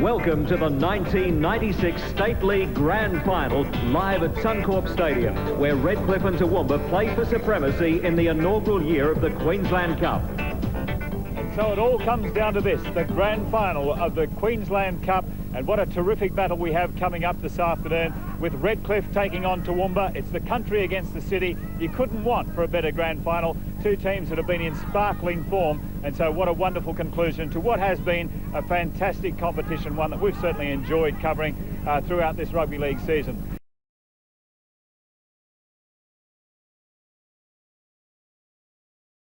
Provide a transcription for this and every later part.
Welcome to the 1996 State League Grand Final, live at Suncorp Stadium, where Redcliffe and Toowoomba play for supremacy in the inaugural year of the Queensland Cup. And so it all comes down to this, the grand final of the Queensland Cup. And what a terrific battle we have coming up this afternoon with Redcliffe taking on Toowoomba. It's the country against the city. You couldn't want for a better grand final. Two teams that have been in sparkling form. And so what a wonderful conclusion to what has been a fantastic competition, one that we've certainly enjoyed covering throughout this rugby league season.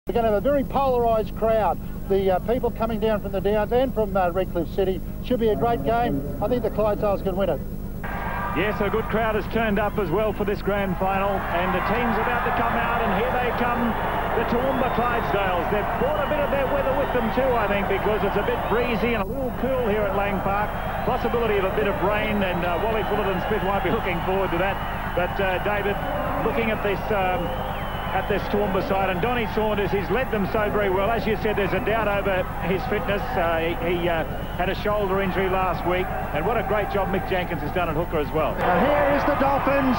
We're going to have a very polarised crowd. The people coming down from the Downs and from Redcliffe City. Should be a great game. I think the Clydesdales can win it. Yes, a good crowd has turned up as well for this grand final, and the team's about to come out, and here they come, the Toowoomba Clydesdales. They've brought a bit of their weather with them too, I think, because it's a bit breezy and a little cool here at Lang Park. Possibility of a bit of rain, and Wally Fullerton Smith won't be looking forward to that. But David, looking at this Toowoomba side, and Donnie Saunders, he's led them so very well. As you said, there's a doubt over his fitness. He had a shoulder injury last week, and what a great job Mick Jenkins has done at hooker as well. And here is the Dolphins.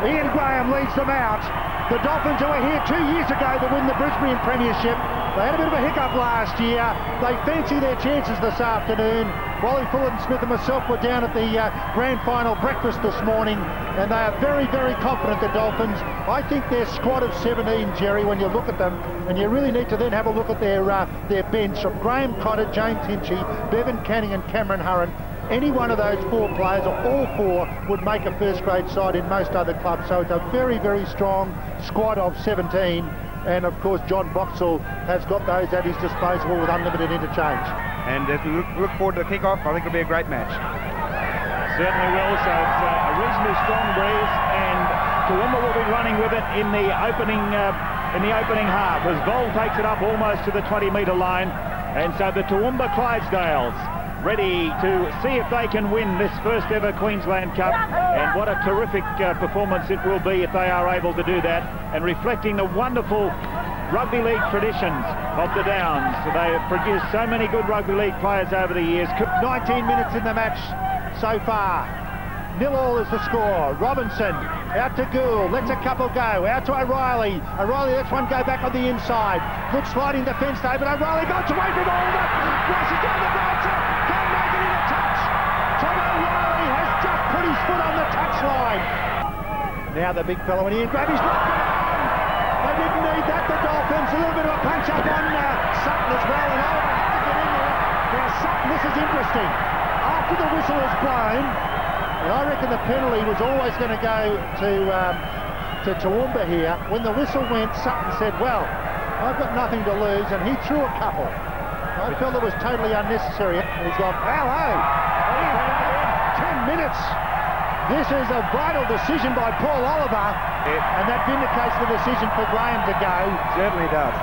Ian Graham leads them out. The Dolphins who were here 2 years ago to win the Brisbane Premiership. They had a bit of a hiccup last year. They fancy their chances this afternoon. Wally Fullerton Smith and myself were down at the grand final breakfast this morning, and they are very, very confident, the Dolphins. I think their squad of 17, Jerry, when you look at them, and you really need to then have a look at their bench from Graham Cotter, James Hinchy, Bevan Canning and Cameron Hurren. Any one of those four players, or all four, would make a first-grade side in most other clubs. So it's a very, very strong squad of 17. And, of course, John Boxall has got those at his disposal with unlimited interchange. And as we look forward to the kick-off, I think it'll be a great match. Certainly will. So it's a reasonably strong breeze, and Toowoomba will be running with it in the opening half as Vol takes it up almost to the 20-metre line. And so the Toowoomba Clydesdales ready to see if they can win this first ever Queensland Cup, and what a terrific performance it will be if they are able to do that, and reflecting the wonderful rugby league traditions of the Downs. They have produced so many good rugby league players over the years. 19 minutes in the match so far. 0-0 is the score. Robinson out to Gould, lets a couple go, out to O'Reilly. O'Reilly lets one go back on the inside. Good sliding defence though, but O'Reilly bolts away from all of it. Rushes down the bouncer, can't make it in a touch. Tom O'Reilly has just put his foot on the touchline. Now the big fellow in here, grab his block. They didn't need that, the Dolphins. A little bit of a punch up on Sutton as well, and Oliver has to get in there. Now Sutton, this is interesting. After the whistle was blown, and I reckon the penalty was always going to go to Toowoomba here. When the whistle went, Sutton said, well, I've got nothing to lose, and he threw a couple. I felt it was totally unnecessary. And he's gone, hello, 10 minutes. This is a vital decision by Paul Oliver, and that vindicates the decision for Graham to go. Certainly does.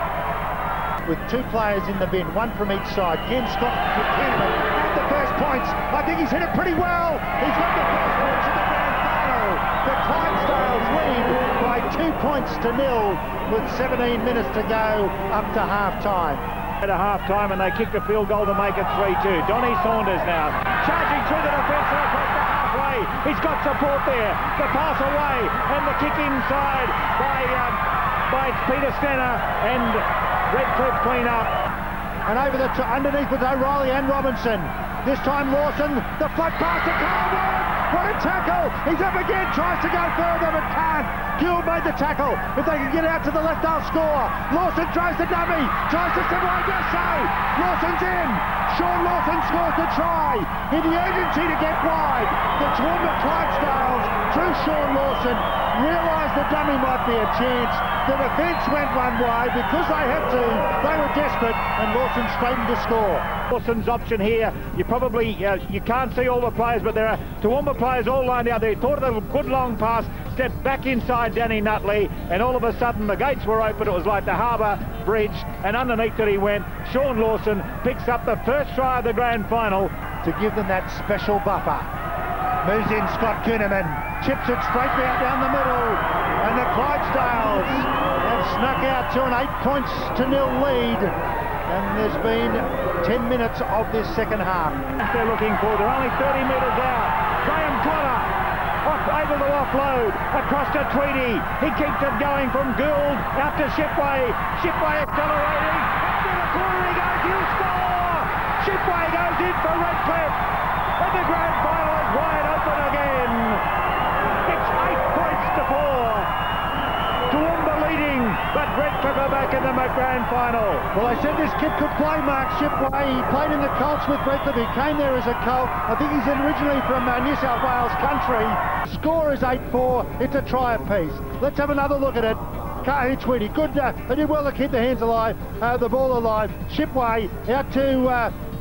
With two players in the bin, one from each side. Ken Scott McKinnon at the first points. I think he's hit it pretty well. He's got the first points in the grand final. The Clydesdales lead by 2 points to 0 with 17 minutes to go up to half-time. At a half-time, and they kicked a field goal to make it 3-2. Donnie Saunders now charging through the defence and across the halfway. He's got support there. The pass away and the kick inside by Peter Stenner, and Redcliffe clean up. And over the underneath with O'Reilly and Robinson. This time Lawson, the flat pass to Colwell. What a tackle! He's up again, tries to go further but can't. Gould made the tackle. If they can get out to the left, they'll score. Lawson tries to dummy, tries to step away, does so. Lawson's in. Sean Lawson scores the try. In the urgency to get wide, the Toowoomba Clydesdales, through Sean Lawson, realised the dummy might be a chance. The defence went one way because they had to. They were desperate, and Lawson straightened to score. Lawson's option here, you probably, you can't see all the players, but there are Toowoomba players all lined out there. Thought of a good long pass, stepped back inside Danny Nutley, and all of a sudden the gates were open. It was like the harbour bridge, and underneath it he went. Sean Lawson picks up the first try of the grand final. To give them that special buffer. Moves in Scott Kuhneman, chips it straight down the middle, and the Clydesdales have snuck out to an 8-0 lead, and there's been 10 minutes of this second half. They're looking for, they're only 30 metres out. Graham Connor able to offload across to Tweedy. He keeps it going from Gould out to Shipway. Shipway accelerating. Up to the corner he goes. He'll score. Shipway goes in for Redcliffe. And the grand final is wide open again. It's 8 points to 4. Toowoomba leading, but Redcliffe are back in the grand final. Well, I said this kid could play, Mark Shipway. He played in the Colts with Redcliffe. He came there as a Colt. I think he's originally from New South Wales country. Score is 8-4. It's a try apiece. Let's have another look at it. Tweedy, good. They did well to keep the hands alive, the ball alive. Shipway out to...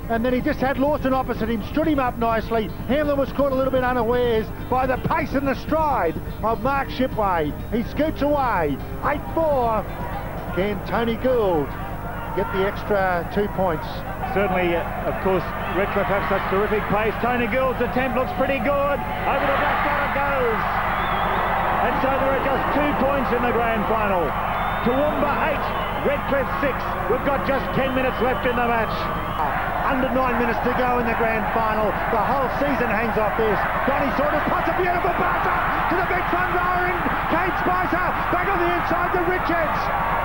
and then he just had Lawson opposite him, stood him up nicely. Hamlin was caught a little bit unawares by the pace and the stride of Mark Shipway. He scoots away. 8-4. Can Tony Gould get the extra 2 points? Certainly, of course, Redcliffe have such terrific pace. Tony Gould's attempt looks pretty good. Over the black bar it goes. And so there are just 2 points in the grand final. Toowoomba 8, Redcliffe 6. We've got just 10 minutes left in the match. Under 9 minutes to go in the grand final. The whole season hangs off this. Donny Saunders puts a beautiful pass up to the big front rower in Kate Spicer. Back on the inside to Richards.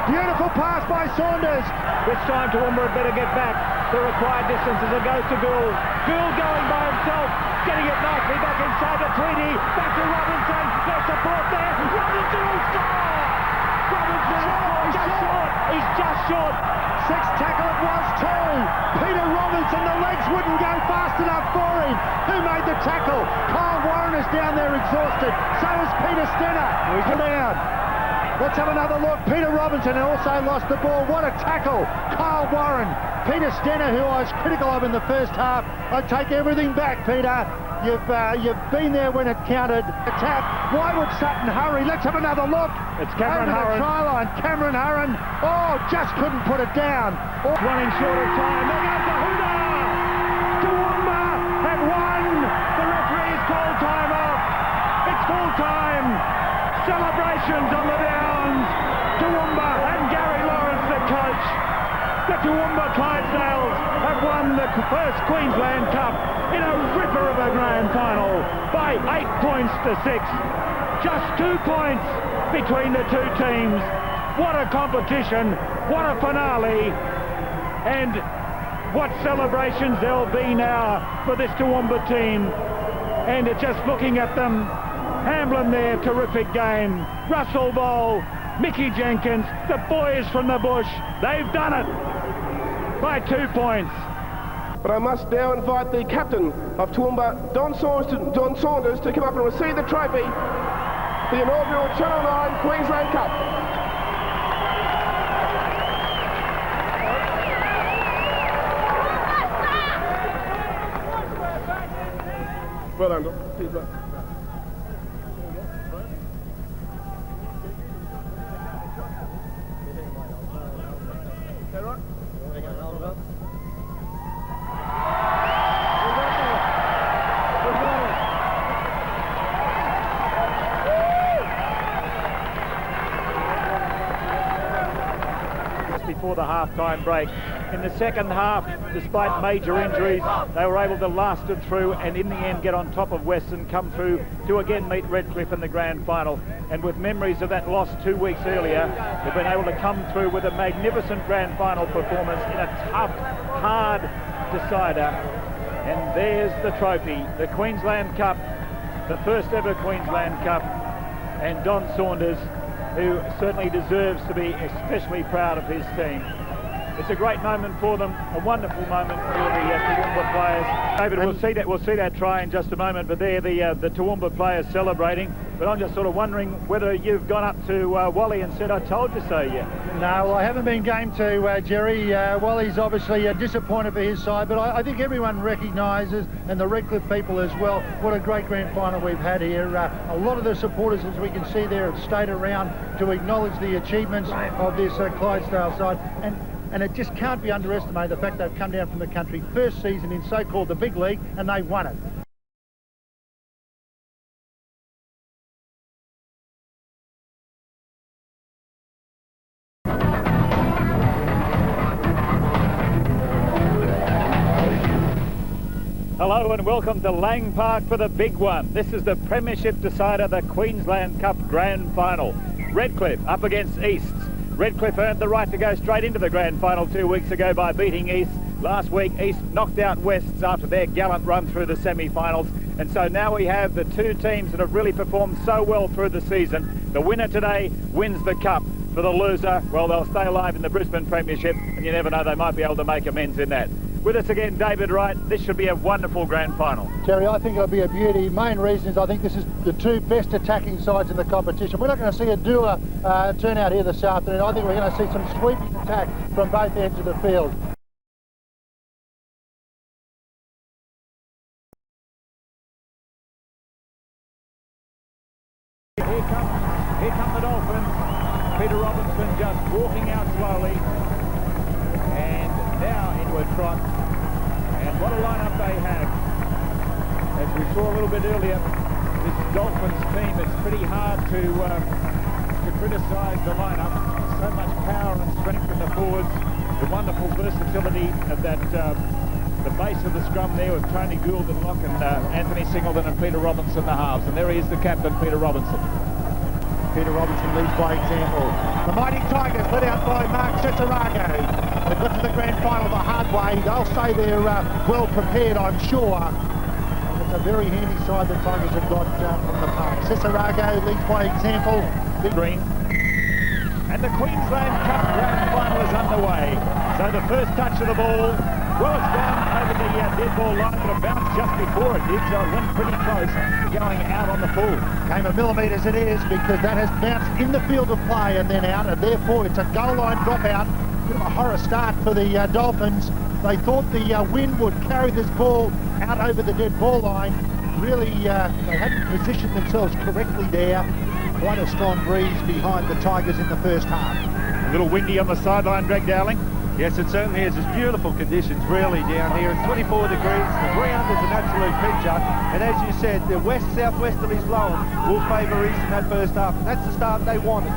Beautiful pass by Saunders. This time Toowoomba had better get back the required distance as it goes to Gould. Gould going by himself, getting it nicely back inside to Tweedy. Back to Robinson. No support there. Robinson will score. Robinson just short. He's just short. Sixth tackle it was too. Peter Robinson, the legs wouldn't go fast enough for him. Who made the tackle? Kyle Warren is down there exhausted. So is Peter Stenner. He's down. Let's have another look. Peter Robinson also lost the ball. What a tackle. Kyle Warren. Peter Stenner, who I was critical of in the first half. I take everything back, Peter. You've been there when it counted. A tap. Why would Sutton hurry? Let's have another look. It's Cameron Over Hurren. the try line. Cameron Hurren. Oh, just couldn't put it down. Oh. Running short of time. There goes the hooter. Toowoomba have won. The referee's called time off. It's full time. Celebrations on the downs. Toowoomba and Gary Lawrence, the coach. The Toowoomba Clydesdales have won the first Queensland Cup in a ripper of a grand final by 8 points to 6. Just 2 points between the two teams. What a competition, what a finale, and what celebrations there'll be now for this Toowoomba team. And just looking at them, Hamlin there, terrific game. Russell Bowl, Mickey Jenkins, the boys from the bush, they've done it by 2 points. But I must now invite the captain of Toowoomba, Don Saunders, to come up and receive the trophy, the inaugural Channel 9 Queensland Cup. Well done, Don. Before the half-time break. In the second half, despite major injuries, they were able to last it through and in the end get on top of Western, come through to again meet Redcliffe in the grand final. And with memories of that loss 2 weeks earlier, they've been able to come through with a magnificent grand final performance in a tough, hard decider. And there's the trophy, the Queensland Cup, the first ever Queensland Cup, and Don Saunders, who certainly deserves to be especially proud of his team. It's a great moment for them, a wonderful moment for the Toowoomba players. David, we'll see that try in just a moment, but they're the Toowoomba players celebrating. But I'm just sort of wondering whether you've gone up to Wally and said, "I told you so," yet. No, well, I haven't been game to Jerry. Wally's obviously disappointed for his side, but I think everyone recognises, and the Redcliffe people as well, what a great grand final we've had here. A lot of the supporters, as we can see there, have stayed around to acknowledge the achievements of this Clydesdale side. And it just can't be underestimated, the fact they've come down from the country first season in so-called the big league, and they won it. Hello and welcome to Lang Park for the big one. This is the Premiership decider, the Queensland Cup Grand Final. Redcliffe up against East. Redcliffe earned the right to go straight into the Grand Final 2 weeks ago by beating East. Last week, East knocked out Wests after their gallant run through the semi-finals. And so now we have the two teams that have really performed so well through the season. The winner today wins the cup. For the loser, well, they'll stay alive in the Brisbane Premiership, and you never know, they might be able to make amends in that. With us again, David Wright. This should be a wonderful grand final. Terry, I think it'll be a beauty. Main reason is I think this is the two best attacking sides in the competition. We're not going to see a duel turnout here this afternoon. I think we're going to see some sweeping attack from both ends of the field. Here come the Dolphins. Peter Robinson just walking out slowly. And now into a trot. And what a lineup they have. As we saw a little bit earlier, this Dolphins team, it's pretty hard to criticise the lineup. So much power and strength in the forwards. The wonderful versatility of that, the base of the scrum there with Tony Gould and lock and Anthony Singleton and Peter Robinson the halves. And there he is, the captain, Peter Robinson. Peter Robinson leads by example. The Mighty Tigers led out by Mark Cesarago. They've got to the grand final the hard way. They'll say they're well prepared, I'm sure. It's a very handy side the Tigers have got from the park. Cesarago leads by example. Green. And the Queensland Cup grand final is underway. So the first touch of the ball, well, it's gone over the dead ball line, but it bounced just before it did, so it went pretty close going out on the full. Came a millimetres it is, because that has bounced in the field of play and then out, and therefore it's a goal line dropout. Bit of a horror start for the Dolphins. They thought the wind would carry this ball out over the dead ball line. Really, they hadn't positioned themselves correctly there. Quite a strong breeze behind the Tigers in the first half. A little windy on the sideline, Greg Dowling. Yes, it certainly is. It's beautiful conditions really down here. It's 24 degrees. The ground is an absolute picture. And as you said, the west-southwesterlies blowing will favour East in that first half. And that's the start they wanted.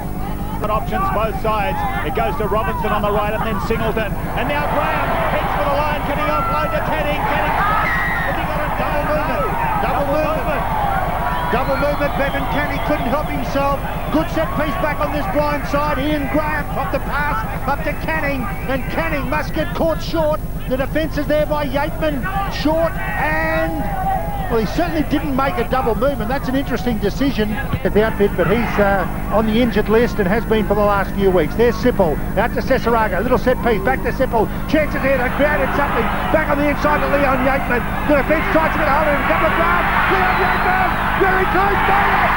Options both sides. It goes to Robinson on the right and then Singleton. And now Graham heads for the line. Can he offload to Canning? Canning. Has he got a double movement? Double movement. Double movement. Bevan Canning couldn't help himself. Good set piece back on this blind side. Ian Graham off the pass up to Canning. And Canning must get caught short. The defence is there by Yateman. Short and... well, he certainly didn't make a double movement. That's an interesting decision at the outfit, but he's on the injured list and has been for the last few weeks. There's Sipple, out to Cesarago, little set piece, back to Sipple. Chances here, they created something. Back on the inside to Leon Yateman. The defence tries to get hold of him, a couple of yards. Leon Yateman, very close, made it!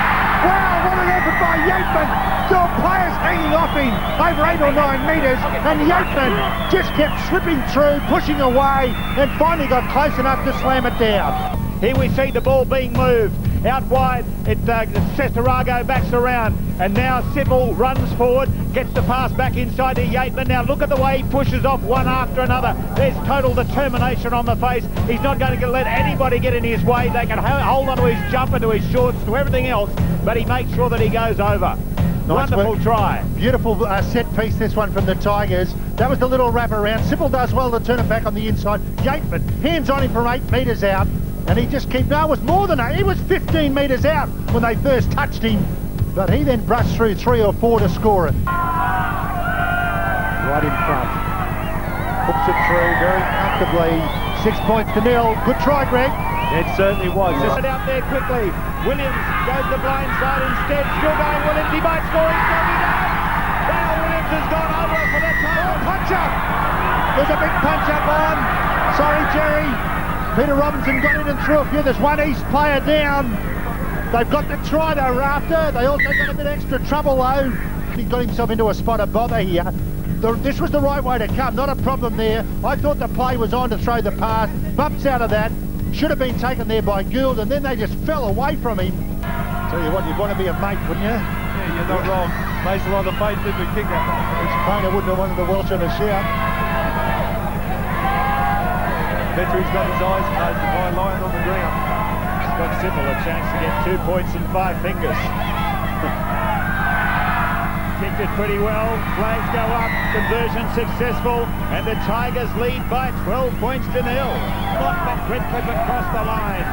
Wow, what an effort by Yateman. Still players hanging off him over 8 or 9 metres, and Yateman just kept slipping through, pushing away, and finally got close enough to slam it down. Here we see the ball being moved. Out wide, Cesarago backs around. And now Sipple runs forward, gets the pass back inside to Yateman. Now look at the way he pushes off one after another. There's total determination on the face. He's not going to let anybody get in his way. They can hold on to his jumper, to his shorts, to everything else, but he makes sure that he goes over. Nice Wonderful work. try. Beautiful set piece, this one from the Tigers. That was the little wrap around. Sipple does well to turn it back on the inside. Yateman, hands on him from 8 metres out. And he just kept, no, it was more than that. He was 15 metres out when they first touched him. But he then brushed through 3 or 4 to score it. Right in front. Hooks it through very comfortably. 6 points to 0. Good try, Greg. It certainly was. Just out there quickly. Williams goes the blind side instead. Still going Williams. He might score. He's going down. Well, Williams has gone over for the title. Punch up. There's a big punch up on. Sorry, Jerry. Peter Robinson got in and threw a few. There's one East player down. They've got the try they're after. They also got a bit extra trouble though. He got himself into a spot of bother here. This was the right way to come, not a problem there. I thought the play was on to throw the pass. Bumps out of that. Should have been taken there by Gould, and then they just fell away from him. Tell you what, you'd want to be a mate, wouldn't you? Yeah, you're not wrong. Makes a lot of faith in the kicker. His trainer wouldn't have wanted the Welsh on a shout. He's got his eyes closed by lying on the ground. Scott Sipple a chance to get 2 points and 5 fingers. Kick did pretty well. Flags go up, conversion successful, and the Tigers lead by 12 points to 0. Not let Redcliffe across the line.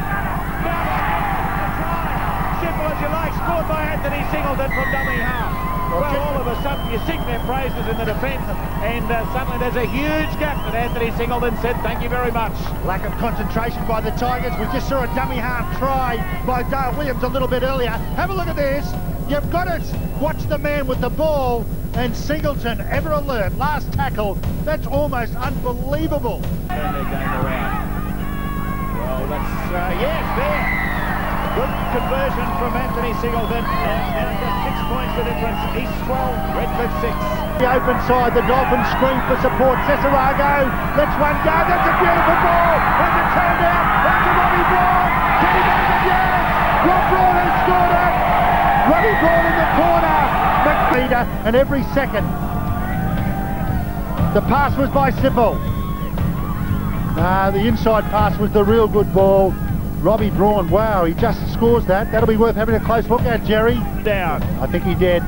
Simple as you like, scored by Anthony Singleton from dummy half. Well, all of a sudden you sing their praises in the defence, and suddenly there's a huge gap that Anthony Singleton said thank you very much. Lack of concentration by the Tigers. We just saw a dummy half try by Dale Williams a little bit earlier. Have a look at this. You've got to watch the man with the ball, and Singleton, ever alert, last tackle. That's almost unbelievable. Turn their game around. Well, that's, yes, there. Good conversion from Anthony Singleton, and now just 6 points the difference. East 12, Redcliffe 6. The open side, the Dolphins scream for support. Cesarago lets one go. That's a beautiful ball. Has it turned out? That's a Robbie Braun. Can he make it? Yes! Rob Braun has scored it. Robbie Braun in the corner. McLeader, and every second. The pass was by Sipple. The inside pass was the real good ball. Robbie Braun, wow, he just scores that. That'll be worth having a close look at, Jerry. Down. I think he did.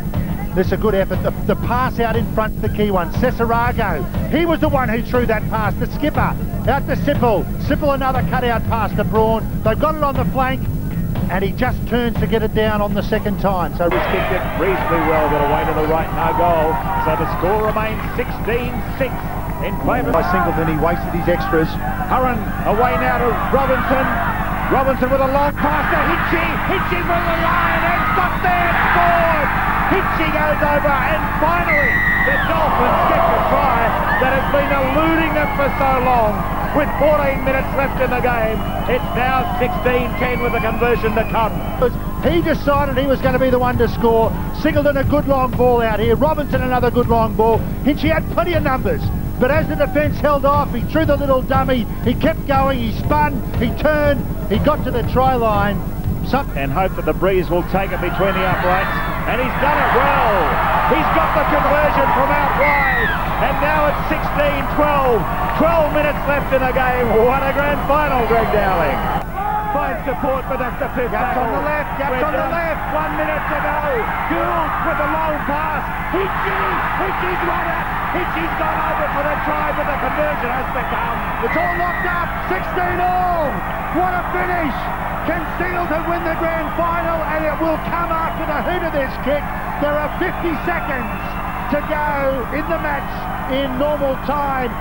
This is a good effort. The pass out in front, the key one. Cesarago, he was the one who threw that pass. The skipper, out to Sipple. Sipple, another cut-out pass to Braun. They've got it on the flank, and he just turns to get it down on the second time. So he's kicked it reasonably well, but away to the right, no goal. So the score remains 16-6 in favour. By Singleton, he wasted his extras. Hurren away now to Robinson. Robinson with a long pass to Hitchie. Hitchie from the line and stopped there and scored. Hitchie goes over, and finally the Dolphins get the try that has been eluding them for so long. With 14 minutes left in the game, it's now 16-10 with the conversion to come. He decided he was going to be the one to score. Singleton a good long ball out here. Robinson another good long ball. Hitchie had plenty of numbers. But as the defence held off, he threw the little dummy, he kept going, he spun, he turned, he got to the try line. And hope that the breeze will take it between the uprights. And he's done it well. He's got the conversion from out wide. And now it's 16-12. 12 minutes left in the game. What a grand final, Greg Dowling. Fine support, but that's the fifth Gaps tackle. on the left, gaps on the left. 1 minute to go. Gould with a long pass. Hitchie's run it. Hitchie's gone over for the try, but the conversion has to come. It's all locked up, 16-all. What a finish. Can Singleton win the grand final? And it will come after the hoot of this kick. There are 50 seconds to go in the match in normal time.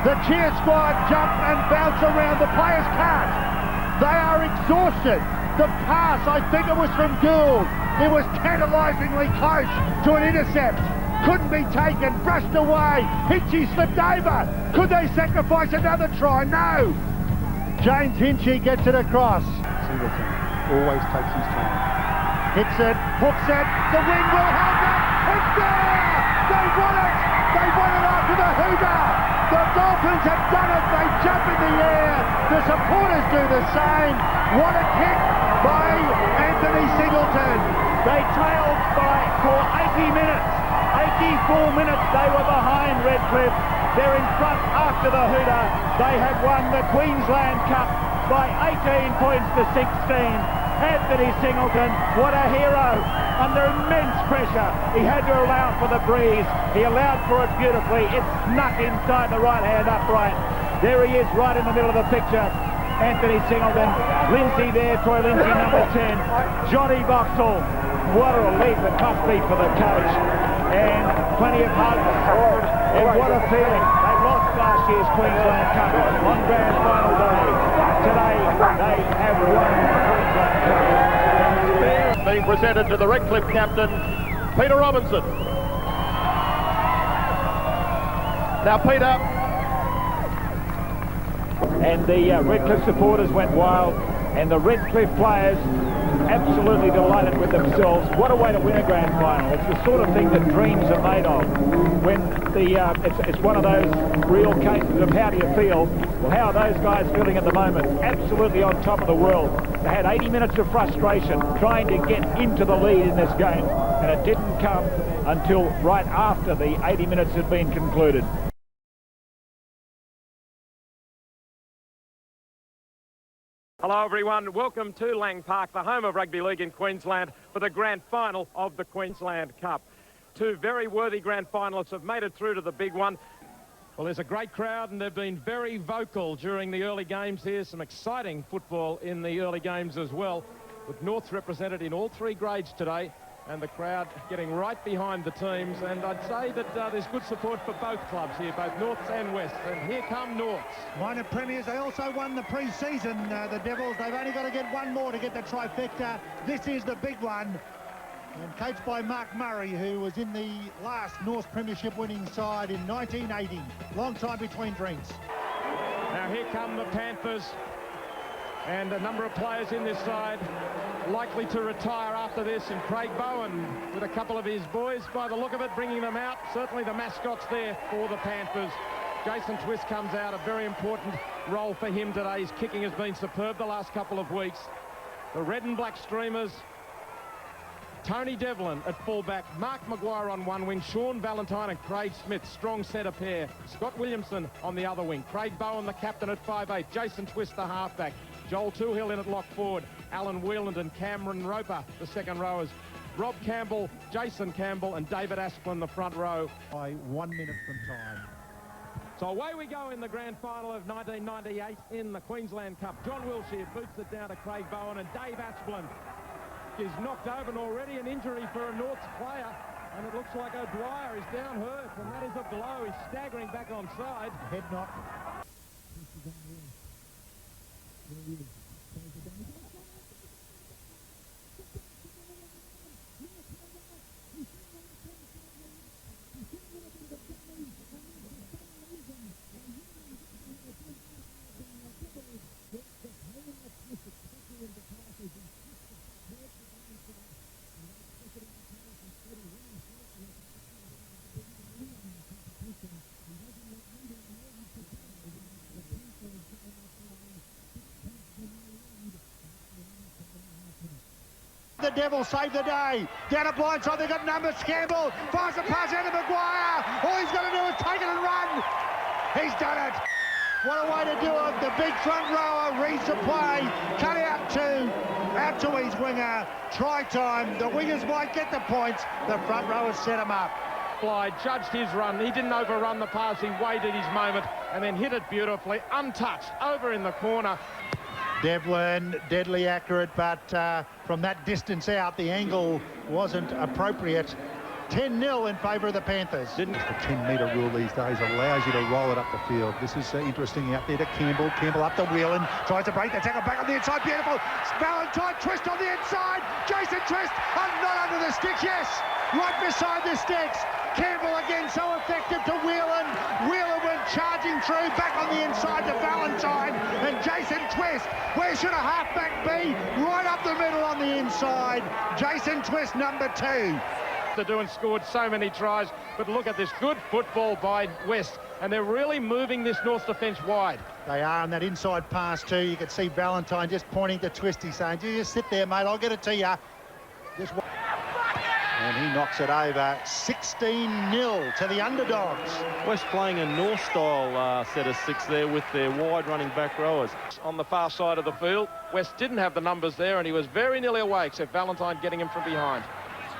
The cheer squad jump and bounce around. The players can't. They are exhausted. The pass, I think it was from Gould. It was tantalisingly close to an intercept. Couldn't be taken, brushed away. Hitchie slipped over. Could they sacrifice another try? No. James Hitchie gets it across. Singleton always takes his time. Hits it, hooks it. The wing will hold it. It's there. They won it. They won it after the hooter. The Dolphins have done it. They jump in the air. The supporters do the same. What a kick by Anthony Singleton. They trailed for 80 minutes. 84 minutes they were behind Redcliffe. They're in front after the hooter. They have won the Queensland Cup by 18 points to 16. Anthony Singleton, what a hero. Under immense pressure, he had to allow for the breeze. He allowed for it beautifully. It snuck inside the right-hand upright. There he is, right in the middle of the picture. Anthony Singleton, Lindsay there, Troy Lindsay, number 10. Johnny Boxall, what a relief it must be for the coach. And plenty of hugs. And what a feeling. They lost last year's Queensland Cup on grand final day. Today, they have won the Queensland Cup. Being presented to the Redcliffe captain, Peter Robinson. Now, Peter. And the Redcliffe supporters went wild, and the Redcliffe players absolutely delighted with themselves. What a way to win a grand final. It's the sort of thing that dreams are made of. When it's one of those real cases of how do you feel? Well, how are those guys feeling at the moment? Absolutely on top of the world. They had 80 minutes of frustration trying to get into the lead in this game, and it didn't come until right after the 80 minutes had been concluded. Hello everyone, welcome to Lang Park, the home of rugby league in Queensland, for the grand final of the Queensland Cup. two very worthy grand finalists have made it through to the big one. Well, there's a great crowd and they've been very vocal during the early games here. Some exciting football in the early games as well, with Norths represented in all three grades today, and the crowd getting right behind the teams. And I'd say that there's good support for both clubs here, both Norths and West. And here come Norths. Minor premiers, they also won the pre-season, the Devils. They've only got to get one more to get the trifecta. This is the big one. And coached by Mark Murray, who was in the last Norths Premiership winning side in 1980. Long time between drinks. Now here come the Panthers, and a number of players in this side likely to retire after this, and Craig Bowen with a couple of his boys, by the look of it, bringing them out. Certainly the mascots there for the Panthers. Jason Twist comes out, a very important role for him today. His kicking has been superb the last couple of weeks. The red and black streamers, Tony Devlin at fullback, Mark Maguire on one wing, Sean Valentine and Craig Smith, strong centre pair. Scott Williamson on the other wing, Craig Bowen the captain at 5'8", Jason Twist the halfback, Joel Toohill in at lock forward, Alan Wheeland and Cameron Roper the second rowers, Rob Campbell, Jason Campbell and David Asplin the front row. By 1 minute from time. So away we go in the grand final of 1998 in the Queensland Cup. John Wilshere boots it down to Craig Bowen, and Dave Asplin is knocked over, and already an injury for a Norths player, and it looks like O'Dwyer is down hurt, and that is a blow. He's staggering back on side. Head knock. The Devils save the day. Down a blind side, they've got numbers. Campbell fires a pass out to Maguire. All he's got to do is take it and run. He's done it. What a way to do it. The big front rower reads the play. Cut out to his winger. Try time. The wingers might get the points. The front rowers set him up. Clyde judged his run. He didn't overrun the pass. He waited his moment and then hit it beautifully, untouched, over in the corner. Devlin, deadly accurate, but from that distance out, the angle wasn't appropriate. 10-0 in favour of the Panthers. The 10-metre rule these days allows you to roll it up the field. This is interesting out there to Campbell. Campbell up to Whelan, tries to break the tackle back on the inside. Beautiful. Valentine Twist on the inside. Jason Twist, not under the sticks. Yes, right beside the sticks. Campbell again so effective to Whelan. Whelan went charging through, back on the inside to Valentine, and Jason Twist. Where should a halfback be? Right up the middle on the inside. Jason Twist, number 2. To do and scored so many tries, but look at this good football by West, and they're really moving this North defence wide. They are on that inside pass too. You can see Valentine just pointing to Twisty, saying, "You just sit there, mate, I'll get it to you." And he knocks it over. 16-0 to the underdogs. West playing a North-style set of 6 there with their wide-running back rowers. On the far side of the field, West didn't have the numbers there, and he was very nearly away, except Valentine getting him from behind.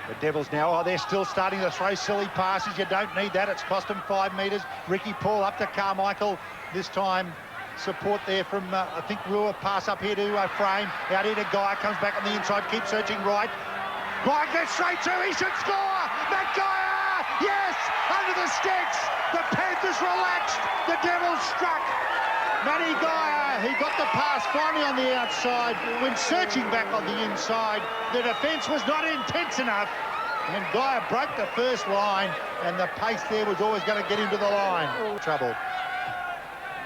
The Devils now, they're still starting to throw silly passes. You don't need that. It's cost them 5 metres. Ricky Paul up to Carmichael. This time, support there from, I think, Rua. Pass up here to Frame. Out here to Guy. Comes back on the inside. Keeps searching right. Guy gets straight to. He should score. Maguire! Yes! Under the sticks. The Panthers relaxed. The Devils struck. Matty Guy, he got the pass finally on the outside. When searching back on the inside, the defence was not intense enough. And Guy broke the first line, and the pace there was always going to get him to the line. Trouble.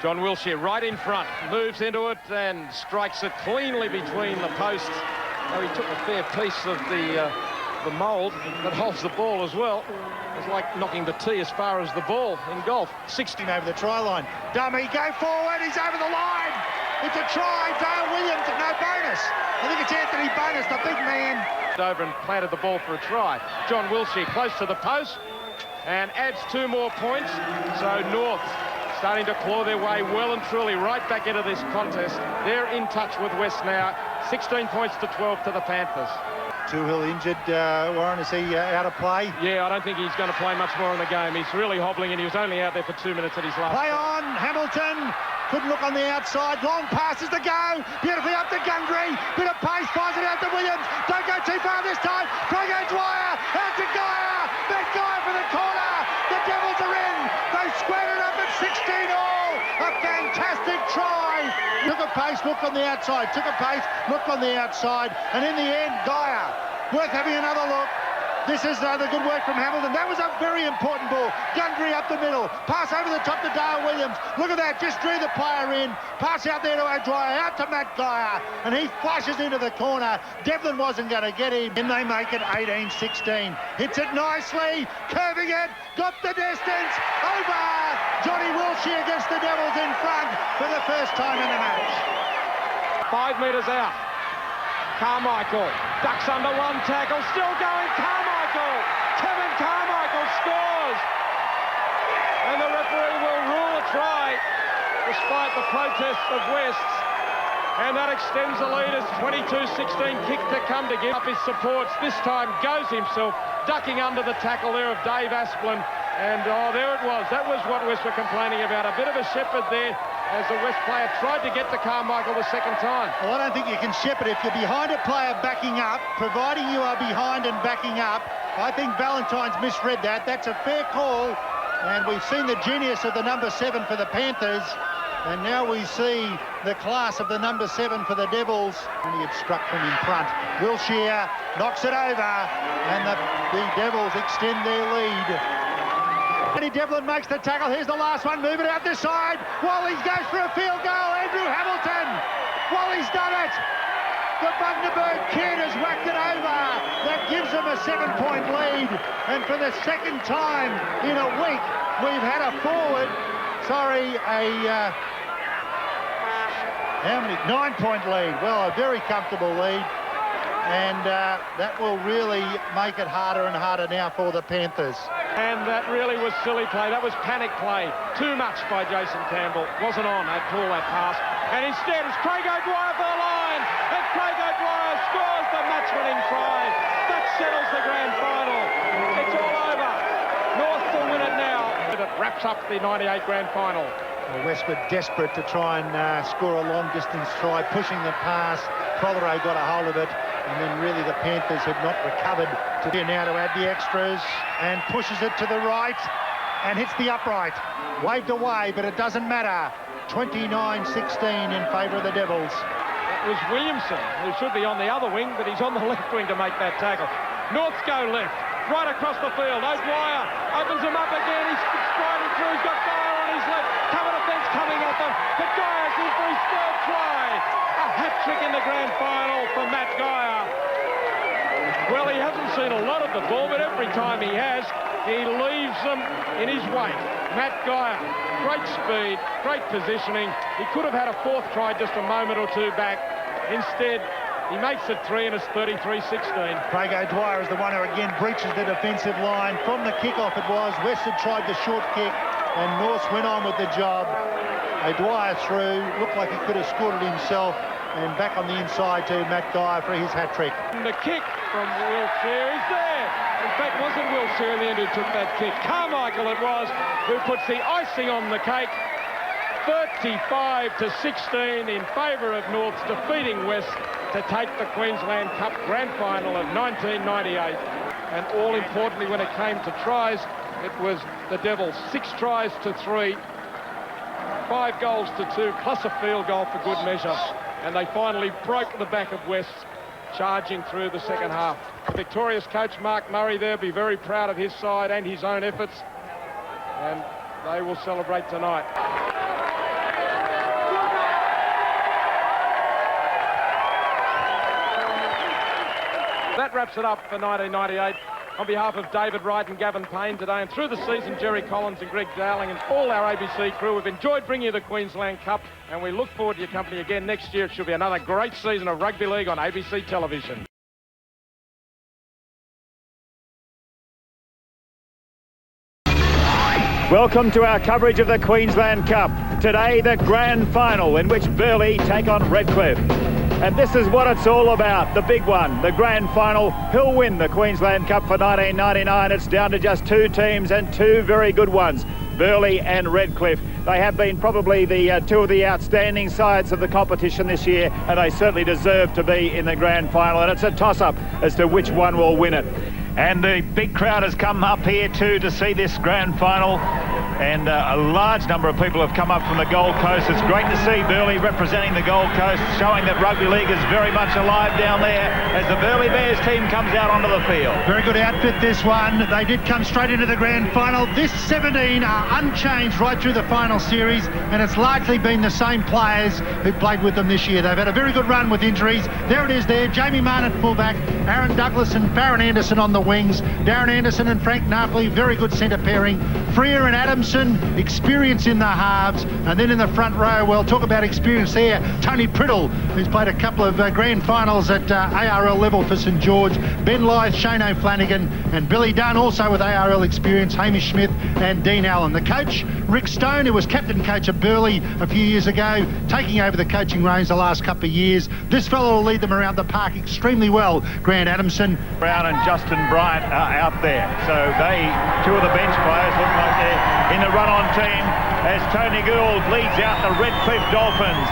John Wilshere right in front, moves into it and strikes it cleanly between the posts. Oh, he took a fair piece of the mould that holds the ball as well. It's like knocking the tee as far as the ball in golf. 16 over the try line. Dummy, go forward, he's over the line. It's a try, Dale Williams, no bonus. I think it's Anthony Bonus, the big man. Over and planted the ball for a try. John Wilshere close to the post and adds 2 more points. So North starting to claw their way well and truly right back into this contest. They're in touch with West now. 16 points to 12 to the Panthers. Toohill injured, Warren, is he out of play? Yeah, I don't think he's going to play much more in the game. He's really hobbling, and he was only out there for 2 minutes at his last. Play on, Hamilton. Couldn't look on the outside. Long passes to go. Beautifully up to Gundry. Bit of pace, finds it out to Williams. Don't go too far this time. Craig Dwyer. Out to Geyer. That guy for the corner. The Devils are in. They squared it up at 16 all. A fantastic try. Took a pace, looked on the outside. Took a pace, looked on the outside. And in the end, Geyer. Worth having another look. This is the good work from Hamilton. That was a very important ball. Gundry up the middle. Pass over the top to Dale Williams. Look at that. Just drew the player in. Pass out there to O'Dwyer. Out to Matt Geyer. And he flushes into the corner. Devlin wasn't going to get him. And they make it 18-16. Hits it nicely. Curving it. Got the distance. Over. Johnny Wilshere gets the Devils in front for the first time in the match. 5 metres out. Carmichael ducks under one tackle, still going. Carmichael, Kevin Carmichael scores, and the referee will rule a try despite the protests of Wests, and that extends the lead as 22-16. Kick to come to give up his supports. This time goes himself, ducking under the tackle there of Dave Asplin, and there it was. That was what West were complaining about. A bit of a shepherd there, as the West player tried to get to Carmichael the second time. Well, I don't think you can shepherd if you're behind a player backing up, providing you are behind and backing up. I think Valentine's misread that. That's a fair call. And we've seen the genius of the number 7 for the Panthers. And now we see the class of the number 7 for the Devils. And he had struck from in front. Wilshere knocks it over. And the Devils extend their lead. Andy Devlin makes the tackle. Here's the last one. Move it out this side. Wally's goes for a field goal. Andrew Hamilton. Wally's done it. The Bundaberg kid has whacked it over. That gives them a 7-point lead. And for the second time in a week, we've had a forward. How many? 9-point lead. Well, a very comfortable lead. And that will really make it harder and harder now for the Panthers. And that really was silly play. That was panic play. Too much by Jason Campbell. Wasn't on that call, that pass. And instead it's Craig O'Dwyer for the line. And Craig O'Dwyer scores the match-winning try. That settles the grand final. It's all over. North to win it now. It wraps up the 98 grand final. Well, West were desperate to try and score a long-distance try, pushing the pass. Prothero got a hold of it. And then really the Panthers had not recovered. To now to add the extras and pushes it to the right and hits the upright. Waved away, but it doesn't matter. 29-16 in favour of the Devils. It was Williamson, who should be on the other wing, but he's on the left wing to make that tackle. Norths go left, right across the field. O'Dwyer opens him up again. He's striding through. He's got Geyer on his left. Cover defence coming at them. But Geyer's in for his third try. A hat-trick in the grand final for Matt Geyer. Well, he hasn't seen a lot of the ball, but every time he has, he leaves them in his wake. Matt Geyer, great speed, great positioning. He could have had a fourth try just a moment or two back. Instead, he makes it 3 and it's 33-16. Craig O'Dwyer is the one who again breaches the defensive line. From the kickoff it was. West had tried the short kick and North went on with the job. O'Dwyer through, looked like he could have scored it himself. And back on the inside to Matt Geyer for his hat-trick. The kick from Wilshere is there. In fact, wasn't Wilshere in the end who took that kick? Carmichael it was who puts the icing on the cake. 35-16 in favour of Norths, defeating West to take the Queensland Cup Grand Final of 1998. And all importantly, when it came to tries, it was the Devils 6 tries to 3, 5 goals to 2, plus a field goal for good measure. And they finally broke the back of West, charging through the second half. The victorious coach Mark Murray there be very proud of his side and his own efforts, and they will celebrate tonight. That wraps it up for 1998. On behalf of David Wright and Gavin Payne today, and through the season, Jerry Collins and Greg Dowling and all our ABC crew, we've enjoyed bringing you the Queensland Cup, and we look forward to your company again next year. It should be another great season of rugby league on ABC television. Welcome to our coverage of the Queensland Cup. Today, the grand final in which Burleigh take on Redcliffe. And this is what it's all about, the big one, the grand final. Who'll win the Queensland Cup for 1999? It's down to just two teams and two very good ones, Burleigh and Redcliffe. They have been probably the two of the outstanding sides of the competition this year, and they certainly deserve to be in the grand final. And it's a toss-up as to which one will win it. And the big crowd has come up here too to see this grand final, and a large number of people have come up from the Gold Coast. It's great to see Burleigh representing the Gold Coast, showing that rugby league is very much alive down there as the Burleigh Bears team comes out onto the field. Very good outfit, this one. They did come straight into the grand final. This 17 are unchanged right through the final series, and it's largely been the same players who played with them this year. They've had a very good run with injuries. There it is there, Jamie Martin at fullback, Aaron Douglas and Farron Anderson on the wings, Darren Anderson and Frank Napoli, very good centre pairing, Freer and Adamson, experience in the halves, and then in the front row, well, talk about experience there, Tony Priddle, who's played a couple of grand finals at ARL level for St George, Ben Lyth, Shane O'Flanagan, and Billy Dunn, also with ARL experience, Hamish Smith and Dean Allen. The coach, Rick Stone, who was captain coach of Burleigh a few years ago, taking over the coaching reins the last couple of years. This fellow will lead them around the park extremely well, Grant Adamson. Brown and Justin Bryant are out there, so they, two of the bench players, look like they're in the run-on team as Tony Gould leads out the Redcliffe Dolphins,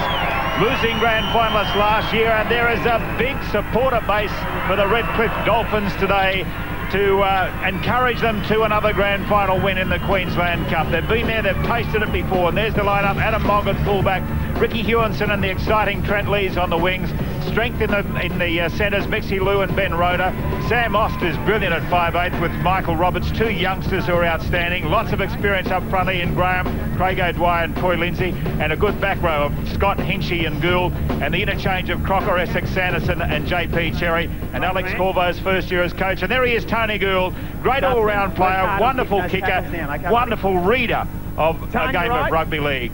losing grand finalists last year, and there is a big supporter base for the Redcliffe Dolphins today to encourage them to another grand final win in the Queensland Cup. They've been there, they've tasted it before, and there's the lineup: Adam Mogg at fullback, Ricky Hewenson and the exciting Trent Lees on the wings, strength in the centres, Mixie Lou and Ben Roder. Sam Ost is brilliant at 5'8" with Michael Roberts, two youngsters who are outstanding, lots of experience up front, Ian Graham, Craig O'Dwyer and Toy Lindsay, and a good back row of Scott Hinchy and Gould, and the interchange of Crocker, Essex Sanderson and JP Cherry, and Alex Corvo's first year as coach. And there he is, Tony Gould, great all-round player, wonderful kicker, wonderful reader of a game of rugby league.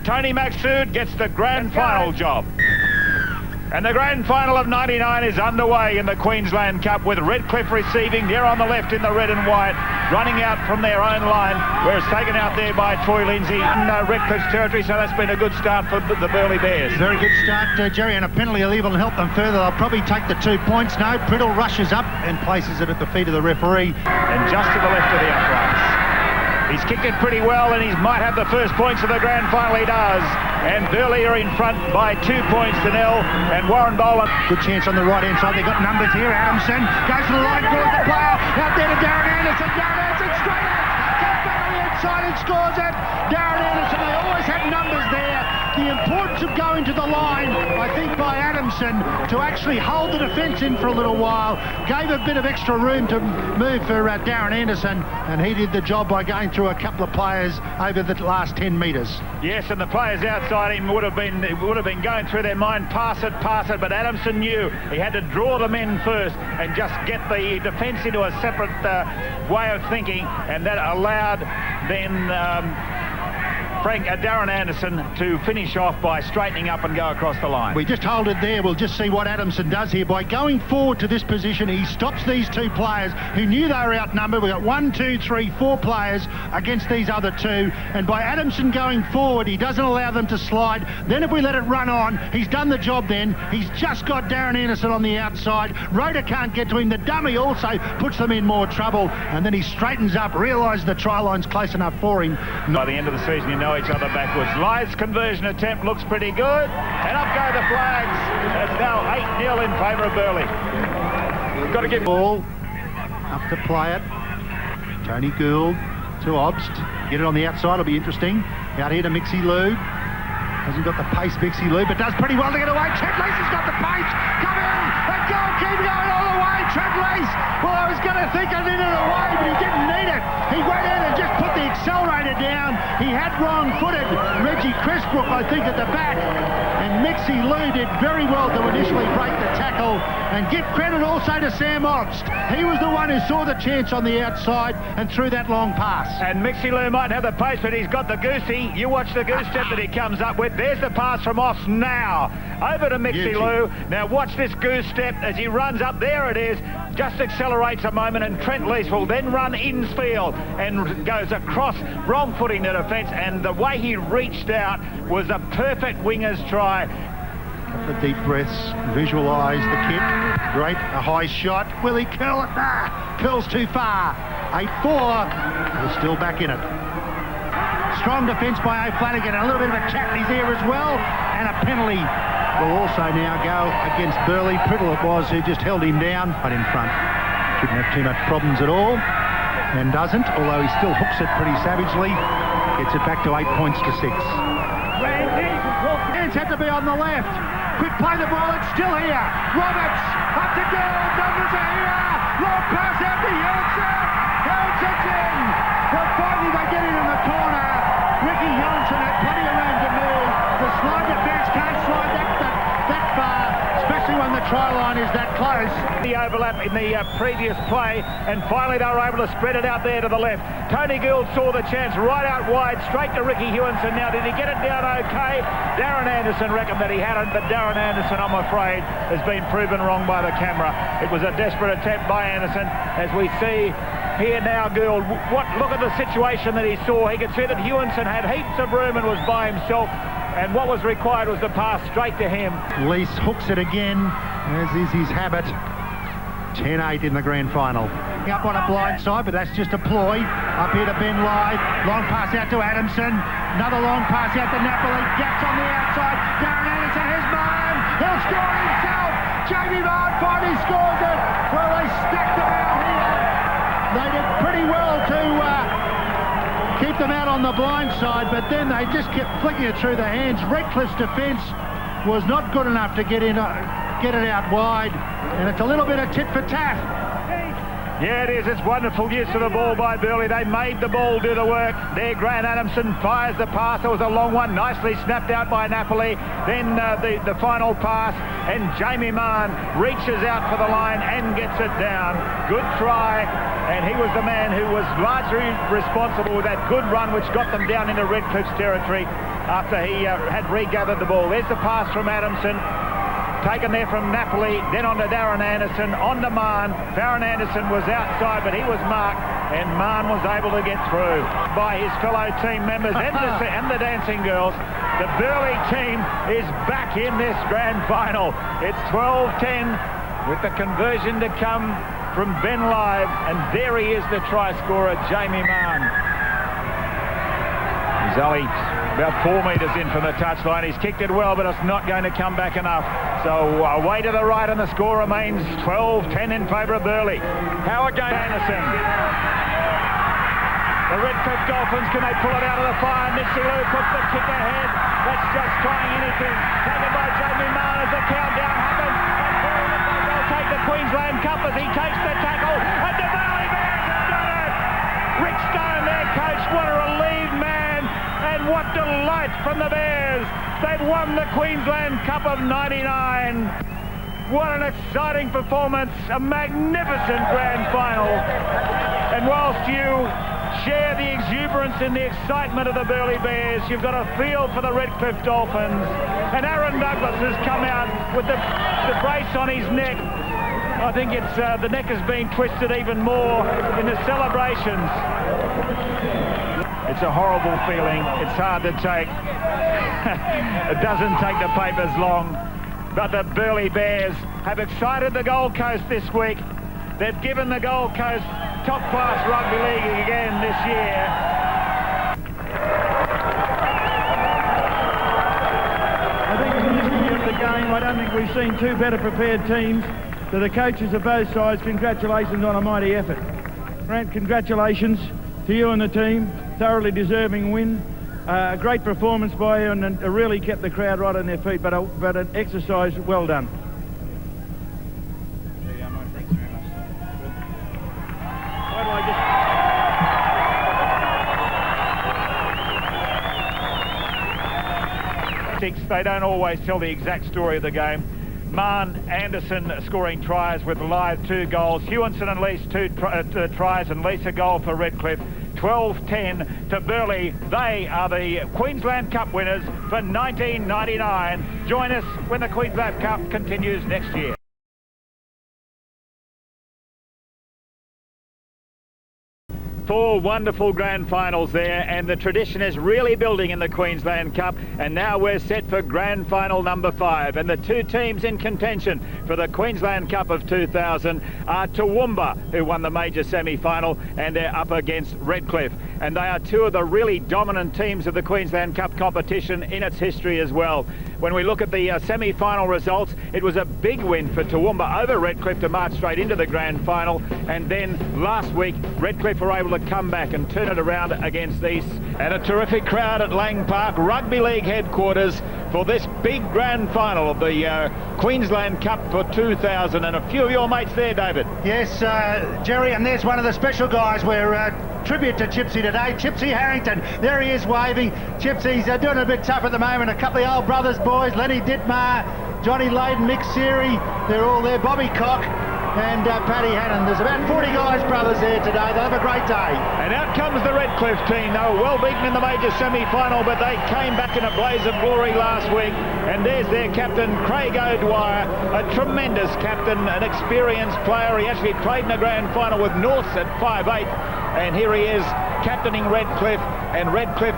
Tony Maxsood gets the grand final job. And the grand final of 99 is underway in the Queensland Cup, with Redcliffe receiving there on the left in the red and white, running out from their own line, where it's taken out there by Troy Lindsay in Redcliffe's territory. So that's been a good start for the Burleigh Bears. Very good start, Jerry, and a penalty will even help them further. They'll probably take the 2 points. No, Priddle rushes up and places it at the feet of the referee. And just to the left of the uprights. He's kicked it pretty well, and he might have the first points of the grand final. He does. And Burleigh are in front by 2 points to nil. And Warren Boland. Good chance on the right-hand side. They've got numbers here. Adamson goes to the line, draws the player. Out there to Darren Anderson. Darren Anderson straight out. Comes back on the inside and scores it. Darren Anderson. They always had numbers there. The importance of going to the line, I think, by Adamson to actually hold the defence in for a little while, gave a bit of extra room to move for Darren Anderson, and he did the job by going through a couple of players over the last 10 metres. Yes, and the players outside him would have been going through their mind, pass it, but Adamson knew he had to draw them in first and just get the defence into a separate way of thinking, and that allowed then Darren Anderson to finish off by straightening up and go across the line. We just hold it there. We'll just see what Adamson does here. By going forward to this position, he stops these two players who knew they were outnumbered. We've got 1, 2, 3, 4 players against these other two. And by Adamson going forward, he doesn't allow them to slide. Then if we let it run on, he's done the job then. He's just got Darren Anderson on the outside. Roder can't get to him. The dummy also puts them in more trouble. And then he straightens up, realises the try line's close enough for him. By the end of the season, you know each other backwards. Lyth's conversion attempt looks pretty good, and up go the flags. It's now 8-0 in favour of Burleigh. We've got to give ball up to play it. Tony Gould to Obst. Get it on the outside, it'll be interesting. Out here to Mixie Lou. Hasn't got the pace, Mixie Lou, but does pretty well to get away. Trent Lees has got the pace. Come in, and go, keep going all the way. Trent Lees. Well, I was going to think I needed it away, but he didn't need it. He went in and just put the accelerator down. He had wrong-footed Reggie Cressbrook, I think, at the back. And Mixie Lou did very well to initially break the tackle. And give credit also to Sam Obst. He was the one who saw the chance on the outside and threw that long pass. And Mixie Lou might have the pace, but he's got the goosey. You watch the goose step that he comes up with. There's the pass from Obst now. Over to Mixie Lou. Now watch this goose step as he runs up. There it is. Just accelerates a moment, and Trent Lees will then run infield and goes across, wrong footing the defence, and the way he reached out was a perfect winger's try. The deep breaths, visualise the kick. Great, a high shot. Will he curl it? Curls too far. 8-4. We're still back in it. Strong defence by O'Flanagan, and a little bit of a chat in his ear as well. And a penalty will also now go against Burley. Priddle it was who just held him down. Right in front. Shouldn't have too much problems at all. And doesn't, although he still hooks it pretty savagely. Gets it back to 8 points to 6. Hands had to be on the left. Quick play the ball, it's still here. Roberts, up to goal, numbers are here. Long pass out to Hewinson. Hewinson in. Well, finally they get it in the corner. Ricky Hewinson had plenty of room to move. The slide defence can't slide that far, especially when the try line is that close. The overlap in the previous play, and finally they were able to spread it out there to the left. Tony Gould saw the chance right out wide, straight to Ricky Hewinson. Now, did he get it down okay? Darren Anderson reckoned that he hadn't, but Darren Anderson, I'm afraid, has been proven wrong by the camera. It was a desperate attempt by Anderson, as we see here now. Gould, look at the situation that he saw. He could see that Hewinson had heaps of room and was by himself, and what was required was the pass straight to him. Lease hooks it again, as is his habit. 10-8 in the grand final. Up on a blind side, but that's just a ploy. Up here to Ben Lyde. Long pass out to Adamson. Another long pass out to Napoli. Gaps on the outside. Darren Anderson has Marn. He'll score it himself. Jamie Marn finally scores it. Well, they stacked them out here. They did pretty well to keep them out on the blind side, but then they just kept flicking it through the hands. Redcliffe's defence was not good enough to get it out wide, and it's a little bit of tit for tat. Yeah, it is. It's wonderful use of the ball by Burley. They made the ball do the work. There, Grant Adamson fires the pass. It was a long one, nicely snapped out by Napoli. Then the final pass, and Jamie Marn reaches out for the line and gets it down. Good try, and he was the man who was largely responsible with that good run which got them down into Redcliffe's territory after he had regathered the ball. There's the pass from Adamson. Taken there from Napoli, then on to Darren Anderson, on to Marn. Darren Anderson was outside, but he was marked, and Marn was able to get through by his fellow team members and the dancing girls. The Burley team is back in this grand final. It's 12-10 with the conversion to come from Ben Live, and there he is, the try scorer, Jamie Marn. He's only about 4 metres in from the touchline. He's kicked it well, but it's not going to come back enough. So away to the right, and the score remains 12-10 in favour of Burley. How again, Anderson. The Redcliffe Dolphins, can they pull it out of the fire? Mitchie Lou puts the kick ahead. That's just trying anything. Taken by Jamie Marn as the countdown happens. And they'll take the Queensland Cup as he takes the tackle. And the Burley Bears have done it! Rick Stone, their coach, what a relieved man. And what delight from the Bears. They've won the Queensland Cup of '99. What an exciting performance. A magnificent grand final. And whilst you share the exuberance and the excitement of the Burley Bears, you've got a feel for the Redcliffe Dolphins. And Aaron Douglas has come out with the brace on his neck. I think it's the neck has been twisted even more in the celebrations. It's a horrible feeling. It's hard to take. It doesn't take the papers long. But the Burley Bears have excited the Gold Coast this week. They've given the Gold Coast top-class rugby league again this year. I think in this year of the game, I don't think we've seen two better prepared teams. To the coaches of both sides, congratulations on a mighty effort. Grant, congratulations to you and the team. Thoroughly deserving win. A great performance by you, and really kept the crowd right on their feet, but an exercise well done. There you go, mate. Thanks very much. Why do I just... They don't always tell the exact story of the game. Marn Anderson scoring tries with Live 2 goals. Hewinson and Lease 2 tries, and Lease a goal for Redcliffe. 12-10 to Burley. They are the Queensland Cup winners for 1999. Join us when the Queensland Cup continues next year. 4 wonderful grand finals there, and the tradition is really building in the Queensland Cup, and now we're set for grand final number 5, and the 2 teams in contention for the Queensland Cup of 2000 are Toowoomba, who won the major semi-final, and they're up against Redcliffe, and they are 2 of the really dominant teams of the Queensland Cup competition in its history as well. When we look at the semi-final results, it was a big win for Toowoomba over Redcliffe to march straight into the grand final, and then last week Redcliffe were able to come back and turn it around against East. And a terrific crowd at Lang Park, Rugby League headquarters, for this big grand final of the Queensland Cup for 2000, and a few of your mates there, David. Yes, Jerry, and there's one of the special guys. We're tribute to Chipsy today, Chipsy Harrington. There he is waving. Chipsy's doing it a bit tough at the moment. A couple of old brothers boys, Lenny Dittmar, Johnny Layden, Mick Seary, they're all there, Bobby Cock and Paddy Hannon. There's about 40 guys brothers there today. They'll have a great day. And out comes the Redcliffe team. They were well beaten in the major semi-final, but they came back in a blaze of glory last week. And there's their captain, Craig O'Dwyer, a tremendous captain, an experienced player. He actually played in the grand final with Norths at 5'8", and here he is captaining Redcliffe. And Redcliffe,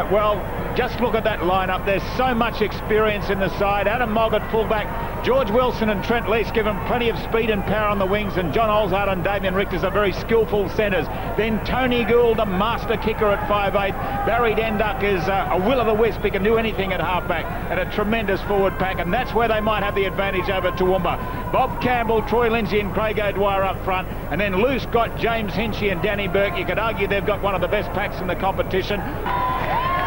well, just look at that lineup. There's so much experience in the side. Adam Mogg at fullback, George Wilson and Trent Lease give him plenty of speed and power on the wings, and John Olzard and Damien Richters are very skillful centres. Then Tony Gould, the master kicker at 5'8". Barry Denduck is a will-o'-the-wisp. He can do anything at halfback, and a tremendous forward pack, and that's where they might have the advantage over Toowoomba. Bob Campbell, Troy Lindsay and Craig O'Dwyer up front, and then Lou Scott, James Hinchy and Danny Burke. You could argue they've got one of the best packs in the competition.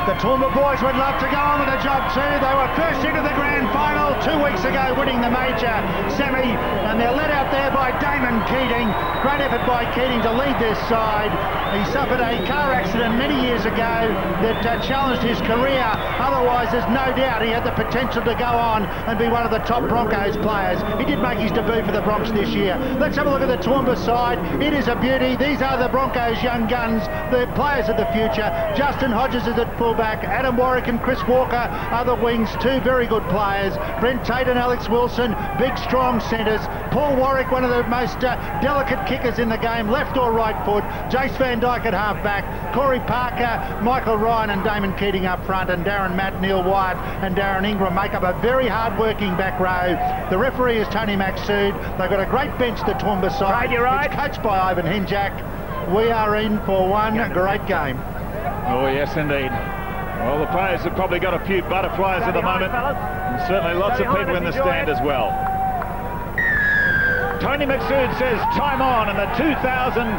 The Toowoomba boys would love to go on with the job too. They were first into the grand final 2 weeks ago, winning the major semi, and they're led out there by Damon Keating. Great effort by Keating to lead this side. He suffered a car accident many years ago that challenged his career. Otherwise, there's no doubt he had the potential to go on and be one of the top Broncos players. He did make his debut for the Bronx this year. Let's have a look at the Toowoomba side. It is a beauty. These are the Broncos' young guns, the players of the future. Justin Hodges is at fullback. Adam Warwick and Chris Walker are the wings, 2 very good players. Brent Tate and Alex Wilson, big strong centres. Paul Warwick, one of the most delicate kickers in the game, left or right foot. Jace Van Dyke at half-back. Corey Parker, Michael Ryan and Damon Keating up front, and Darren Matt, Neil Wyatt and Darren Ingram make up a very hard-working back row. The referee is Tony Maxsood. They've got a great bench, the Toowoomba side. Right, you're right. It's coached by Ivan Hinjak. We are in for one great game. Oh, yes, indeed. Well, the players have probably got a few butterflies at the moment, and certainly lots of people in the stand as well. Tony Maxsood says time on, and the 2000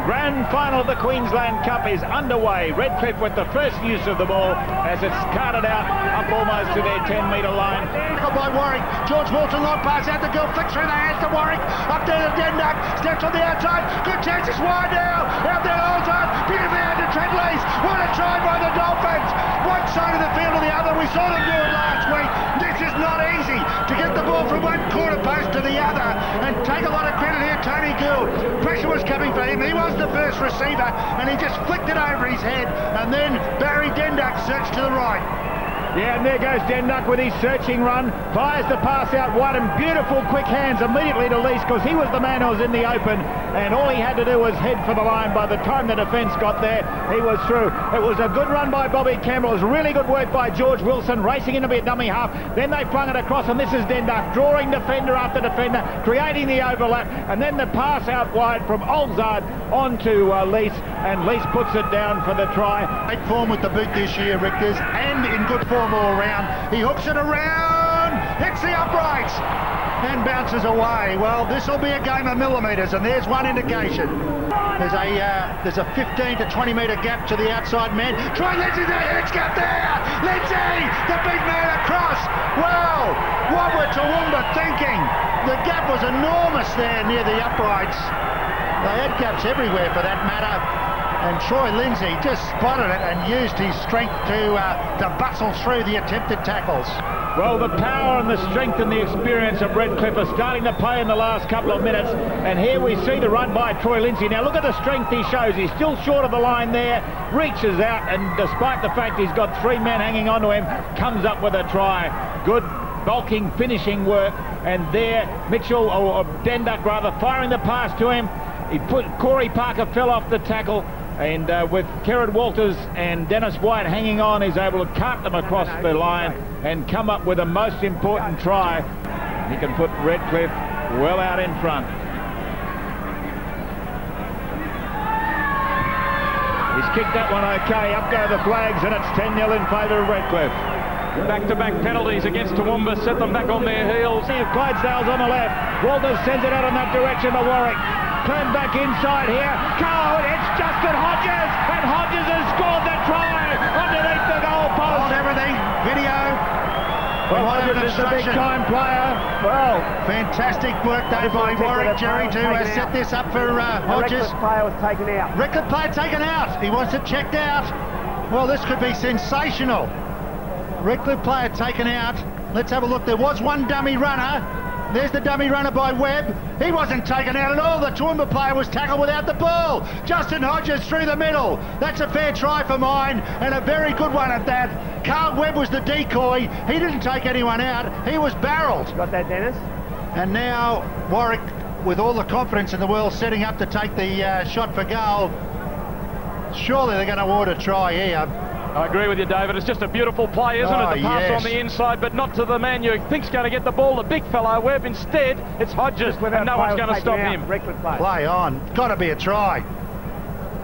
grand final of the Queensland Cup is underway. Redcliffe with the first use of the ball as it's carted out up almost to their 10-metre line. By Warwick, George Wilson, long pass out the goal, flicks through the hands to Warwick, up there to Denduck, steps on the outside, good chance, it's wide now, out there Olzard, beautifully out to Trent Lease. What a try by the Dolphins, one side of the field to the other. We saw them do it last week. This is not easy to get the ball from one corner post to the other, and take a lot of credit here, Tony Gould. Pressure was coming for him, he was the first receiver, and he just flicked it over his head, and then Barry Denduck searched to the right. Yeah, and there goes Denduck with his searching run, fires the pass out wide, and beautiful quick hands immediately to Lease, because he was the man who was in the open, and all he had to do was head for the line. By the time the defence got there, he was through. It was a good run by Bobby Campbell. It was really good work by George Wilson, racing into a dummy half. Then they flung it across, and this is Denduck, drawing defender after defender, creating the overlap, and then the pass out wide from Olzard onto Lease, and Lease puts it down for the try. Great form with the boot this year, Richters, and in good form all round. He hooks it around, hits the uprights, and bounces away. Well, this will be a game of millimetres, and there's one indication. There's a 15 to 20 metre gap to the outside man. Troy Lindsay there, it's got there! Lindsay, the big man across! Well, what were Toowoomba thinking? The gap was enormous there near the uprights. They had gaps everywhere for that matter. And Troy Lindsay just spotted it and used his strength to bustle through the attempted tackles. Well, the power and the strength and the experience of Redcliffe are starting to play in the last couple of minutes. And here we see the run by Troy Lindsay. Now look at the strength he shows. He's still short of the line there, reaches out, and despite the fact he's got 3 men hanging onto him, comes up with a try. Good bulking, finishing work. And there, Mitchell, or Denduck rather, firing the pass to him. Corey Parker fell off the tackle. And with Kerrod Walters and Dennis White hanging on, he's able to cart them across the line and come up with a most important try. He can put Redcliffe well out in front. He's kicked that one okay. Up go the flags, and it's 10-0 in favour of Redcliffe. Back-to-back penalties against Toowoomba, set them back on their heels. Clydesdale's on the left. Walters sends it out in that direction to Warwick. Turn back inside here. Go! It's Justin Hodges, and Hodges has scored the try underneath the goal post. Hold everything. Video. Well, Hodges is a big-time player. Well, Fantastic work though by Warwick, Jerry, to set this up for Hodges. Redcliffe player was taken out. Redcliffe player taken out. He wants it checked out. Well, this could be sensational. Redcliffe player taken out. Let's have a look. There was one dummy runner. There's the dummy runner by Webb. He wasn't taken out at all. The Toowoomba player was tackled without the ball. Justin Hodges through the middle. That's a fair try for mine, and a very good one at that. Carl Webb was the decoy. He didn't take anyone out. He was barreled. Got that, Dennis? And now Warwick, with all the confidence in the world, setting up to take the shot for goal. Surely they're going to award a try here. I agree with you, David. It's just a beautiful play, isn't it? The pass on the inside, but not to the man you think's going to get the ball, the big fellow Webb. Instead, it's Hodges, and no one's going to stop him. Play on. Got to be a try.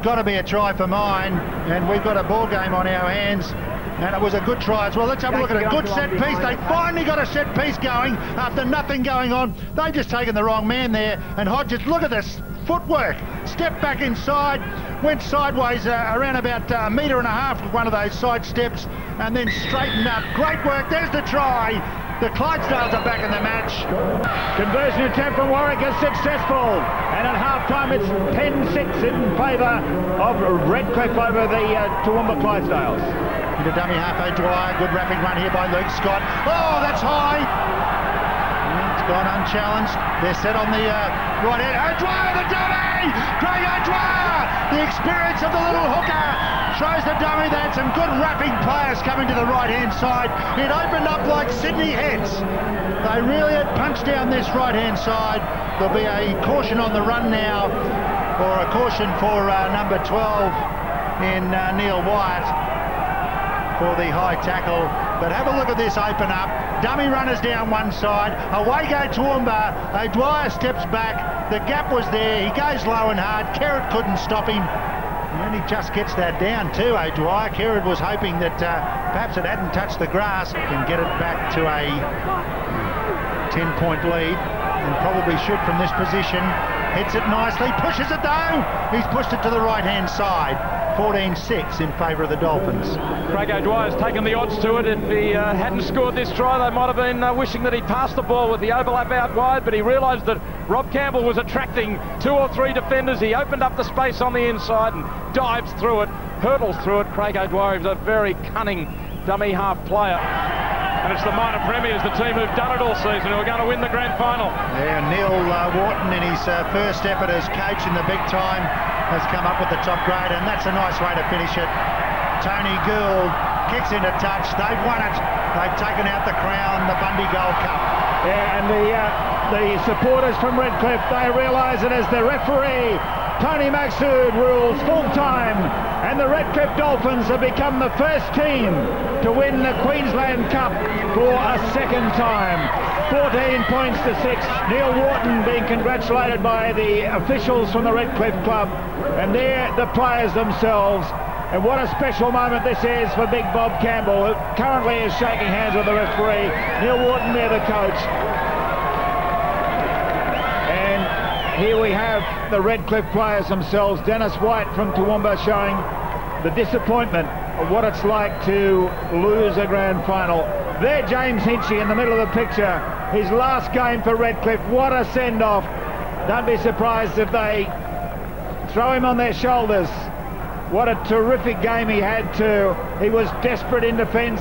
Got to be a try for mine, and we've got a ball game on our hands. And it was a good try as well. Let's have a look at a good set piece. They finally got a set piece going after nothing going on. They just taken the wrong man there. And Hodges, look at this footwork. Stepped back inside, went sideways around about a metre and a half with one of those side steps, and then straightened up. Great work. There's the try. The Clydesdales are back in the match. Conversion attempt from Warwick is successful. And at half-time, it's 10-6 in favour of Redcliffe over the Toowoomba Clydesdales. Into dummy half, O'Dwyer. Good rapid run here by Luke Scott. Oh, that's high. It's gone unchallenged. They're set on the right hand. O'Dwyer, the dummy! Craig O'Dwyer! The experience of the little hooker shows the dummy. They had some good wrapping players coming to the right-hand side. It opened up like Sydney Heads. They really had punched down this right-hand side. There'll be a caution on the run now, or a caution for number 12 in Neil Wyatt for the high tackle. But have a look at this open up. Dummy runners down one side. Away go Toowoomba. O'Dwyer steps back. The gap was there. He goes low and hard. Kerrod couldn't stop him. And he just gets that down too, O'Dwyer. Kerrod was hoping that perhaps it hadn't touched the grass. Can get it back to a 10-point lead, and probably should from this position. Hits it nicely. Pushes it though. He's pushed it to the right-hand side. 14-6 in favour of the Dolphins. Craig O'Dwyer's taken the odds to it. If he hadn't scored this try, they might have been wishing that he'd passed the ball with the overlap out wide, but he realised that Rob Campbell was attracting 2 or 3 defenders. He opened up the space on the inside and dives through it, hurdles through it. Craig O'Dwyer is a very cunning dummy half player. And it's the minor premiers, the team who've done it all season, who are going to win the grand final. Yeah, Neil Wharton in his first effort as coach in the big time has come up with the top grade, and that's a nice way to finish it. Tony Gould kicks into touch. They've won it. They've taken out the crown, the Bundy Gold Cup. Yeah, and the supporters from Redcliffe, they realise it as the referee, Tony Maxsood, rules full-time, and the Redcliffe Dolphins have become the first team to win the Queensland Cup for a second time. 14 points to 6. Neil Wharton being congratulated by the officials from the Redcliffe Club, and they're the players themselves. And what a special moment this is for Big Bob Campbell, who currently is shaking hands with the referee. Neil Wharton there, the coach. And here we have the Redcliffe players themselves. Dennis White from Toowoomba showing the disappointment of what it's like to lose a grand final. There, James Hinchy in the middle of the picture. His last game for Redcliffe. What a send-off. Don't be surprised if they throw him on their shoulders. What a terrific game he had too. He was desperate in defence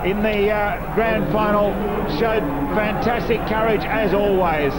in the grand final. Showed fantastic courage as always.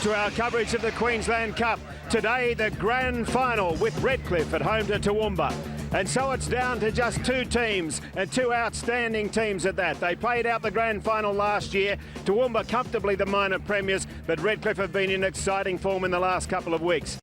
to our coverage of the Queensland Cup. Today, the grand final with Redcliffe at home to Toowoomba. And so it's down to just two teams, and two outstanding teams at that. They played out the grand final last year. Toowoomba comfortably the minor premiers, but Redcliffe have been in exciting form in the last couple of weeks.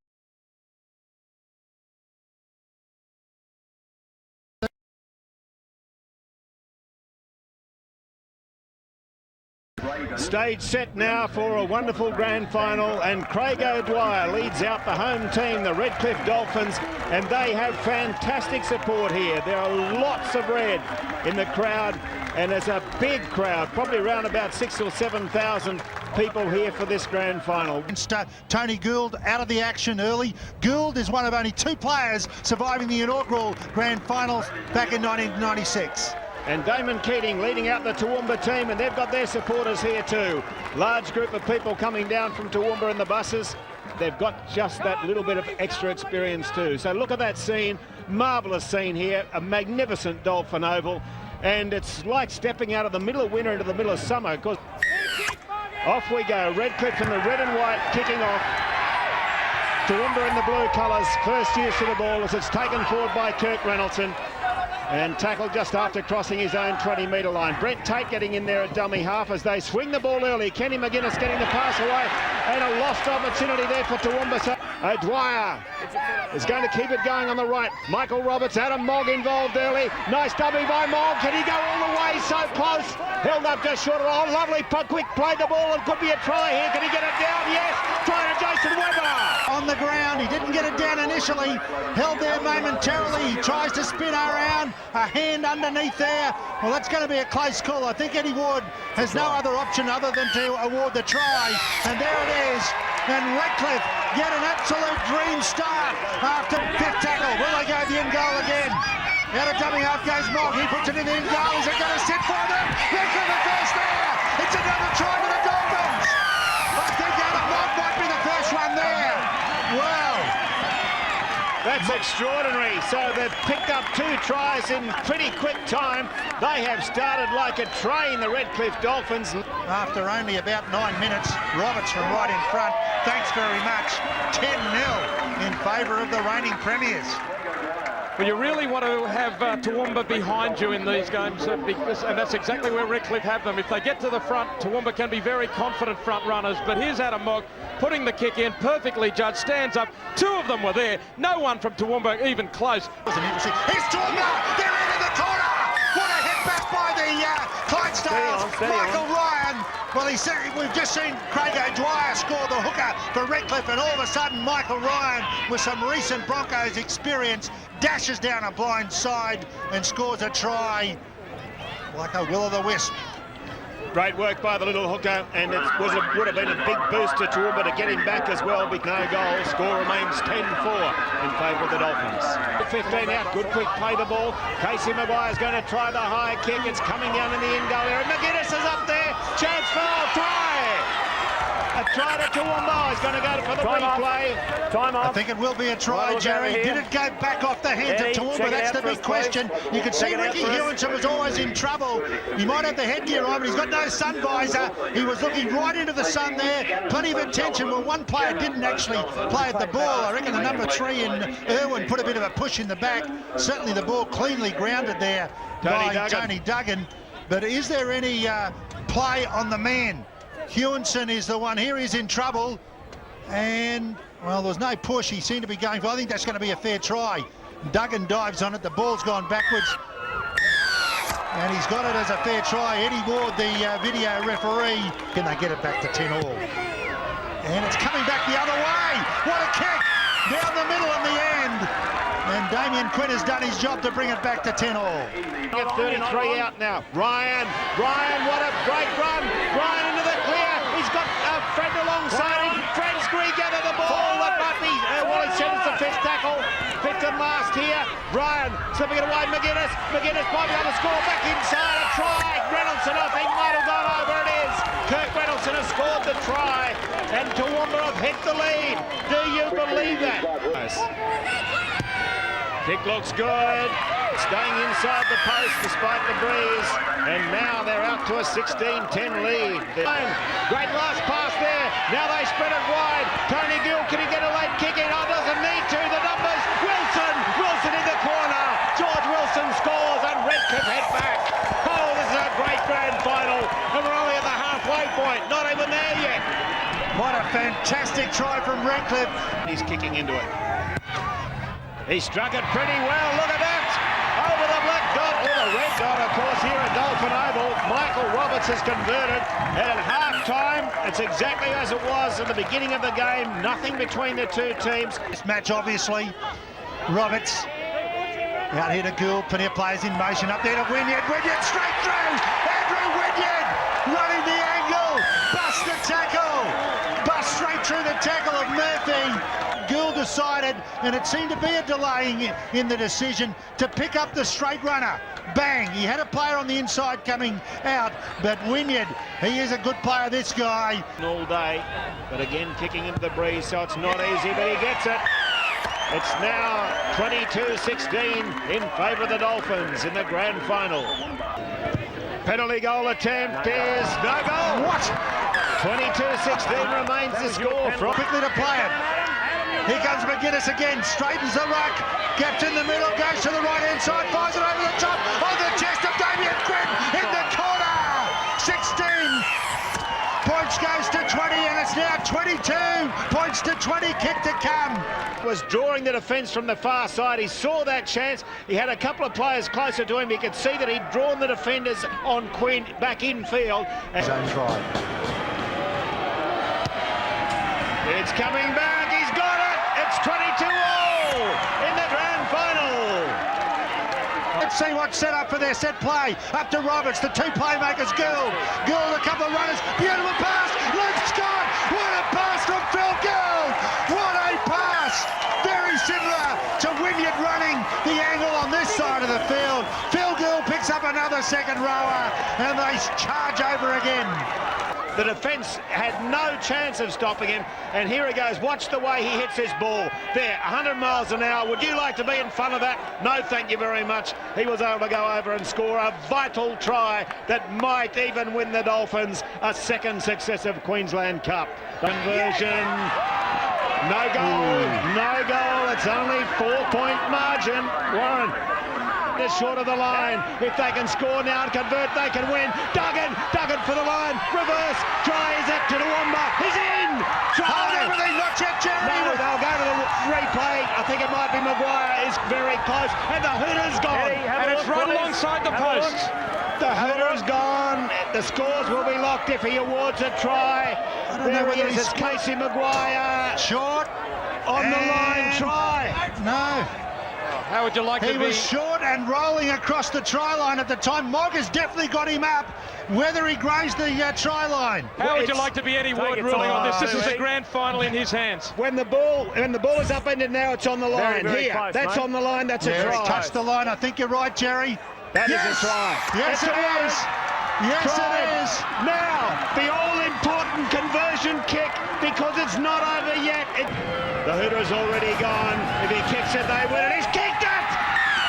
Stage set now for a wonderful grand final, and Craig O'Dwyer leads out the home team, the Redcliffe Dolphins, and they have fantastic support here. There are lots of red in the crowd, and there's a big crowd, probably around about 6,000 or 7,000 people here for this grand final. Tony Gould out of the action early. Gould is one of only two players surviving the inaugural grand finals back in 1996. And Damon Keating leading out the Toowoomba team, and they've got their supporters here too. Large group of people coming down from Toowoomba in the buses. They've got just that little bit of extra experience too. So look at that scene, marvellous scene here, a magnificent Dolphin Oval. And it's like stepping out of the middle of winter into the middle of summer, because off we go. Redcliffe in the red and white kicking off. Toowoomba in the blue colours, first use of the ball as it's taken forward by Kirk Reynoldson. And tackled just after crossing his own 20-metre line. Brent Tate getting in there at dummy half as they swing the ball early. Kenny McGuinness getting the pass away, and a lost opportunity there for Toowoomba. So O'Dwyer is going to keep it going on the right. Michael Roberts, Adam Mogg involved early. Nice dummy by Mogg. Can he go all the way? So close. Held up just short of it. Oh, lovely quick play the ball, and could be a try here. Can he get it down? Yes. Try to Jason Weber. On the ground, he didn't get it down initially. Held there momentarily. He tries to spin around. A hand underneath there. Well, that's going to be a close call. I think Eddie Ward has no other option other than to award the try. And there it is. And Redcliffe get an absolute dream start after fifth tackle. Will they go the end goal again? Out of dummy half goes Mogg. He puts it in the end goal. Is it going to sit for them? Redcliffe at first there. It's another try to the Dolphins. I think Adam Mogg might be the first one there. Wow. That's extraordinary. So they've picked up two tries in pretty quick time. They have started like a train, the Redcliffe Dolphins. After only about 9 minutes, Roberts from right in front. Thanks very much. 10-0 in favour of the reigning premiers. Well, you really want to have Toowoomba behind you in these games, and that's exactly where Redcliffe have them. If they get to the front, Toowoomba can be very confident front runners. But here's Adam Mogg putting the kick in, perfectly judged, stands up. Two of them were there. No one from Toowoomba even close. Here's Toowoomba. They're into the corner. What a hit back by the Clydesdales. Michael Ryan. Well, we've just seen Craig O'Dwyer score the hooker for Redcliffe, and all of a sudden Michael Ryan, with some recent Broncos experience, dashes down a blind side and scores a try like a will-o'-the-wisp. Great work by the little hooker, and it would have been a big boost to Toowoomba to get him back as well, but no goal. Score remains 10-4 in favour of the Dolphins. 15 out, good quick play the ball. Casey Maguire's going to try the high kick. It's coming down in the end goal area. McGuinness is up there. Chance foul, try! A try to Toowoomba. He's going to go for the replay. Time off. I think it will be a try, Jerry. Did it go back off the hands of Toowoomba? That's the big question. You can see Ricky Hewinson was always in trouble. He might have the headgear on, but he's got no sun visor. He was looking right into the sun there. Plenty of attention. Well, one player didn't actually play at the ball. I reckon the number 3 in Irwin put a bit of a push in the back. Certainly the ball cleanly grounded there by Tony Duggan. But is there any play on the man? Hewinson is the one. Here he's in trouble. And, well, there's no push. He seemed to be going for, I think that's going to be a fair try. Duggan dives on it. The ball's gone backwards. And he's got it as a fair try. Eddie Ward, the video referee. Can they get it back to 10-all? And it's coming back the other way. What a kick! Down the middle in the end. And Damien Quinn has done his job to bring it back to 10-all. Get 33 out now. Ryan, what a great run. Ryan into the clear. He's got Fred alongside him. Fred's gather the ball. That might be, well, he said it's the fifth tackle. Fifth and last here. Ryan slipping it away. McGuinness might be able to score back inside. A try. Reynoldson, I think, might have gone over. It is. Kirk Reynoldson has scored the try. And Toowoomba have hit the lead. Do you believe that? Kick looks good. Staying inside the post despite the breeze. And now they're out to a 16-10 lead. Great last pass there. Now they spread it wide. Tony Gill, can he get a late kick in? Oh, doesn't need to. The numbers. Wilson in the corner. George Wilson scores and Redcliffe head back. Oh, this is a great grand final. And we're only at the halfway point. Not even there yet. What a fantastic try from Redcliffe. He's kicking into it. He struck it pretty well. Look at that. Over the black dot, or the red dot, of course, here at Dolphin Oval. Michael Roberts has converted. And at half-time, it's exactly as it was at the beginning of the game. Nothing between the two teams. This match, obviously, Roberts out here to Gould. Plenty of players in motion. Up there to Wynyard. Wynyard straight through. Andrew Wynyard running the angle. Bust the tackle. Bust straight through the tackle of Murphy. Gould decided, and it seemed to be a delay in the decision, to pick up the straight runner. Bang! He had a player on the inside coming out, but Wynyard, he is a good player, this guy. All day, but again kicking into the breeze, so it's not easy, but he gets it. It's now 22-16 in favour of the Dolphins in the grand final. Penalty goal attempt is no goal. What? 22-16 remains the score. Quickly to play it. Here comes McGuinness again, straightens the ruck, gets in the middle, goes to the right-hand side, fires it over the top, on the chest of Damien Quinn, in the corner! 16 points goes to 20, and it's now 22 points to 20, kick to come. Was drawing the defence from the far side. He saw that chance. He had a couple of players closer to him. He could see that he'd drawn the defenders on Quinn back infield. His own try. It's coming back. He's got it. It's 22-all in the grand final. Let's see what's set up for their set play. Up to Roberts, the two playmakers, Gould, a couple of runners, beautiful pass, Luke Scott, what a pass from Phil Gould, what a pass, very similar to Wynyard running the angle on this side of the field. Phil Gould picks up another second rower, and they charge over again. The defence had no chance of stopping him, and here he goes. Watch the way he hits this ball. There, 100 miles an hour. Would you like to be in front of that? No, thank you very much. He was able to go over and score a vital try that might even win the Dolphins a second successive Queensland Cup. Conversion, no goal, no goal. It's only 4-point margin. Warren is short of the line. If they can score now and convert, they can win. Duggan for the line. Reverse. Tries it to Toowoomba. He's in. Hold everything, not yet, Jerry. No, they'll go to the replay. I think it might be Maguire is very close. And the hooter's gone. And it's right alongside the post. The hooter's gone. The scores will be locked if he awards a try. There he is. It's Casey Maguire. Short. On the line. Try. No. How would you like to be? He was short and rolling across the try line at the time. Mogg has definitely got him up. Whether he grazed the try line. How would you like to be Eddie Ward ruling on this? This is the grand final in his hands. When the ball is upended now, it's on the line. Very Here, close, that's mate. on the line. That's a try. It's touched the line. I think you're right, Jerry. That is a try. Yes, It's it is. Yes, Try. it is. Now, the all-important conversion kick, because it's not over yet. The hooter's already gone. If he kicks it, they win it. He's kicked it!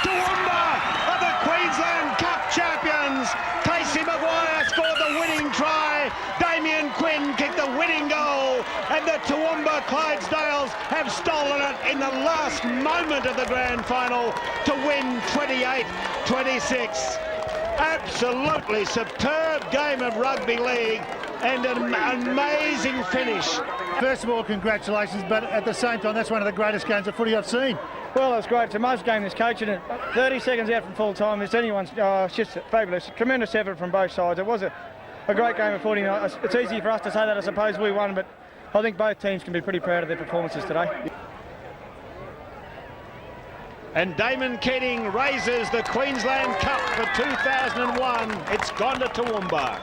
Toowoomba are the Queensland Cup champions. Casey Maguire scored the winning try. Damien Quinn kicked the winning goal. And the Toowoomba Clydesdales have stolen it in the last moment of the grand final to win 28-26. Absolutely superb game of rugby league and an amazing finish. First of all, congratulations, but at the same time, that's one of the greatest games of footy I've seen. Well, it was great. It's a most game this coach, and 30 seconds out from full time. It's anyone's. It's just fabulous. Tremendous effort from both sides. It was a great game of footy. It's easy for us to say that. I suppose we won, but I think both teams can be pretty proud of their performances today. And Damon Keating raises the Queensland Cup for 2001. It's gone to Toowoomba.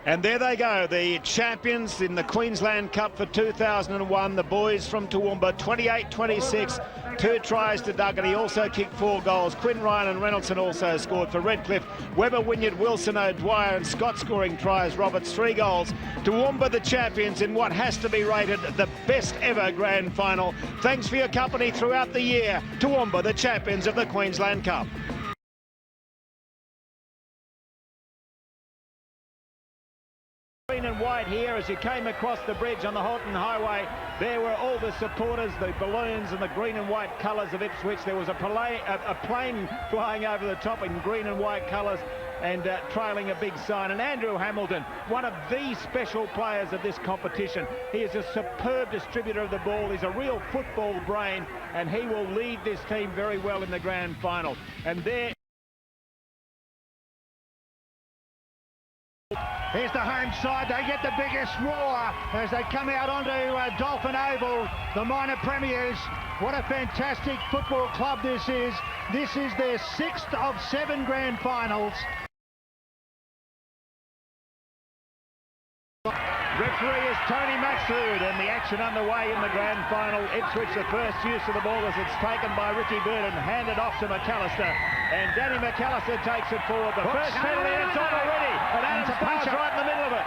And there they go, the champions in the Queensland Cup for 2001, the boys from Toowoomba, 28-26, 2 tries to Duggan. He also kicked 4 goals. Quinn Ryan and Reynoldson also scored for Redcliffe. Webber, Wynyard, Wilson, O'Dwyer and Scott scoring tries. Roberts 3 goals. Toowoomba the champions in what has to be rated the best ever grand final. Thanks for your company throughout the year. Toowoomba the champions of the Queensland Cup. Green and white here as you came across the bridge on the Halton Highway. There were all the supporters, the balloons and the green and white colours of Ipswich. There was a plane flying over the top in green and white colours and trailing a big sign. And Andrew Hamilton, one of the special players of this competition. He is a superb distributor of the ball. He's a real football brain and he will lead this team very well in the grand final. And there... Here's the home side. They get the biggest roar as they come out onto Dolphin Oval, the minor premiers. What a fantastic football club this is. This is their 6th of 7 grand finals. Referee is Tony Maxud and the action underway in the grand final. Ipswich the first use of the ball as it's taken by Richie Bird and handed off to McAllister. And Danny McAllister takes it forward. The first penalty, it's on already. And Adams pass right in the middle of it.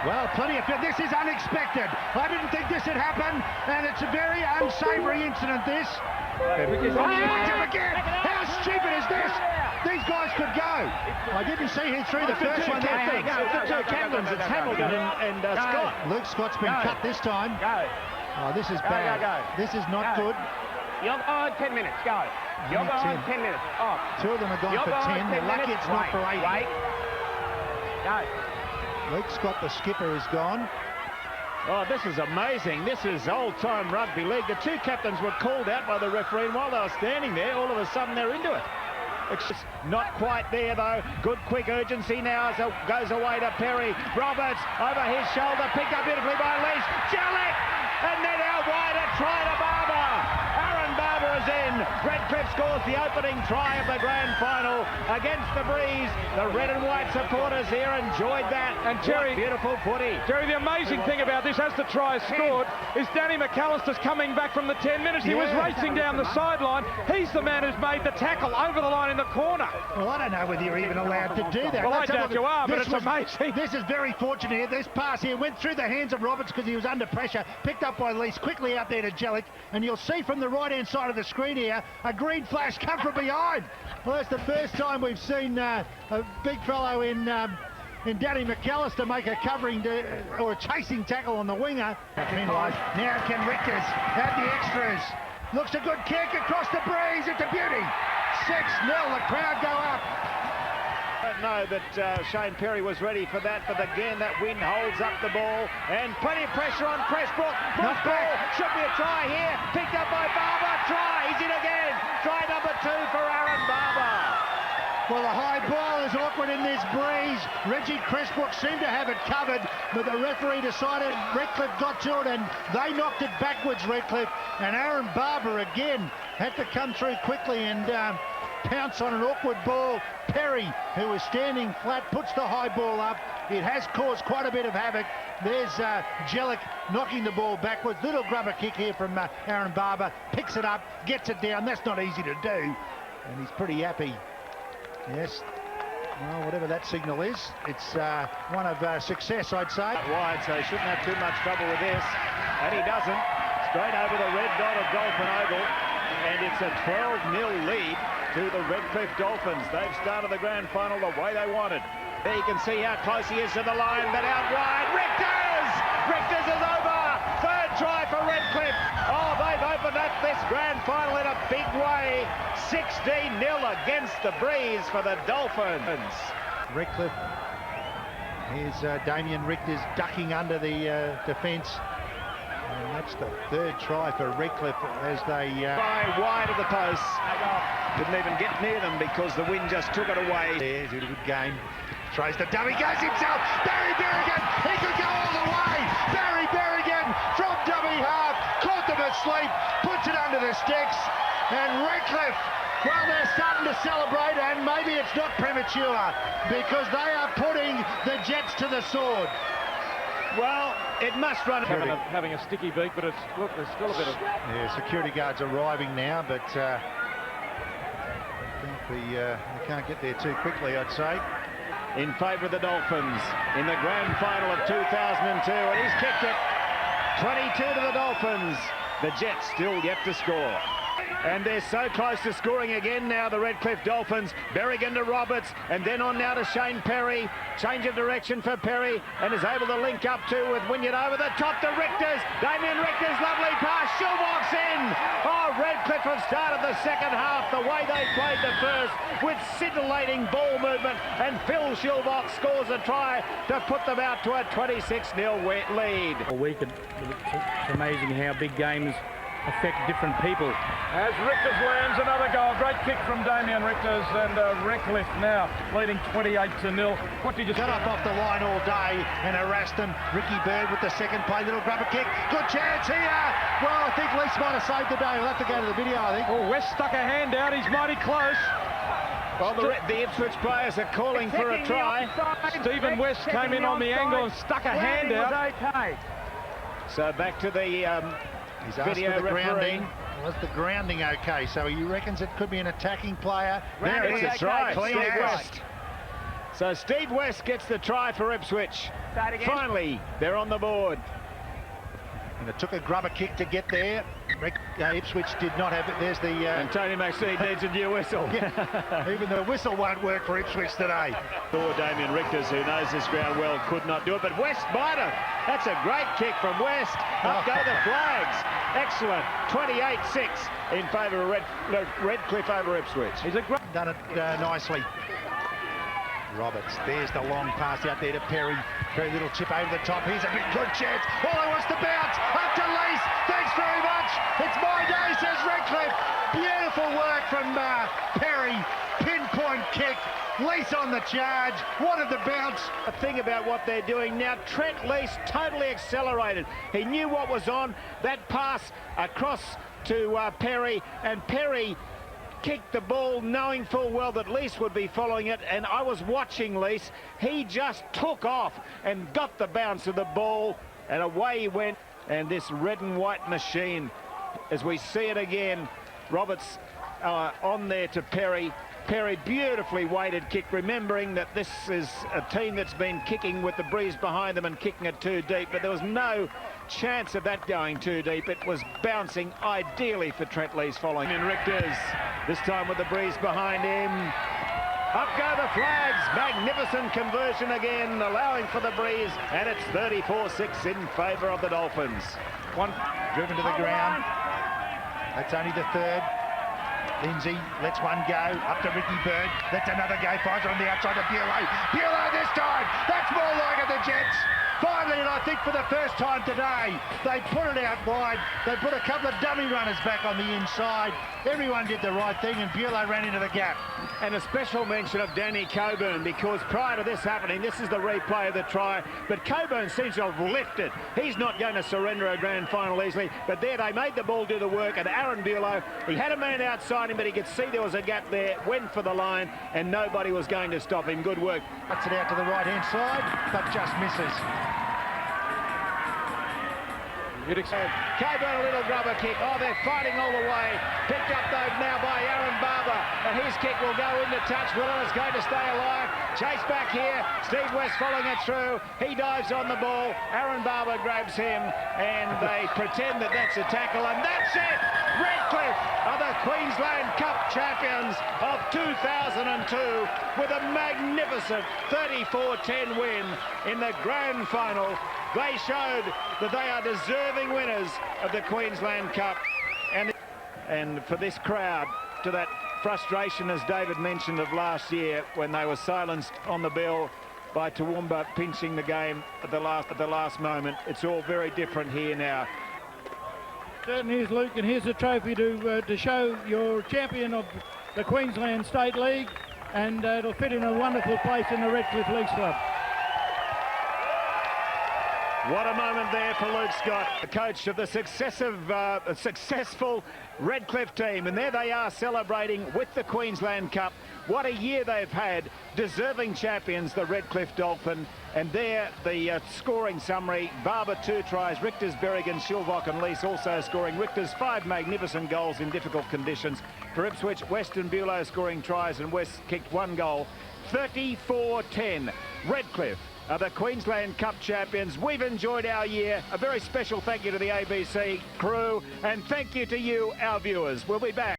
Well, plenty of... This is unexpected. I didn't think this had happened, and it's a very unsavoury incident, this. Again. How stupid is this? These guys could go. I didn't see who threw the first one. It's the two captains. It's Hamilton and Scott. Luke Scott's been cut this time. Oh, this is bad. This is not good. You're on 10 minutes. Go. You're on 10 minutes. Off. 2 of them are gone for 10. They're lucky it's not for 8. Wait. Go. Luke Scott, the skipper, is gone. Oh, this is amazing. This is old-time rugby league. The 2 captains were called out by the referee, and while they were standing there, all of a sudden they're into it. It's not quite there, though. Good, quick urgency now as it goes away to Perry. Roberts over his shoulder, picked up beautifully by Leach. Jellick! And then out wide, a try to Barber. Aaron Barber is in. Redcliffe scores the opening try of the grand final against the breeze. The red and white supporters here enjoyed that. And Jerry, what beautiful footy. Jerry, the amazing thing about this, as the try is scored, is Danny McAllister's coming back from the 10 minutes. He was racing down the sideline. He's the man who's made the tackle over the line in the corner. Well, I don't know whether you're even allowed to do that. Well, I doubt you are, but it's amazing. This is very fortunate here. This pass here went through the hands of Roberts because he was under pressure, picked up by Lease, quickly out there to Jellick, and you'll see from the right-hand side of the screen here, a green flash come from behind. Well, that's the first time we've seen a big fellow in Danny McAllister make a covering or a chasing tackle on the winger. Meanwhile, now can Richters have the extras. Looks a good kick across the breeze. It's a beauty. 6-0, the crowd go up. I don't know that Shane Perry was ready for that, but again that wind holds up the ball and plenty of pressure on Pressbrook. Not ball, should be a try here, picked up by Barber, try, he's in again. Try number 2 for Aaron Barber. Well, the high ball is awkward in this breeze. Reggie Pressbrook seemed to have it covered, but the referee decided Redcliffe got to it and they knocked it backwards, Redcliffe. And Aaron Barber again had to come through quickly and pounce on an awkward ball. Perry, who was standing flat, puts the high ball up. It has caused quite a bit of havoc. There's Jellick knocking the ball backwards. Little grubber kick here from Aaron Barber. Picks it up, gets it down. That's not easy to do. And he's pretty happy. Yes. Well, whatever that signal is, it's one of success, I'd say. Wide, so he shouldn't have too much trouble with this. And he doesn't. Straight over the red dot of Dolphin Oval. And it's a 12-0 lead to the Redcliffe Dolphins. They've started the grand final the way they wanted. There you can see how close he is to the line, but out wide, Richters! Richters is over! Third try for Redcliffe. Oh, they've opened up this grand final in a big way. 16-0 against the breeze for the Dolphins. Redcliffe. Here's Damien Richters ducking under the defence. And that's the 3rd try for Redcliffe as they... wide of the post. Didn't even get near them because the wind just took it away. There's a good game. Throws the dummy, goes himself. Barry Berrigan, he could go all the way. Barry Berrigan from dummy half, caught them asleep, puts it under the sticks. And Redcliffe, well, they're starting to celebrate, and maybe it's not premature because they are putting the Jets to the sword. Well, it must run. Having a sticky beak, but it's, look, there's still a bit of... Yeah, security guards arriving now, but I think they can't get there too quickly, I'd say. In favour of the Dolphins in the grand final of 2002, and he's kicked it. 22 to the Dolphins. The Jets still yet to score. And they're so close to scoring again now, the Redcliffe Dolphins. Berrigan to Roberts, and then on now to Shane Perry. Change of direction for Perry, and is able to link up to with Wynyard over the top to Richters. Damien Richters, lovely pass. Schulbach's in. Oh, Redcliffe have started the second half the way they played the first, with scintillating ball movement, and Phil Schulbach scores a try to put them out to a 26-0 lead. All week, it's amazing how big games affect different people. As Richters lands another goal, great kick from Damien Richters, and Redcliffe now leading 28-0. What did you got up off the line all day and harassed them? Ricky Bird with the second play, little grubber kick. Good chance here. Well, I think Lease might have saved the day. We'll have to go to the video, I think. Oh, West stuck a hand out. He's mighty close. Well, the Ipswich players are calling for a try. Stephen West came in on the angle and stuck a hand out. Okay. So back to the He's asked video for the referee. grounding. Was the grounding okay? So he reckons it could be an attacking player. There it is, That's right. clean Steve out. West. So Steve West gets the try for Ipswich. Finally, they're on the board. And it took a grubber kick to get there. Ipswich did not have it. There's the... and Tony McSteed needs a new whistle. Yeah, even the whistle won't work for Ipswich today. Poor Damien Richters, who knows this ground well, could not do it, but West might have. That's a great kick from West. Up go the flags. Excellent. 28-6 in favour of Redcliffe over Ipswich. He's done it nicely. Roberts, there's the long pass out there to Perry. Very little chip over the top. Here's a big good chance. All he wants to bounce. Up to Lease. Thanks very much. It's my day, says Redcliffe. Beautiful work from Perry. Pinpoint kick. Lease on the charge. Wanted the bounce. The thing about what they're doing now, Trent Lease totally accelerated. He knew what was on. That pass across to Perry, and Perry kicked the ball knowing full well that Lease would be following it, and I was watching Lease. He just took off and got the bounce of the ball, and away he went. And this red and white machine, as we see it again, Roberts on there to Perry. Perry, beautifully weighted kick, remembering that this is a team that's been kicking with the breeze behind them and kicking it too deep, but there was no chance of that going too deep. It was bouncing ideally for Trent Lease following in Richters, this time with the breeze behind him. Up go the flags. Magnificent conversion again, allowing for the breeze, and it's 34-6 in favour of the Dolphins. One driven to the ground. That's only the third. Lindsay lets one go, up to Ricky Bird, lets another go, finds her on the outside of Bulow. Bulow this time, that's more like it, the Jets. Finally, and I think for the first time today, they put it out wide. They put a couple of dummy runners back on the inside. Everyone did the right thing, and Bulow ran into the gap. And a special mention of Danny Coburn, because prior to this happening, this is the replay of the try, but Coburn seems to have lifted. He's not going to surrender a grand final easily, but there they made the ball do the work, and Aaron Bulow, he had a man outside him, but he could see there was a gap there, went for the line, and nobody was going to stop him. Good work. Cuts it out to the right-hand side, but just misses. Coburn, a little grubber kick. Oh, they're fighting all the way. Picked up though now by Aaron Barber, and his kick will go into touch. Willen is going to stay alive. Chase back here. Steve West following it through. He dives on the ball. Aaron Barber grabs him, and they pretend that that's a tackle, and that's it. Redcliffe are the Queensland Cup champions of 2002 with a magnificent 34-10 win in the grand final. They showed that they are deserving winners of the Queensland Cup. And for this crowd, to that frustration, as David mentioned, of last year when they were silenced on the bell by Toowoomba pinching the game at the last moment, it's all very different here now. Certainly is, Luke, and here's the trophy to show you're champion of the Queensland State League, and it'll fit in a wonderful place in the Redcliffe Leagues Club. What a moment there for Luke Scott, the coach of the successful Redcliffe team. And there they are celebrating with the Queensland Cup. What a year they've had. Deserving champions, the Redcliffe Dolphin. And there, the scoring summary. Barber 2 tries, Richter's, Berrigan, Shilvock and Lease also scoring. Richter's 5 magnificent goals in difficult conditions. For Ipswich, Weston Bulow scoring tries and West kicked 1 goal. 34-10. Redcliffe are the Queensland Cup champions. We've enjoyed our year. A very special thank you to the ABC crew and thank you to you, our viewers. We'll be back.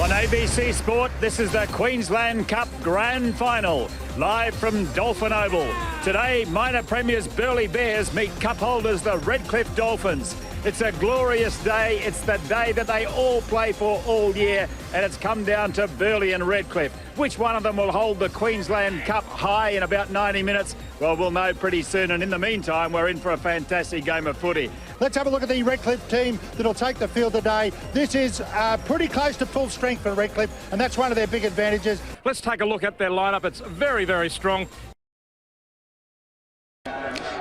On ABC Sport, this is the Queensland Cup Grand Final, live from Dolphin Oval. Today, minor premiers Burleigh Bears meet cup holders the Redcliffe Dolphins. It's a glorious day. It's the day that they all play for all year, and it's come down to Burleigh and Redcliffe. Which one of them will hold the Queensland Cup high in about 90 minutes? Well, we'll know pretty soon, and in the meantime, we're in for a fantastic game of footy. Let's have a look at the Redcliffe team that'll take the field today. This is pretty close to full strength for Redcliffe, and that's one of their big advantages. Let's take a look at their lineup. It's very, very strong.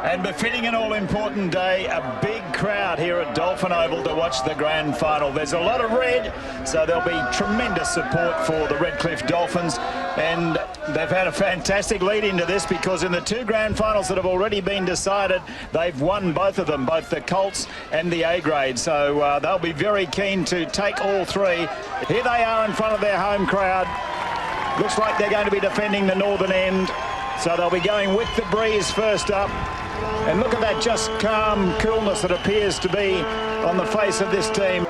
And befitting an all-important day, a big crowd here at Dolphin Oval to watch the grand final. There's a lot of red, so there'll be tremendous support for the Redcliffe Dolphins. And they've had a fantastic lead into this because in the 2 grand finals that have already been decided, they've won both of them, both the Colts and the A-grade. So they'll be very keen to take all 3. Here they are in front of their home crowd. Looks like they're going to be defending the northern end. So they'll be going with the breeze first up. And look at that just calm coolness that appears to be on the face of this team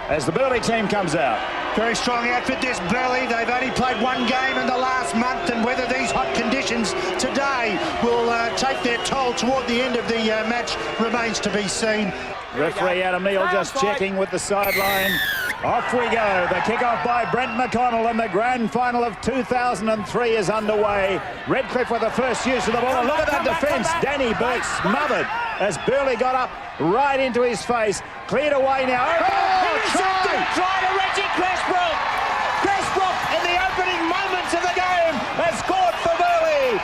as the Burleigh team comes out. Very strong outfit, this Burleigh. They've only played 1 game in the last month, and whether these hot conditions today will take their toll toward the end of the match remains to be seen. Referee Adam Neal just checking with the sideline. Off we go. The kick-off by Brent McConnell, and the grand final of 2003 is underway. Redcliffe with the first use of the ball. And look at that defence. Danny Burke smothered as Burleigh got up right into his face. Cleared away now. Try to Reggie Cressbrook. Cressbrook in the opening moments of the game has scored for Burleigh.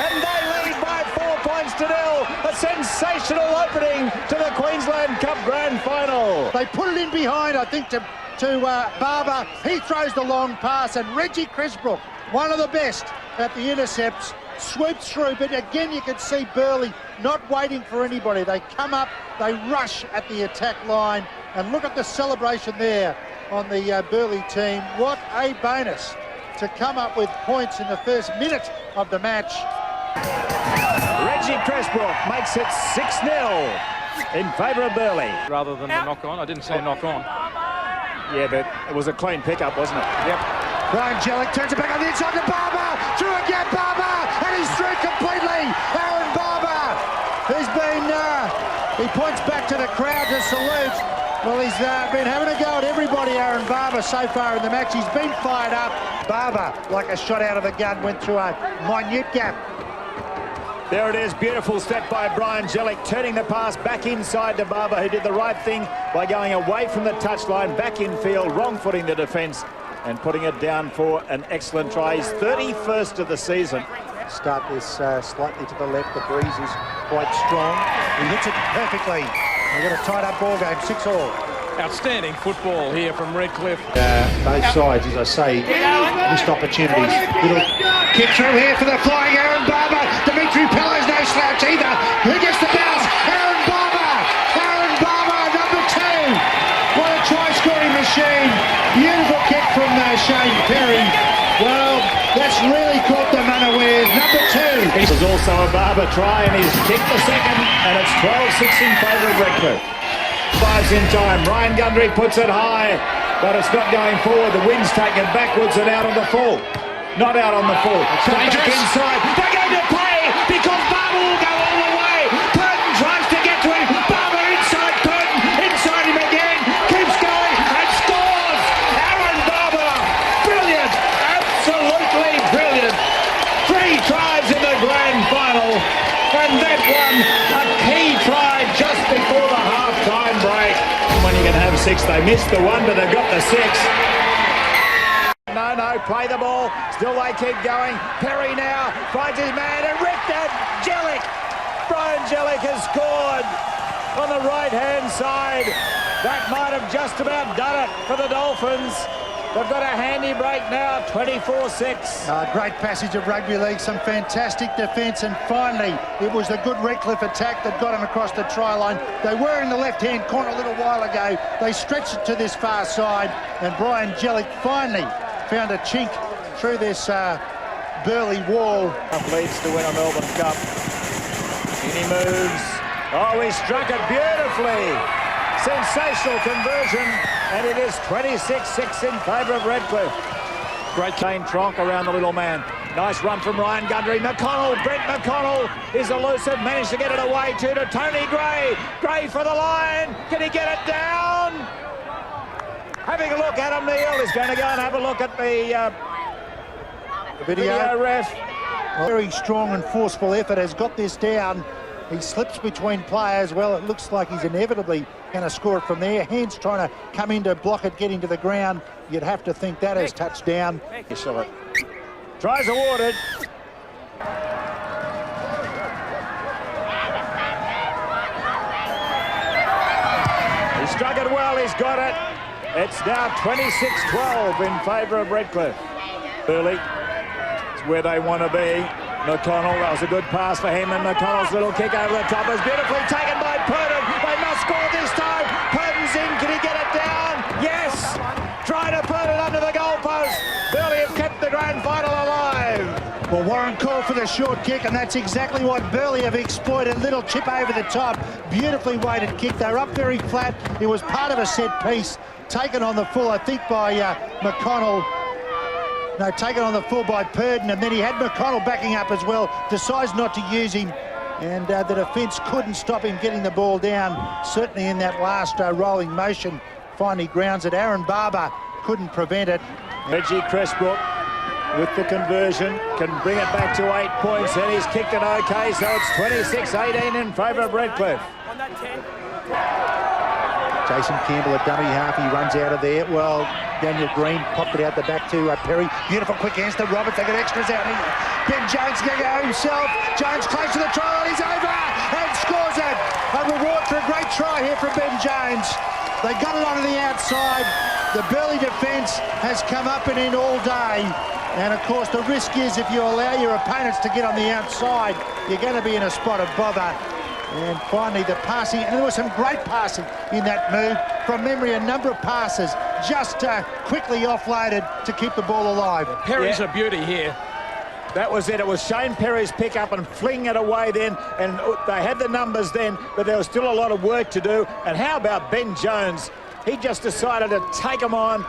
And they lead by 4 points to 0. A sensational opening to the Queensland Cup Grand Final. They put it in behind, I think, to Barber. He throws the long pass, and Reggie Cressbrook, one of the best at the intercepts, swoops through. But again, you can see Burleigh not waiting for anybody. They come up, they rush at the attack line, and look at the celebration there on the Burleigh team. What a bonus to come up with points in the first minute of the match. Reggie Cressbrook makes it 6-0 in favour of Burleigh. Rather than the knock-on. I didn't see a knock-on. Yeah, but it was a clean pickup, wasn't it? Yep. Brian Jellick turns it back on the inside to Barber. Through again, Barber, and he's through completely. Aaron Barber, who's been, he points back to the crowd to salute. Well, he's been having a go at everybody, Aaron Barber, so far in the match. He's been fired up. Barber, like a shot out of the gun, went through a minute gap. There it is, beautiful step by Brian Jellick, turning the pass back inside to Barber, who did the right thing by going away from the touchline, back in field, wrong-footing the defence and putting it down for an excellent try. His 31st of the season. Start this slightly to the left. The breeze is quite strong. He hits it perfectly. They've got a tied-up ball game, 6-all. Outstanding football here from Redcliffe. Both sides, as I say, missed opportunities. Little kick through here for the flying Aaron Barber. Dimitri Pello's no slouch either. Who gets the bounce? Aaron Barber! Aaron Barber, number 2. What a try-scoring machine. Beautiful kick from Shane Perry. Well, that's really caught them unawares. Number 2. This was also a Barber try, and he's kicked the second, and it's 12-6 in favour of Redcliffe. 5's in time. Ryan Gundry puts it high, but it's not going forward. The wind's taken backwards and out on the full. Not out on the full. Back inside. They're going to play because Barber will go all the way. Burton tries to get to him. Barber inside Burton. Inside him again. Keeps going and scores. Aaron Barber. Brilliant. Absolutely brilliant. 3 tries in the grand final. And that one, a key try just before the 6. They missed the 1, but they've got the 6. No, play the ball. Still they keep going. Perry now finds his man and ripped it. Jellick. Brian Jellick has scored on the right-hand side. That might have just about done it for the Dolphins. They've got a handy break now, 24-6. Great passage of rugby league, some fantastic defence, and finally it was the good Redcliffe attack that got them across the try line. They were in the left-hand corner a little while ago. They stretched it to this far side, and Brian Jellick finally found a chink through this Burley wall. Leads to win a Melbourne Cup. In he moves. Oh, he struck it beautifully. Sensational conversion, and it is 26-6 in favour of Redcliffe. Great Kane Tronk around the little man. Nice run from Ryan Gundry. McConnell, Brent McConnell is elusive, managed to get it away to Tony Gray. Gray for the line. Can he get it down? Having a look, Adam Neal is going to go and have a look at the video ref. Very strong and forceful effort has got this down. He slips between players. Well, it looks like he's inevitably going to score it from there. Hands trying to come in to block it, getting to the ground. You'd have to think that is touchdown. Tries awarded. He struck it well, he's got it. It's now 26-12 in favour of Redcliffe. Burley, it's where they want to be. McConnell, that was a good pass for him, and McConnell's little kick over the top is beautifully taken by Purdon. They must score this time. Purdon's in, can he get it down? Yes! Trying to put it under the goalpost. Burley have kept the grand final alive. Well, Warren called for the short kick, and that's exactly what Burley have exploited. Little chip over the top, beautifully weighted kick. They're up very flat. It was part of a set piece, taken on the full, I think, by McConnell. No, taken on the full by Purdon, and then he had McConnell backing up as well. Decides not to use him, and the defence couldn't stop him getting the ball down. Certainly in that last rolling motion, finally grounds it. Aaron Barber couldn't prevent it. Reggie Cressbrook with the conversion can bring it back to 8 points, and he's kicked it okay, so it's 26-18 in favour of Redcliffe. Jason Campbell, a dummy half, he runs out of there. Well, Daniel Green popped it out the back to Perry. Beautiful quick hands to Roberts. They got extras out. Ben Jones going to go himself. Jones close to the try line. He's over and scores it. A reward for a great try here from Ben Jones. They got it onto the outside. The Burley defence has come up and in all day. And of course, the risk is if you allow your opponents to get on the outside, you're going to be in a spot of bother. And finally the passing, and there was some great passing in that move. From memory, a number of passes just quickly offloaded to keep the ball alive. Perry's a beauty here. That was it. It was Shane Perry's pick up and fling it away then, and they had the numbers then, but there was still a lot of work to do. And how about Ben Jones? He just decided to take them on,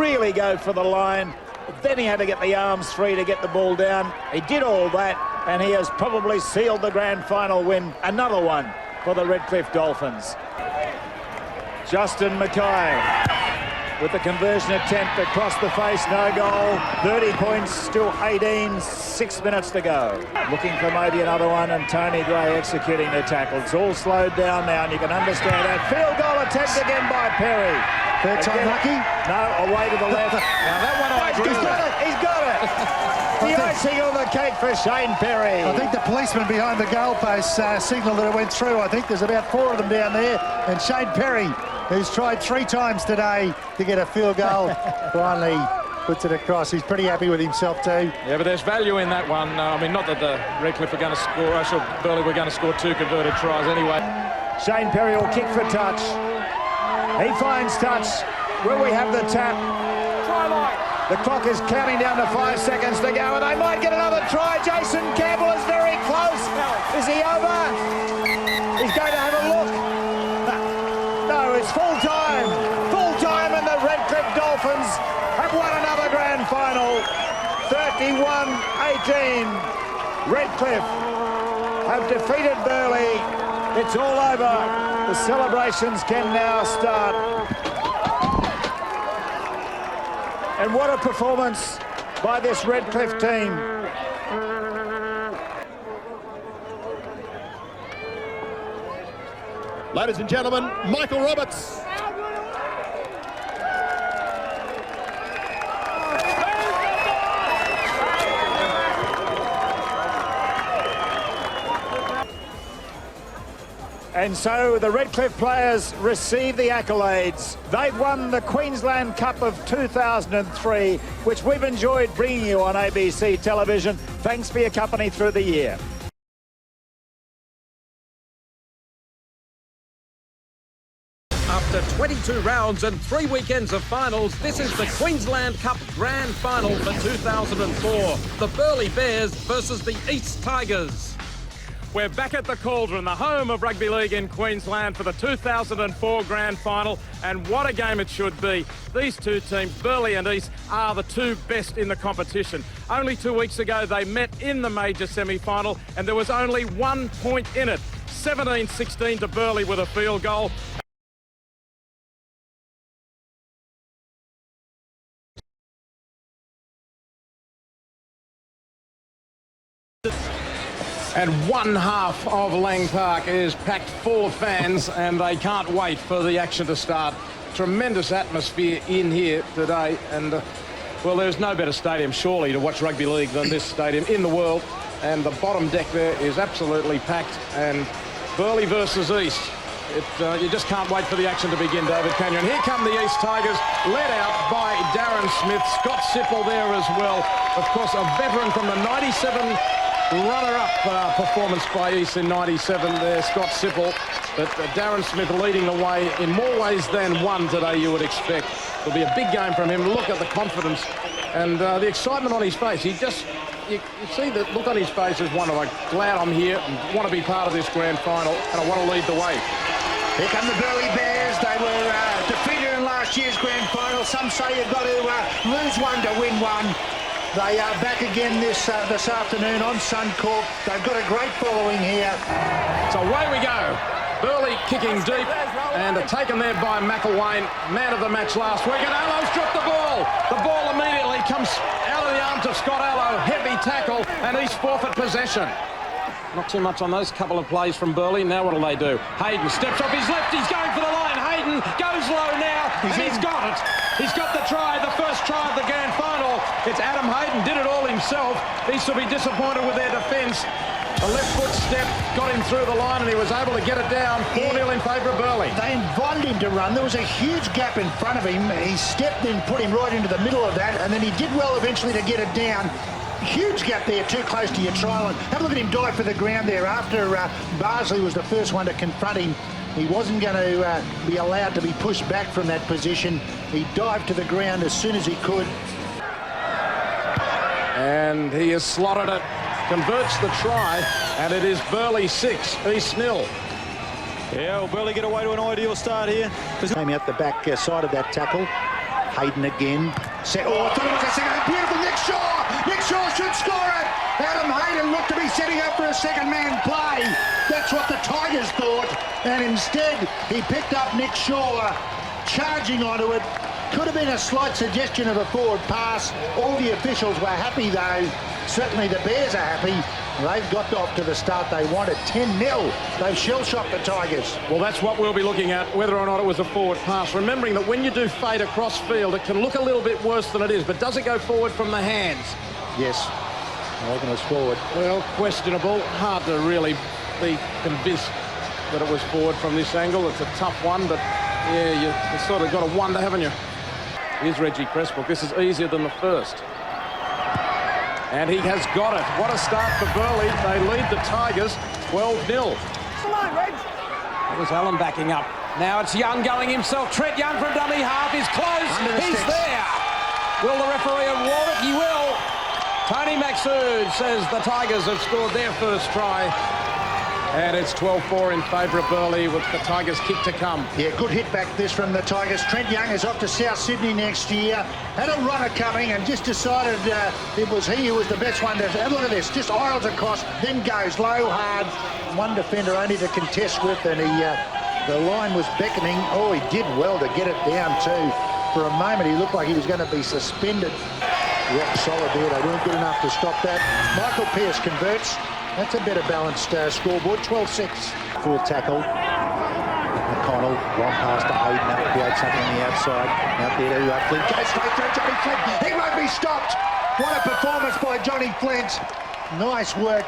really go for the line. Then he had to get the arms free to get the ball down. He did all that, and he has probably sealed the grand final win. Another one for the Redcliffe Dolphins. Justin Mackay with the conversion attempt across the face, no goal. 30 points, still 18, 6 minutes to go. Looking for maybe another one, and Tony Gray executing the tackle. It's all slowed down now, and you can understand that. Field goal attempt again by Perry. Third time lucky? No, away to the left. Now that one I agree with. He's got it. The icing on the cake for Shane Perry. I think the policeman behind the goalpost signalled that it went through. I think there's about 4 of them down there. And Shane Perry, who's tried 3 times today to get a field goal, finally puts it across. He's pretty happy with himself too. Yeah, but there's value in that one. I mean, not that the Redcliffe are going to score. I sure Burley were going to score 2 converted tries anyway. Shane Perry will kick for touch. He finds touch. Will we have the tap? Try line. The clock is counting down to 5 seconds to go, and they might get another try. Jason Campbell is very close. Is he over? He's going to have a look. No, it's full time. Full time, and the Redcliffe Dolphins have won another grand final. 31-18. Redcliffe have defeated Burley. It's all over. The celebrations can now start. And what a performance by this Redcliffe team. Ladies and gentlemen, Michael Roberts. And so the Redcliffe players receive the accolades. They've won the Queensland Cup of 2003, which we've enjoyed bringing you on ABC television. Thanks for your company through the year. After 22 rounds and 3 weekends of finals, this is the Queensland Cup Grand Final for 2004. The Burleigh Bears versus the East Tigers. We're back at the Cauldron, the home of rugby league in Queensland, for the 2004 Grand Final, and what a game it should be. These two teams, Burleigh and East, are the two best in the competition. Only 2 weeks ago they met in the major semi-final, and there was only 1 point in it. 17-16 to Burleigh with a field goal. And one half of Lang Park is packed full of fans, and they can't wait for the action to start. Tremendous atmosphere in here today, and well, there's no better stadium surely to watch rugby league than this stadium in the world. And the bottom deck there is absolutely packed, and Burleigh versus East. You just can't wait for the action to begin, David Canyon. Here come the East Tigers, led out by Darren Smith. Scott Sipple there as well. Of course, a veteran from the 97 runner-up performance by East in 97 there, Scott Sipple. But Darren Smith leading the way in more ways than one today, you would expect. It'll be a big game from him. Look at the confidence and the excitement on his face. He just, you see the look on his face is one of like, glad I'm here and want to be part of this grand final, and I want to lead the way. Here come the Burleigh Bears. They were defeated in last year's grand final. Some say you've got to lose one to win one. They are back again this afternoon on Suncorp. They've got a great following here. So away we go. Burleigh kicking deep and taken there by McElwain, man of the match last week. And Allo's dropped the ball. The ball immediately comes out of the arms of Scott Allo. Heavy tackle, and East forfeit possession. Not too much on those couple of plays from Burleigh. Now what do? Hayden steps off his left. He's going for the line. Hayden goes low now, and he's got it. He's got the try, the first try of the grand final. It's Adam Hayden, did it all himself. East will be disappointed with their defence. A left foot step got him through the line, and he was able to get it down. 4-0 in favour of Burleigh. They invited him to run. There was a huge gap in front of him. He stepped in, put him right into the middle of that, and then he did well eventually to get it down. Huge gap there, too close to your trial. And have a look at him dive for the ground there. After Barsley was the first one to confront him, he wasn't going to be allowed to be pushed back from that position. He dived to the ground as soon as he could. And he has slotted it, converts the try, and it is Burleigh 6, East 0. Yeah, well, Burleigh get away to an ideal start here. Came out the back side of that tackle. Hayden again. Set. Oh, I thought it was a second. Beautiful Nick Shaw. Nick Shaw should score it. Adam Hayden looked to be setting up for a second-man play. That's what the Tigers thought. And instead, he picked up Nick Shaw, charging onto it. Could have been a slight suggestion of a forward pass. All the officials were happy, though. Certainly the Bears are happy. They've got off to the start they wanted. 10-0. They've shell-shocked the Tigers. Well, that's what we'll be looking at, whether or not it was a forward pass. Remembering that when you do fade across field, it can look a little bit worse than it is, but does it go forward from the hands? Yes. I reckon it was forward. Well, questionable. Hard to really be convinced that it was forward from this angle. It's a tough one, but yeah, you sort of got to wonder, haven't you? Here's Reggie Cressbrook. This is easier than the first. And he has got it. What a start for Burleigh. They lead the Tigers 12-0. Come on, Reg. That was Allen backing up. Now it's Young going himself. Trent Young from dummy half is close. He's there. Will the referee award it? He will. Tony Maxud says the Tigers have scored their first try. And it's 12-4 in favour of Burleigh with the Tigers' kick to come. Yeah, good hit back this from the Tigers. Trent Young is off to South Sydney next year. Had a runner coming and just decided it was he who was the best one to... And look at this, just aisles across, then goes low, hard. One defender only to contest with, and the line was beckoning. Oh, he did well to get it down too. For a moment, he looked like he was going to be suspended. Rock solid there. They weren't good enough to stop that. Michael Pearce converts. That's a better balanced scoreboard, 12-6. Full tackle. McConnell, long pass to Hayden, that would create something on the outside. Out there to Flint, goes straight through Johnny Flint. He won't be stopped. What a performance by Johnny Flint. Nice work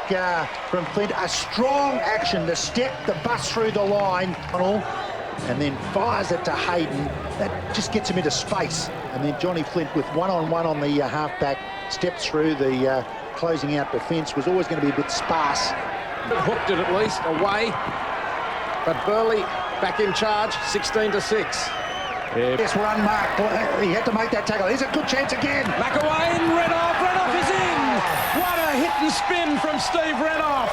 from Flint. A strong action to step the bus through the line. And then fires it to Hayden. That just gets him into space. And then Johnny Flint with one-on-one on the halfback steps through the closing out defence. Was always going to be a bit sparse. Hooked it at least away. But Burley back in charge, 16-6. Yes, run mark. He had to make that tackle. Here's a good chance again. McElwain, Renoff is in. What a hit and spin from Steve Renoff.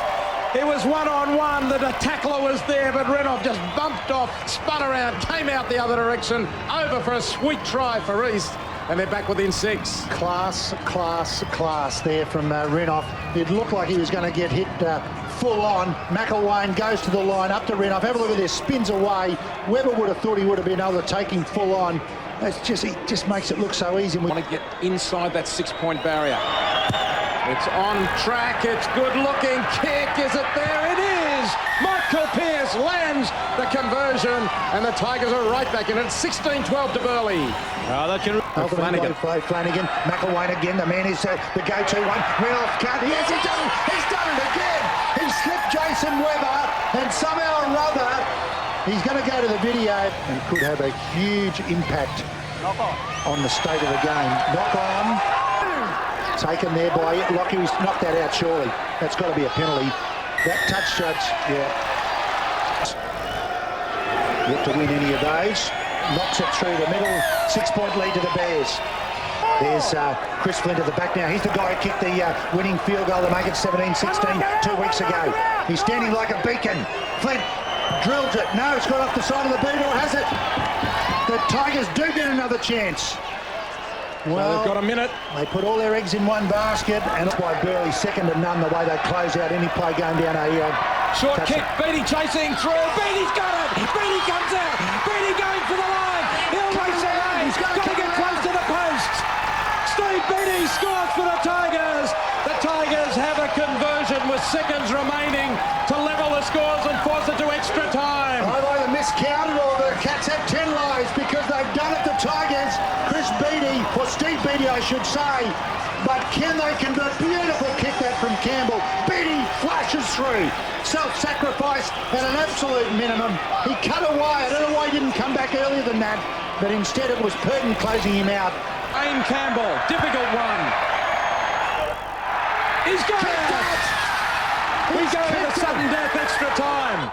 It was one-on-one. The tackler was there, but Renoff just bumped off, spun around, came out the other direction, over for a sweet try for East, and they're back within 6. Class there from Renoff. It looked like he was going to get hit full on. McElwain goes to the line, up to Renoff. Have a look at this, spins away. Webber would have thought he would have been able to take him full on. It just makes it look so easy. We want to get inside that 6-point barrier. It's on track, it's good looking kick, is it there? It is! Michael Pearce lands the conversion, and the Tigers are right back in it. 16-12 to Burley. Flanagan. McElwain again, the man is the go-to one. Renoff can't, yes, he's done it again! He slipped Jason Webber, and somehow or other, he's going to go to the video and could have a huge impact on the state of the game. Knock on. Taken there by Lockie. He's knocked that out, surely. That's got to be a penalty. That touch judge, yeah. Yet to win any of those. Knocks it through the middle. 6-point lead to the Bears. There's Chris Flint at the back now. He's the guy who kicked the winning field goal to make it 17-16 2 weeks ago. He's standing like a beacon. Flint drills it. No, it's got off the side of the boot, or has it? The Tigers do get another chance. Well, so they've got a minute. They put all their eggs in one basket, and it's by Burley, second to none the way they close out any play going down a short kick. Beattie chasing through. Beattie's got it. Beattie comes out. Beattie going for the line. He'll race away. He's got to get close to the post. Steve Beattie scores for the Tigers. The Tigers have a conversion with seconds remaining to level the scores and force it to extra time. I've either miscounted or the Cats have 10 lives because they've done it, the Tigers. Chris Beattie, or Steve Beattie I should say, but can they convert? Beautiful kick that from Campbell. Beattie flashes through. Self-sacrifice at an absolute minimum. He cut away. I don't know why he didn't come back earlier than that, but instead it was Purton closing him out. Wayne Campbell, difficult one. He's got it! He's going to sudden death extra time.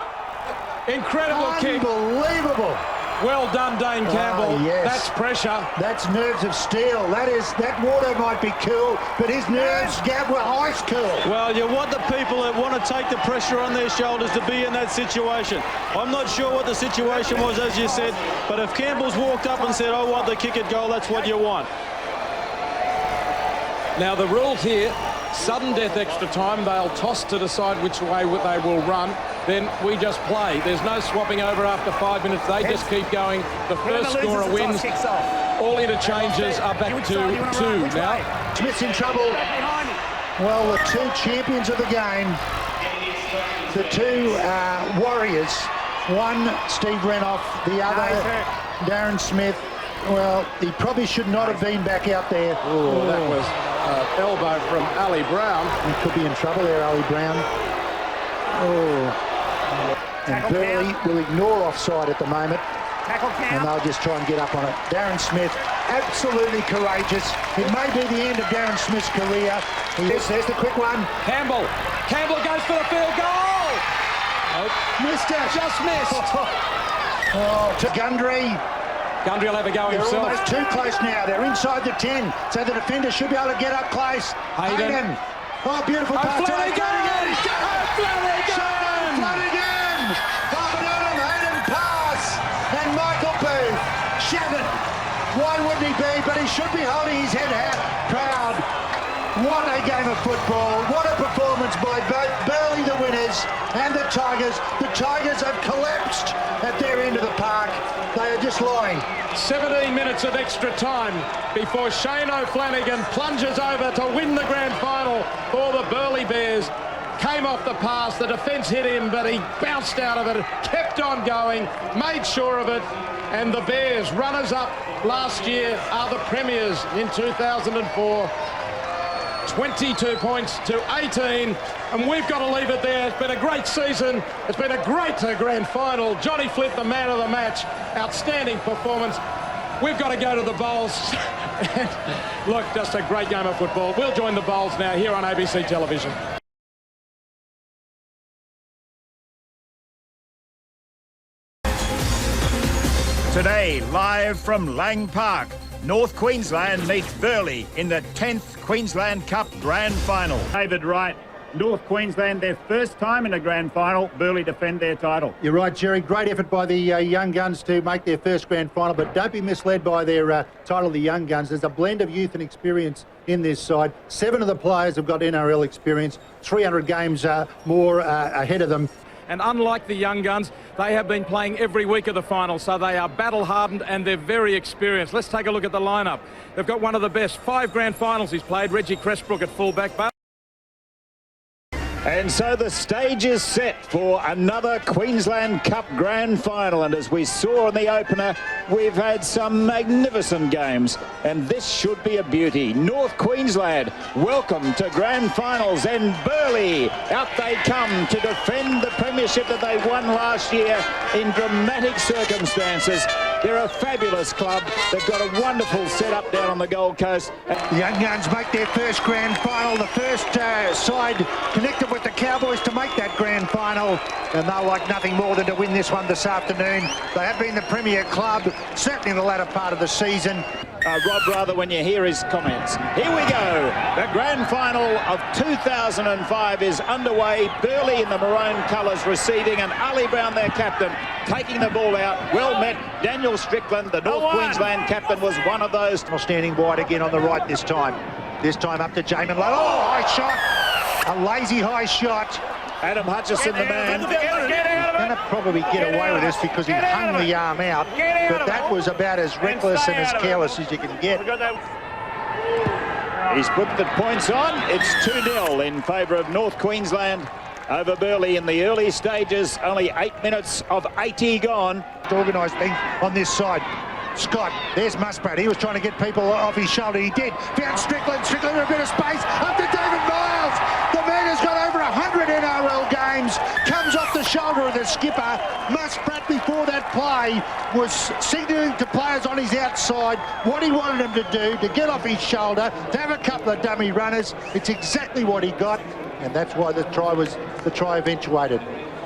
Incredible kick. Unbelievable. Well done, Dane Campbell. Yes. That's pressure. That's nerves of steel. That water might be cool, but his nerves, Gab, were ice cool. Well, you want the people that want to take the pressure on their shoulders to be in that situation. I'm not sure what the situation was, as you said, but if Campbell's walked up and said, I want the kick at goal, that's what you want. Now, the rules here, sudden death extra time, they'll toss to decide which way they will run. Then we just play. There's no swapping over after 5 minutes. They just keep going. The first scorer wins. All interchanges are back to 2 now. Smith's in trouble. Well, the two champions of the game, the two warriors, one Steve Renoff, the other Darren Smith. Well, he probably should not have been back out there. Oh, that was elbow from Ali Brown. He could be in trouble there, Ali Brown. Oh. And Burley will ignore offside at the moment. And they'll just try and get up on it. Darren Smith, absolutely courageous. It may be the end of Darren Smith's career. There's the quick one. Campbell goes for the field goal. Missed it. Just missed. To Gundry. Gundry will have a go himself. They're almost too close now. They're inside the 10, so the defender should be able to get up close. Hayden. Oh, beautiful pass. Flanagan. Hayden pass. And Michael Booth. Shannon. Why wouldn't he be? But he should be holding his head proud. What a game of football. What a performance by both Burley, the winners, and the Tigers. The Tigers have collapsed at their end of the park. They are just lying. 17 minutes of extra time before Shane O'Flanagan plunges over to win the grand final for the Burley Bears. Came off the pass, the defence hit him, but he bounced out of it, kept on going, made sure of it, and the Bears, runners-up last year, are the premiers in 2004. 22 points to 18, and we've got to leave it there. It's been a great season. It's been a great grand final. Johnny Flint, the man of the match. Outstanding performance. We've got to go to the bowls. Look, just a great game of football. We'll join the bowls now here on ABC Television. Today, live from Lang Park, North Queensland meet Burleigh in the 10th Queensland Cup Grand Final. David Wright, North Queensland, their first time in a grand final. Burleigh defend their title. You're right, Jerry. Great effort by the young guns to make their first grand final, but don't be misled by their title, the young guns. There's a blend of youth and experience in this side. 7 of the players have got NRL experience, 300 games more ahead of them. And unlike the young guns, they have been playing every week of the final, so they are battle-hardened and they're very experienced. Let's take a look at the lineup. They've got one of the best. 5 grand finals he's played. Reggie Cressbrook at fullback. And so the stage is set for another Queensland Cup Grand Final. And as we saw in the opener, we've had some magnificent games. And this should be a beauty. North Queensland, welcome to Grand Finals. And Burleigh, out they come to defend the premiership that they won last year in dramatic circumstances. They're a fabulous club. They've got a wonderful setup down on the Gold Coast. The Young Guns make their first grand final. The first side connected with the Cowboys to make that grand final, and they'll like nothing more than to win this one this afternoon. They have been the premier club, certainly in the latter part of the season. Rob, rather, when you hear his comments. Here we go. The grand final of 2005 is underway. Burleigh in the maroon colours receiving, and Ali Brown, their captain, taking the ball out. Well met. Daniel Strickland, the North Queensland captain, was one of those. Standing wide again on the right this time. This time up to Jamin Lowe. Oh, high shot. A lazy high shot. Adam Hutchison, the man. Going to probably get away with this because he hung the arm out, but that was about as reckless and as careless as you can get. He's put the points on. It's 2-0 in favour of North Queensland over Burleigh in the early stages. Only 8 minutes of 80 gone. Organised thing on this side. Scott, there's Muspratt. He was trying to get people off his shoulder. He did. Found Strickland. Strickland with a bit of space. Up to David Miles. The man has got over 100 NRL games. Comes off the shoulder of the skipper. Muspratt, before that play, was signalling to players on his outside what he wanted them to do, to get off his shoulder, to have a couple of dummy runners. It's exactly what he got, and that's why the try eventuated.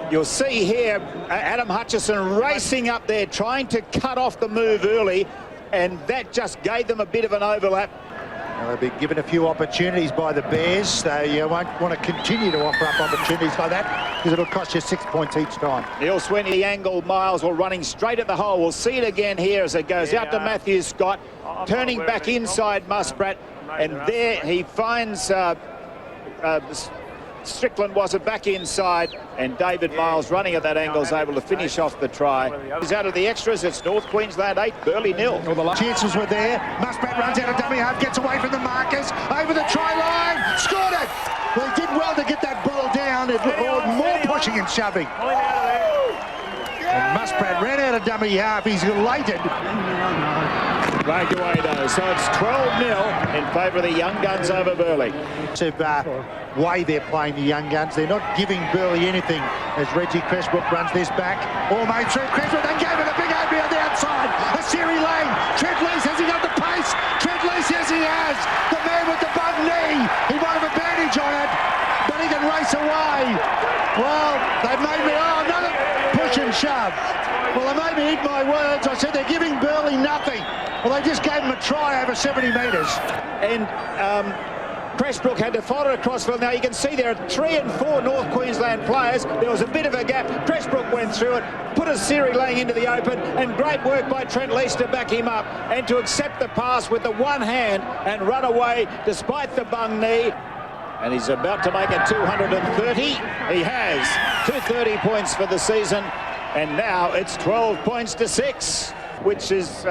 You'll see here Adam Hutchison racing up there, trying to cut off the move early, and that just gave them a bit of an overlap. Well, they've been given a few opportunities by the Bears. They won't want to continue to offer up opportunities like that because it'll cost you 6 points each time. Neil Sweeney, the angle, Miles, or running straight at the hole. We'll see it again here as it goes out to Matthew Scott, turning back inside Muspratt, and there he finds Strickland wasn't back inside, and David Miles running at that angle is able to finish off the try. He's out of the extras. It's North Queensland 8, Burleigh 0. Chances were there. Muspratt runs out of dummy half, gets away from the markers, over the try line, scored it! Well, he did well to get that ball down. It more pushing and shoving. And Muspratt ran out of dummy half. He's elated. Dragged away though, so it's 12-0 in favour of the Young Guns over Burleigh. Way they're playing the Young Guns. They're not giving Burleigh anything as Reggie Cressbrook runs this back. Almost through Cressbrook, they gave it a big opening on the outside. A Siri Lane. Trent Lease, has he got the pace? Trent Lease, yes he has. The man with the bug knee. He might have a bandage on it, but he can race away. Well, they've made me, another push and shove. Well, they made me eat my words. I said they're giving Burleigh nothing. Well, they just gave him a try over 70 metres. And Cressbrook had to follow across field. Now you can see there are 3 and 4 North Queensland players. There was a bit of a gap. Cressbrook went through it, put a Siri laying into the open, and great work by Trent Lease to back him up and to accept the pass with the one hand and run away despite the bung knee. And he's about to make it 230. He has 230 points for the season, and now it's 12 points to 6. Which is,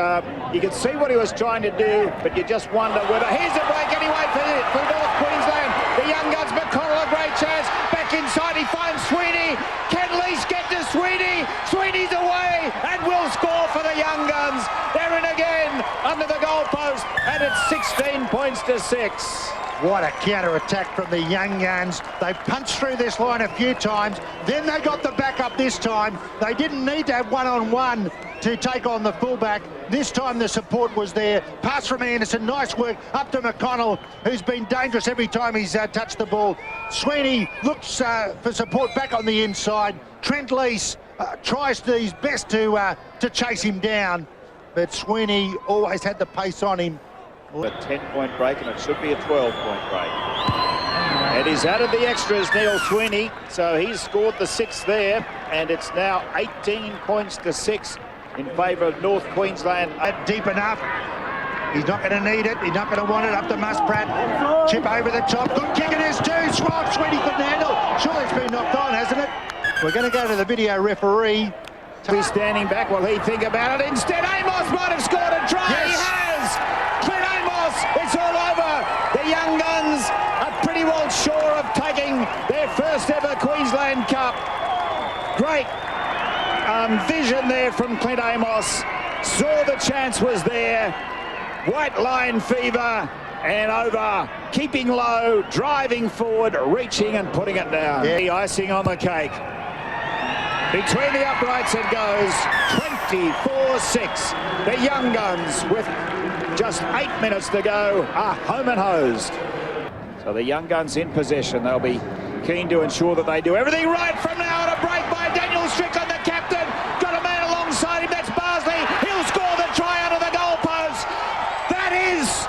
you can see what he was trying to do, but you just wonder whether... Here's a break anyway for North Queensland. The Young Guns, McConnell, a great chance. Back inside, he finds Sweeney. Can Lease get to Sweeney? Sweeney's away and will score for the Young Guns. They're in again under the goalpost, and it's 16 points to 6. What a counter-attack from the young guns. They punched through this line a few times. Then they got the backup this time. They didn't need to have one-on-one to take on the fullback. This time the support was there. Pass from Anderson, nice work up to McConnell, who's been dangerous every time he's touched the ball. Sweeney looks for support back on the inside. Trent Lease tries his best to chase him down, but Sweeney always had the pace on him. A 10-point break, and it should be a 12-point break. And he's out of the extras, Neil Sweeney, so he's scored the 6 there, and it's now 18 points to 6 in favour of North Queensland. Deep enough. He's not going to need it. He's not going to want it. Up to Musprat. Chip over the top. Good kick it is too. Sweeney couldn't handle. Surely it's been knocked on, hasn't it? We're going to go to the video referee. He's standing back while he think about it. Instead, Amos might have scored a try. Yes. He has. Clint Amos, it's all over. The young guns are pretty well sure of taking their first ever Queensland Cup. Great vision there from Clint Amos. Saw the chance was there. White line fever and over. Keeping low, driving forward, reaching and putting it down. Yeah. The icing on the cake. Between the uprights it goes, 24-6. The young guns, with just 8 minutes to go, are home and hosed. So the young guns in possession. They'll be keen to ensure that they do everything right from now on. A break by Daniel Strickland, the captain. Got a man alongside him, that's Barsley. He'll score the try out of the goalpost. That is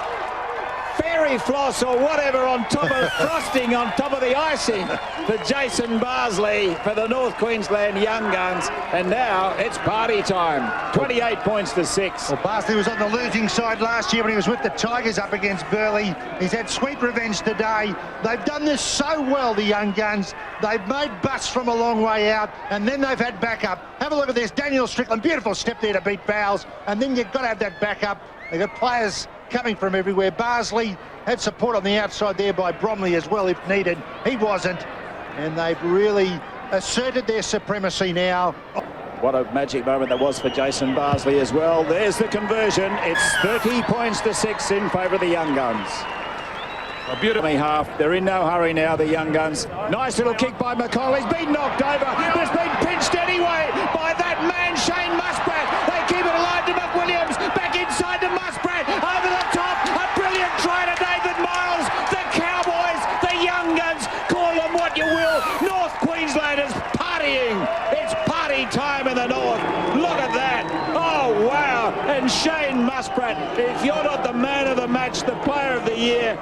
fairy floss or whatever on top of frosting on top of the icing for Jason Barsley for the North Queensland Young Guns. And now it's party time. 28 points to 6. Well, Barsley was on the losing side last year when he was with the Tigers up against Burleigh. He's had sweet revenge today. They've done this so well, the Young Guns. They've made busts from a long way out, and then they've had backup. Have a look at this. Daniel Strickland, beautiful step there to beat Bowles, and then you've got to have that backup. They've got players coming from everywhere. Barsley had support on the outside there by Bromley as well if needed. He wasn't, and they've really asserted their supremacy now. What a magic moment that was for Jason Barsley as well. There's the conversion. It's 30 points to 6 in favour of the Young Guns. A beautiful half. They're in no hurry now, the Young Guns. Nice little kick by McConnell. He's been knocked over, but it's been pinched anyway by that man, Shane Musprat. They keep it alive to McWilliams. Back inside to Musprat. Over the top. A brilliant try to David Miles. The Cowboys, the Young Guns, call them what you will. North Queensland is partying. It's party time in the north. Look at that. Oh, wow. And Shane Musprat, if you're not the man of the match, the player of the year,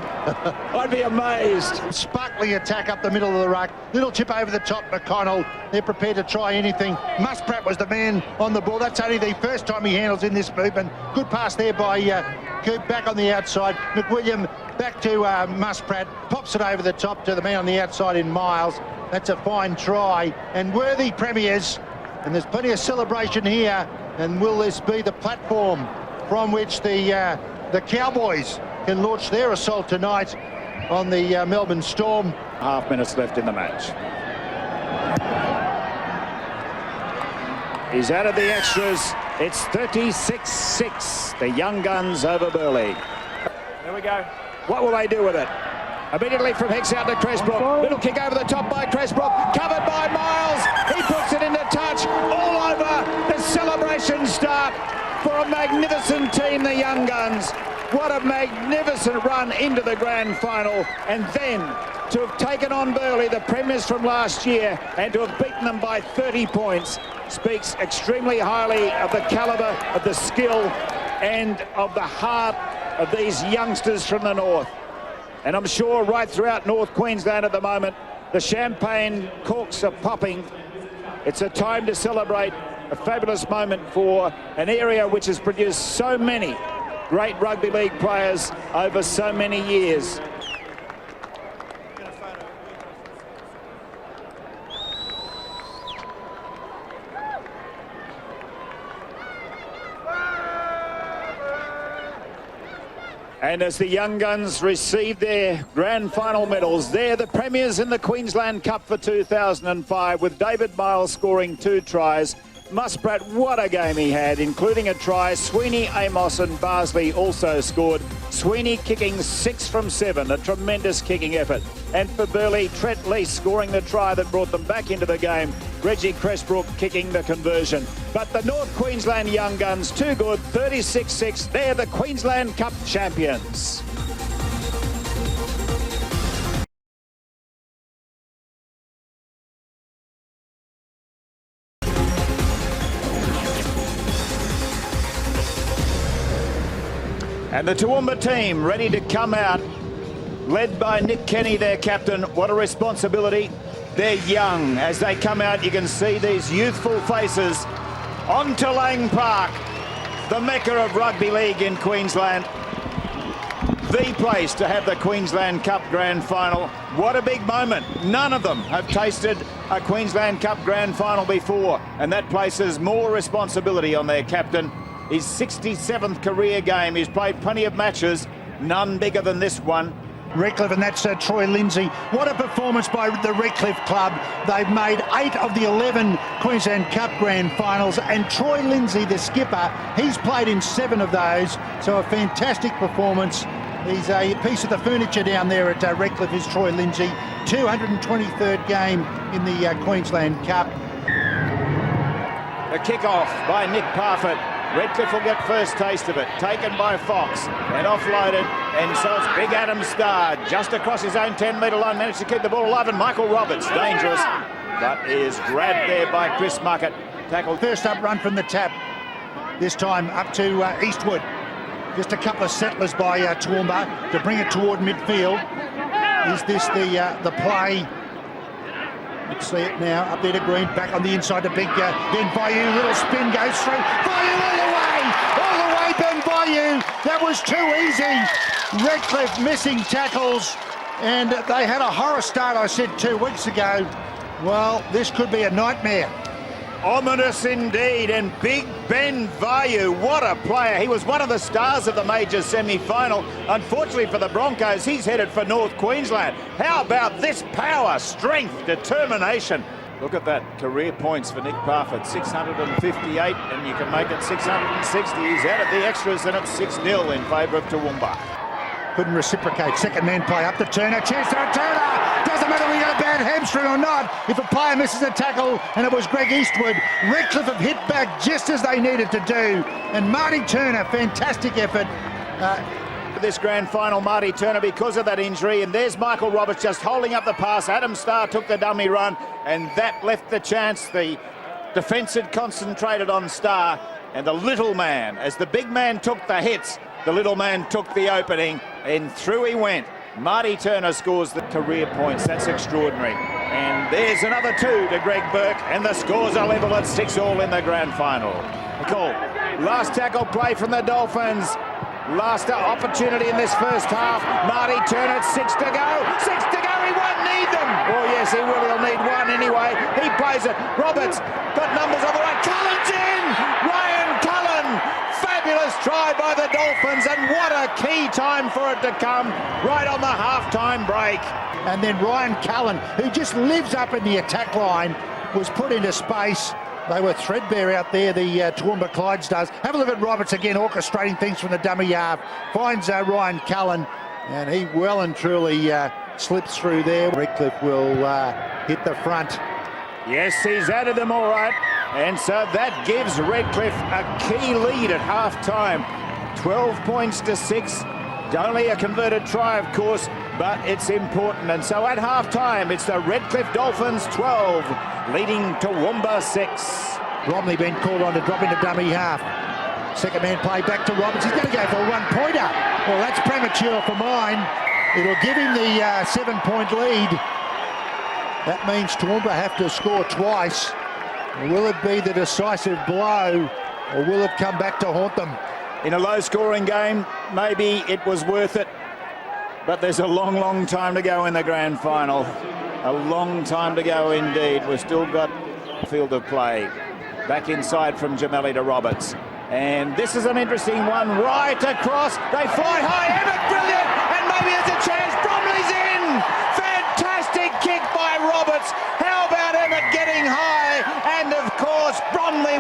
I'd be amazed. Sparkly attack up the middle of the ruck. Little chip over the top, McConnell. They're prepared to try anything. Musprat was the man on the ball. That's only the first time he handles in this movement. Good pass there by Coop back on the outside. McWilliam back to Musprat. Pops it over the top to the man on the outside in Miles. That's a fine try. And worthy premiers. And there's plenty of celebration here. And will this be the platform from which the Cowboys can launch their assault tonight on the Melbourne Storm? Half minutes left in the match. He's out of the extras. It's 36-6. The Young Guns over Burleigh. There we go. What will they do with it? Immediately from Hicks out to Cresbrook. Little kick over the top by Cresbrook. Covered by Miles. He puts it into touch. All over. The celebrations start for a magnificent team, the Young Guns. What a magnificent run into the grand final. And then to have taken on Burleigh, the premiers from last year, and to have beaten them by 30 points speaks extremely highly of the calibre, of the skill and of the heart of these youngsters from the north. And I'm sure right throughout North Queensland at the moment, the champagne corks are popping. It's a time to celebrate a fabulous moment for an area which has produced so many great rugby league players over so many years. And as the Young Guns receive their grand final medals, they're the premiers in the Queensland Cup for 2005, with David Miles scoring 2 tries. Musprat, what a game he had, including a try. Sweeney, Amos and Barsley also scored. Sweeney kicking 6 from 7, a tremendous kicking effort. And for Burleigh, Trent Lease scoring the try that brought them back into the game. Reggie Cressbrook kicking the conversion. But the North Queensland Young Guns, too good, 36-6. They're the Queensland Cup champions. And the Toowoomba team ready to come out, led by Nick Kenny, their captain. What a responsibility. They're young. As they come out, you can see these youthful faces onto Lang Park, the mecca of rugby league in Queensland. The place to have the Queensland Cup Grand Final. What a big moment. None of them have tasted a Queensland Cup Grand Final before, and that places more responsibility on their captain. His 67th career game. He's played plenty of matches, none bigger than this one. Redcliffe, and that's Troy Lindsay. What a performance by the Redcliffe club. They've made 8 of the 11 Queensland Cup Grand Finals, and Troy Lindsay, the skipper, he's played in 7 of those, so a fantastic performance. He's a piece of the furniture down there at Redcliffe, is Troy Lindsay. 223rd game in the Queensland Cup. A kick-off by Nick Parfitt. Redcliffe will get first taste of it, taken by Fox and offloaded, and so it's big Adam Starr just across his own 10-metre line, managed to keep the ball alive, and Michael Roberts, dangerous, but is grabbed there by Chris Muckett. Tackled. First up run from the tap, this time up to Eastwood. Just a couple of settlers by Toowoomba to bring it toward midfield. Is this the play? Let's see it now, up there to Green, back on the inside to Big Ben Bayou, little spin goes through, Bayou all the way Ben Bayou, that was too easy. Redcliffe missing tackles, and they had a horror start, I said 2 weeks ago. Well, this could be a nightmare. Ominous indeed, and Big Ben Bayou, what a player. He was one of the stars of the major semi-final. Unfortunately for the Broncos, he's headed for North Queensland. How about this power, strength, determination? Look at that, career points for Nick Parfitt, 658, and you can make it 660. He's out of the extras, and it's 6-0 in favour of Toowoomba. Couldn't reciprocate, second man play up to Turner, chance to Turner! Doesn't matter whether you got a bad hamstring or not. If a player misses a tackle, and it was Greg Eastwood, Redcliffe have hit back just as they needed to do. And Marty Turner, fantastic effort. This grand final, Marty Turner, because of that injury, and there's Michael Roberts just holding up the pass. Adam Starr took the dummy run, and that left the chance. The defence had concentrated on Starr, and the little man, as the big man took the hits, the little man took the opening, and through he went. Marty Turner scores the career points. That's extraordinary. And there's another 2 to Greg Burke, and the scores are level at 6-all in the grand final. Cool. Last tackle play from the Dolphins. Last opportunity in this first half. Marty Turner, 6 to go. 6 to go. He won't need them. Oh, yes, he will. He'll need 1 anyway. He plays it. Roberts got numbers on the right. Cullen's in. Ryan Cullen. Fabulous try by the Dolphins, and what a key time for it to come right on the half-time break. And then Ryan Cullen, who just lives up in the attack line, was put into space. They were threadbare out there, the Toowoomba Clydesdales. Have a look at Roberts again, orchestrating things from the dummy half. Finds Ryan Cullen, and he well and truly slips through there. Redcliffe will hit the front. Yes, he's added them all right. And so that gives Redcliffe a key lead at half-time. 12 points to 6. Only a converted try, of course, but it's important. And so at half-time, it's the Redcliffe Dolphins 12, leading Toowoomba 6. Bromley been called on to drop into dummy half. Second man play back to Roberts. He's going to go for a 1-pointer. Well, that's premature for mine. It'll give him the 7-point lead. That means Toowoomba have to score twice. Will it be the decisive blow, or will it come back to haunt them? In a low-scoring game, maybe it was worth it, but there's a long, long time to go in the grand final. A long time to go indeed. We've still got field of play. Back inside from Gemelli to Roberts. And this is an interesting one, right across. They fly high, Emmett, brilliant, and maybe there's a chance. Bromley's in! Fantastic kick by Roberts. How about Emmett getting high? And of course, Bromley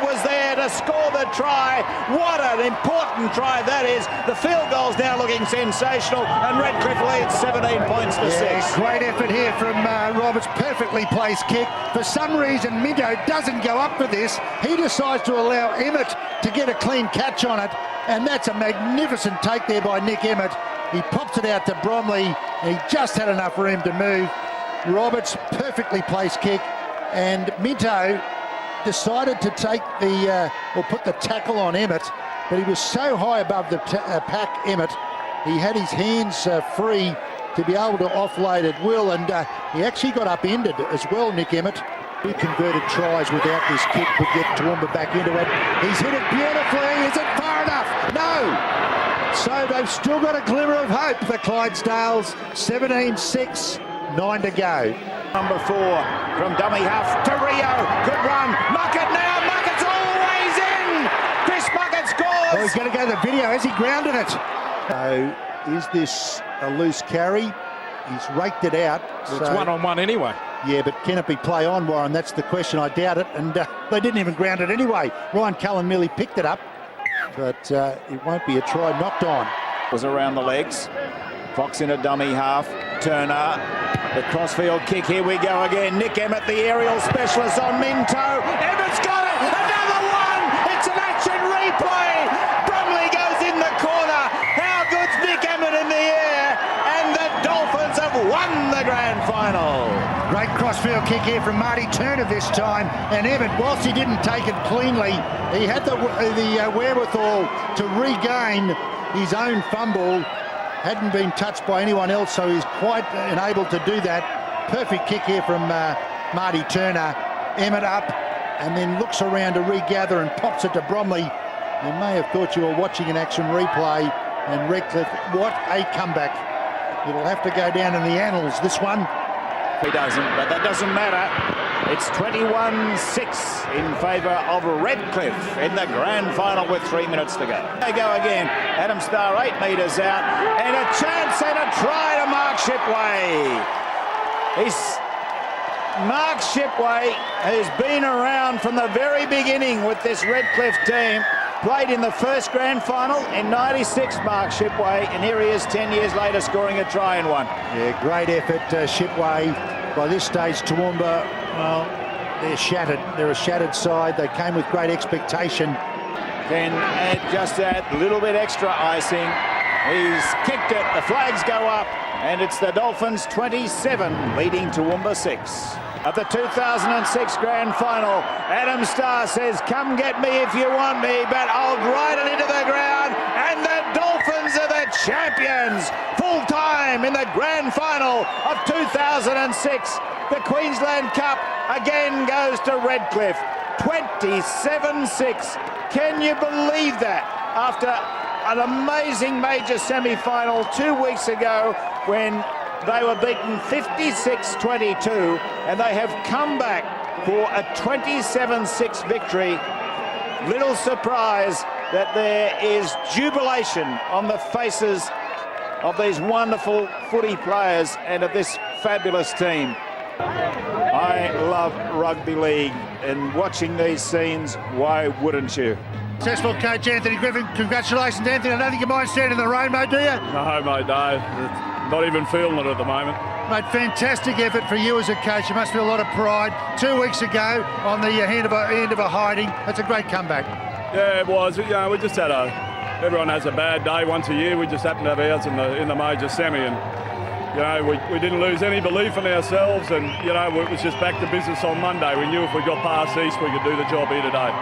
try. What an important try that is. The field goal's now looking sensational, and Redcliffe leads 17 points to 6. Great effort here from Roberts. Perfectly placed kick. For some reason, Minto doesn't go up for this. He decides to allow Emmett to get a clean catch on it, and that's a magnificent take there by Nick Emmett. He pops it out to Bromley. He just had enough room to move. Roberts, perfectly placed kick, and Minto decided to take the, or put the tackle on Emmett, but he was so high above the pack, Emmett, he had his hands free to be able to offload at will, and he actually got upended as well, Nick Emmett. 2 converted tries without this kick would get Toowoomba back into it. He's hit it beautifully. Is it far enough? No! So they've still got a glimmer of hope, the Clydesdales. 17-6, 9 to go. Number 4 from dummy half to Rio. Good run. Muckett now. Muckett's always in. Chris Muckett scores. Oh, he's going to go to the video. Has he grounded it? So is this a loose carry? He's raked it out. Well, it's one-on-one anyway. Yeah, but can it be play on, Warren? That's the question. I doubt it. And they didn't even ground it anyway. Ryan Cullen merely picked it up, but it won't be a try knocked on. Was around the legs. Fox in a dummy half. Turner, the crossfield kick. Here we go again. Nick Emmett, the aerial specialist on Minto. Emmett's got it. Another one. It's an action replay. Bromley goes in the corner. How good's Nick Emmett in the air? And the Dolphins have won the grand final. Great crossfield kick here from Marty Turner this time. And Emmett, whilst he didn't take it cleanly, he had the wherewithal to regain his own fumble. Hadn't been touched by anyone else, so he's quite enabled to do that. Perfect kick here from Marty Turner. Emmett up, and then looks around to regather and pops it to Bromley. You may have thought you were watching an action replay, and Redcliffe, what a comeback. It'll have to go down in the annals, this one. He doesn't, but that doesn't matter. It's 21-6 in favour of Redcliffe in the grand final with 3 minutes to go. They go again. Adam Starr 8 metres out, and a chance and a try to Mark Shipway. Mark Shipway has been around from the very beginning with this Redcliffe team. Played in the first grand final in '96, Mark Shipway, and here he is 10 years later scoring a try in one. Yeah, great effort, Shipway. By this stage, Toowoomba, well, they're shattered. They're a shattered side. They came with great expectation. Can just add a little bit extra icing. He's kicked it, the flags go up, and it's the Dolphins 27 leading Toowoomba 6. At the 2006 grand final, Adam Starr says, come get me if you want me, but I'll ride it into the ground, and the Dolphins are the champions. Full time in the grand final of 2006. The Queensland Cup again goes to Redcliffe. 27-6. Can you believe that? After an amazing major semi-final 2 weeks ago when they were beaten 56-22, and they have come back for a 27-6 victory. Little surprise that there is jubilation on the faces of these wonderful footy players and of this fabulous team. I love rugby league, and watching these scenes, why wouldn't you? Successful coach Anthony Griffin. Congratulations, Anthony. I don't think you mind standing in the rain, mate, do you? No, mate, no. Not even feeling it at the moment. Mate, fantastic effort for you as a coach. You must feel a lot of pride. 2 weeks ago on the end of a hiding. That's a great comeback. Yeah, it was. You know, we just had everyone has a bad day once a year. We just happened to have ours in the major semi, and you know, we didn't lose any belief in ourselves, and you know, it was just back to business on Monday. We knew if we got past East, we could do the job here today.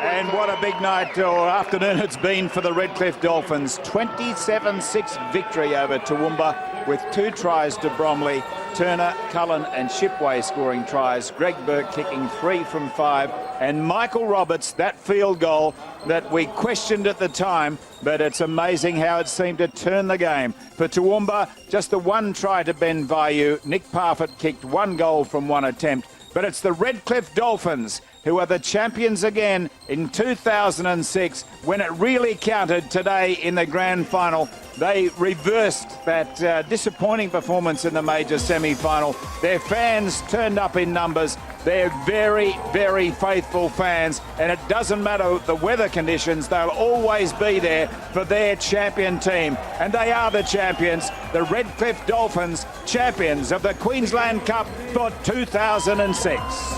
And what a big night or afternoon it's been for the Redcliffe Dolphins. 27-6 victory over Toowoomba with 2 tries to Bromley. Turner, Cullen and Shipway scoring tries. Greg Burke kicking 3 from 5. And Michael Roberts, that field goal that we questioned at the time, but it's amazing how it seemed to turn the game. For Toowoomba, just the 1 try to Ben Vayu. Nick Parfitt kicked 1 goal from 1 attempt. but it's the Redcliffe Dolphins who are the champions again in 2006 when it really counted today in the grand final. They reversed that disappointing performance in the major semi-final. Their fans turned up in numbers. They're very, very faithful fans, and it doesn't matter the weather conditions, they'll always be there for their champion team. And they are the champions, the Redcliffe Dolphins, champions of the Queensland Cup for 2006.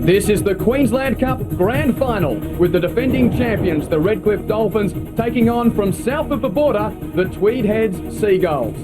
This is the Queensland Cup Grand Final with the defending champions, the Redcliffe Dolphins, taking on from south of the border, the Tweed Heads Seagulls.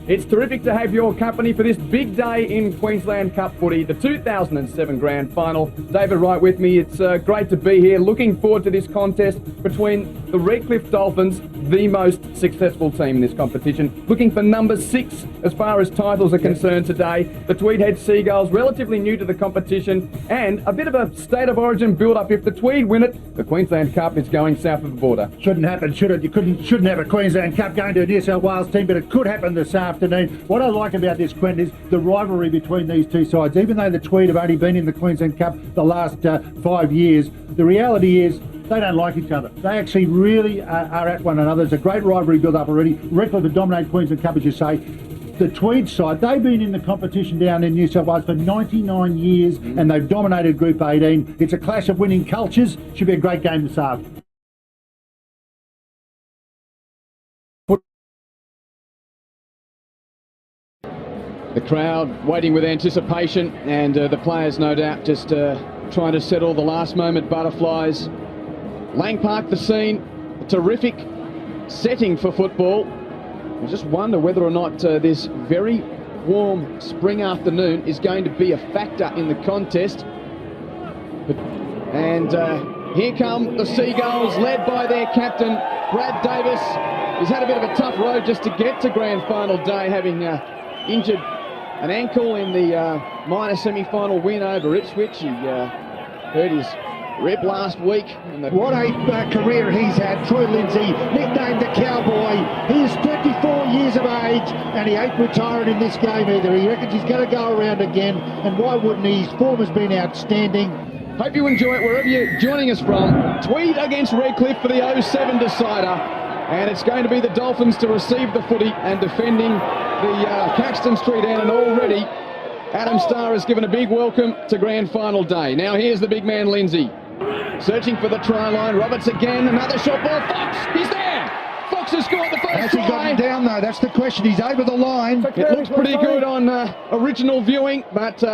It's terrific to have your company for this big day in Queensland Cup footy, the 2007 Grand Final. David Wright with me. It's great to be here. Looking forward to this contest between the Redcliffe Dolphins, the most successful team in this competition, looking for number 6 as far as titles are concerned today. The Tweed Head Seagulls, relatively new to the competition, and a bit of a state of origin build-up. If the Tweed win it, the Queensland Cup is going south of the border. Shouldn't happen, should it? You shouldn't have a Queensland Cup going to a New South Wales team, but it could happen this afternoon. What I like about this, Quentin, is the rivalry between these two sides. Even though the Tweed have only been in the Queensland Cup the last 5 years, the reality is they don't like each other. They actually really are at one another. There's a great rivalry built up already. Redcliffe have dominated Queensland Cup, as you say. The Tweed side, they've been in the competition down in New South Wales for 99 years, and they've dominated Group 18. It's a clash of winning cultures. Should be a great game this afternoon. The crowd waiting with anticipation, and the players no doubt just trying to settle the last moment butterflies. Lang Park, the scene, a terrific setting for football. I just wonder whether or not this very warm spring afternoon is going to be a factor in the contest. And here come the Seagulls, led by their captain, Brad Davis. He's had a bit of a tough road just to get to grand final day, having injured an ankle in the minor semi-final win over Ipswich. He hurt his rib last week. What a career he's had. Troy Lindsay, nicknamed the Cowboy. He is 34 years of age, and he ain't retiring in this game either. He reckons he's going to go around again, and why wouldn't he? His form has been outstanding. Hope you enjoy it wherever you're joining us from. Tweed against Redcliffe for the 07 decider. And it's going to be the Dolphins to receive the footy and defending the Caxton Street end. And already Adam Starr has given a big welcome to grand final day. Now here's the big man Lindsay. Searching for the try line. Roberts again. Another short ball. Fox! He's there! Fox has scored the first try. Has he got him down though? That's the question. He's over the line. It looks pretty good on original viewing, but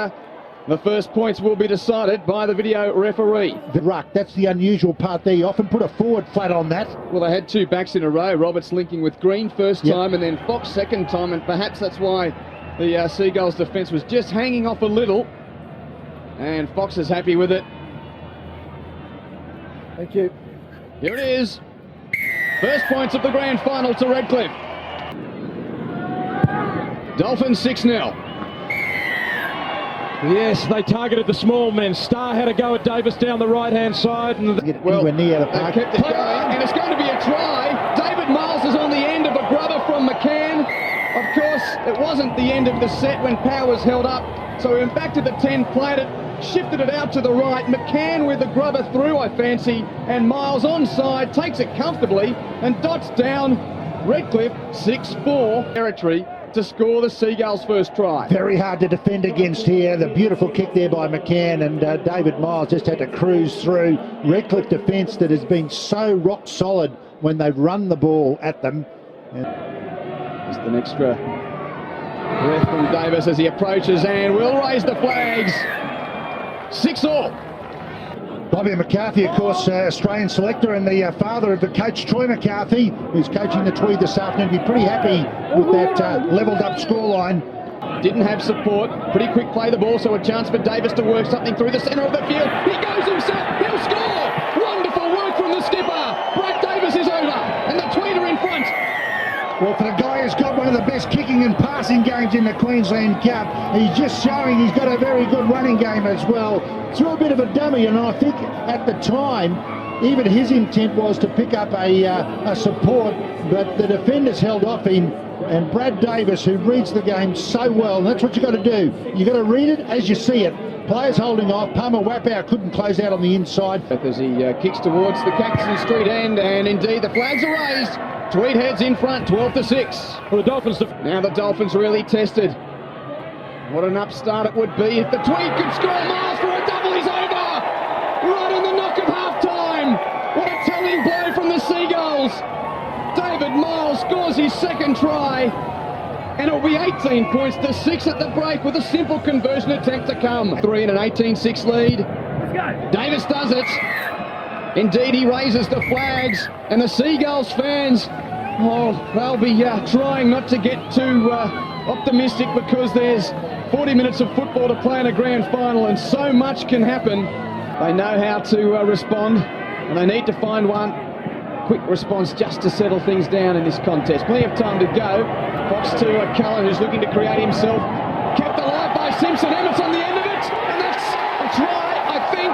the first points will be decided by the video referee. The ruck, that's the unusual part there. You often put a forward flat on that. Well, they had 2 backs in a row. Roberts linking with Green first time and then Fox second time, and perhaps that's why the Seagulls defence was just hanging off a little. And Fox is happy with it. Thank you. Here it is. First points of the grand final to Redcliffe. Dolphins 6-0. Yes, they targeted the small men. Starr had a go at Davis down the right-hand side. And well, near the park. Kept it going, and it's going to be a try. David Miles is on the end of a grubber from McCann. Of course, it wasn't the end of the set when Powers held up. So we went back to the 10, played it, shifted it out to the right. McCann with the grubber through, I fancy. And Miles onside, takes it comfortably and dots down Redcliffe 6-4 territory to score the Seagulls' first try. Very hard to defend against here. The beautiful kick there by McCann, and David Miles just had to cruise through. Redcliffe defence that has been so rock solid when they've run the ball at them. Just an extra breath from Davis as he approaches, and will raise the flags. 6-all. Bobby McCarthy, of course, Australian selector and the father of the coach Troy McCarthy, who's coaching the Tweed this afternoon. Be pretty happy with that levelled up scoreline. Didn't have support. Pretty quick play the ball, so a chance for Davis to work something through the centre of the field. He goes himself. He'll score. Wonderful work from the skipper. Brad Davis is over, and the Tweed are in front. Well, for the guy who's got one of the best kicking and passing games in the Queensland Cup, he's just showing he's got a very good running game as well. Threw a bit of a dummy, and I think at the time even his intent was to pick up a support, but the defenders held off him. And Brad Davis, who reads the game so well, and that's what you've got to do. You've got to read it as you see it. Players holding off. Palmer Wapow couldn't close out on the inside. As he kicks towards the Caxton Street end, and indeed the flags are raised. Tweed heads in front, 12-6 for the Dolphins. Now the Dolphins really tested. What an upstart it would be if the Tweed could score. Miles for a double, he's over! Right on the knock of half-time! What a telling blow from the Seagulls! David Miles scores his second try, and it'll be 18 points to 6 at the break with a simple conversion attempt to come. 3 and an 18-6 lead. Let's go. Davis does it. Indeed, he raises the flags, and the Seagulls fans, they'll be trying not to get too optimistic, because there's 40 minutes of football to play in a grand final, and so much can happen. They know how to respond, and they need to find one quick response just to settle things down in this contest. Plenty of time to go. Fox to Cullen, who's looking to create himself. Kept alive by Simpson. Emmett's on the end of it, and that's a try, I think.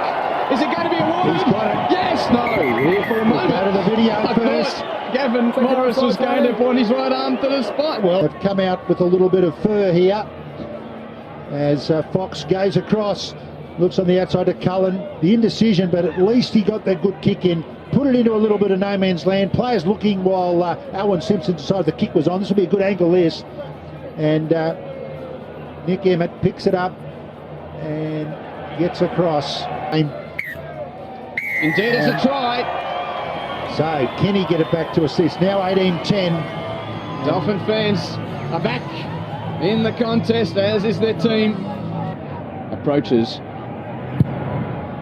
Is it going to be awarded? He's got it. Yes, no. Here for a moment. Go to the video I first. thought Gavin Morris was going to point his right arm to the spot. Well, they've come out with a little bit of fur here as Fox goes across. Looks on the outside to Cullen. The indecision, but at least he got that good kick in. Put it into a little bit of no man's land. Players looking while Alwyn Simpson decided the kick was on. This will be a good angle, this. And Nick Emmett picks it up and gets across. Indeed, it's a try. So, Kenny get it back to assist. Now 18-10. Dolphin fans are back in the contest, as is their team. Approaches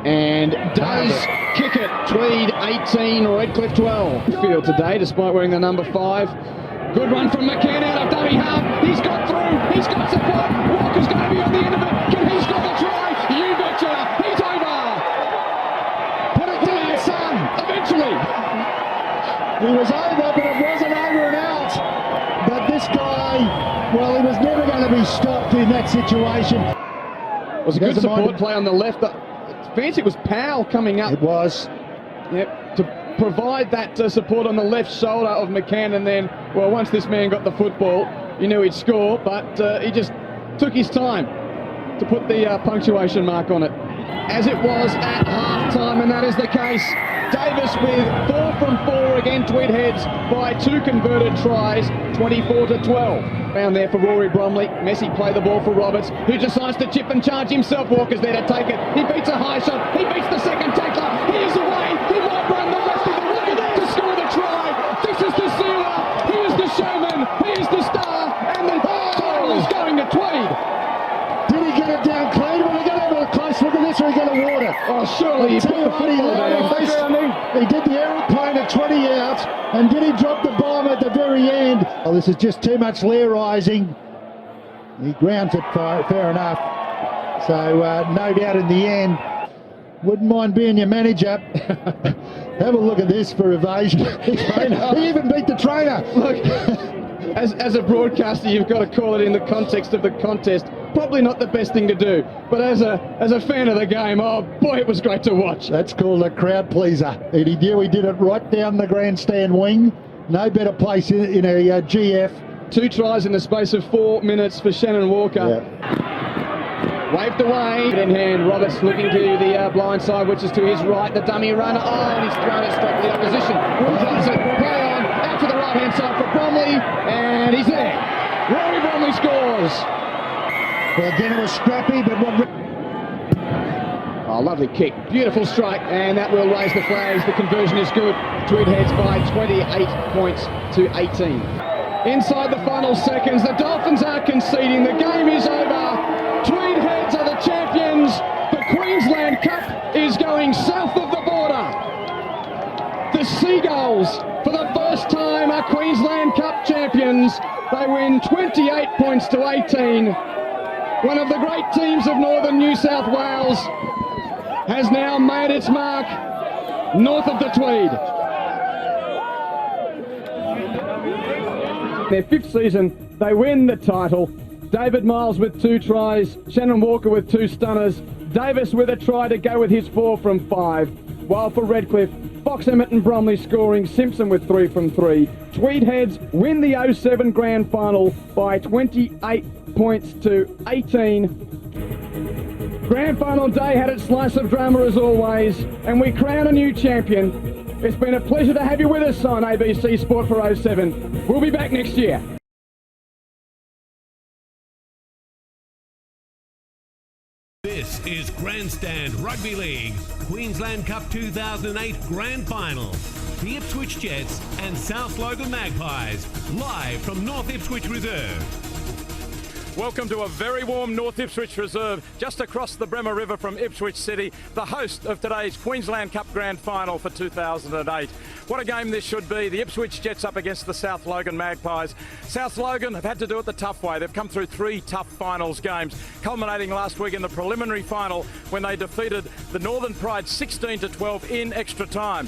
and does kick it. Tweed 18, Redcliffe 12. Field today, despite wearing the number 5. Good run from McCann out of dummy half. He's got through. He's got support. Walker's going to be on the end of it. Can he score the try? You betcha. He's over. Put it down, son. Eventually. He was over, but it wasn't over and out. But this guy, well, he was never going to be stopped in that situation. It was a good support play on the left. Fancy it was Powell coming up. It was. Yep, to provide that support on the left shoulder of McCann, and then, well, once this man got the football, you knew he'd score, but he just took his time to put the punctuation mark on it. As it was at half-time, and that is the case. Davis with 4 from 4 again, Tweed heads by 2 converted tries, 24-12. Found there for Rory Bromley. Messi played the ball for Roberts, who decides to chip and charge himself. Walker's there to take it. He beats a high shot. He beats the second tackler. He is away. He might run the rest of the way to score the try. This is the sealer. He is the showman. He is the star. And the title is going to Tweed. Did he get it down clean? Well, we're going to have a close look at this, or he got to award it. Oh, surely he put the football down. He did the aeroplane at 20 out, and did he drop the bomb at the very end? Oh, this is just too much Learising. He grounds it fair enough. So, no doubt in the end, wouldn't mind being your manager. Have a look at this for evasion. He even beat the trainer. Look, as a broadcaster, you've got to call it in the context of the contest. Probably not the best thing to do, but as a fan of the game, oh boy, it was great to watch. That's called a crowd pleaser. And he knew he did it right down the grandstand wing. No better place in a GF. 2 tries in the space of 4 minutes for Shannon Walker. Yeah. Waved away. In hand, Roberts looking to the blind side, which is to his right. The dummy runner. Oh, and he's thrown it straight to the opposition. Does it. Play on. Out to the right-hand side for Bromley. And he's there. Rory Bromley scores. Well, again, it was scrappy, but what... Oh, lovely kick. Beautiful strike, and that will raise the flags. The conversion is good. Tweed heads by 28 points to 18. Inside the final seconds, the Dolphins are conceding. The game is over. Tweed heads are the champions. The Queensland Cup is going south of the border. The Seagulls, for the first time, are Queensland Cup champions. They win 28 points to 18. One of the great teams of northern New South Wales has now made its mark north of the Tweed. Their 5th season, they win the title. David Miles with 2 tries, Shannon Walker with 2 stunners, Davis with a try to go with his 4 from 5, while for Redcliffe, Fox Emmett and Bromley scoring, Simpson with 3 from 3. Tweed Heads win the 07 grand final by 28 points to 18. Grand final day had its slice of drama as always, and we crown a new champion. It's been a pleasure to have you with us on ABC Sport for 07. We'll be back next year. This is Grandstand Rugby League, Queensland Cup 2008 Grand Final. The Ipswich Jets and South Logan Magpies, live from North Ipswich Reserve. Welcome to a very warm North Ipswich Reserve, just across the Bremer River from Ipswich City, the host of today's Queensland Cup Grand Final for 2008. What a game this should be. The Ipswich Jets up against the South Logan Magpies. South Logan have had to do it the tough way. They've come through 3 tough finals games, culminating last week in the preliminary final when they defeated the Northern Pride 16-12 in extra time.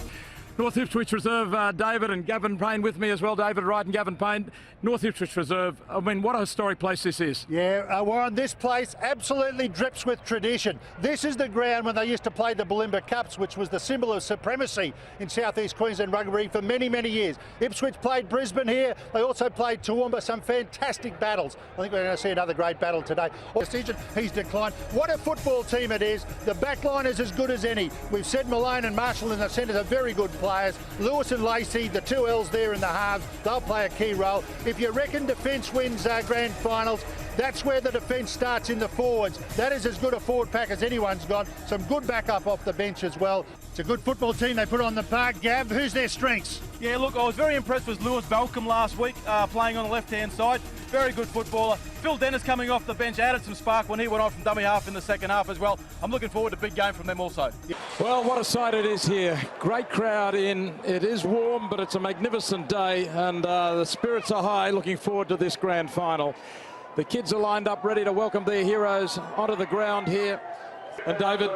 North Ipswich Reserve, David and Gavin Payne with me as well. David Wright and Gavin Payne. North Ipswich Reserve, I mean, what a historic place this is. Yeah, Warren, this place absolutely drips with tradition. This is the ground when they used to play the Bulimba Cups, which was the symbol of supremacy in southeast Queensland rugby for many, many years. Ipswich played Brisbane here. They also played Toowoomba, some fantastic battles. I think we're going to see another great battle today. Decision, he's declined. What a football team it is. The back line is as good as any. We've said Malone and Marshall in the centres are very good players. Lewis and Lacey, the 2 L's there in the halves, they'll play a key role. If you reckon defence wins grand finals, that's where the defence starts in the forwards. That is as good a forward pack as anyone's got. Some good backup off the bench as well. It's a good football team they put on the park. Gav, who's their strengths? Yeah, look, I was very impressed with Lewis Balcombe last week, playing on the left-hand side. Very good footballer. Phil Dennis coming off the bench added some spark when he went on from dummy half in the second half as well. I'm looking forward to a big game from them also. Well, what a sight it is here. Great crowd in. It is warm, but it's a magnificent day, and the spirits are high. Looking forward to this grand final. The kids are lined up ready to welcome their heroes onto the ground here. And David,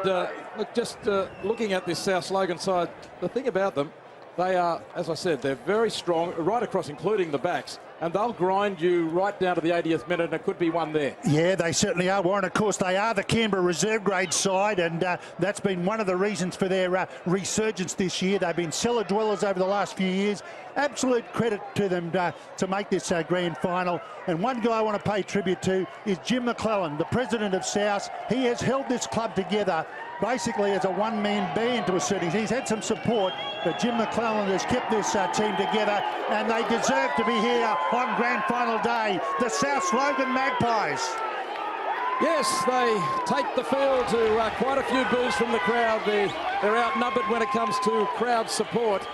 look, just looking at this South Logan side, the thing about them, they are, as I said, they're very strong, right across, including the backs. And they'll grind you right down to the 80th minute, and it could be one there. Yeah, they certainly are, Warren. Of course, they are the Canberra reserve grade side, and that's been one of the reasons for their resurgence this year. They've been cellar dwellers over the last few years. Absolute credit to them to make this grand final. And one guy I want to pay tribute to is Jim McClellan, the president of South. He has held this club together basically as a one-man band to a certain extent. He's had some support, but Jim McClellan has kept this team together, and they deserve to be here on grand final day. The South Logan Magpies. Yes, they take the field to quite a few boos from the crowd. They're outnumbered when it comes to crowd support.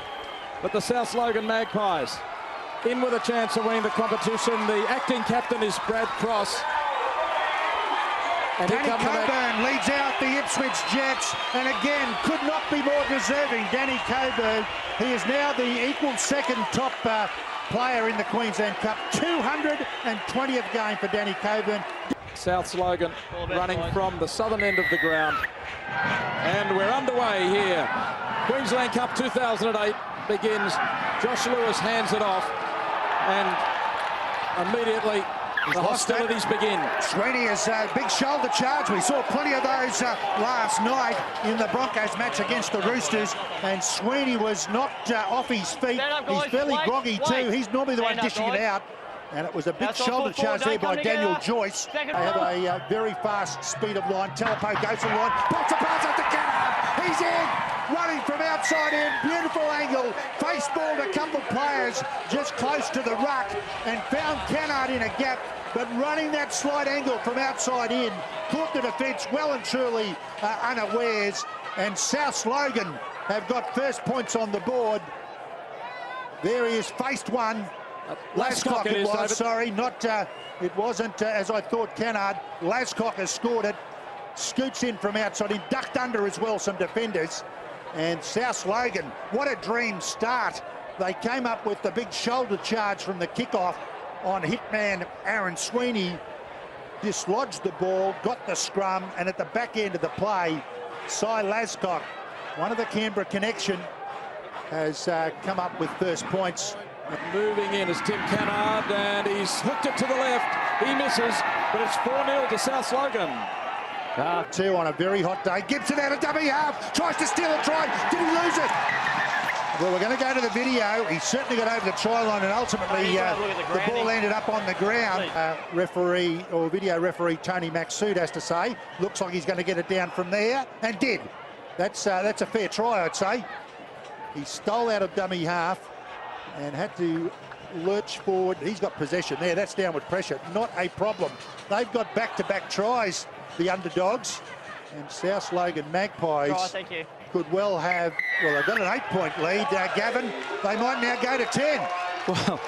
But the South Logan Magpies in with a chance of winning the competition. The acting captain is Brad Cross. And Danny Coburn leads out the Ipswich Jets, and again, could not be more deserving. Danny Coburn, he is now the equal second top player in the Queensland Cup. 220th game for Danny Coburn. South Logan running from the southern end of the ground. And we're underway here. Queensland Cup 2008 begins. Josh Lewis hands it off, and immediately the hostilities begin. Sweeney has a big shoulder charge. We saw plenty of those last night in the Broncos match against the Roosters, and Sweeney was knocked off his feet. He's fairly groggy too. He's normally the one dishing it out. And it was a big shoulder charge there by Daniel Joyce. They have a very fast speed of line. Telepo goes to the line. Pops a pass at the Kennard. He's in. Running from outside in. Beautiful angle. Face balled a couple of players just close to the ruck and found Kennard in a gap. But running that slight angle from outside in. Caught the defence well and truly unawares. And South Logan have got first points on the board. There he is, faced one. Lascock it was, David. Sorry, not, it wasn't as I thought Kennard. Lascock has scored it, scoots in from outside, in ducked under as well some defenders. And South Logan, what a dream start. They came up with the big shoulder charge from the kickoff on hitman Aaron Sweeney, dislodged the ball, got the scrum, and at the back end of the play, Cy Lascock, one of the Canberra connection, has come up with first points. Moving in is Tim Kennard, and he's hooked it to the left. He misses, but it's 4-0 to South Logan. Two on a very hot day. Gibson out of dummy half, tries to steal a try. Did he lose it? Well, we're going to go to the video. He certainly got over the try line, and ultimately the ball ended up on the ground. Referee, or video referee, Tony Maxsood has to say, looks like he's going to get it down from there, and did. That's a fair try, I'd say. He stole out of dummy half and had to lurch forward. He's got possession there. That's downward pressure. Not a problem. They've got back-to-back tries, the underdogs. And South Logan Magpies could well have, well, they've got an 8-point lead, Gavin. They might now go to 10. Well,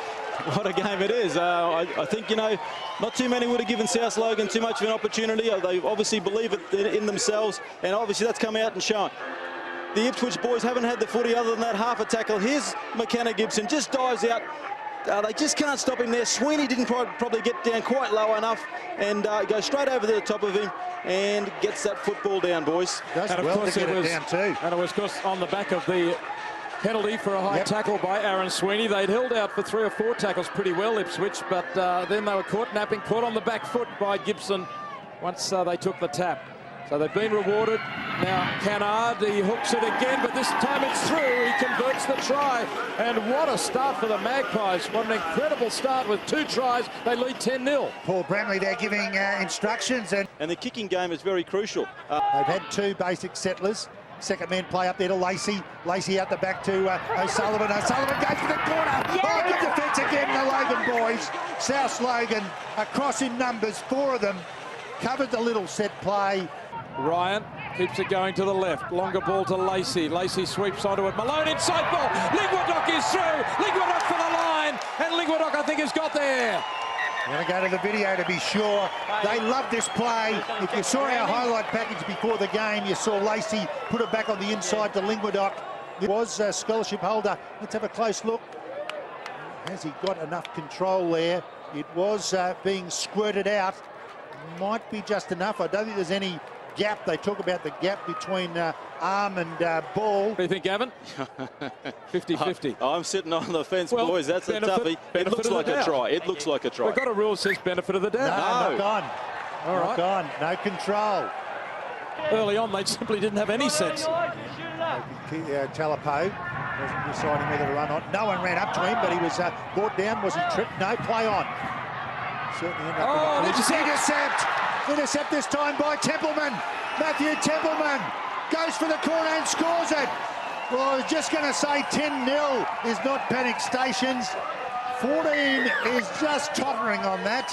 what a game it is. I think, you know, not too many would have given South Logan too much of an opportunity. They obviously believe it in themselves, and obviously that's come out and shown. The Ipswich boys haven't had the footy other than that half a tackle. Here's McKenna Gibson, just dives out. They just can't stop him there. Sweeney didn't probably get down quite low enough and goes straight over the top of him and gets that football down, boys. And of course it was down too. And it was, of course, on the back of the penalty for a high tackle by Aaron Sweeney. They'd held out for 3 or 4 tackles pretty well, Ipswich, but then they were caught on the back foot by Gibson once they took the tap. So they've been rewarded. Now Canard, he hooks it again, but this time it's through. He converts the try. And what a start for the Magpies. What an incredible start with 2 tries. They lead 10-0. Paul Bramley there giving instructions. And the kicking game is very crucial. They've had 2 basic settlers. Second man play up there to Lacey. Lacey out the back to O'Sullivan. O'Sullivan goes for the corner. Oh, good defence again, the Logan boys. South Logan across in numbers, 4 of them. Covered the little set play. Ryan keeps it going to the left. Longer ball to Lacey. Lacey sweeps onto it. Malone inside ball. Lingwadoc is through. Lingwadoc for the line. And Lingwadoc, I think, has got there. We're going to go to the video to be sure. They love this play. If you saw our highlight package before the game, you saw Lacey put it back on the inside to Lingwadoc. It was a scholarship holder. Let's have a close look. Has he got enough control there? It was being squirted out. Might be just enough. I don't think there's any gap. They talk about the gap between arm and ball. What do you think, Gavin? 50-50. I'm sitting on the fence, boys. That's a toughie. It looks like a try. It looks like a try. We've got a rule that says benefit of the doubt. No, knock on. All right. Knock on. No control. Early on, they simply didn't have any sense. Talapo wasn't deciding whether to run on. No one ran up to him, but he was brought down. Was he tripped? No, play on. Certainly ended up with intercept. Intercept this time by Templeman. Matthew Templeman goes for the corner and scores it. Well, I was just going to say 10-0 is not panic stations. 14 is just tottering on that.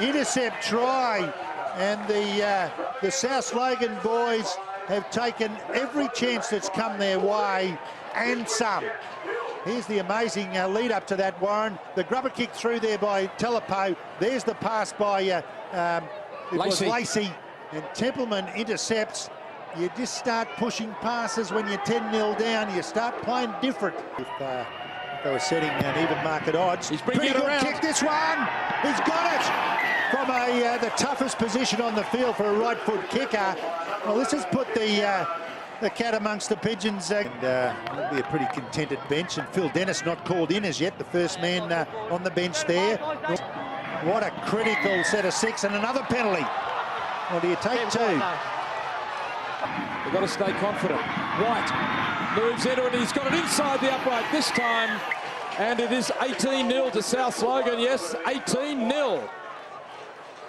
Intercept try. And the South Logan boys have taken every chance that's come their way and some. Here's the amazing lead up to that, Warren. The grubber kick through there by Telepo. There's the pass by Lacey. And Templeman intercepts. You just start pushing passes when you're 10-0 down. You start playing different. If they were setting an even market odds. He's bringing it around. Kick this one. He's got it from the toughest position on the field for a right foot kicker. Well, this has put the cat amongst the pigeons. And it'll be a pretty contented bench. And Phil Dennis not called in as yet, the first man on the bench there. What a critical set of 6 and another penalty. Well, do you take 2? They've got to stay confident. White moves into it. He's got it inside the upright this time. And it is 18-0 to South Logan. Yes, 18-0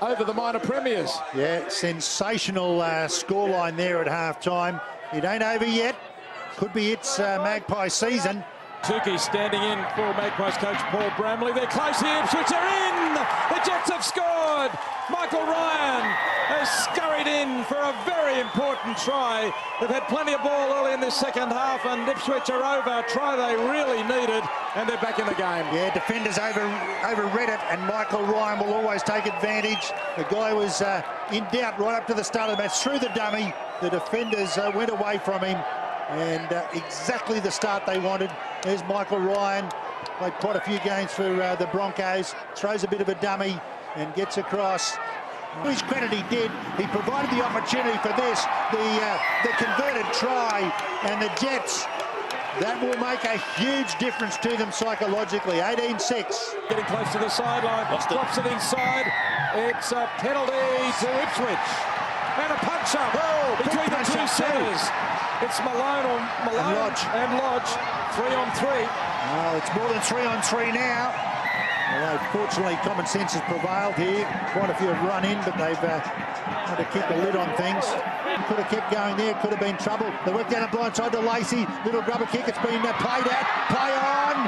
over the minor premiers. Yeah, sensational scoreline there at half-time. It ain't over yet. Could be its Magpie season. Tukey standing in for Magpies coach Paul Bramley. They're close here. Ipswich are in. The Jets have scored. Michael Ryan has scurried in for a very important try. They've had plenty of ball early in this second half, and Ipswich are over. A try they really needed, and they're back in the game. Yeah, defenders overread it, and Michael Ryan will always take advantage. The guy was in doubt right up to the start of the match. Through the dummy, the defenders went away from him, and exactly the start they wanted. There's Michael Ryan, played quite a few games for the Broncos, throws a bit of a dummy and gets across. To his credit, he did. He provided the opportunity for this, the converted try, and the Jets, that will make a huge difference to them psychologically. 18-6. Getting close to the sideline, drops it inside. It's a penalty to Ipswich. And a punch-up between the two centres. It's Malone and Lodge. 3 on 3. Well, it's more than 3 on 3 now. Although, fortunately, common sense has prevailed here. Quite a few have run in, but they've had to keep a lid on things. Could have kept going there, could have been trouble. They work down a blind side to Lacey. Little grubber kick, it's been played at. Play on,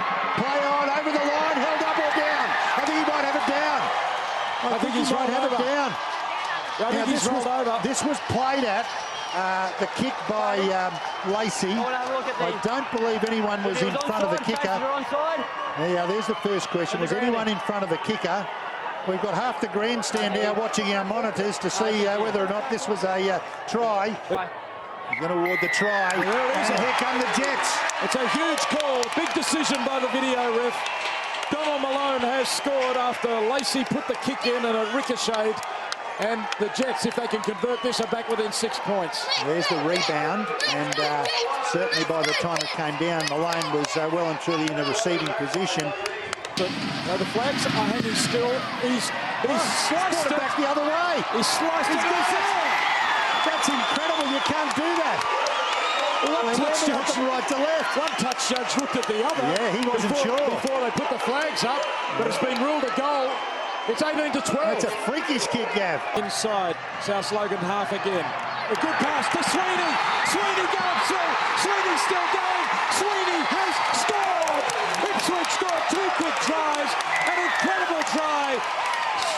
over the line, held up or down. I think he might have it down. I think he might have it down. I think he's rolled over. This was played at. The kick by Lacey. I don't believe anyone was in front of the kicker. Yeah, there's the first question. Was anyone in front of the kicker? We've got half the grandstand now watching our monitors to see whether or not this was a try. He's going to award the try. And here come the Jets. It's a huge call. Big decision by the video ref. Donald Malone has scored after Lacey put the kick in and it ricocheted. And the Jets, if they can convert this, are back within 6 points. There's the rebound, and certainly by the time it came down, Malone was well and truly in a receiving position. But the flags are hanging still. He's sliced it back the other way. He sliced it. That's incredible. You can't do that. One touch judge from right to left. One touch judge looked at the other. Yeah, he wasn't sure before they put the flags up, but it's been ruled a goal. It's 18 to 12. That's a freakish kick, Gav. Inside, South Logan half again. A good pass to Sweeney. Sweeney going through. Sweeney still going. Sweeney has scored. Ipswich scored 2 quick tries. An incredible try.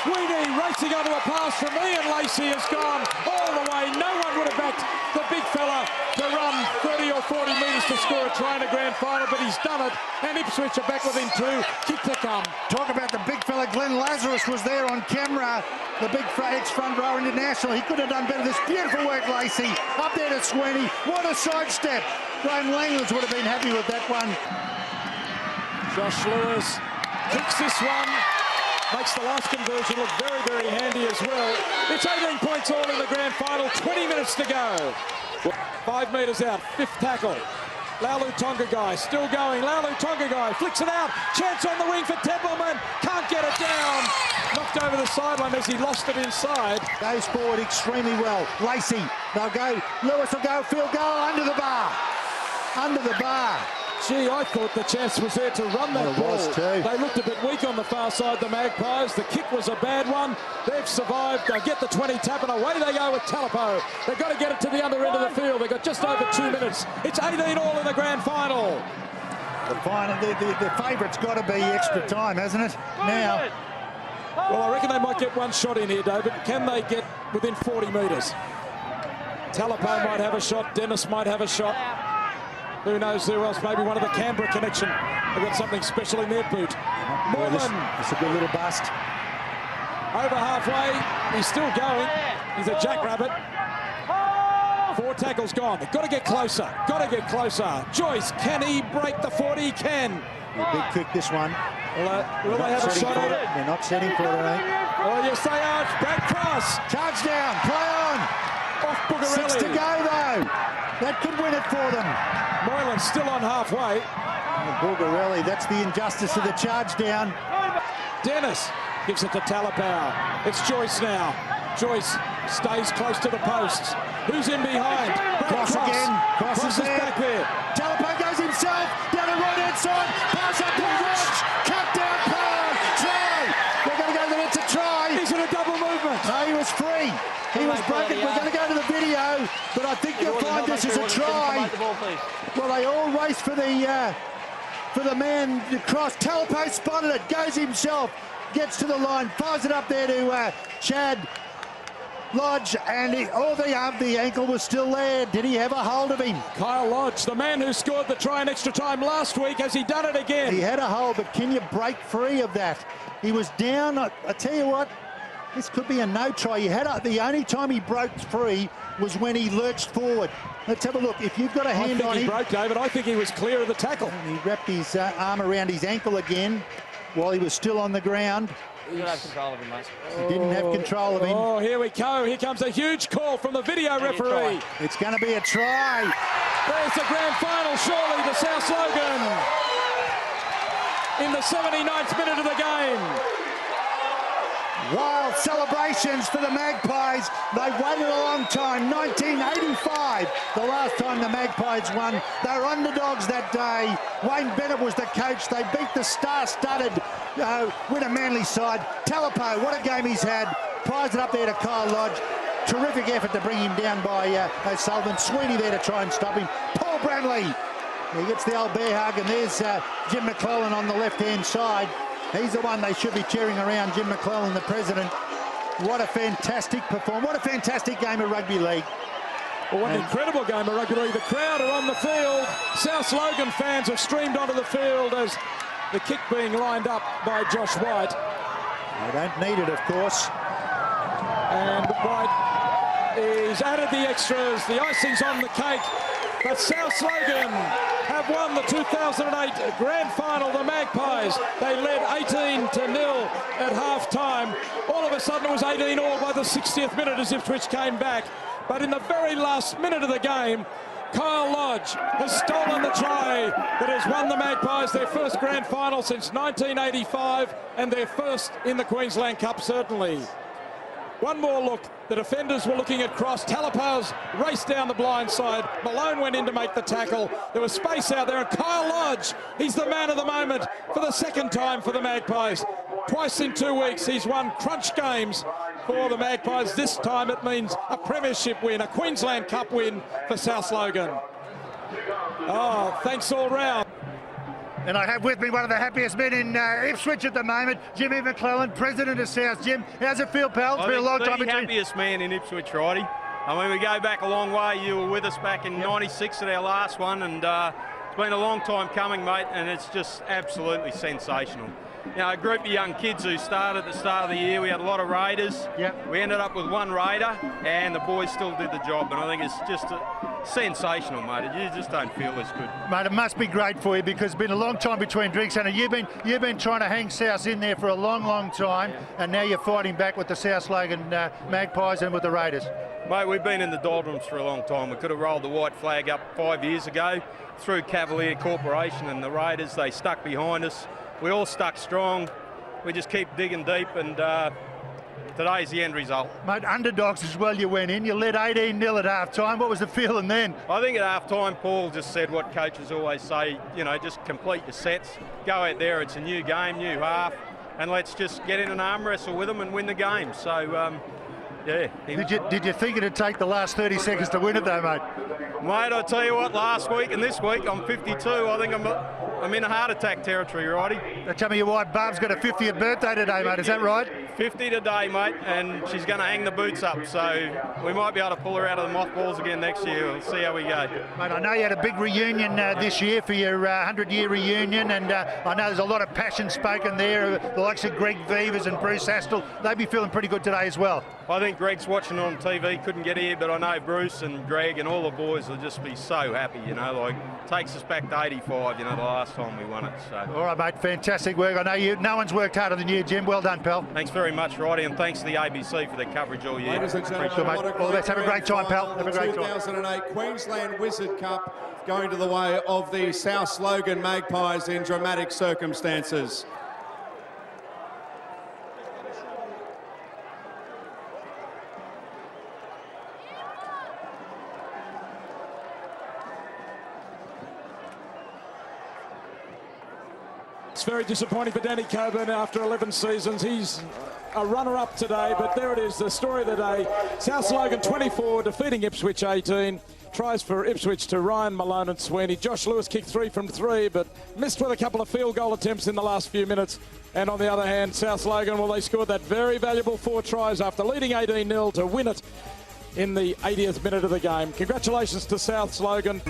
Sweeney racing onto a pass from Ian Lacey has gone all the way. No one would have backed the big fella to run 30 or 40 metres to score a try in a grand final, but he's done it. And Ipswich are back within 2. Kick to come. Talk about the big fella. Glenn Lazarus was there on camera. The big ex-front row international. He could have done better. This beautiful work, Lacey. Up there to Sweeney. What a sidestep. Graham Langlands would have been happy with that one. Josh Lewis kicks this one. Makes the last conversion look very, very handy as well. It's 18 points all in the grand final. 20 minutes to go. 5 metres out. 5th tackle. Laulu Tongagai still going. Laulu Tongagai flicks it out. Chance on the wing for Templeman. Can't get it down. Knocked over the sideline as he lost it inside. Goes forward extremely well. Lacey, they'll go. Lewis will go. Field goal under the bar. Under the bar. Gee, I thought the chance was there to run that ball. They looked a bit weak on the far side, the Magpies. The kick was a bad one. They've survived. They'll get the 20 tap, and away they go with Talapo. They've got to get it to the other end of the field. They've got just over 2 minutes. It's 18 all in the grand final. The favourite's got to be extra time, hasn't it? Now. Well, I reckon they might get one shot in here, David. Can they get within 40 metres? Talapo might have a shot. Dennis might have a shot. Who knows who else? Maybe one of the Canberra connection. They've got something special in their boot. Moylan. It's a good little bust. Over halfway. He's still going. He's a jackrabbit. 4 tackles gone. They've got to get closer. Got to get closer. Joyce, can he break the 40? He can. A big kick, this one. Will they have a shot at it? They're not setting for it, I think. Oh, yes, they are. Brad Cross. Charge down. Play on. Off Bugarelli. 6 to go, though. That could win it for them. Moylan still on halfway. Bugarelli, that's the injustice of the charge down. Dennis gives it to Talapau. It's Joyce now. Joyce stays close to the posts. Who's in behind? Cross again. Cross is there. Back there. Talapau goes himself. Down the right hand side. Pass up to Roach. Cut down Power. Try. They're going to go to the net to try. Is it a double movement? No, he was free. He was broken. We're going to go to the video, but I think you'll find this is a try. Well, they all race for the man across. Talpo spotted it, goes himself, gets to the line, fires it up there to Chad Lodge, and the ankle was still there. Did he have a hold of him? Kyle Lodge, the man who scored the try in extra time last week, has he done it again? He had a hold, but can you break free of that? He was down. I tell you what, this could be a no try. The only time he broke free was when he lurched forward. Let's have a look. If you've got a hand on him... I think he broke, David. I think he was clear of the tackle. He wrapped his arm around his ankle again while he was still on the ground. You didn't have control of him, mate. He didn't have control of him. Oh, here we go. Here comes a huge call from the video referee. It's going to be a try. There's the grand final, surely, to South Logan. In the 79th minute of the game. Wild celebrations for the Magpies. They've waited a long time. 1985, the last time the Magpies won. They were underdogs that day. Wayne Bennett was the coach. They beat the star-studded Winner Manly side. Talapo, what a game he's had. Pies it up there to Kyle Lodge. Terrific effort to bring him down by O'Sullivan. Sweeney there to try and stop him. Paul Bradley. He gets the old bear hug, and there's Jim McClellan on the left-hand side. He's the one they should be cheering around, Jim McClellan, the president. What a fantastic performance. What a fantastic game of rugby league. Well, what an incredible game of rugby league. The crowd are on the field. South Logan fans have streamed onto the field as the kick being lined up by Josh White. They don't need it, of course. And White is added the extras. The icing's on the cake. But South Logan have won the 2008 Grand Final, the Magpies. They led 18-0 at half-time. All of a sudden it was 18-all by the 60th minute as Ipswich came back. But in the very last minute of the game, Kyle Lodge has stolen the try that has won the Magpies their first Grand Final since 1985 and their first in the Queensland Cup, certainly. One more look. The defenders were looking at cross. Talapo's raced down the blind side. Malone went in to make the tackle. There was space out there, and Kyle Lodge, he's the man of the moment for the second time for the Magpies. Twice in 2 weeks, he's won crunch games for the Magpies. This time it means a premiership win, a Queensland Cup win for South Logan. Oh, thanks all round. And I have with me one of the happiest men in Ipswich at the moment, Jimmy McClellan, president of South. Jim, how's it feel, pal? It's been a long time between... the happiest man in Ipswich, Roddy. I mean, we go back a long way. You were with us back in '96 at our last one, and it's been a long time coming, mate, and it's just absolutely sensational. You know, a group of young kids who started at the start of the year. We had a lot of Raiders. Yep. We ended up with one Raider, and the boys still did the job. And I think it's just sensational, mate. You just don't feel this good. Mate, it must be great for you because it's been a long time between drinks, and you've been trying to hang South in there for a long, long time, and now you're fighting back with the South Logan Magpies and with the Raiders. Mate, we've been in the doldrums for a long time. We could have rolled the white flag up 5 years ago through Cavalier Corporation and the Raiders. They stuck behind us. We all stuck strong. We just keep digging deep, and today's the end result. Mate, underdogs as well you went in. You led 18-0 at half-time. What was the feeling then? I think at half-time, Paul just said what coaches always say, you know, just complete your sets. Go out there, it's a new game, new half, and let's just get in an arm wrestle with them and win the game. So, yeah. Did you think it'd take the last 30 seconds to win it though, mate? Mate, I tell you what, last week and this week, I'm 52. I think I'm in a heart attack territory, righty. Tell me your wife, Barb's got a 50th birthday today, mate. Is that right? 50 today, mate, and she's going to hang the boots up. So we might be able to pull her out of the mothballs again next year. We'll see how we go. Mate, I know you had a big reunion this year for your 100-year reunion, and I know there's a lot of passion spoken there. The likes of Greg Vivers and Bruce Astle, they'd be feeling pretty good today as well. I think Greg's watching on TV, couldn't get here, but I know Bruce and Greg and all the boys will just be so happy, you know, like takes us back to 85, you know, the last time we won it. So. All right, mate, fantastic work. I know no one's worked harder than you, Jim. Well done, pal. Thanks very much, Roddy, and thanks to the ABC for their coverage all year. Ladies and gentlemen, all the best. Have a great time, pal. Have a great time. 2008 Queensland Wizard Cup going to the way of the South Logan Magpies in dramatic circumstances. It's very disappointing for Danny Coburn after 11 seasons. He's a runner-up today, but there it is, the story of the day. South Logan 24, defeating Ipswich 18. Tries for Ipswich to Ryan, Malone and Sweeney. Josh Lewis kicked 3 from 3, but missed with a couple of field goal attempts in the last few minutes. And on the other hand, South Logan, well, they scored that very valuable 4 tries after leading 18-0 to win it in the 80th minute of the game. Congratulations to South Logan.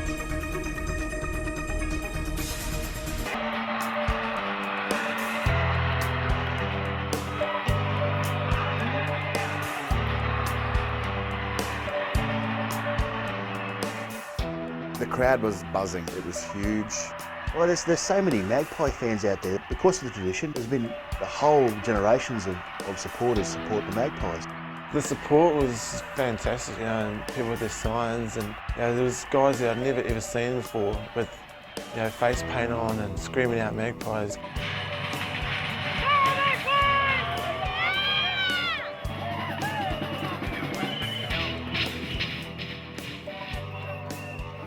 The crowd was buzzing. It was huge. Well, there's so many Magpie fans out there. Because of the tradition, there's been the whole generations of supporters support the Magpies. The support was fantastic, you know, and people with their signs, and you know, there was guys that I'd never ever seen before with, you know, face paint on and screaming out Magpies.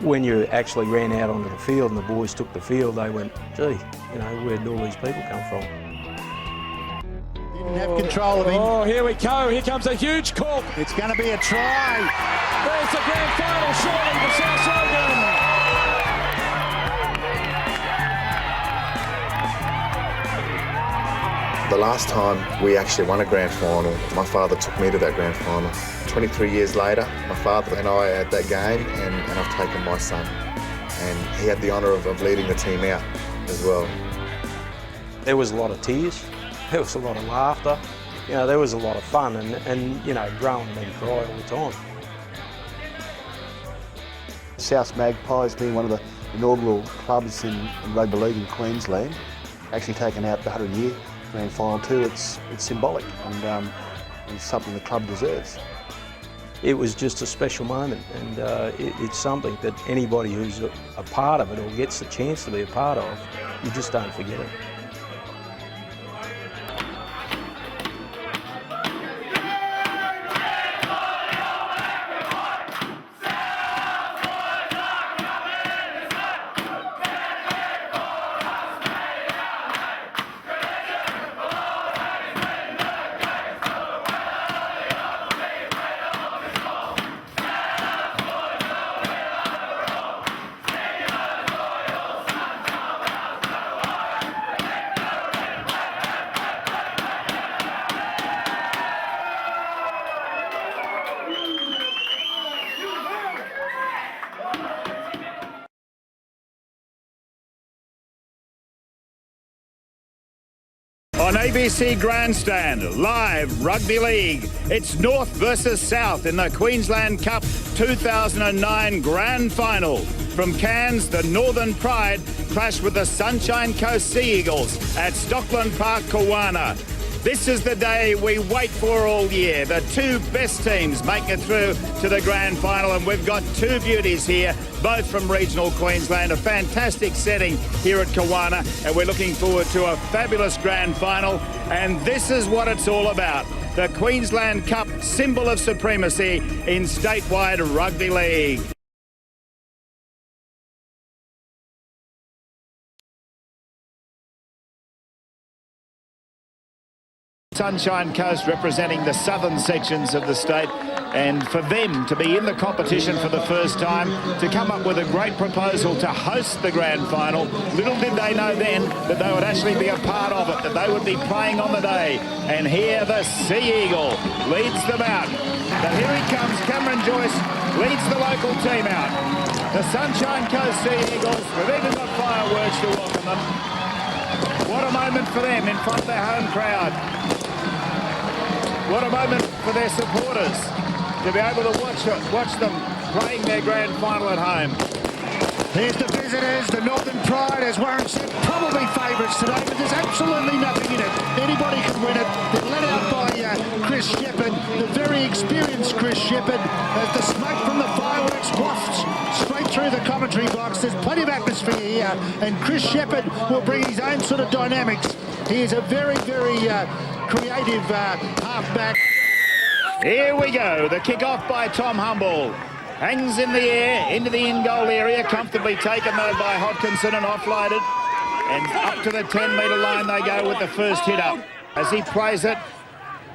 when you actually ran out onto the field and the boys took the field, they went, gee, you know, where did all these people come from? Didn't have control of him. Oh, here we go. Here comes a huge cork. It's going to be a try. There's the grand final, surely, for South Logan. The last time we actually won a grand final, my father took me to that grand final. 23 years later, my father and I at that game, and I've taken my son. And he had the honour of leading the team out as well. There was a lot of tears, there was a lot of laughter, you know, there was a lot of fun, and you know, growing and cry all the time. South Magpies being one of the inaugural clubs in rugby league in Queensland, actually taken out the 100-year grand final too, it's symbolic and it's something the club deserves. It was just a special moment, and it's something that anybody who's a part of it or gets the chance to be a part of, you just don't forget it. On ABC Grandstand, live rugby league. It's North versus South in the Queensland Cup 2009 Grand Final. From Cairns, the Northern Pride clash with the Sunshine Coast Sea Eagles at Stockland Park, Kawana. This is the day we wait for all year. The two best teams making it through to the grand final, and we've got two beauties here, both from regional Queensland. A fantastic setting here at Kawana, and we're looking forward to a fabulous grand final. And this is what it's all about. The Queensland Cup, symbol of supremacy in statewide rugby league. Sunshine Coast representing the southern sections of the state, and for them to be in the competition for the first time, to come up with a great proposal to host the grand final. Little did they know then that they would actually be a part of it, that they would be playing on the day. And here the Sea Eagle leads them out. But here he comes, Cameron Joyce leads the local team out. The Sunshine Coast Sea Eagles, we've even got fireworks to welcome them. What a moment for them in front of their home crowd. What a moment for their supporters to be able to watch them playing their grand final at home. There's the visitors, the Northern Pride, as Warren said, probably favourites today, but there's absolutely nothing in it. Anybody can win it. They're led out by Chris Shepherd, the very experienced Chris Shepherd, as the smoke from the fireworks wafts straight through the commentary box. There's plenty of atmosphere here, and Chris Shepherd will bring his own sort of dynamics. He is a very, very creative halfback. Here we go, the kick-off by Tom Humble. Hangs in the air, into the in-goal area, comfortably taken though by Hodkinson and offloaded. And up to the 10-metre line they go with the first hit up. As he plays it,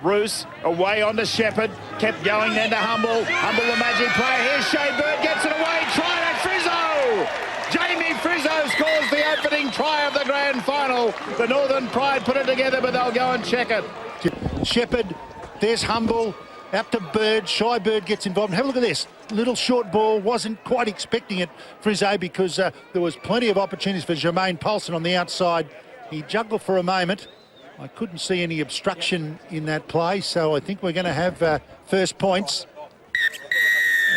Roos away onto Shepherd, kept going then to Humble. Humble the magic player, here's Shea Bird, gets it away, try at Frizzo! Jamie Frizzo scores the opening try of the grand final. The Northern Pride put it together, but they'll go and check it. Shepherd, there's Humble, out to Bird, Shy Bird gets involved. Have a look at this, little short ball, wasn't quite expecting it, Frizzo, because there was plenty of opportunities for Jermaine Paulson on the outside. He juggled for a moment. I couldn't see any obstruction in that play, so I think we're going to have first points.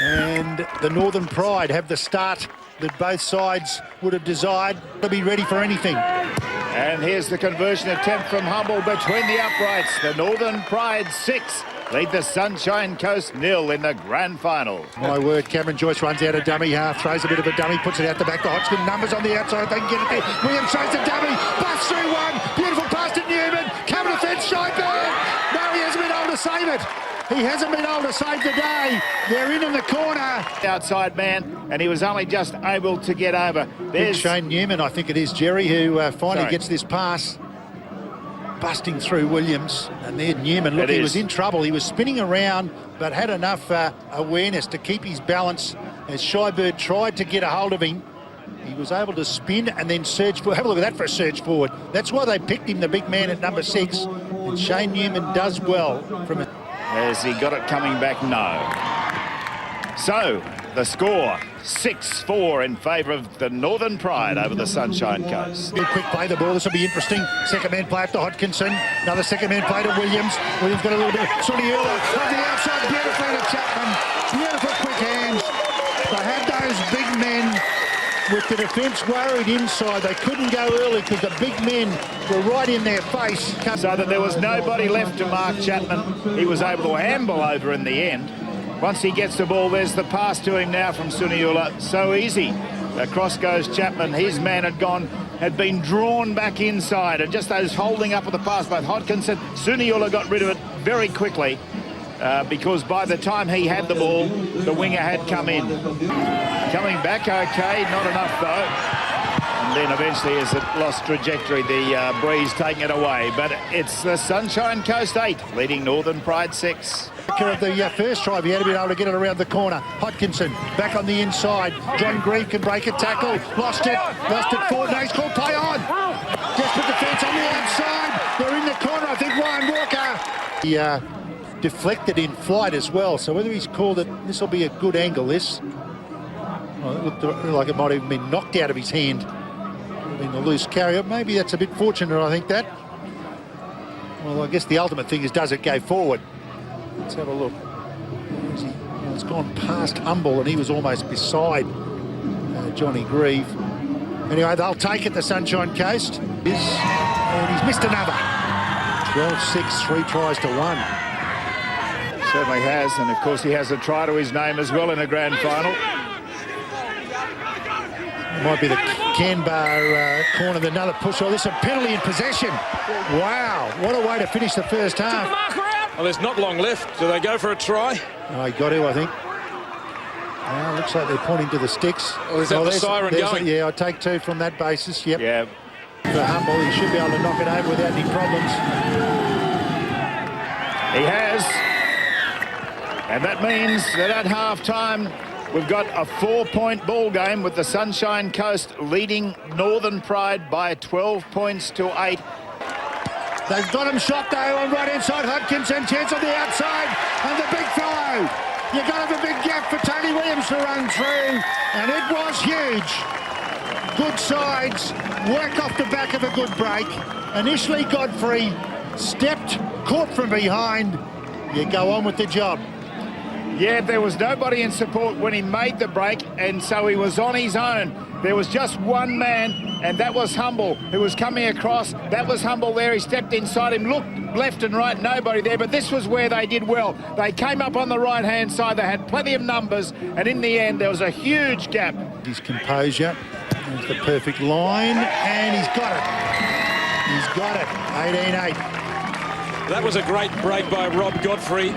And the Northern Pride have the start that both sides would have desired to be ready for anything. And here's the conversion attempt from Humble between the uprights. The Northern Pride 6 lead the Sunshine Coast 0 in the grand final. My word, Cameron Joyce runs out a dummy half, throws a bit of a dummy, puts it out the back to Hodgkin. Numbers on the outside, they can get it there. Williams throws a dummy, busts through one. Beautiful pass to Newman. Cover defence, Shy Bird. No, he hasn't been able to save it. He hasn't been able to save the day. They're in the corner. Outside man, and he was only just able to get over. There's Shane Newman, I think it is, Jerry, who finally gets this pass. Busting through Williams, and there Newman, look, he was in trouble. He was spinning around, but had enough awareness to keep his balance as Shybird tried to get a hold of him. He was able to spin and then surge forward. Have a look at that for a surge forward. That's why they picked him, the big man at number 6. And Shane Newman does well from it. Has he got it coming back? No. So, the score, 6-4 in favour of the Northern Pride over the Sunshine Coast. Quick play the ball, this will be interesting. Second man play up to Hodkinson. Another second man play to Williams. Williams got a little bit, Soniola on the outside, beautifully to Chapman. Beautiful quick hands. They had those big men with the defence worried inside. They couldn't go early because the big men were right in their face. So that there was nobody left to mark Chapman. He was able to amble over in the end. Once he gets the ball, there's the pass to him now from Suniula. So easy. Across goes Chapman. His man had been drawn back inside. And just those holding up of the pass, both Hodkinson, Suniula got rid of it very quickly because by the time he had the ball, the winger had come in. Coming back okay, not enough though. And then eventually as it lost trajectory, the breeze taking it away. But it's the Sunshine Coast 8, leading Northern Pride 6. Of the first try, he had to be able to get it around the corner. Hodkinson back on the inside. John Grieve can break a tackle. Lost it forward. No, he's called play on. Desperate defence on the outside. They're in the corner. I think Ryan Walker. He deflected in flight as well. So whether he's called it, this will be a good angle. This. Well, it looked like it might have been knocked out of his hand. In the loose carry. Maybe that's a bit fortunate. I think that. Well, I guess the ultimate thing is, does it go forward? Let's have a look. It's gone past Humble and he was almost beside Johnny Grieve. Anyway, they'll take it, the Sunshine Coast. And he's missed another. 12-6, 3 tries to 1. Certainly has, and of course he has a try to his name as well in a grand final. It might be the Canberra corner, another push. Oh, this is a penalty in possession. Wow, what a way to finish the first half. Well, there's not long left. Do they go for a try? Oh, he got to, I think. Now, looks like they're pointing to the sticks. Oh, is that the siren going? Yeah, I take 2 from that basis, yep. Yeah. For Humble, he should be able to knock it over without any problems. He has. And that means that at half-time, we've got a 4-point ball game with the Sunshine Coast leading Northern Pride by 12 points to 8. They've got him shot though on right hand side. Hodkinson, chance on the outside, and the big fellow. You got to have a big gap for Tony Williams to run through, and it was huge. Good sides, work off the back of a good break. Initially Godfrey stepped, caught from behind. You go on with the job. Yeah, there was nobody in support when he made the break, and so he was on his own. There was just one man, and that was Humble, who was coming across. That was Humble there. He stepped inside him, looked left and right, nobody there. But this was where they did well. They came up on the right-hand side. They had plenty of numbers, and in the end, there was a huge gap. His composure. There's the perfect line, and he's got it. He's got it. 18-8. That was a great break by Rob Godfrey.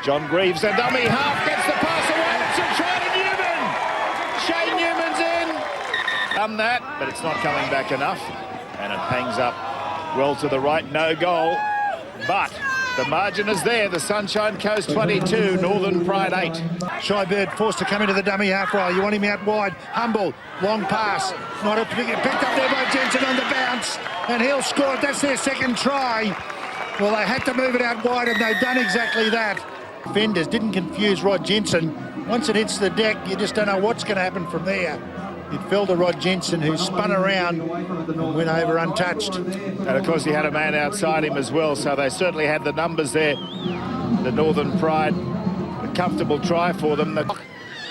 John Greaves, the dummy half, gets the pass away. It's a try to Newman. Shane Newman's in. Done that, but it's not coming back enough. And it hangs up well to the right, no goal. But the margin is there. The Sunshine Coast 22, Northern Pride 8. Shybird forced to come into the dummy half rail. You want him out wide. Humble, long pass. Not a picked up there by Jensen on the bounce. And he'll score it. That's their second try. Well, they had to move it out wide, and they've done exactly that. Defenders didn't confuse Rod Jensen. Once it hits the deck, you just don't know what's going to happen from there. It fell to Rod Jensen, who spun around and went over untouched. And of course, he had a man outside him as well, so they certainly had the numbers there. The Northern Pride, a comfortable try for them.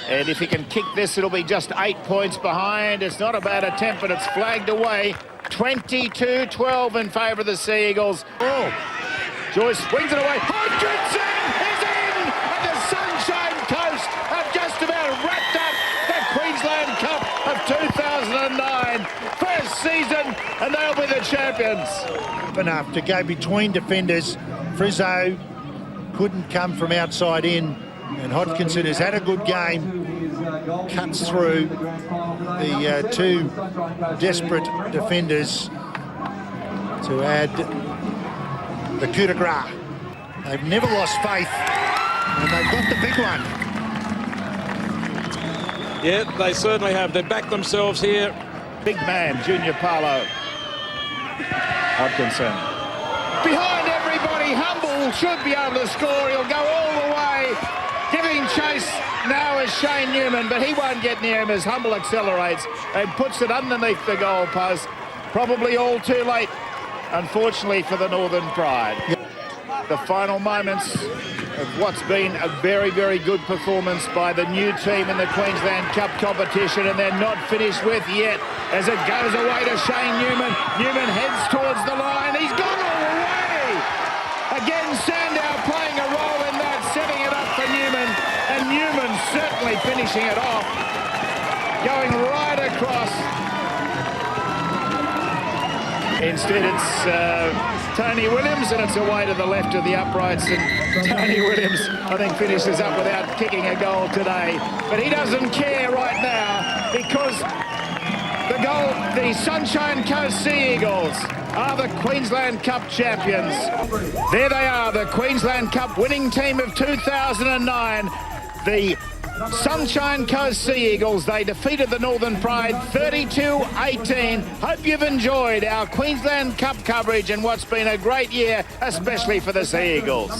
And if he can kick this, it'll be just 8 points behind. It's not a bad attempt, but it's flagged away. 22-12 in favour of the Sea Eagles. Oh, Joyce swings it away. Hodkinson is in! And the Sunshine Coast have just about wrapped up the Queensland Cup of 2009. First season, and they'll be the champions. Enough to go between defenders. Frizzo couldn't come from outside in, and Hodgkinson has had a good game, cuts through the two desperate defenders to add the coup de grace. They've never lost faith, and they've got the big one. Yeah, they certainly have. They backed themselves here. Big man, Junior Paulo. Hodgkinson. Behind everybody, Humble should be able to score. He'll go all the way. Giving chase now is Shane Newman, but he won't get near him as Humble accelerates and puts it underneath the goal post. Probably all too late, unfortunately, for the Northern Pride. The final moments of what's been a very, very good performance by the new team in the Queensland Cup competition, and they're not finished with yet as it goes away to Shane Newman. Newman heads towards the line. He's gone all the way. Again, Sandow playing a role in that, setting it up for Newman, and Newman certainly finishing it off, going right across. Instead, it's Tony Williams, and it's away to the left of the uprights, and Tony Williams, I think, finishes up without kicking a goal today. But he doesn't care right now, because the Sunshine Coast Sea Eagles are the Queensland Cup champions. There they are, the Queensland Cup winning team of 2009. The Sunshine Coast Sea Eagles, they defeated the Northern Pride 32-18. Hope you've enjoyed our Queensland Cup coverage and what's been a great year, especially for the Sea Eagles.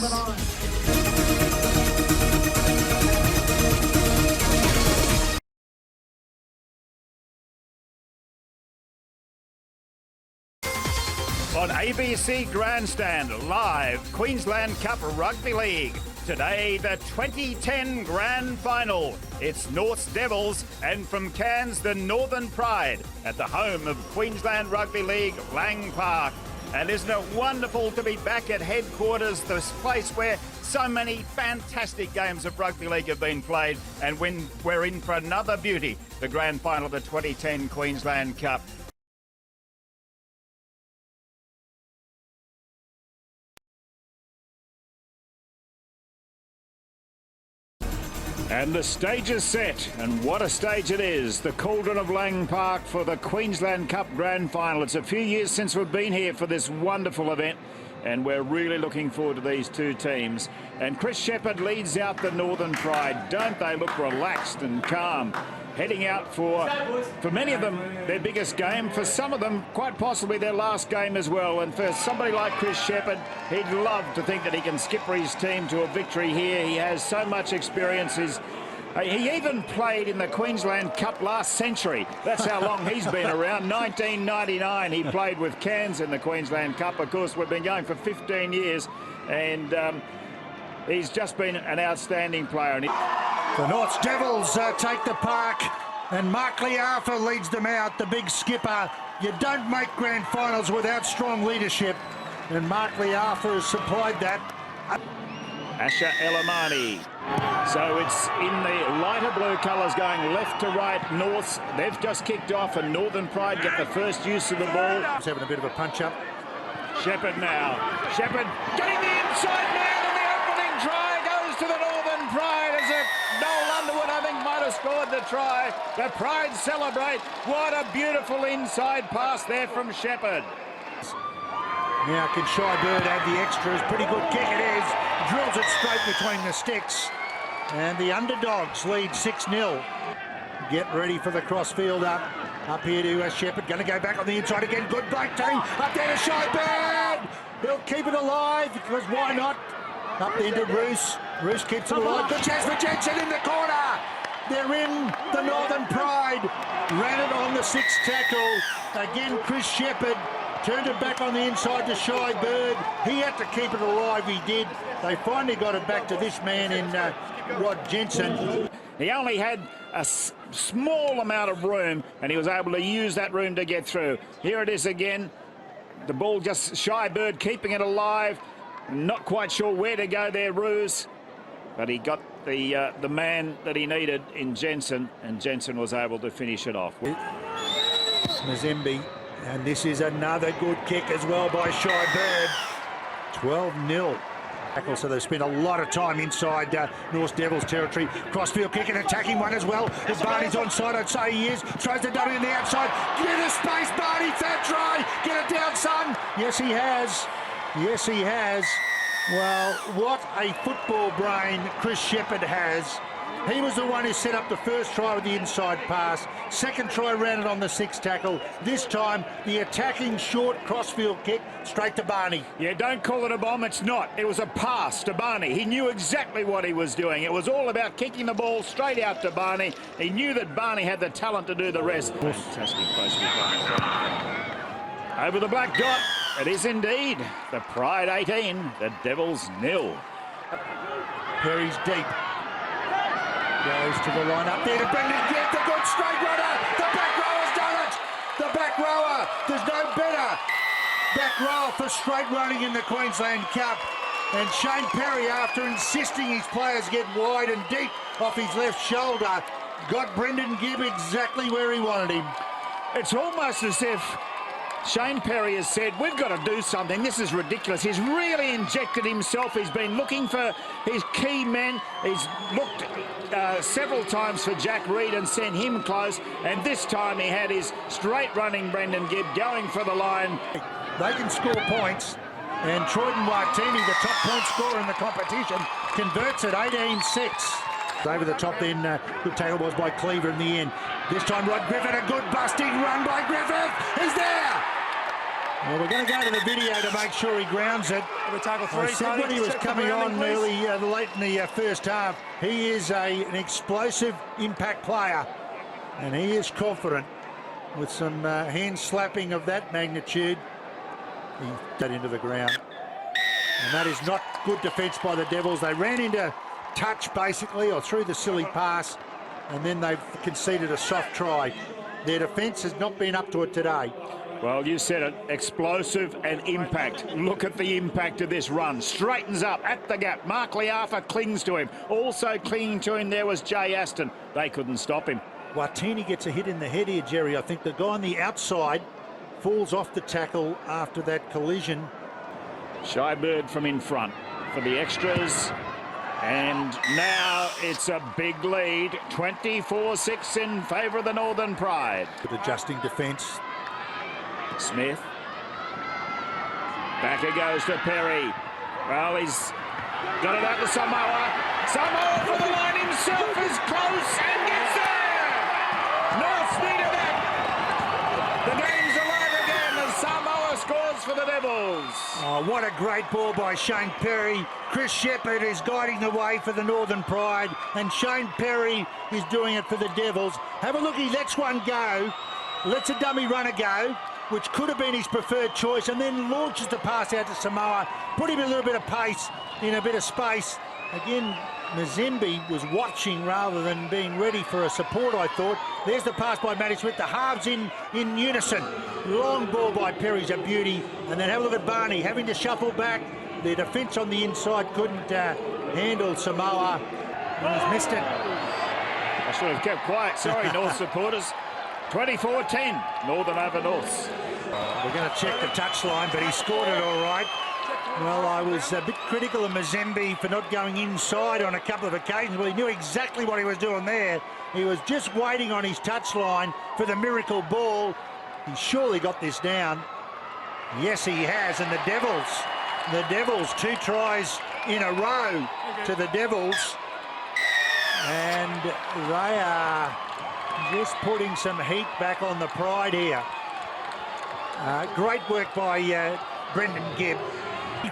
On ABC Grandstand, live Queensland Cup Rugby League. Today, the 2010 Grand Final. It's North's Devils, and from Cairns, the Northern Pride, at the home of Queensland Rugby League, Lang Park. And isn't it wonderful to be back at headquarters, this place where so many fantastic games of rugby league have been played, and when we're in for another beauty, the Grand Final of the 2010 Queensland Cup. And the stage is set, and what a stage it is. The cauldron of Lang Park for the Queensland Cup Grand Final. It's a few years since we've been here for this wonderful event, and we're really looking forward to these two teams. And Chris Shepherd leads out the Northern Pride. Don't they look relaxed and calm? Heading out for many of them, their biggest game. For some of them, quite possibly their last game as well. And for somebody like Chris Shepherd, he'd love to think that he can skipper his team to a victory here. He has so much experience. He even played in the Queensland Cup last century. That's how long he's been around. 1999, he played with Cairns in the Queensland Cup. Of course, we've been going for 15 years, and he's just been an outstanding player. The North's Devils take the park, and Mark Arthur leads them out, the big skipper. You don't make grand finals without strong leadership, and Mark Arthur has supplied that. Asha Elamani. So it's in the lighter blue colours going left to right. Norths, they've just kicked off, and Northern Pride get the first use of the ball. He's having a bit of a punch-up. Shepherd now. Shepherd getting the inside man, and the opening try goes to the Northern Pride as it Noel Underwood, I think, might have scored the try. The Pride celebrate. What a beautiful inside pass there from Shepherd. Now can Shy Bird add the extras? Pretty good kick it is. Drills it straight between the sticks. And the underdogs lead 6-0. Get ready for the crossfield up here to Shepherd. Going to go back on the inside again. Good break team. Up there to Shy Bird. He'll keep it alive because why not? Up there to Roos. Roos keeps it alive. Good chance for Jensen in the corner. They're in the Northern Pride. Ran it on the sixth tackle. Again, Chris Shepherd turned it back on the inside to Shy Bird. He had to keep it alive. He did. They finally got it back to this man in Rod Jensen. He only had a small amount of room, and he was able to use that room to get through. Here it is again. The ball just Shy Bird keeping it alive. Not quite sure where to go there, Roos. But he got the man that he needed in Jensen, and Jensen was able to finish it off. Mazembe, and this is another good kick as well by Shy Bird. 12-0. So they've spent a lot of time inside North Devils territory. Crossfield kick, an attacking one as well. If Barney's onside, I'd say he is. Throws the dummy on the outside. Get a space, Barney. Third try. Get it down, son. Yes, he has. Yes, he has. Well, what a football brain Chris Shepherd has. He was the one who set up the first try with the inside pass. Second try ran it on the sixth tackle. This time, the attacking short crossfield kick straight to Barney. Yeah, don't call it a bomb. It's not. It was a pass to Barney. He knew exactly what he was doing. It was all about kicking the ball straight out to Barney. He knew that Barney had the talent to do the rest. Fantastic place to be. Over the black dot. It is indeed the Pride 18, the Devils 0. Perry's deep. Goes to the line up there to Brendan Gibb, the good straight runner. The back rower's done it. The back rower. There's no better back rower for straight running in the Queensland Cup. And Shane Perry, after insisting his players get wide and deep off his left shoulder, got Brendan Gibb exactly where he wanted him. It's almost as if Shane Perry has said, we've got to do something. This is ridiculous. He's really injected himself. He's been looking for his key men. He's looked several times for Jack Reed and sent him close. And this time he had his straight running Brendan Gibb going for the line. They can score points. And Troyden Watini, the top point scorer in the competition, converts it 18-6. Over the top then, good tackle was by Cleaver in the end. This time Rod Griffith, a good busting run by Griffith. He's there! Well, we're going to go to the video to make sure he grounds it. I said when he was coming on early, late in the first half, he is an explosive impact player. And he is confident with some hand slapping of that magnitude. He got into the ground. And that is not good defence by the Devils. They ran into touch basically, or through the silly pass, and then they've conceded a soft try. Their defence has not been up to it today. Well, you said it, explosive and impact. Look at the impact of this run. Straightens up at the gap. Mark Liafa clings to him. Also clinging to him there was Jay Aston. They couldn't stop him. Watini gets a hit in the head here, Jerry. I think the guy on the outside falls off the tackle after that collision. Shy Bird from in front for the extras. And now it's a big lead, 24-6 in favour of the Northern Pride. With adjusting defence. Smith. Back it goes to Perry. Well, he's got it out to Samoa. Samoa for the line himself is close and gets there. North needed that. The game's alive again as Samoa scores for the Devils. Oh, what a great ball by Shane Perry. Chris Shepherd is guiding the way for the Northern Pride, and Shane Perry is doing it for the Devils. Have a look, he lets one go, lets a dummy runner go, which could have been his preferred choice, and then launches the pass out to Samoa, put him in a little bit of pace, in a bit of space. Again, Mazembe was watching rather than being ready for a support, I thought. There's the pass by Matty Smith, the halves in unison. Long ball by Perry's a beauty. And then have a look at Barney, having to shuffle back. The defence on the inside couldn't handle Samoa. And he's missed it. I should have kept quiet, sorry, North supporters. 24-10, Northern over North. We're going to check the touchline, but he scored it all right. Well, I was a bit critical of Mazembe for not going inside on a couple of occasions. Well, he knew exactly what he was doing there. He was just waiting on his touchline for the miracle ball. He surely got this down. Yes, he has. And the Devils, 2 tries in a row to the Devils. And they are just putting some heat back on the Pride here. Great work by Brendan Gibb.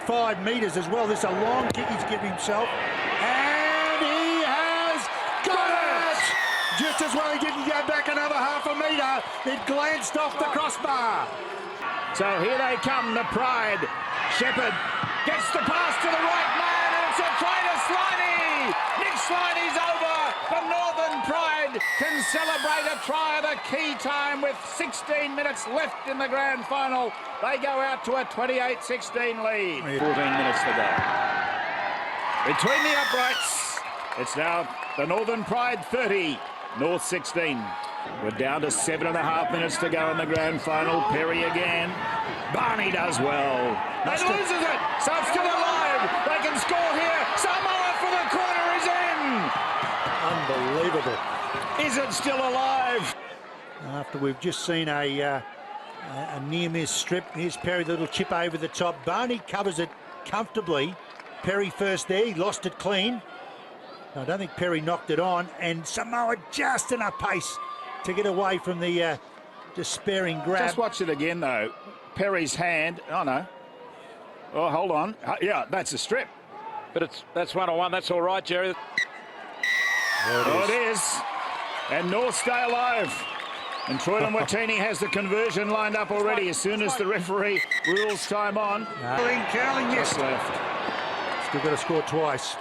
5 metres as well. This is a long kick he's given himself. And he has got it! Just as well he didn't go back another half a metre. It glanced off the crossbar. So here they come, the Pride. Shepherd gets the pass to the right man, and it's a try to Sliney. Nick Sliney's over. The Northern Pride can celebrate a try at a key time with 16 minutes left in the grand final. They go out to a 28-16 lead. 14 minutes to go. Between the uprights, it's now the Northern Pride 30, North 16. We're down to 7.5 minutes to go in the grand final. Perry again. Barney does well. He loses it, so it's still alive. They can score it still alive? After we've just seen a near-miss strip, here's Perry, the little chip over the top. Barney covers it comfortably. Perry first there, he lost it clean. I don't think Perry knocked it on, and Samoa just enough pace to get away from the despairing grab. Just watch it again, though. Perry's hand. Oh, no. Oh, hold on. Yeah, that's a strip. But that's 1-on-1. That's all right, Jerry. Oh, it is. And North stay alive. And Troylan Watini has the conversion lined up already as soon as the referee rules time on. Curling just left. Still got to score twice.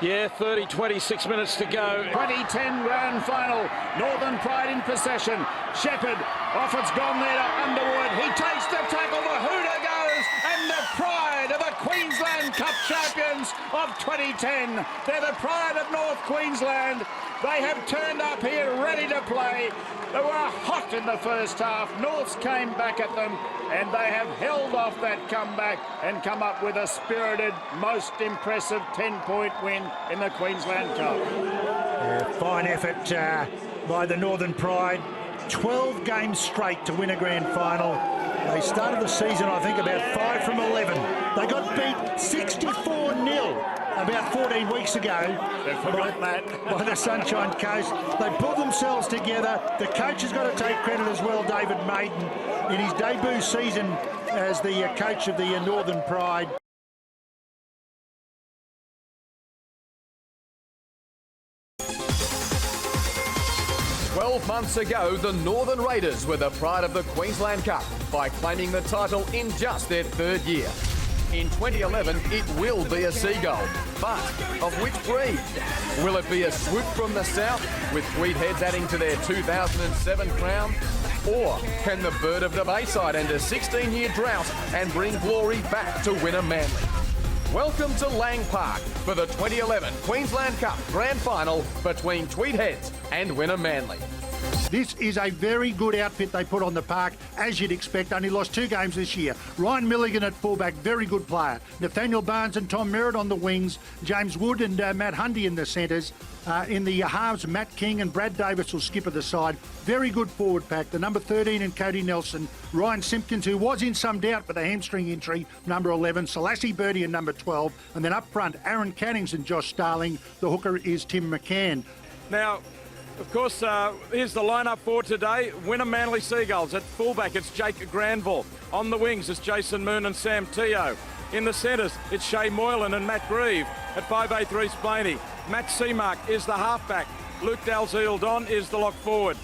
Yeah, 26 minutes to go. 2010 grand final. Northern Pride in possession. Shepherd off, it's gone there to Underwood. He takes the tackle. The hooter goes, and the pride of the Queensland Cup champions of 2010. They're the pride of North Queensland. They have turned up here ready to play. They were hot in the first half. Norths came back at them, and they have held off that comeback and come up with a spirited, most impressive 10-point win in the Queensland Cup. Fine effort by the Northern Pride. 12 games straight to win a grand final. They started the season, I think, about 5 from 11. They got beat 64-0 about 14 weeks ago by the Sunshine Coast. They pulled themselves together. The coach has got to take credit as well, David Maiden, in his debut season as the coach of the Northern Pride. Months ago, the Northern Raiders were the pride of the Queensland Cup by claiming the title in just their third year. In 2011, it will be a seagull, but of which breed? Will it be a swoop from the south, with Tweed Heads adding to their 2007 crown? Or can the bird of the Bayside end a 16-year drought and bring glory back to Wynnum Manly? Welcome to Lang Park for the 2011 Queensland Cup Grand Final between Tweed Heads and Wynnum Manly. This is a very good outfit they put on the park, as you'd expect. Only lost 2 games this year. Ryan Milligan at fullback, very good player. Nathaniel Barnes and Tom Merritt on the wings. James Wood and Matt Hundy in the centres. In the halves, Matt King and Brad Davis will skip at the side. Very good forward pack. The number 13 and Cody Nelson. Ryan Simpkins, who was in some doubt with a hamstring injury, number 11. Selassie Birdie and number 12. And then up front, Aaron Cannings and Josh Starling. The hooker is Tim McCann. Now, of course, here's the lineup for today. Wynnum Manly Seagulls. At fullback, it's Jake Granville. On the wings, it's Jason Moon and Sam Teo. In the centres, it's Shay Moylan and Matt Grieve. At 5'8", Reece Blaney. Matt Seamark is the halfback. Luke Dalziel-Don is the lock forward.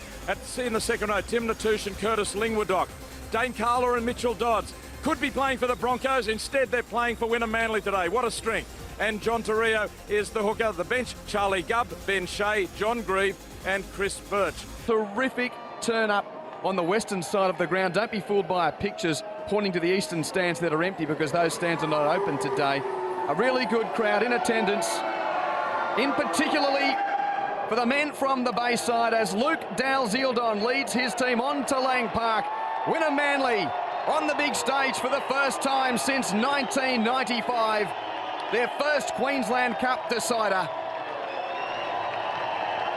In the second row, Tim Natush and Curtis Lingwadock. Dane Carla and Mitchell Dodds could be playing for the Broncos. Instead, they're playing for Wynnum Manly today. What a strength. And John Torrio is the hooker. The bench, Charlie Gubb, Ben Shea, John Grieve and Chris Birch. Terrific turn up on the western side of the ground. Don't be fooled by our pictures pointing to the eastern stands that are empty, because those stands are not open today. A really good crowd in attendance, in particularly for the men from the Bayside, as Luke Dalziel-Don leads his team on to Lang Park. Wynnum Manly on the big stage for the first time since 1995. Their first Queensland Cup decider.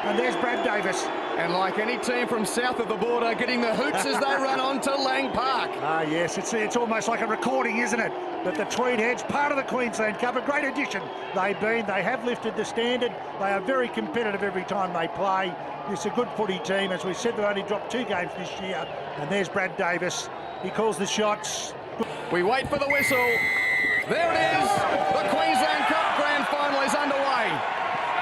And there's Brad Davis. And like any team from south of the border, getting the hoots as they run on to Lang Park. Yes, it's almost like a recording, isn't it? That the Tweed Heads, part of the Queensland Cup, a great addition they've been. They have lifted the standard. They are very competitive every time they play. It's a good footy team. As we said, they've only dropped 2 games this year. And there's Brad Davis. He calls the shots. We wait for the whistle. There it is. The Queensland Cup Grand Final is underway.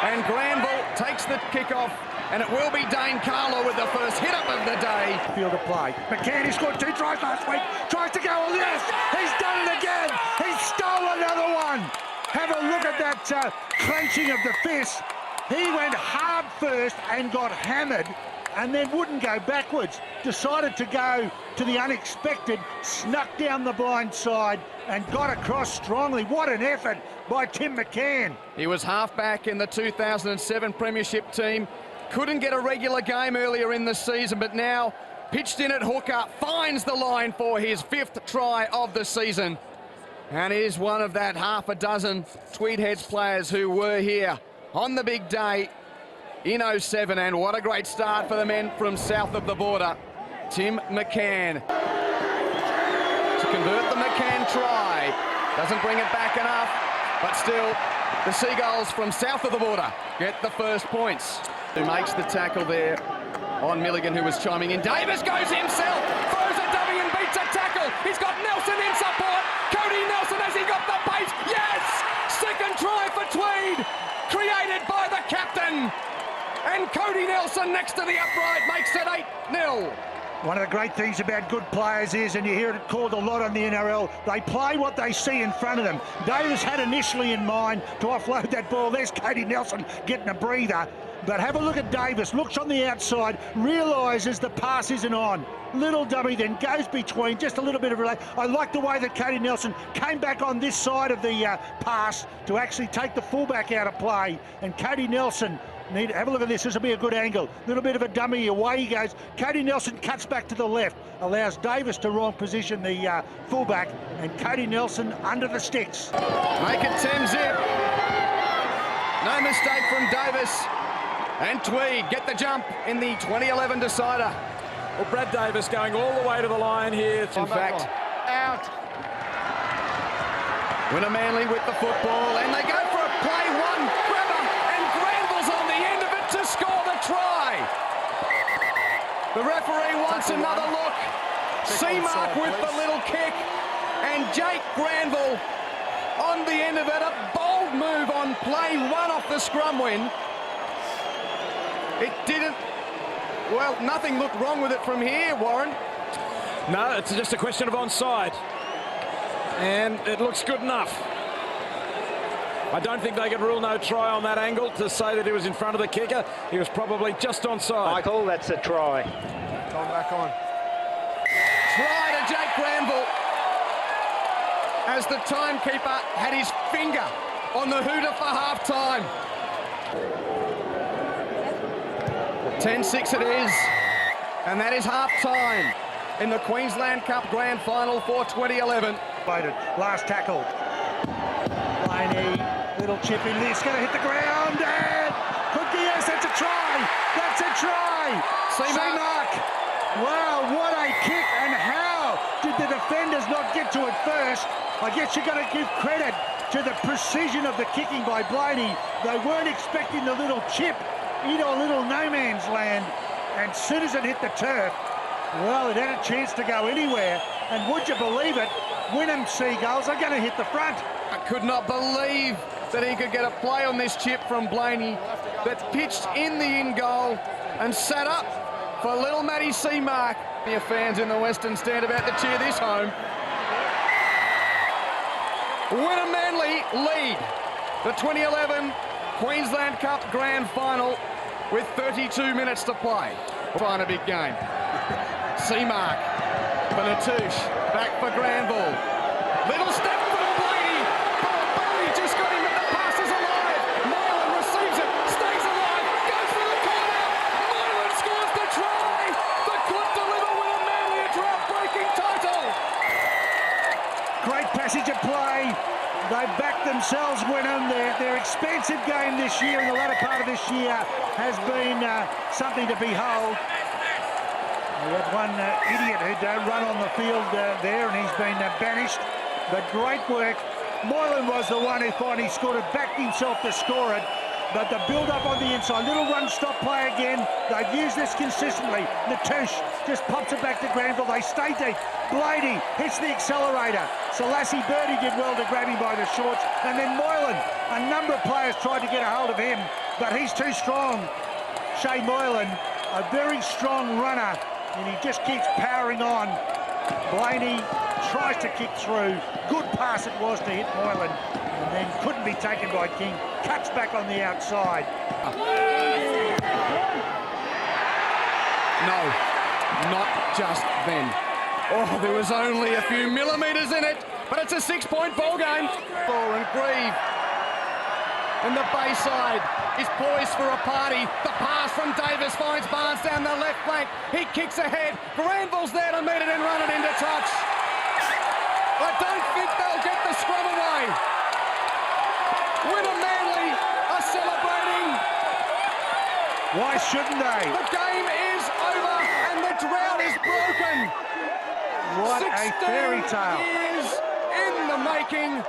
And Granville takes the kick-off, and it will be Dane Carlo with the first hit-up of the day. Field of play. McCann, he scored 2 tries last week. Tries to go, oh yes, he's done it again. He stole another one. Have a look at that clenching of the fist. He went hard first and got hammered, and then wouldn't go backwards. Decided to go to the unexpected, snuck down the blind side and got across strongly. What an effort by Tim McCann. He was halfback in the 2007 Premiership team. Couldn't get a regular game earlier in the season, but now pitched in at hooker, finds the line for his 5th try of the season. And is one of that half a dozen Tweed Heads players who were here on the big day in 07, and what a great start for the men from south of the border. Tim McCann to convert the McCann try. Doesn't bring it back enough, but still the Seagulls from south of the border get the first points. Who makes the tackle there on Milligan, who was chiming in. Davis goes himself, throws a dummy and beats a tackle. He's got Nelson in support. Cody Nelson, has he got the pace? Yes! Second try for Tweed, created by the captain. And Cody Nelson next to the upright makes it 8-0. One of the great things about good players is, and you hear it called a lot on the NRL, they play what they see in front of them. Davis had initially in mind to offload that ball. There's Cody Nelson getting a breather. But have a look at Davis, looks on the outside, realises the pass isn't on. Little dummy then goes between, just a little bit of relay. I like the way that Cody Nelson came back on this side of the pass to actually take the fullback out of play. And Cody Nelson, have a look at this will be a good angle. Little bit of a dummy, away he goes. Cody Nelson cuts back to the left, allows Davis to wrong position the fullback, and Cody Nelson under the sticks. Make it 10-zip. No mistake from Davis. And Tweed get the jump in the 2011 decider. Well, Brad Davis going all the way to the line here. In fact, out. Winner Manly with the football, and they go for a play one. Grabber, and Granville's on the end of it to score the try. The referee wants another look. Seamark with the little kick, and Jake Granville on the end of it. A bold move on play one off the scrum win. It didn't, well, nothing looked wrong with it from here, Warren. No, it's just a question of onside. And it looks good enough. I don't think they could rule no try on that angle to say that he was in front of the kicker. He was probably just onside. Michael, that's a try. Time back on. Try to Jake Granville as the timekeeper had his finger on the hooter for half-time. 10-6 it is, and that is half-time in the Queensland Cup Grand Final for 2011. Last tackle. Blaney, little chip in this, going to hit the ground, and Cookie, yes, that's a try! That's a try! Seamark! Wow, what a kick, and how did the defenders not get to it first? I guess you've got to give credit to the precision of the kicking by Blaney. They weren't expecting the little chip into a little no man's land, and as soon as it hit the turf, well, it had a chance to go anywhere, and would you believe it, Wynnum Seagulls are going to hit the front. I could not believe that he could get a play on this chip from Blaney that pitched in the in goal and sat up for little Matty Seamark. Your fans in the Western Stand about to cheer this home. Wynnum Manly lead the 2011 Queensland Cup Grand Final with 32 minutes to play. Find a big game. Seamark for Natouche, back for Granville. Little step from Blaney. Blaney just got him, but the pass is alive. Moylan receives it, stays alive, goes for the corner. Moylan scores the try. The club deliver with a Manly a drought-breaking title. Great passage of play. They backed themselves, Wynnum. Their expansive game this year, in the latter part of this year, has been something to behold. We have one idiot who don't run on the field there, and he's been banished. But great work. Moylan was the one who finally scored it, backed himself to score it. But the build-up on the inside, little run-stop play again. They've used this consistently. Natouche just pops it back to Granville. They stay deep. Blaney hits the accelerator. Selassie Birdie did well to grab him by the shorts. And then Moylan, a number of players tried to get a hold of him, but he's too strong. Shea Moylan, a very strong runner, and he just keeps powering on. Blaney tries to kick through. Good pass it was to hit Moylan, and then couldn't be taken by King. Cuts back on the outside. No, not just then. Oh, there was only a few millimetres in it, but it's a 6-point ball game. And Grieve. And the Bayside is poised for a party. The pass from Davis finds Barnes down the left flank. He kicks ahead. Granville's there to meet it and run it into touch. I don't think they'll get the scrum away. Wynnum Manly are celebrating. Why shouldn't they? The game is over and the drought is broken. What a fairy tale. 16 years in the making.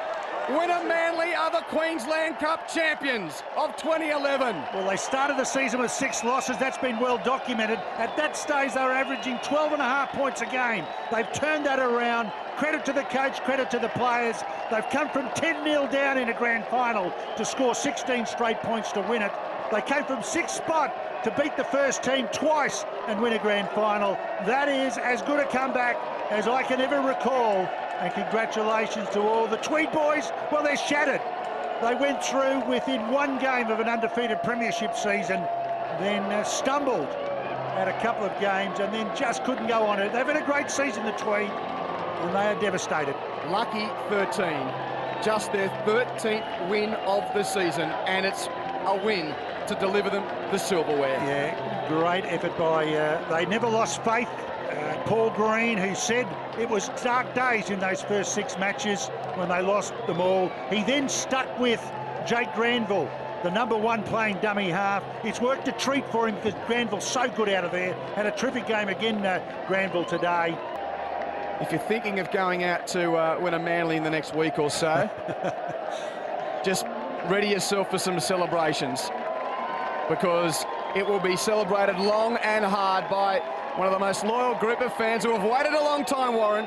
Wynnum Manly are the Queensland Cup champions of 2011. Well, they started the season with 6 losses. That's been well documented. At that stage, they were averaging 12.5 points a game. They've turned that around. Credit to the coach, credit to the players. They've come from 10-0 down in a grand final to score 16 straight points to win it. They came from 6th spot to beat the first team twice and win a grand final. That is as good a comeback as I can ever recall. And congratulations to all the Tweed boys. Well, they're shattered. They went through within 1 game of an undefeated premiership season, then stumbled at a couple of games and then just couldn't go on it. They've had a great season, the Tweed, and they are devastated. Lucky 13. Just their 13th win of the season, and it's a win to deliver them the silverware. Yeah, great effort by... they never lost faith. Paul Green, who said it was dark days in those first 6 matches when they lost them all. He then stuck with Jake Granville, the #1 playing dummy half. It's worked a treat for him because Granville's so good out of there. Had a terrific game again, Granville, today. If you're thinking of going out to Wynnum Manly in the next week or so, just ready yourself for some celebrations, because it will be celebrated long and hard by one of the most loyal group of fans who have waited a long time, Warren.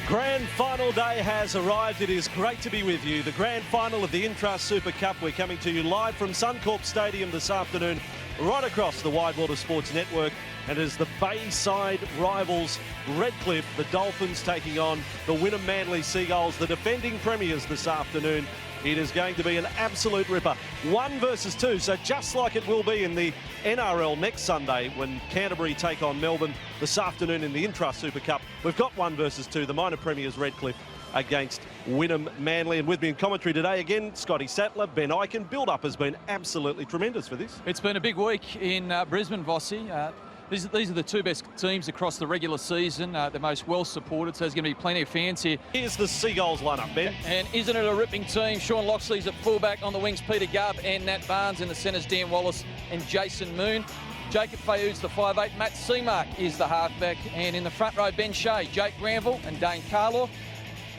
Grand final day has arrived. It is great to be with you. The grand final of the Intrust Super Cup. We're coming to you live from Suncorp Stadium this afternoon, right across the Widewater Sports Network. And as the Bayside rivals Redcliffe, the Dolphins taking on the Wynnum Manly Seagulls, the defending premiers this afternoon. It is going to be an absolute ripper. 1 versus 2, so just like it will be in the NRL next Sunday when Canterbury take on Melbourne this afternoon in the Intrust Super Cup. We've got 1 versus 2, the minor premiers Redcliffe against Wynnum Manly. And with me in commentary today again, Scotty Sattler, Ben Eichen. Build-up has been absolutely tremendous for this. It's been a big week in Brisbane, Vossi. These are the 2 best teams across the regular season, the most well-supported, so there's going to be plenty of fans here. Here's the Seagulls lineup, Ben. And isn't it a ripping team? Sean Loxley's at fullback, on the wings Peter Gubb and Nat Barnes, in the centres Dan Wallace and Jason Moon. Jacob Fayou's the 5'8", Matt Seamark is the halfback, and in the front row Ben Shea, Jake Granville and Dane Carlaw.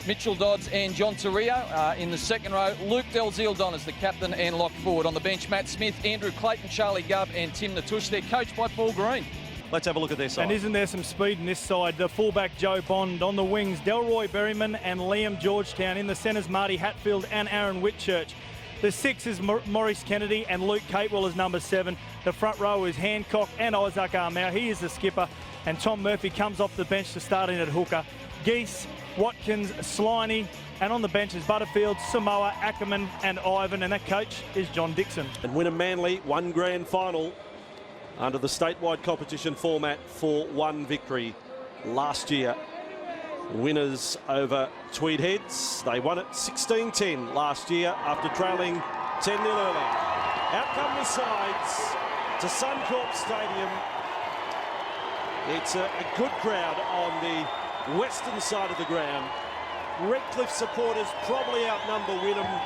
Mitchell Dodds and John Torrio. In the second row, Luke Delzildon is the captain and lock forward. On the bench, Matt Smith, Andrew Clayton, Charlie Gubb and Tim Natush. They're coached by Paul Green. Let's have a look at their side. And isn't there some speed in this side? The fullback Joe Bond, on the wings Delroy Berryman and Liam Georgetown. In the centres, Marty Hatfield and Aaron Whitchurch. The 6 is Maurice Kennedy and Luke Catewell is number 7. The front row is Hancock and Isaac Armour. He is the skipper. And Tom Murphy comes off the bench to start in at hooker. Geese, Watkins, Sliney, and on the bench is Butterfield, Samoa, Ackerman and Ivan. And that coach is John Dixon. And Wynnum Manly, 1 grand final under the statewide competition format for 1 victory last year. Winners over Tweed Heads. They won it 16-10 last year after trailing 10-0 early. Out come the sides to Suncorp Stadium. It's a good crowd on the western side of the ground. Redcliffe supporters probably outnumber Wynnum,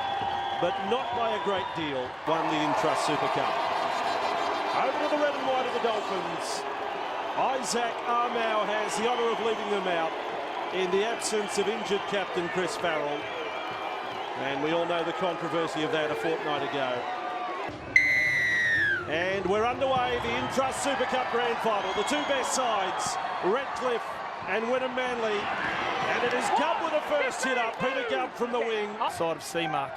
but not by a great deal. Won the Intrust Super Cup. Over to the red and white of the Dolphins. Isaac Armour has the honour of leading them out in the absence of injured captain Chris Farrell. And we all know the controversy of that a fortnight ago. And we're underway, the Intrust Super Cup Grand Final. The 2 best sides, Redcliffe and Wynnum Manly. And it is Gubb with a first hit up. Peter Gubb from the wing. Side of Seamark.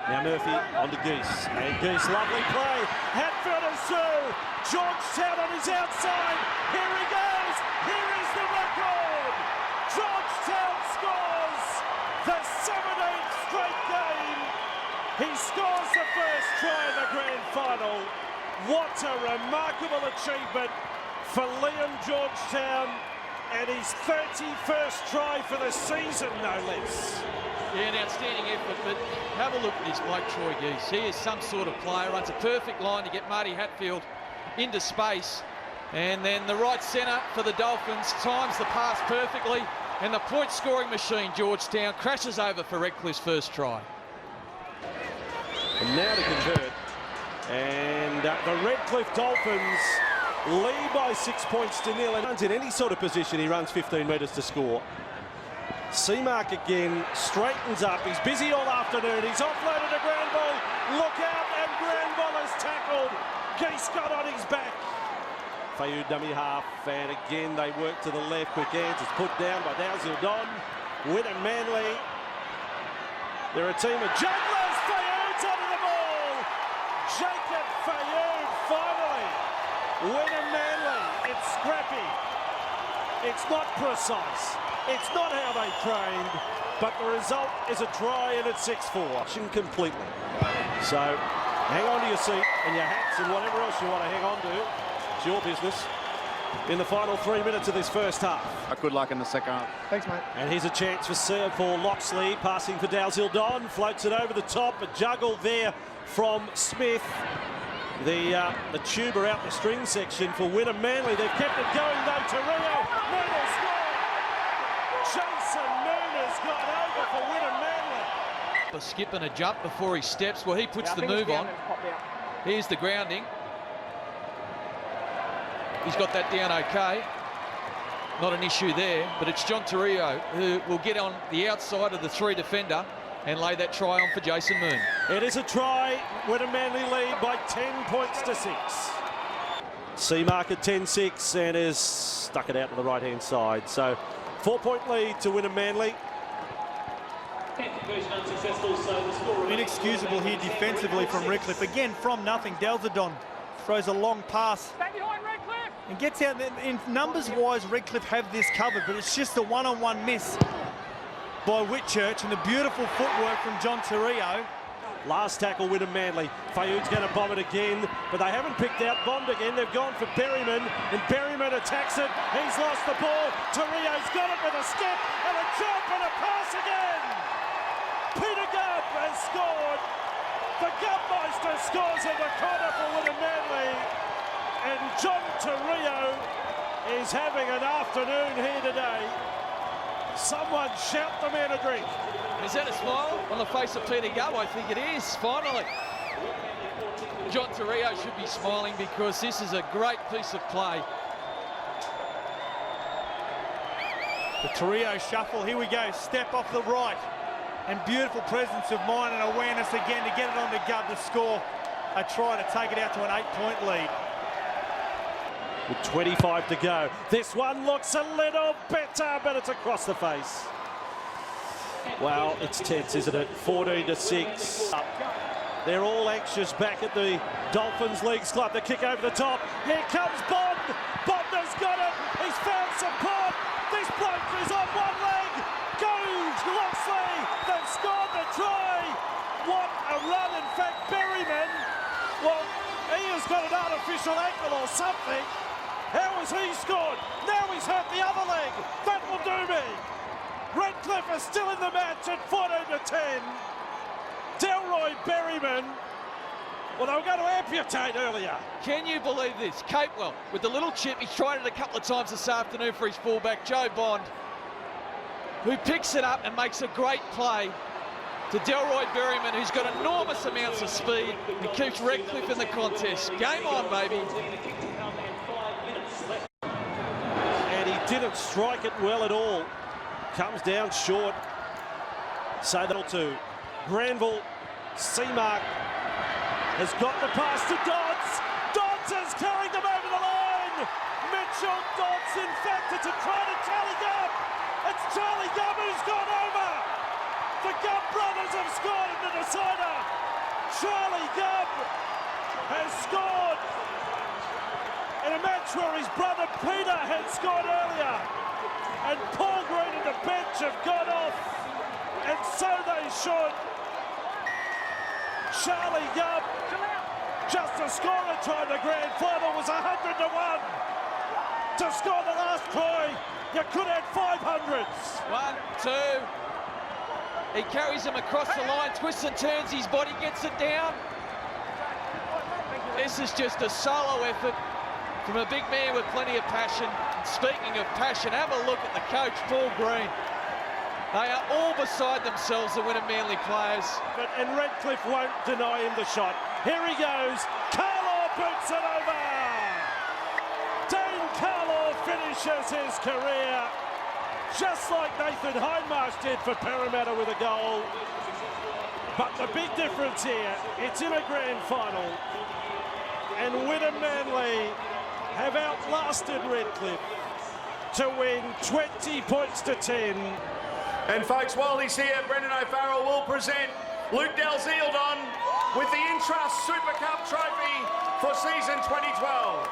Now Murphy on to Geese. And Geese, lovely play. Hatfield is through. Georgetown on his outside. Here he goes. Here is the record. Georgetown scores the 17th straight game. He scores the first try in the grand final. What a remarkable achievement for Liam Georgetown. And his 31st try for the season, no less. Yeah, an outstanding effort, but have a look at this bloke, Troy Geese. He is some sort of player. Runs a perfect line to get Marty Hatfield into space. And then the right centre for the Dolphins times the pass perfectly. And the point-scoring machine, Georgetown, crashes over for Redcliffe's first try. And now to convert. And the Redcliffe Dolphins lead by 6 points to nil. And runs in any sort of position, he runs 15 metres to score. Seamark again straightens up. He's busy all afternoon. He's offloaded a ground ball. Look out, and ground ball is tackled. Geese got on his back. Fayoud dummy half, and again they work to the left. Quick hands, it's put down by Dalzil-Don. Wynnum Manly. They're a team of jugglers. Fayoud's onto the ball. Jacob Fayoud finally. Wynnum Manly. It's scrappy. It's not precise. It's not how they trained, but the result is a try, and it's 6-4. Completely. So hang on to your seat and your hats and whatever else you want to hang on to. It's your business in the final 3 minutes of this first half. Good luck in the second half. Thanks, mate. And here's a chance for Loxley, passing for Dalzil-Don, floats it over the top, a juggle there from Smith. The tuber out the string section for Wynnum Manly. They've kept it going though. Torrio, Moon has scored. Jason Moon has got over for Wynnum Manly. A skip and a jump before he steps. Well, he puts the move on. Here's the grounding. He's got that down okay. Not an issue there, but it's John Torrio who will get on the outside of the three defender and lay that try on for Jason Moon. It is a try. Wynnum Manly lead by 10 points to 6. Seamark at 10-6 and has stuck it out to the right-hand side. So 4-point lead to Wynnum Manly. Inexcusable here defensively from Redcliffe. Again, from nothing, Dalzil-Don throws a long pass and gets out. In numbers-wise, Redcliffe have this covered, but it's just a one-on-one miss by Whitchurch and the beautiful footwork from John Torrio. Last tackle, Wynnum Manly. Fayoud's going to bomb it again, but they haven't picked out bombed again. They've gone for Berryman, and Berryman attacks it. He's lost the ball. Torrio's got it with a step and a jump and a pass again. Peter Gubb has scored. The Gubbmeister scores in the corner for Wynnum Manly, and John Torrio is having an afternoon here today. Someone shout the man a drink. Is that a smile on the face of Peter Gubb? I think it is, finally. John Torrio should be smiling because this is a great piece of play. The Torrio shuffle, here we go, step off the right. And beautiful presence of mind and awareness again to get it on to Gubb to score a try to take it out to an 8-point lead. With 25 to go. This one looks a little better, but it's across the face. Well, it's tense, isn't it? 14-6. They're all anxious back at the Dolphins Leagues Club. The kick over the top. Here comes Bond. Bond has got it. He's found support. This bloke is on one leg. Goes Loxley. They've scored the try. What a run. In fact, Berryman, well, he has got an artificial ankle or something. How has he scored? Now he's hurt the other leg. That will do me. Redcliffe is still in the match at 14-10. Delroy Berryman. Well, they were going to amputate earlier. Can you believe this? Capewell with the little chip. He's tried it a couple of times this afternoon for his fullback, Joe Bond, who picks it up and makes a great play to Delroy Berryman, who's got enormous amounts of speed and keeps Redcliffe in the contest. Game on, baby. And he didn't strike it well at all. Comes down short. So that'll do. Granville, Seamark has got the pass to Dodds. Dodds has carried them over the line. Mitchell Dodds, in fact, it's a try to Charlie Gubb. It's Charlie Gubb who's gone over. The Gubb brothers have scored in the decider. Charlie Gubb has scored in a match where his brother Peter had scored earlier. And Paul Green and the bench have gone off, and so they should. Charlie Gubb, just to score a try in the grand final, was 100-1. To score the last try, you could have 500s. 1, 2. He carries him across the line, twists and turns his body, gets it down. This is just a solo effort from a big man with plenty of passion. Speaking of passion, have a look at the coach, Paul Green. They are all beside themselves, the Wynnum Manly players. And Redcliffe won't deny him the shot. Here he goes. Carlaw boots it over. Dane Carlaw finishes his career just like Nathan Hindmarsh did for Parramatta with a goal. But the big difference here, it's in a grand final. And Wynnum Manly have outlasted Redcliffe to win 20 points to 10. And folks, while he's here, Brendan O'Farrell will present Luke Dalziel with the Intrust Super Cup trophy for season 2012.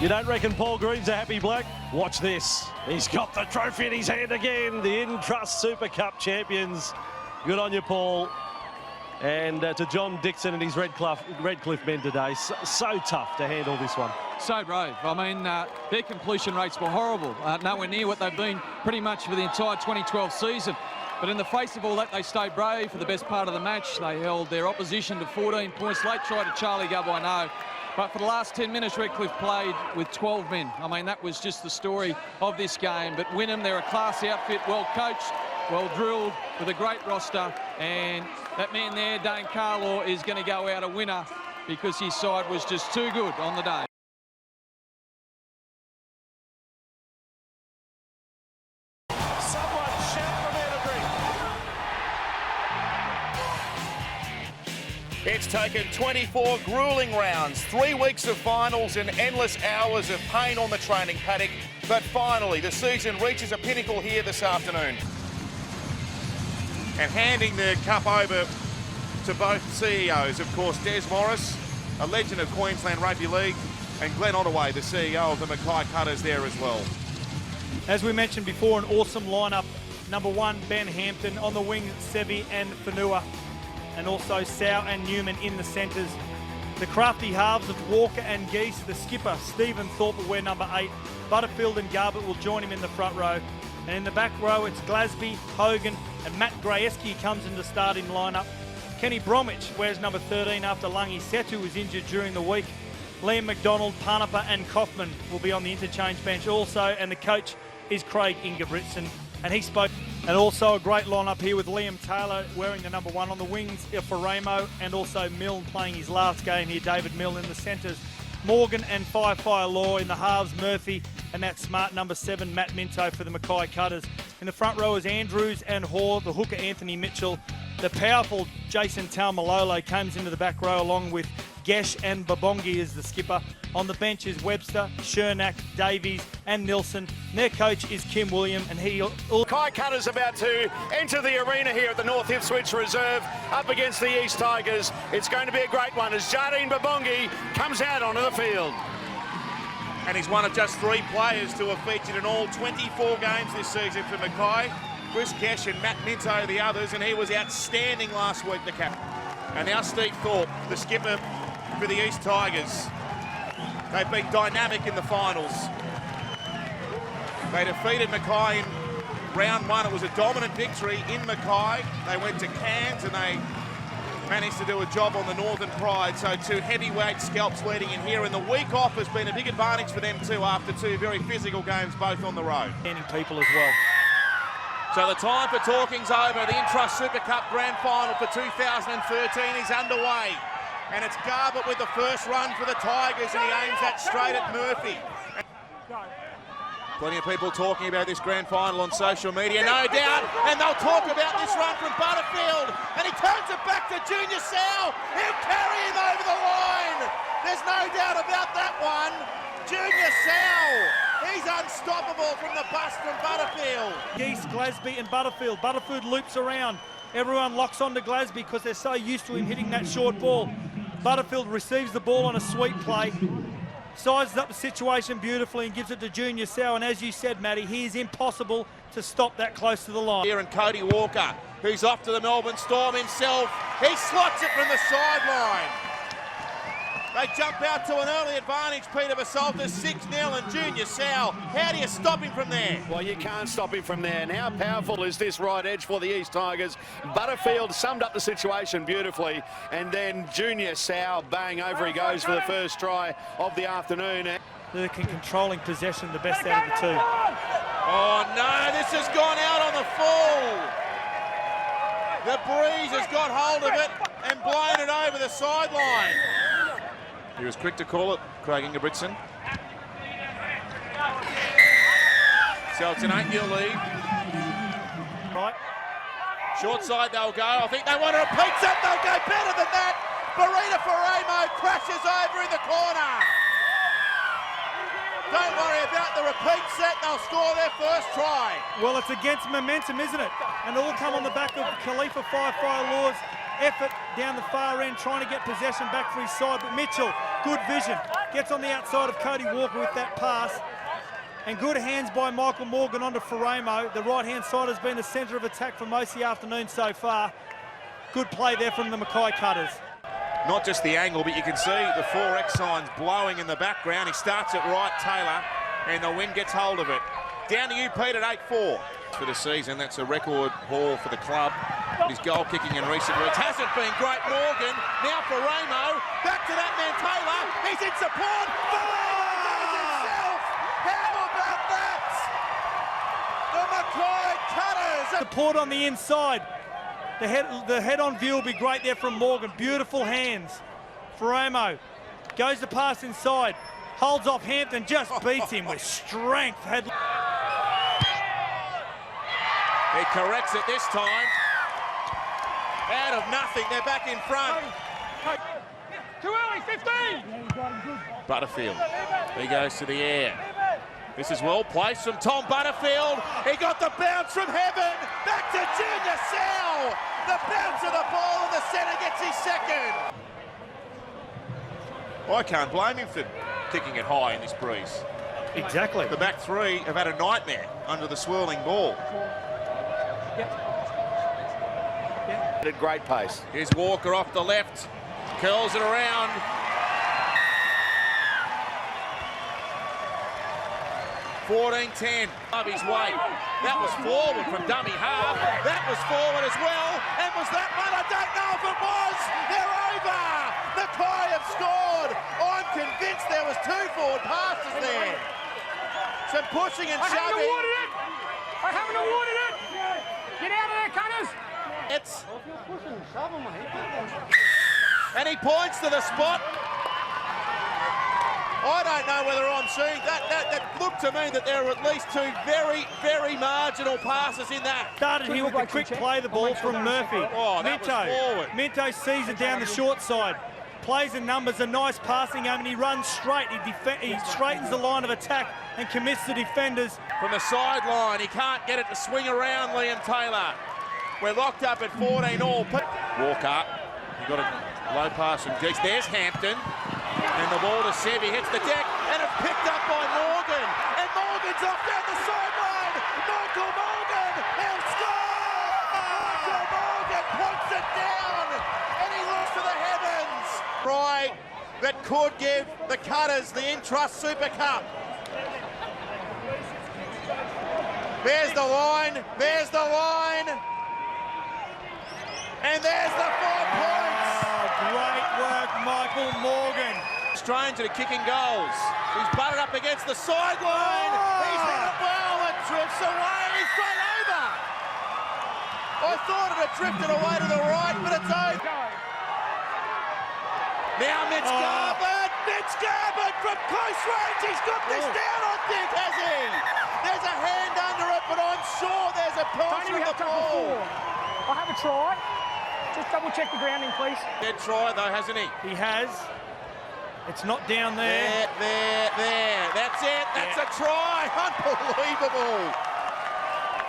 You don't reckon Paul Green's a happy bloke? Watch this. He's got the trophy in his hand again. The Intrust Super Cup champions. Good on you, Paul. And to John Dixon and his Redcliffe men today. So tough to handle this one. So brave. I mean, their completion rates were horrible. Nowhere near what they've been pretty much for the entire 2012 season. But in the face of all that, they stayed brave for the best part of the match. They held their opposition to 14 points. Late try to Charlie Gubb, I know. But for the last 10 minutes, Redcliffe played with 12 men. I mean, that was just the story of this game. But Wynnum, they're a class outfit, well coached, well drilled, with a great roster. And that man there, Dane Carlaw, is going to go out a winner because his side was just too good on the day. Someone shout the Manly. It's taken 24 gruelling rounds, 3 weeks of finals and endless hours of pain on the training paddock. But finally, the season reaches a pinnacle here this afternoon. And handing the cup over to both CEOs, of course, Des Morris, a legend of Queensland Rugby League, and Glenn Ottaway, the CEO of the Mackay Cutters, there as well. As we mentioned before, an awesome lineup. Number 1, Ben Hampton. On the wing, Sevi and Fanua. And also Sau and Newman in the centres. The crafty halves of Walker and Geese. The skipper, Stephen Thorpe, will wear number 8. Butterfield and Garbutt will join him in the front row. And in the back row, it's Glasby, Hogan, and Matt Grayeski comes in the starting lineup. Kenny Bromwich wears number 13 after Lungi Setu was injured during the week. Liam McDonald, Parnapa and Kaufman will be on the interchange bench also. And the coach is Craig Ingebrigtsen. And he spoke. And also a great lineup here with Liam Taylor wearing the number 1 on the wings for Ramo, and also Milne playing his last game here, David Milne in the centres. Morgan and Fire Law in the halves, Murphy, and that smart number 7, Matt Minto for the Mackay Cutters. In the front row is Andrews and Hoare, the hooker Anthony Mitchell. The powerful Jason Taumalolo comes into the back row along with Gesh and Babongi as the skipper. On the bench is Webster, Shernack, Davies and Nilsson. And their coach is Kim William, and Mackay Cutters about to enter the arena here at the North Ipswich Reserve up against the East Tigers. It's going to be a great one as Jardine Babongi comes out onto the field. And he's one of just 3 players to have featured in all 24 games this season for Mackay. Chris Gesh and Matt Minto the others, and he was outstanding last week, the captain. And now Steve Thorpe, the skipper for the East Tigers. They've been dynamic in the finals. They defeated Mackay in round 1. It was a dominant victory in Mackay. They went to Cairns and they managed to do a job on the Northern Pride. So 2 heavyweight scalps leading in here, and the week off has been a big advantage for them too after 2 very physical games both on the road. People as well. So the time for talking's over. The Intrust Super Cup Grand Final for 2013 is underway. And it's Garbutt with the first run for the Tigers, and he aims that straight at Murphy. Plenty of people talking about this grand final on social media, no doubt, and they'll talk about this run from Butterfield, and he turns it back to Junior Sau. He'll carry him over the line. There's no doubt about that one. Junior Sau, he's unstoppable from the bust from Butterfield. Geese, Glasby and Butterfield. Butterfield loops around. Everyone locks onto Glasby because they're so used to him hitting that short ball. Butterfield receives the ball on a sweep play, sizes up the situation beautifully and gives it to Junior Sau. And as you said, Matty, he is impossible to stop that close to the line. Here and Cody Walker, who's off to the Melbourne Storm himself. He slots it from the sideline. They jump out to an early advantage, Peter Basaltis, 6-0, and Junior Sow. How do you stop him from there? Well, you can't stop him from there. And how powerful is this right edge for the East Tigers? Butterfield summed up the situation beautifully. And then Junior Sow, bang, over he goes for the first try of the afternoon. They're controlling possession the best out of the two. Oh, no, this has gone out on the full. The breeze has got hold of it and blown it over the sideline. He was quick to call it, Craig Ingebrigtsen. So it's an 8-0 lead. Right. Short side they'll go. I think they want to repeat set. They'll go better than that. Barita Faramo crashes over in the corner. Don't worry about the repeat set. They'll score their first try. Well, it's against momentum, isn't it? And it'll come on the back of Khalifa Law's effort down the far end, trying to get possession back for his side. But Mitchell, good vision, gets on the outside of Cody Walker with that pass. And good hands by Michael Morgan onto Faramo. The right-hand side has been the centre of attack for most of the afternoon so far. Good play there from the Mackay Cutters. Not just the angle, but you can see the 4X signs blowing in the background. He starts it right, Taylor, and the wind gets hold of it. Down to you, Pete, at 8-4. For the season, that's a record haul for the club. His goal kicking in recent weeks hasn't been great. Morgan, now for Ramo, back to that man Taylor, he's in support, fires himself! How about that? The Mackay Cutters! Support on the inside. The head-on view will be great there from Morgan. Beautiful hands. Faramo goes to pass inside, holds off Hampton, just beats him with strength. He corrects it this time. Out of nothing, they're back in front. Too early, 15! Butterfield, he goes to the air. This is well placed from Tom Butterfield. He got the bounce from heaven. Back to Junior Sow. The bounce of the ball and the centre gets his second. I can't blame him for kicking it high in this breeze. Exactly. The back three have had a nightmare under the swirling ball. At great pace. Here's Walker off the left, curls it around. $14-10 of his weight. That was forward from dummy half. That was forward as well. And was that one? I don't know if it was. They're over. Mackay have scored. I'm convinced there was 2 forward passes there. Some pushing and shoving. I haven't awarded it. Get out of there, Cutters. And he points to the spot. I don't know whether I'm seeing that. That looked to me that there were at least 2 very, very marginal passes in that. Started here with a quick play the ball from Murphy. Oh, that was forward. Minto sees it down the short side. Plays in numbers, a nice passing game, and he runs straight. He straightens the line of attack and commits the defenders. From the sideline, he can't get it to swing around, Liam Taylor. We're locked up at 14 all. Walker, he got a low pass from Geeks. There's Hampton. And the ball to Sevi, hits the deck, and it's picked up by Morgan. And Morgan's off down the sideline. Michael Morgan, he'll score! Michael Morgan points it down, and he looks to the heavens. Try that could give the Cutters the Intrust Super Cup. There's the line, there's the line. And there's the 4 points. Great work, Michael Morgan. Strange at kicking goals. He's butted up against the sideline. He's hit it well. It drifts away. He's straight over. I thought it had drifted away to the right, but it's over. Now Mitch Garbutt. Mitch Garbutt from close range. He's got this down, I think, has he? There's a hand under it, but I'm sure there's a pass from the ball. I have a try. Just double check the grounding, please. Dead try though, hasn't he? He has. It's not down there. There. That's it. That's a try. Unbelievable.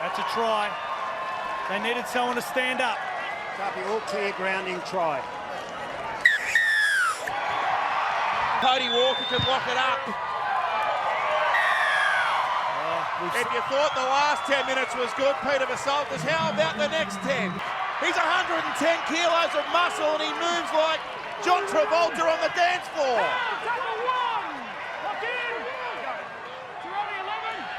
That's a try. They needed someone to stand up. Copy, all clear, grounding, try. Cody Walker can lock it up. If you thought the last 10 minutes was good, Peter Basaltis, how about the next 10? He's 110 kilos of muscle and he moves like John Travolta on the dance floor.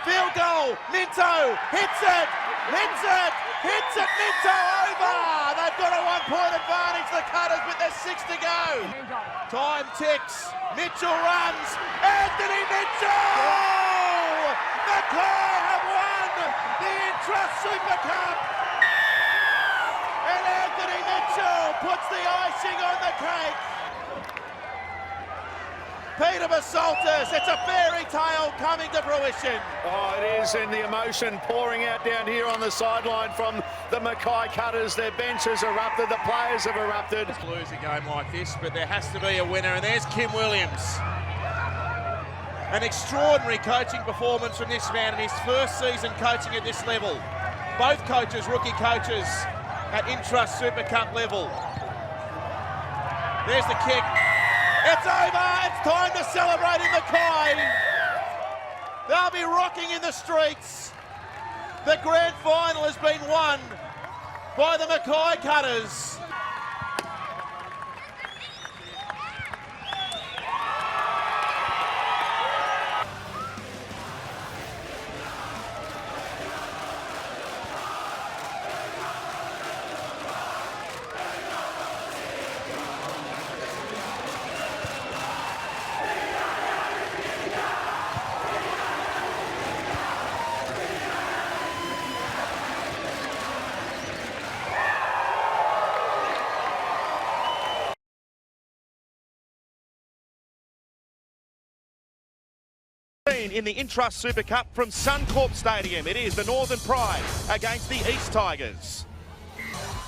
Field goal, Minto hits it, Minto over. They've got a 1-point advantage, the Cutters, with their 6 to go. Time ticks, Mitchell runs, Anthony Mitchell! Mackay have won the Intrust Super Cup. And Anthony Mitchell puts the icing on the cake. Peter Basaltis, it's a fairy tale coming to fruition. Oh, it is, and the emotion pouring out down here on the sideline from the Mackay Cutters. Their bench has erupted, the players have erupted. Lose a game like this, but there has to be a winner, and there's Kim Williams. An extraordinary coaching performance from this man in his first season coaching at this level. Both coaches, rookie coaches, at Intrust Super Cup level. There's the kick. It's over. It's time to celebrate in Mackay. They'll be rocking in the streets. The grand final has been won by the Mackay Cutters. In the Intrust Super Cup from Suncorp Stadium, it is the Northern Pride against the East Tigers.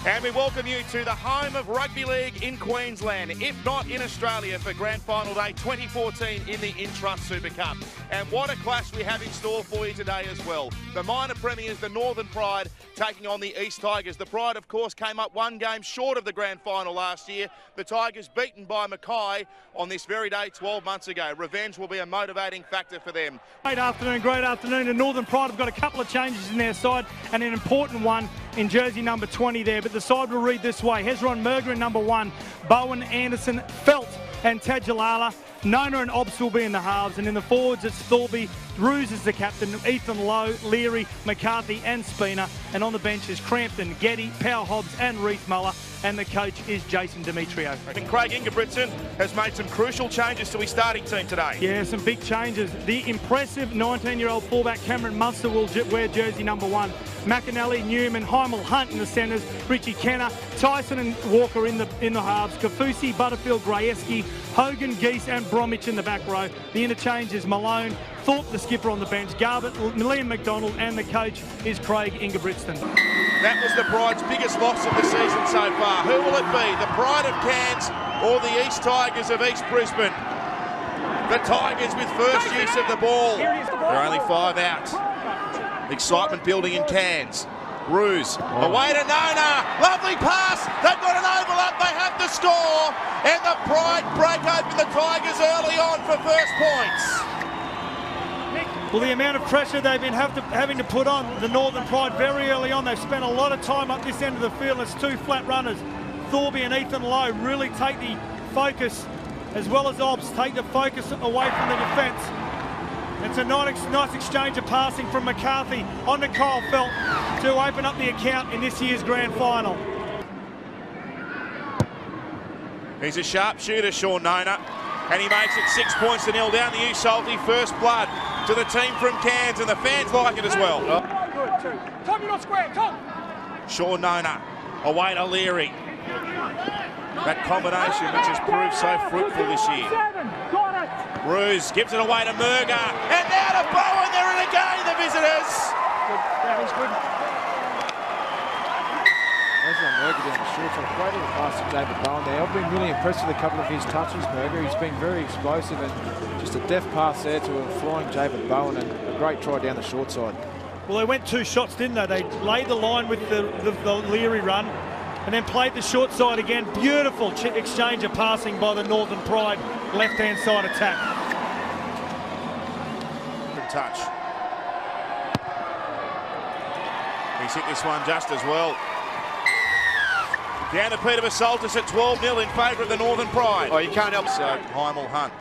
And we welcome you to the home of rugby league in Queensland, if not in Australia, for Grand Final Day 2014 in the Intrust Super Cup. And what a clash we have in store for you today as well. The minor premiers, the Northern Pride, taking on the East Tigers. The Pride, of course, came up one game short of the Grand Final last year. The Tigers beaten by Mackay on this very day 12 months ago. Revenge will be a motivating factor for them. Great afternoon. The Northern Pride have got a couple of changes in their side and an important one in jersey number 20 there. But the side will read this way. Hezron Merger in number 1, Bowen, Anderson, Felt and Tajalala. Nona and Obst will be in the halves, and in the forwards it's Thorby, Drews is the captain, Ethan Lowe, Leary, McCarthy and Spina, and on the bench is Crampton, Getty, Powell Hobbs and Reith Muller, and the coach is Jason Demetrio. And Craig Ingebrigtsen has made some crucial changes to his starting team today. Yeah, some big changes. The impressive 19-year-old fullback Cameron Munster will wear jersey number 1. McAnally, Newman, Heimel, Hunt in the centres, Richie Kenner, Tyson and Walker in the halves, Kafusi, Butterfield, Grayeski, Hogan, Geese and Bromwich in the back row. The interchange is Malone, Thorpe the skipper on the bench, Garbutt, Liam McDonald and the coach is Craig Ingebrigtsen. That was the Pride's biggest loss of the season so far. Who will it be? The Pride of Cairns or the East Tigers of East Brisbane? The Tigers with first use of the ball. There are only 5 out. Excitement building in Cairns. Ruse, away to Nona, lovely pass, they've got an overlap, they have the score, and the Pride break open the Tigers early on for first points. Well, the amount of pressure they've been having to put on the Northern Pride very early on, they've spent a lot of time up this end of the field. It's 2 flat runners. Thorby and Ethan Lowe really take the focus, as well as Obs, take the focus away from the defence. It's a nice exchange of passing from McCarthy on to Kyle Felt to open up the account in this year's grand final. He's a sharp shooter, Sean Nona, and he makes it 6 points to 0 down the Usalty. First blood to the team from Cairns, and the fans like it as well. Tom, you're not square, Tom. Sean Nona, away to Leary. That combination which has proved so fruitful this year. Ruse gives it away to Merger, and now to Bowen. They're in again, the visitors. That was good. Hezron Merger down the short side. Great little pass to David Bowen there. I've been really impressed with a couple of his touches, Merger. He's been very explosive, and just a deft pass there to a flying David Bowen, and a great try down the short side. Well, they went 2 shots, didn't they? They laid the line with the Leary run and then played the short side again. Beautiful exchange of passing by the Northern Pride left-hand side attack. Good touch. He's hit this one just as well. Down to Peter Basaltis at 12-0 in favour of the Northern Pride. Oh, you can't help. So Heimel Hunt,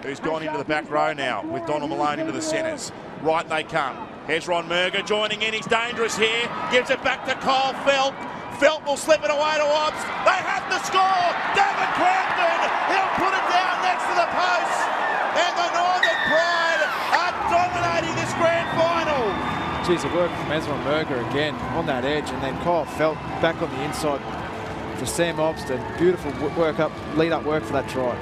who's gone into the back row now with Donald Malone into the centres. Right they come. Hezron Merger joining in. He's dangerous here. Gives it back to Kyle Felt. Felt will slip it away to Obbs. They have to score. David Crampton. He'll put it down next to the post. And the Northern Pride are dominating this grand final. Geez, it worked from Hezron Merger again on that edge, and then Kyle Felt back on the inside for Sam Obston. Beautiful lead-up work for that try.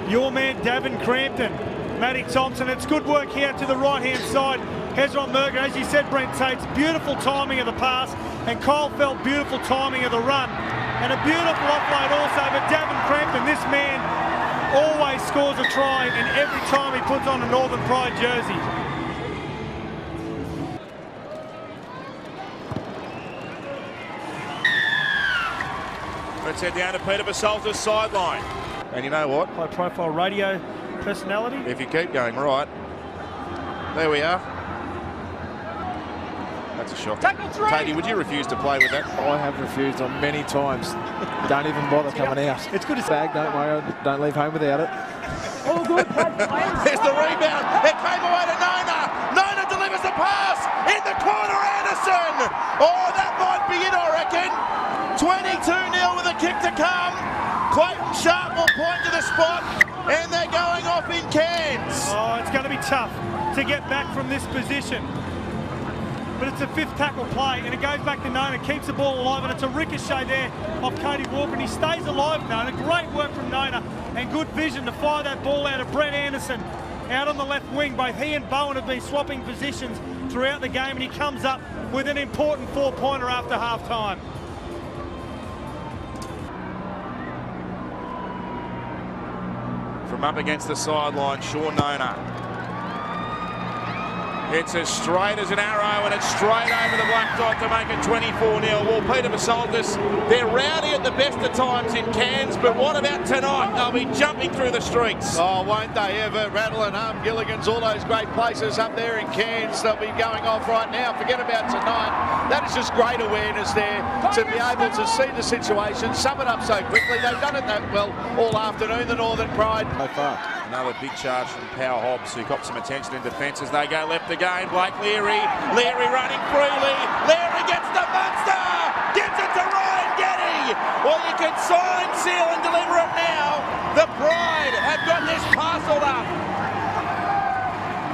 Your man, Davin Crampton, Matty Thompson. It's good work here to the right-hand side. Hezron Merger, as you said, Brent Tates, beautiful timing of the pass, and Kyle Felt, beautiful timing of the run. And a beautiful offload also, but Davin Crampton, this man always scores a try, and every time he puts on a Northern Pride jersey. Let's head down to Peter Basaltis' sideline. And you know what? High-profile radio personality. If you keep going right, there we are. That's a shock. Tatey, would you refuse to play with that? I have refused on many times. Don't even bother coming out. It's good as bag, don't worry, don't leave home without it. Oh, good. There's the rebound. It came away to Nona. Nona delivers the pass. In the corner, Anderson. Oh, that might be it, I reckon. 22-0 with a kick to come. Clayton Sharp will point to the spot, and they're going off in Cairns. Oh, it's going to be tough to get back from this position. But it's a fifth tackle play, and it goes back to Nona, keeps the ball alive, and it's a ricochet there of Cody Walker, and he stays alive, Nona. Great work from Nona, and good vision to fire that ball out of Brett Anderson out on the left wing. Both he and Bowen have been swapping positions throughout the game, and he comes up with an important four-pointer after half-time. From up against the sideline, Sean Nona. It's as straight as an arrow, and it's straight over the black dot to make it 24-0. Well, Peter Basaltis, they're rowdy at the best of times in Cairns, but what about tonight? They'll be jumping through the streets. Oh, won't they ever? Rattle and Hum, Gilligan's, all those great places up there in Cairns. They'll be going off right now. Forget about tonight. That is just great awareness there to be able to see the situation, sum it up so quickly. They've done it that well all afternoon, the Northern Pride. So far. Another big charge from Power Hobbs, who got some attention in defence as they go left again. Blake Leary running freely. Leary gets the Munster, gives it to Ryan Getty. Well, you can sign, seal and deliver it now. The Pride have got this parcelled up.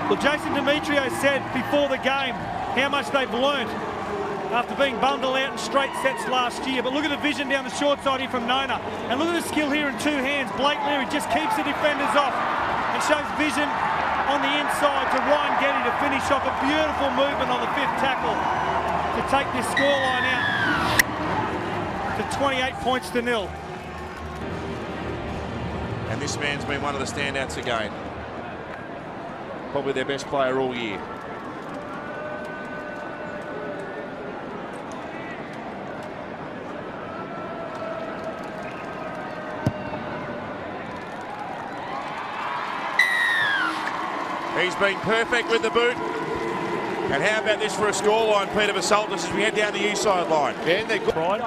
Well, Jason Demetrio said before the game how much they've learnt after being bundled out in straight sets last year. But look at the vision down the short side here from Nona. And look at the skill here in two hands. Blake Leary just keeps the defenders off and shows vision on the inside to Ryan Getty to finish off a beautiful movement on the fifth tackle to take this scoreline out to 28 points to 0. And this man's been one of the standouts again. Probably their best player all year. He's been perfect with the boot. And how about this for a scoreline, Peter Basaltis, as we head down the U side line? Yeah, they're good. Right.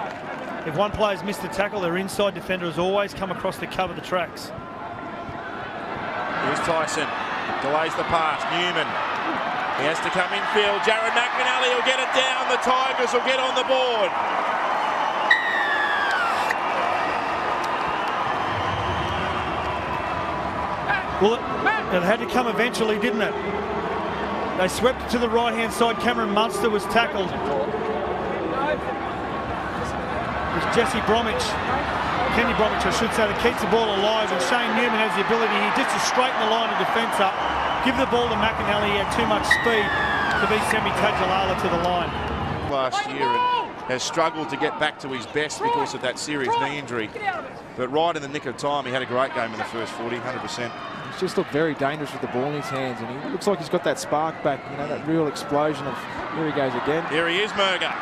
If one player's missed a tackle, their inside defender has always come across to cover the tracks. Here's Tyson. Delays the pass. Newman. He has to come infield. Jared McInally will get it down. The Tigers will get on the board. Well, it had to come eventually, didn't it? They swept it to the right-hand side. Cameron Munster was tackled. It was Jesse Bromwich, Kenny Bromwich, I should say, that keeps the ball alive, and Shane Newman has the ability here just to straighten the line of defence up, give the ball to McInally. He had too much speed to be Semi Tajalala to the line. Last year and has struggled to get back to his best because of that serious knee injury. But right in the nick of time, he had a great game in the first 40, 100%. He's just looked very dangerous with the ball in his hands, and he looks like he's got that spark back, you know, that real explosion of, here he goes again. Here he is, Merger.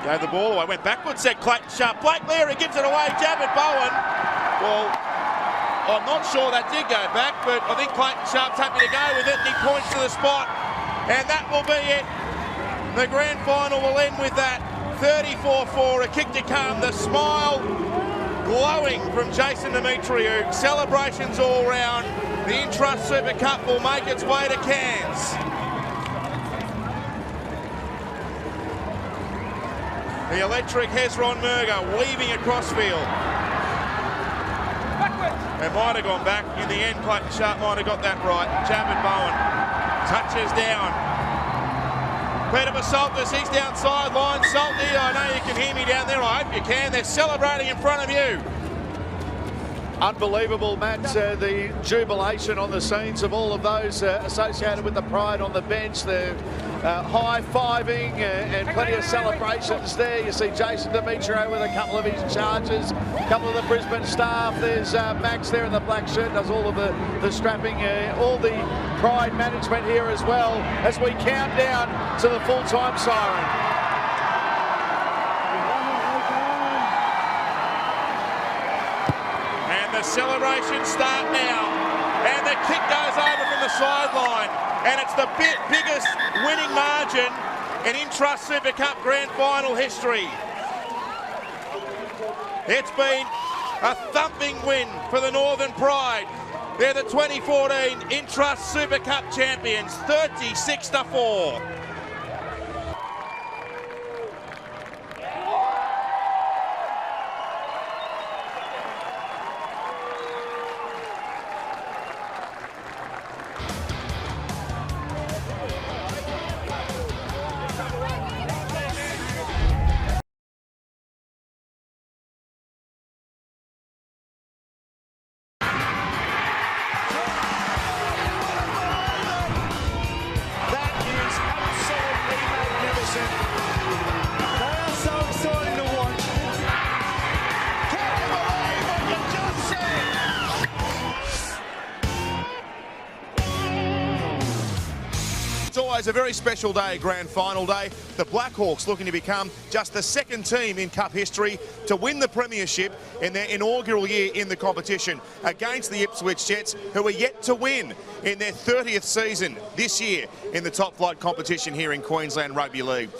Gave the ball away, went backwards, said Clayton Sharp. Blake Leary gives it away, jab at Bowen. Well, I'm not sure that did go back, but I think Clayton Sharp's happy to go with it, and he points to the spot. And that will be it. The grand final will end with that. 34-4, a kick to come, the smile glowing from Jason Demetriou. Celebrations all round. The Intrust Super Cup will make its way to Cairns. The electric Hezron Murger weaving across field. It might have gone back. In the end, Clayton Sharp might have got that right. Chapman Bowen touches down. Peter Basaltis, he's down sideline. Salty, I know you can hear me down there. I hope you can. They're celebrating in front of you. Unbelievable, Matt, the jubilation on the scenes of all of those associated with the pride on the bench, the high-fiving and plenty of celebrations there. You see Jason Demetriou with a couple of his charges, a couple of the Brisbane staff. There's Max there in the black shirt, does all of the strapping, all the pride management here as well as we count down to the full-time siren. The celebrations start now, and the kick goes over from the sideline, and it's the biggest winning margin in Intrust Super Cup Grand Final history. It's been a thumping win for the Northern Pride. They're the 2014 Intrust Super Cup champions, 36-4. It's always a very special day, grand final day. The Blackhawks looking to become just the second team in Cup history to win the premiership in their inaugural year in the competition against the Ipswich Jets, who are yet to win in their 30th season this year in the top flight competition here in Queensland Rugby League.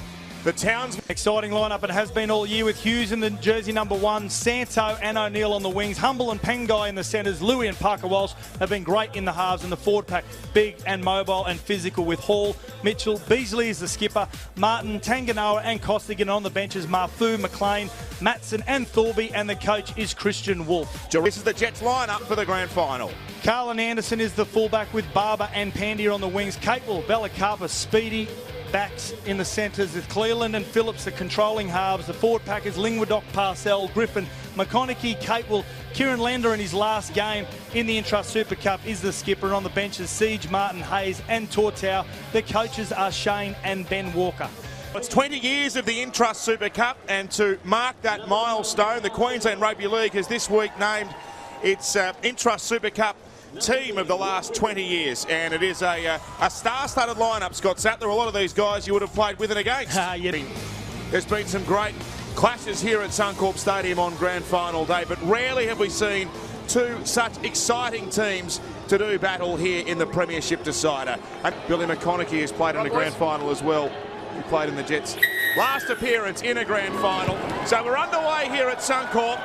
The Towns. Exciting lineup, it has been all year, with Hughes in the jersey number 1, Santo and O'Neill on the wings, Humble and Pengai in the centres, Louis and Parker Walsh have been great in the halves, and the forward pack big and mobile and physical with Hall, Mitchell, Beasley is the skipper, Martin, Tanganoa and Costigan on the benches, Marfu, McLean, Matson and Thorby, and the coach is Christian Wolf. This is the Jets lineup for the grand final. Carlin Anderson is the fullback with Barber and Pandia on the wings, Capewell, Belacapa, Speedy, backs in the centres with Cleland and Phillips, the controlling halves. The forward pack is Lingwadoc, Parcell, Griffin, McConaughey, Capewell, Kieran Lander in his last game in the Intrust Super Cup is the skipper. And on the benches, Siege, Martin, Hayes and Tortau. The coaches are Shane and Ben Walker. It's 20 years of the Intrust Super Cup, and to mark that milestone, the Queensland Rugby League has this week named its Intrust Super Cup team of the last 20 years, and it is a star-studded lineup, Scott Sattler. A lot of these guys you would have played with and against. There's been some great clashes here at Suncorp Stadium on grand final day, but rarely have we seen two such exciting teams to do battle here in the premiership decider. And Billy McConaughey has played in the grand final as well. He played in the Jets' last appearance in a grand final. So we're underway here at Suncorp.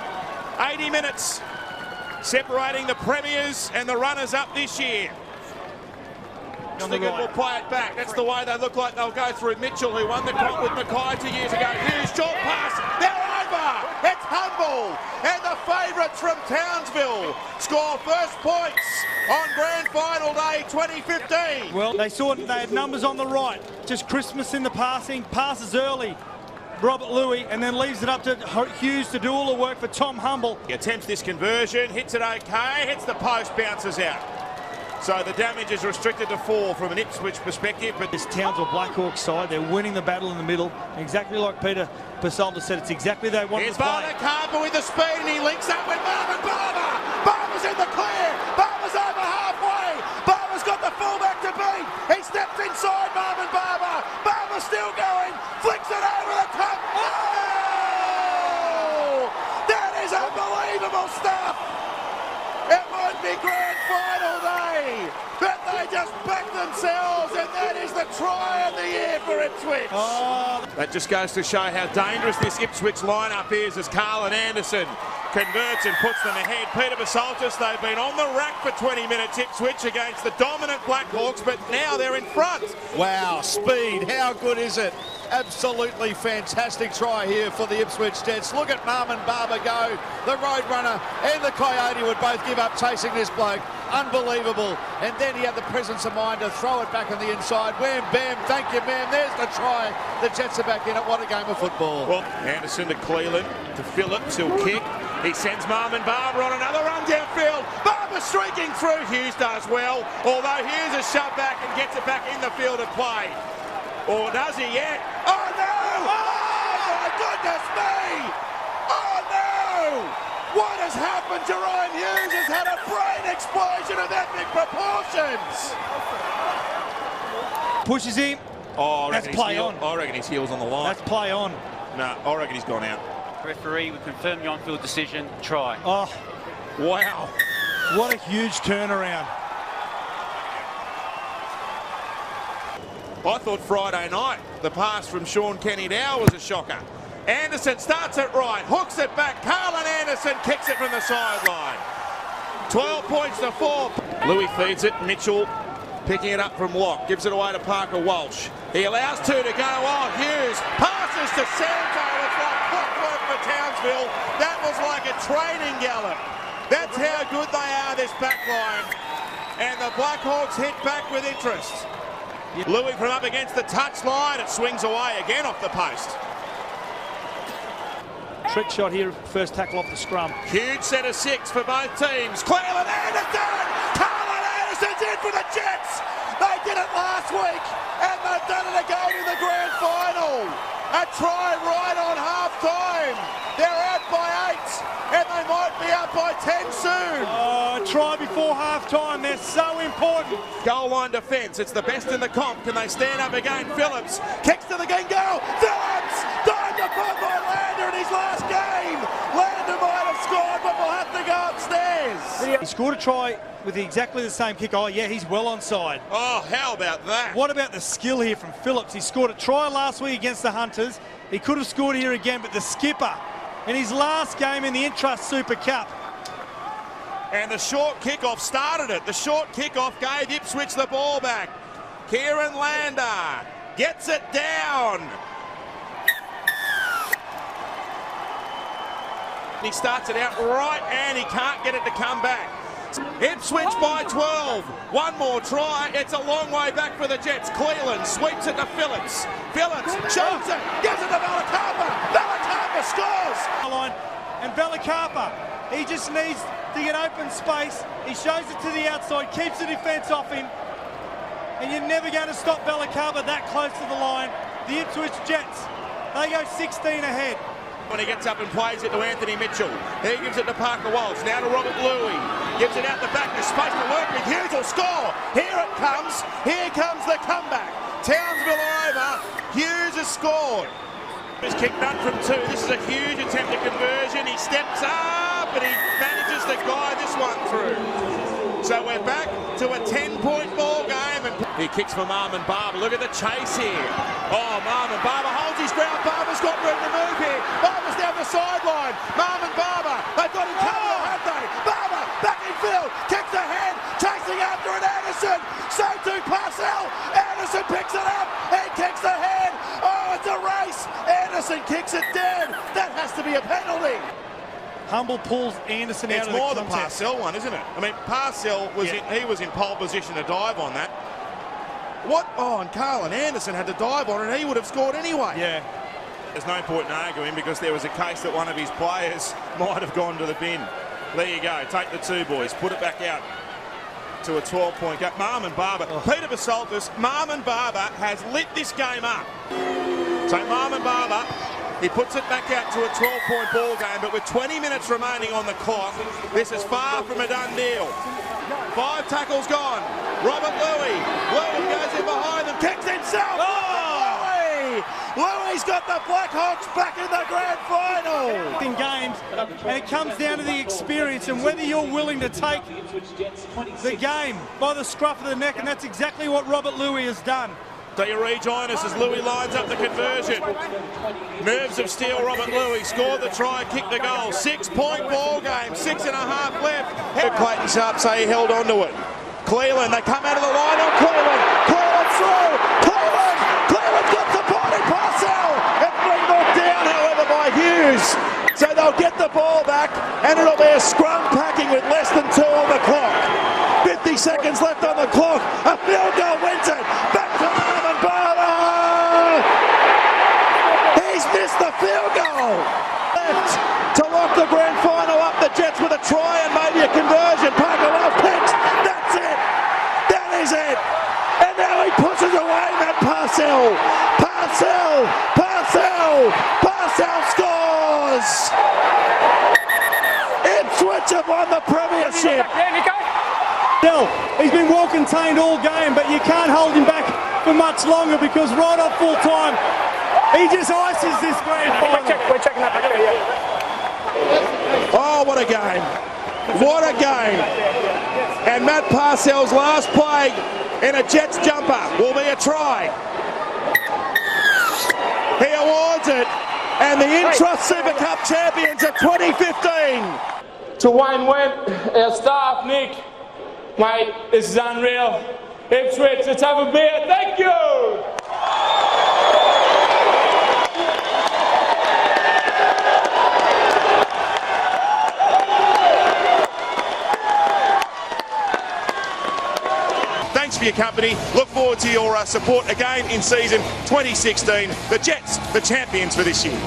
80 minutes separating the premiers and the runners-up this year. We'll play it back. That's the way they look like they'll go through. Mitchell, who won the comp with Mackay 2 years ago. Hughes, short pass. They're over. It's Humble. And the favourites from Townsville score first points on Grand Final Day 2015. Well, they had numbers on the right. Just Christmas in the passing. Passes early. Robert Louis, and then leaves it up to Hughes to do all the work for Tom Humble. He attempts this conversion, hits it okay, hits the post, bounces out. So the damage is restricted to 4 from an Ipswich perspective. But this Townsville Blackhawks side, they're winning the battle in the middle. Exactly like Peter Pasolda said, it's exactly they want to play. Here's Barber with the speed, and he links up with Marvin Barber. Barber's in the clear. Barber's over halfway. Barber's got the fullback to beat. He steps inside Marvin Barber. Barber's still going. Flicks it over the top. Oh! That is unbelievable stuff. It might be grand final day, but they just back themselves, and that is the another try of the year for Ipswich. Oh. That just goes to show how dangerous this Ipswich lineup is as Carlin Anderson converts and puts them ahead. Peter Basaltis, they've been on the rack for 20 minutes, Ipswich, against the dominant Blackhawks, but now they're in front. Wow, speed, how good is it? Absolutely fantastic try here for the Ipswich Jets. Look at Marmon Barber go. The Roadrunner and the Coyote would both give up chasing this bloke. Unbelievable. And then he had the presence of mind to throw it back on the inside. Wham, bam, thank you, ma'am. There's the try. The Jets are back in it. What a game of football. Well, Anderson to Cleland, to Phillips, he'll kick. He sends Marmon Barber on another run downfield. Barber streaking through. Hughes does well, although Hughes is shoved back and gets it back in the field of play. Or does he yet? Oh no! Oh my goodness me! Oh no! What has happened to Ryan Hughes? Has had a brain explosion of epic proportions. Pushes him. Oh, that's play on. I reckon his heel's on the line. That's play on. No, I reckon he's gone out. Referee would confirm the on-field decision. Try. Oh, wow! What a huge turnaround. I thought Friday night the pass from Sean Kenny-Dow was a shocker. Anderson starts it right, hooks it back. Carlin Anderson kicks it from the sideline. 12 points to 4. Louis feeds it. Mitchell picking it up from Locke. Gives it away to Parker Walsh. He allows 2 to go. Oh, Hughes passes to Santo. It's like clockwork for Townsville. That was like a training gallop. That's how good they are, this back line. And the Blackhawks hit back with interest. Louis from up against the touch line. It swings away again off the post. Trick shot here, first tackle off the scrum. Huge set of 6 for both teams. Cleland Anderson! Carlin Anderson's in for the Jets! They did it last week, and they've done it again in the grand final. A try right on half-time. They're out by 8, and they might be up by 10 soon. Oh, try before half-time. They're so important. Goal line defence. It's the best in the comp. Can they stand up again? Phillips kicks to the game goal. Phillips! Dived upon by Lander in his last game. Lander might have scored, but we'll have to go upstairs. He scored a try with exactly the same kick. Oh, yeah, he's well onside. Oh, how about that? What about the skill here from Phillips? He scored a try last week against the Hunters. He could have scored here again, but the skipper in his last game in the Intrust Super Cup. And the short kickoff started it. The short kickoff gave Ipswich the ball back. Kieran Lander gets it down. He starts it out right and he can't get it to come back. Ipswich by 12. One more try. It's a long way back for the Jets. Cleland sweeps it to Phillips. Phillips shoots it. Gives it to Velicapa. Velicapa scores. And Velicapa, he just needs to get open space. He shows it to the outside, keeps the defence off him. And you're never going to stop Velicapa that close to the line. The Ipswich Jets, they go 16 ahead. When he gets up and plays it to Anthony Mitchell. He gives it to Parker Walsh. Now to Robert Louis. Gives it out the back. There's space to work with. Hughes will score. Here it comes. Here comes the comeback. Townsville are over. Hughes has scored. He's kicked none from 2. This is a huge attempt at conversion. He steps up and he manages to guide this one through. So we're back to a 10-point ball game. And he kicks for Marmon Barber. Look at the chase here. Oh, Marmon Barber holds his ground. Barber's got room to move here. Barber's down the sideline. Marmon Barber. They've got him covered, have they? Barber back in field. Kicks ahead. Chasing after it. Anderson. So to Parcell. Anderson picks it up. He kicks ahead. Oh, it's a race. Anderson kicks it down. That has to be a penalty. Humble pulls Anderson out of the contest. It's more the Parcell one, isn't it? I mean, Parcell was he was in pole position to dive on that. What? Oh, and Carlin Anderson had to dive on it. He would have scored anyway. Yeah. There's no point in arguing because there was a case that one of his players might have gone to the bin. There you go. Take the 2 boys. Put it back out to a 12-point gap. Marmon Barber. Peter Basaltis. Marmon Barber has lit this game up. So Marmon Barber, he puts it back out to a 12-point ball game, but with 20 minutes remaining on the clock, this is far from a done deal. 5 tackles gone. Robert Louis. Louis goes in behind them, kicks himself. Louis! Louis's got the Blackhawks back in the grand final. In games, and it comes down to the experience and whether you're willing to take the game by the scruff of the neck, and that's exactly what Robert Louis has done. So you rejoin us as Louis lines up the conversion. Nerves of steel, Robert Louis scored the try, kicked the goal. 6-point ball game, 6.5 left. Clayton Sharp say he held on to it. Cleland, they come out of the line on Cleland. Cleland through. Cleland's got the body. Parcell. It's been knocked down, however, by Hughes. So they'll get the ball back, and it'll be a scrum packing with less than 2 on the clock. 50 seconds left on the clock. A field goal wins it. Back to Norman Barter. He's missed the field goal. Left to lock the grand final up. The Jets with a try and maybe a conversion. Parker Love picks. That's it. That is it. And now he pushes away Matt Parcell. Parcell scores. Ipswich have won the premiership. He's been well contained all game, but you can't hold him back for much longer because right off full time, he just ices this grand final. We're checking that back there, yeah. Oh, what a game. What a game. And Matt Parcell's last play in a Jets jumper will be a try. He awards it, and the Intrust Super Cup champions of 2015. To Wayne Went, our staff, Nick, mate, this is unreal. Ipswich, let's have a beer. Thank you. Thanks for your company. Look forward to your support again in season 2016. The Jets, the champions for this year.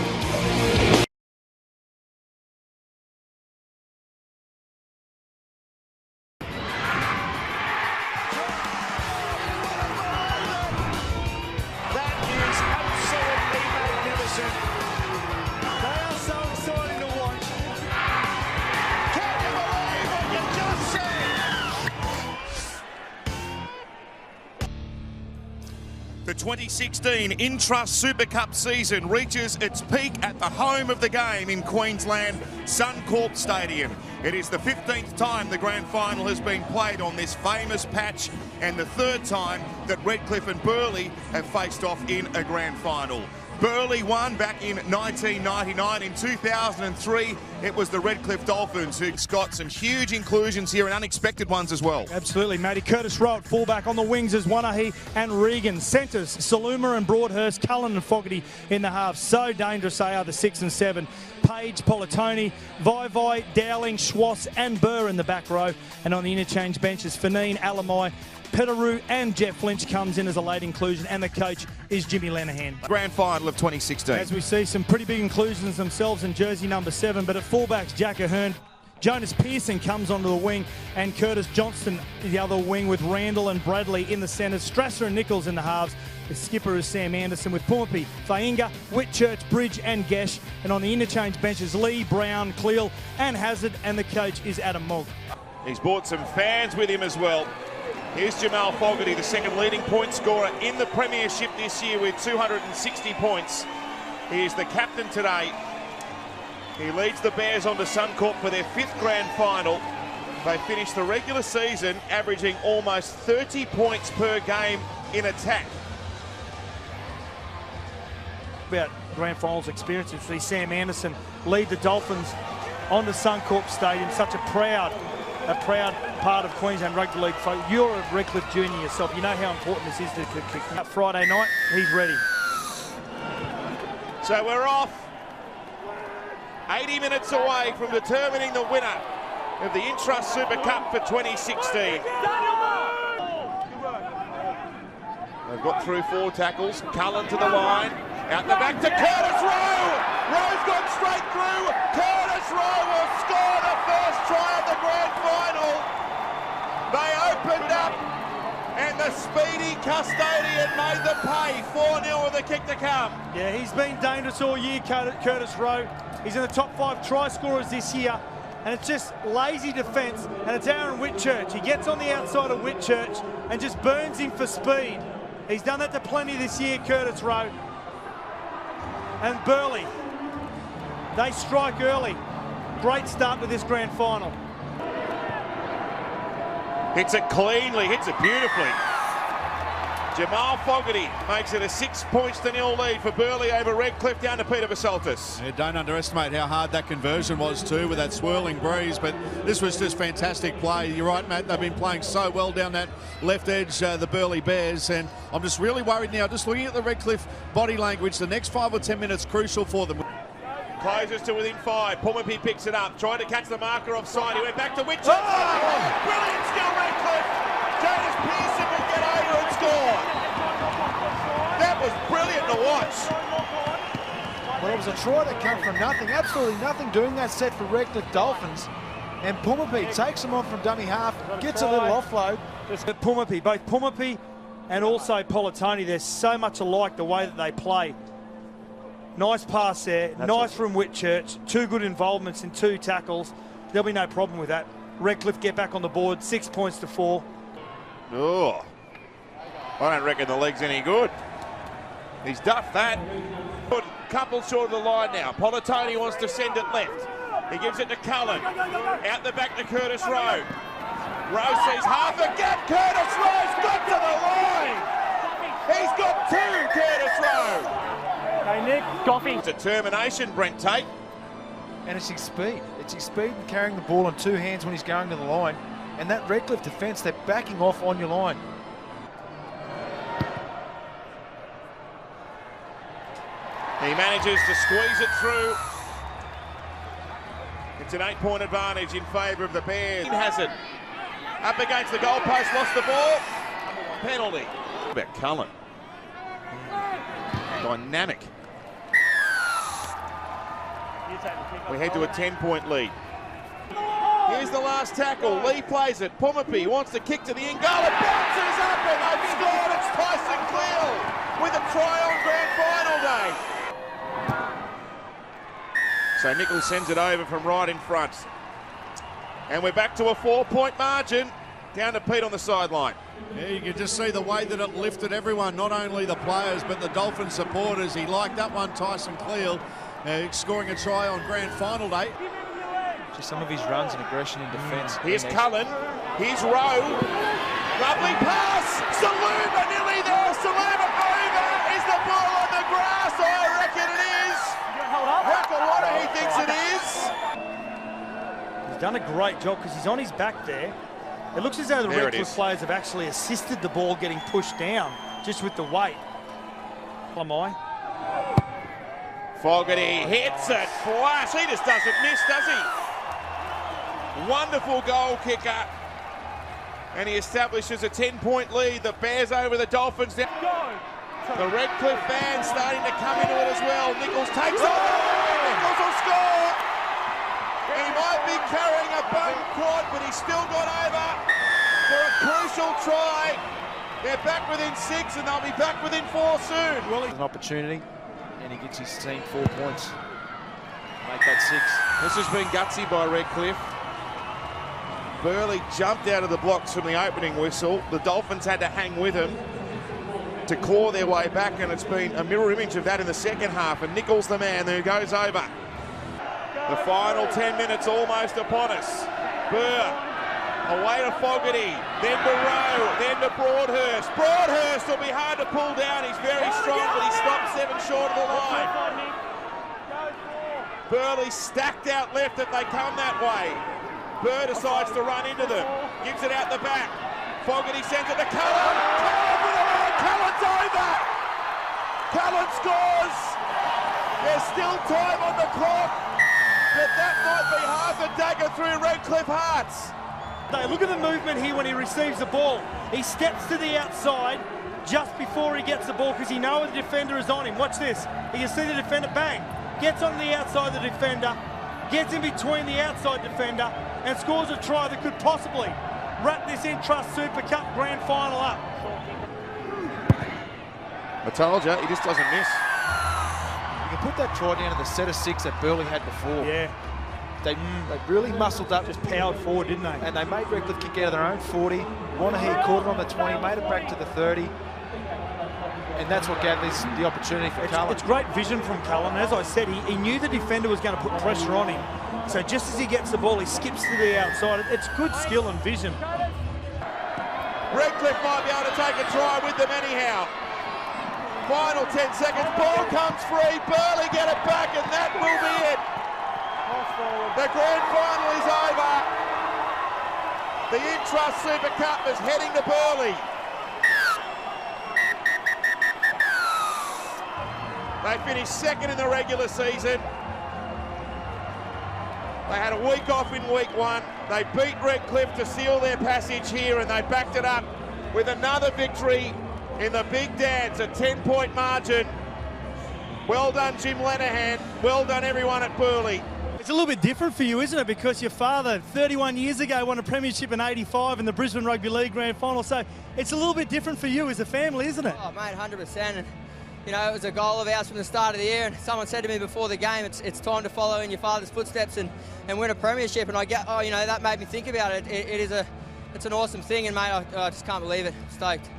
The 2016 Intrust Super Cup season reaches its peak at the home of the game in Queensland, Suncorp Stadium. It is the 15th time the grand final has been played on this famous patch and the 3rd time that Redcliffe and Burleigh have faced off in a grand final. Burleigh won back in 1999. In 2003, it was the Redcliffe Dolphins who got some huge inclusions here and unexpected ones as well. Absolutely, Matty. Curtis Rowe at fullback. On the wings is Wanahi and Regan. Centres, Saluma and Broadhurst, Cullen and Fogarty in the half. So dangerous they are, the 6 and 7. Page, Politoni, Vai, Dowling, Schwass and Burr in the back row. And on the interchange benches, Fanine, Alamai, Petteroo and Jeff Lynch comes in as a late inclusion, and the coach is Jimmy Lenihan. Grand final of 2016. As we see some pretty big inclusions themselves in jersey number 7, but at fullbacks, Jack Ahern, Jonas Pearson comes onto the wing, and Curtis Johnston the other wing with Randall and Bradley in the centres, Strasser and Nichols in the halves. The skipper is Sam Anderson with Pumpi, Fainga, Whitchurch, Bridge and Gesh, and on the interchange benches, Lee, Brown, Cleal and Hazard, and the coach is Adam Mogg. He's brought some fans with him as well. Here's Jamal Fogarty, the second leading point scorer in the premiership this year with 260 points. He is the captain today. He leads the Bears on to Suncorp for their 5th grand final. They finished the regular season averaging almost 30 points per game in attack. About grand finals experience, to see Sam Anderson lead the Dolphins onto Suncorp Stadium, such a proud part of Queensland Rugby League folk. You're a Redcliffe junior yourself. You know how important this is to kick. Friday night, he's ready. So we're off. 80 minutes away from determining the winner of the Intrust Super Cup for 2016. They've got through 4 tackles. Cullen to the line. Out the back to Curtis Rowe. Rowe's gone straight through. Curtis Rowe will score the first try of the grand final. They opened up and the speedy custodian made them pay. 4-0 with a kick to come. Yeah, he's been dangerous all year, Curtis Rowe. He's in the top 5 try scorers this year. And it's just lazy defence. And it's Aaron Whitchurch. He gets on the outside of Whitchurch and just burns him for speed. He's done that to plenty this year, Curtis Rowe. And Burleigh, they strike early. Great start to this grand final. Hits it cleanly, hits it beautifully. Jamal Fogarty makes it a 6-0 lead for Burleigh over Redcliffe down to Peter Basaltis. Yeah, don't underestimate how hard that conversion was too with that swirling breeze, but this was just fantastic play. You're right, Matt, they've been playing so well down that left edge, the Burleigh Bears, and I'm just really worried now, just looking at the Redcliffe body language, the next 5 or 10 minutes crucial for them. Closes to within 5. Pumapie picks it up, trying to catch the marker offside. He went back to Whitchurch. Oh! Brilliant still, Redcliffe. Jonas Pearson will get over and score. That was brilliant to watch. Well, it was a try that came from nothing, absolutely nothing, doing that set for Redcliffe Dolphins. And Pumapie takes them on from dummy half, gets a little offload. Pumapie, both Pumapie and also Politoni, they're so much alike the way that they play. Nice pass there, nice from Whitchurch, 2 good involvements in 2 tackles. There'll be no problem with that. Redcliffe get back on the board, 6 points to 4. Oh, I don't reckon the leg's any good. He's duffed that. Good couple short of the line now. Politoni wants to send it left. He gives it to Cullen. Out the back to Curtis Rowe. Rowe sees half a gap. Curtis Rowe's got to the line. He's got 2, Curtis Rowe. Hey, Nick, Goffy. Determination, Brent Tate. And it's his speed. It's his speed in carrying the ball in 2 hands when he's going to the line. And that Redcliffe defence, they're backing off on your line. He manages to squeeze it through. It's an 8-point advantage in favour of the Bears. Has it. Up against the goalpost, lost the ball. Penalty. About Cullen. Dynamic. We head to a 10-point lead. Here's the last tackle. Lee plays it. Pumapie wants to kick to the in goal. It bounces up and they've scored. It's Tyson Cleal with a try on grand final day. So Nichols sends it over from right in front. And we're back to a 4-point margin. Down to Pete on the sideline. Yeah, you can just see the way that it lifted everyone, not only the players, but the Dolphin supporters. He liked that one, Tyson Cleal, scoring a try on grand final day. Just some of his runs and aggression in defence. Here's Cullen. Here's Rowe. Lovely pass. Saluma nearly there. Saluma over. Is the ball on the grass? I reckon it is. Hakawada, he thinks it is. He's done a great job because he's on his back there. It looks as though the Redcliffe players have actually assisted the ball getting pushed down just with the weight. Fogarty hits it. Flash. He just doesn't miss, does he? Wonderful goal kicker. And he establishes a 10-point lead. The Bears over the Dolphins. The Redcliffe fans starting to come into it as well. Nichols takes it. Nichols will score. He might be carrying a bone quad, but he's still got over for a crucial try. They're back within 6 and they'll be back within 4 soon. Well, an opportunity, and he gets his team 4 points. Make that 6. This has been gutsy by Redcliffe. Burleigh jumped out of the blocks from the opening whistle. The Dolphins had to hang with him to claw their way back, and it's been a mirror image of that in the second half. And Nichols the man who goes over. The final 10 minutes almost upon us. Burr away to Fogarty, then to Rowe, then to Broadhurst. Broadhurst will be hard to pull down. He's very strong, but he stopped 7 short of the line. Burleigh stacked out left if they come that way. Burr decides to run into them. Gives it out the back. Fogarty sends it to Cullen. Cullen's over. Cullen scores. There's still time on the clock, but that might be half a dagger through Redcliffe hearts. Look at the movement here when he receives the ball. He steps to the outside just before he gets the ball because he knows the defender is on him. Watch this. You can see the defender, bang, gets on the outside of the defender, gets in between the outside defender and scores a try that could possibly wrap this Intrust Super Cup Grand Final up. I told you, he just doesn't miss. You can put that try down to the set of 6 that Burleigh had before. Yeah. They really muscled up. Just powered forward, didn't they? And they made Redcliffe kick out of their own 40. Wanahi caught it on the 20, made it back to the 30. And that's what gave this the opportunity for Cullen. It's great vision from Cullen. As I said, he knew the defender was going to put pressure on him. So just as he gets the ball, he skips to the outside. It's good skill and vision. Redcliffe might be able to take a try with them anyhow. Final 10 seconds, ball comes free, Burley get it back, and that will be it. The grand final is over. The Intrust Super Cup is heading to Burley. They finished second in the regular season. They had a week off in week one. They beat Redcliffe to seal their passage here, and they backed it up with another victory in the big dance, a 10-point margin. Well done, Jim Lenihan. Well done, everyone at Burley. It's a little bit different for you, isn't it? Because your father, 31 years ago, won a premiership in '85 in the Brisbane Rugby League Grand Final. So it's a little bit different for you as a family, isn't it? Oh, mate, 100%. And, you know, it was a goal of ours from the start of the year. And someone said to me before the game, it's time to follow in your father's footsteps and win a premiership. And you know, that made me think about it. It's an awesome thing. And, mate, I just can't believe it. Stoked.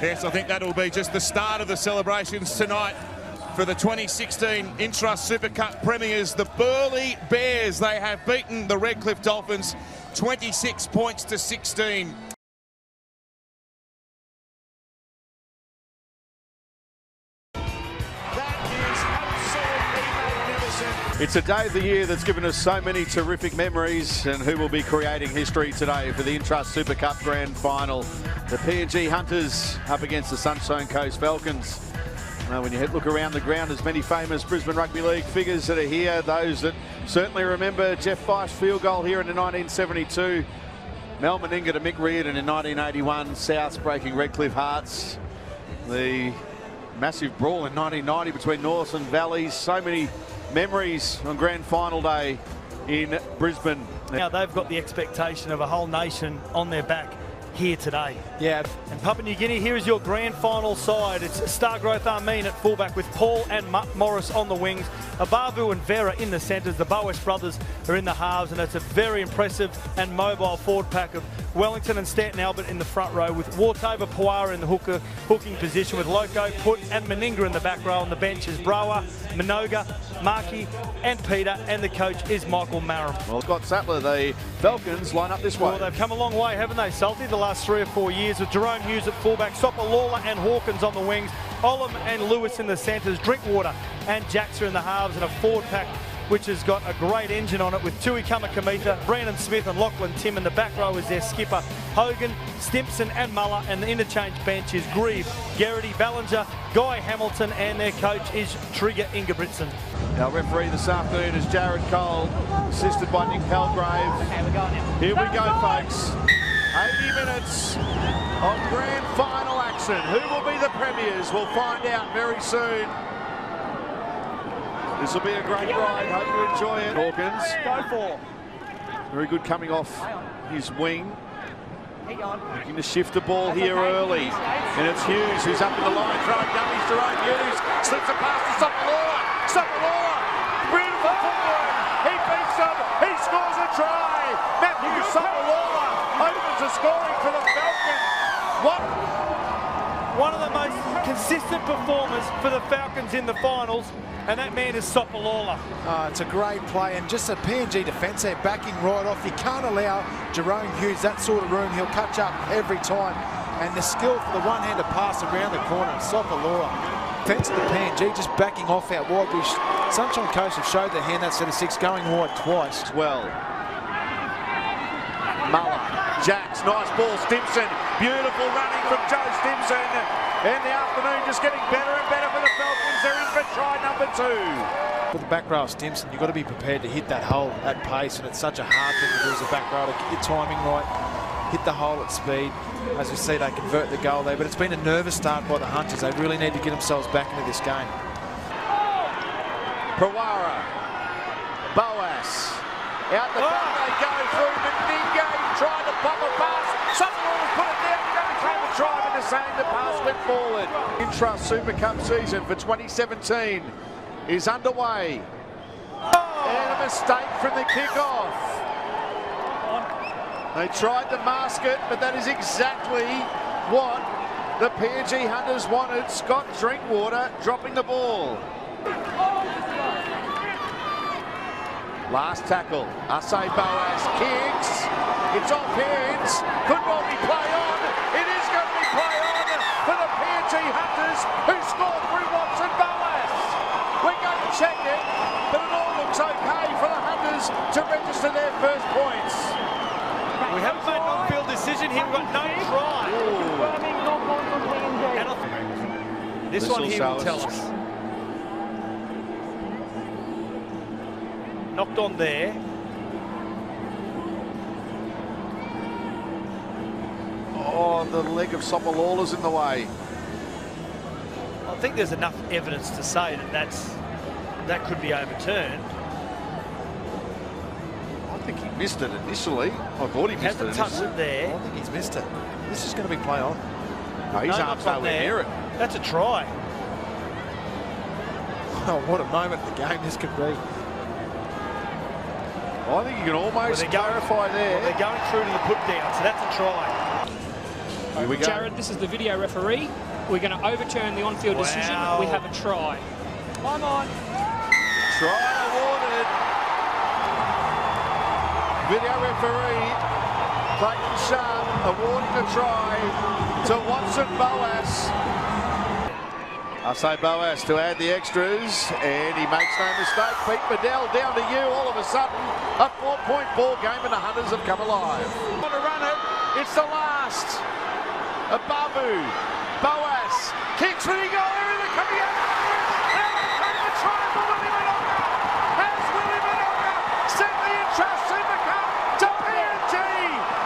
Yes, I think that'll be just the start of the celebrations tonight for the 2016 Intrust Super Cup premiers, the Burley Bears. They have beaten the Redcliffe Dolphins 26 points to 16. It's a day of the year that's given us so many terrific memories, and who will be creating history today for the Intrust Super Cup Grand Final. The PNG Hunters up against the Sunshine Coast Falcons. When you look around the ground, there's many famous Brisbane Rugby League figures that are here. Those that certainly remember Jeff Fife's field goal here in 1972. Mel Meninga to Mick Reardon in 1981. Souths breaking Redcliffe hearts. The massive brawl in 1990 between Norths and Valleys. So many memories on Grand Final Day in Brisbane. Now they've got the expectation of a whole nation on their back here today. Yeah. And Papua New Guinea, here is your grand final side. It's Stargrowth Armin at fullback with Paul and Morris on the wings. Abavu and Vera in the centres. The Boas brothers are in the halves, and it's a very impressive and mobile forward pack of Wellington and Stanton Albert in the front row, with Wartova Puara in the hooking position, with Loco, Put and Meninga in the back row. On the bench is Brower, Minoga, Markey and Peter, and the coach is Michael Marum. Well, Scott Sattler, the Falcons line up this way. Well, they've come a long way, haven't they, Salty, the last 3 or 4 years, with Jerome Hughes at fullback, Sopalala and Hawkins on the wings, Olam and Lewis in the centres, Drinkwater and Jackson in the halves, and a forward pack which has got a great engine on it, with Tui Kamakamitha, Brandon Smith and Lachlan Tim. In the back row is their skipper, Hogan, Stimpson and Muller, and the interchange bench is Grieve, Garrity, Ballinger, Guy Hamilton, and their coach is Trigger Ingebrigtsen. Our referee this afternoon is Jared Cole, assisted by Nick Palgrave. Here we go, folks. 80 minutes of grand final action. Who will be the premiers? We'll find out very soon. This will be a great ride. Hope you enjoy it. Hawkins. Go for. Very good coming off his wing. Looking to shift the ball here early. And it's Hughes who's up in the line, throwing dummies to Ryan Hughes. Slips a pass to Sopalala. Sopalala. Beautiful footwork. He beats them. He scores a try. Matthew Sopalala opens the scoring for the Falcons. One of the most consistent performers for the Falcons in the finals, and that man is Sopalala. It's a great play, and just a PNG defence there backing right off. You can't allow Jerome Hughes that sort of room. He'll catch up every time. And the skill for the one-handed pass around the corner, Sopalala. Defence of the PNG just backing off out wide. Sunshine Coast have showed their hand that set of 6, going wide twice. Well, Muller, Jacks, nice ball, Stimpson. Beautiful running from Joe Stimpson. And the afternoon just getting better and better for the Falcons. They're in for try number 2. For the back row of Stimpson, you've got to be prepared to hit that hole at pace, and it's such a hard thing to do as a back row, to get your timing right, hit the hole at speed. As we see, they convert the goal there, but it's been a nervous start by the Hunters. They really need to get themselves back into this game. Prawara. Boas. Out the back they go through. Meninga trying to pop a pass. Someone will put it down. Going to claim a try, but the same. The pass went forward. Intrust Super Cup season for 2017 is underway. And a mistake from the kickoff. They tried to mask it, but that is exactly what the PNG Hunters wanted. Scott Drinkwater dropping the ball. Last tackle, Asai Boas kicks, it's off hands, could well be play on, it is going to be play on for the PNG Hunters who scored through Watson Boas. We're going to check it, but it all looks okay for the Hunters to register their first points. We haven't made an on-field decision here, we've got no try. And this one here will tell us. Knocked on there. Oh, the leg of Sopalola's in the way. I think there's enough evidence to say that could be overturned. I think he missed it initially. I thought he missed it. Hasn't touched it there. I think he's missed it. This is going to be play on. No, his arm's nowhere near it. That's a try. Oh, what a moment in the game this could be. I think you can almost clarify there. Well, they're going through to the put down, so that's a try. Here we go. Jared, this is the video referee. We're going to overturn the on-field decision. We have a try. I'm on. Try awarded. Video referee Clayton Sharp awarding a try to Watson Boas. I say Boas to add the extras, and he makes no mistake. Pete Bedell down to you. All of a sudden, a 4-point ball game, and the Hunters have come alive. Want to run it? It's the last. Ababu, Boas kicks when he goes. They're coming out. Now they take the try for Willie Minonga. Has Willie Minonga sent the Intrust Super Cup to PNG?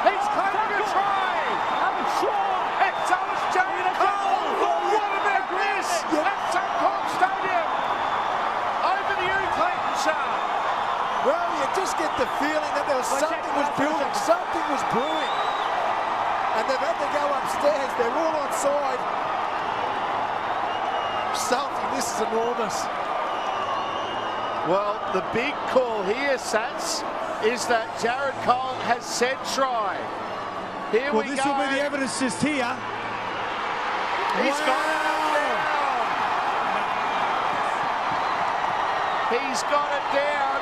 He's claiming a try. It's Thomas Jared Cole. What about this? At Suncorp Stadium. Over to you, Clayton Sharp. Well, you just get the feeling that there was something was building, something was brewing. And they've had to go upstairs. They're all on side. Something, this is enormous. Well, the big call here, Sats, is that Jared Cole has said try. Here we go. This will be the evidence just here. He's got it down. He's got it down.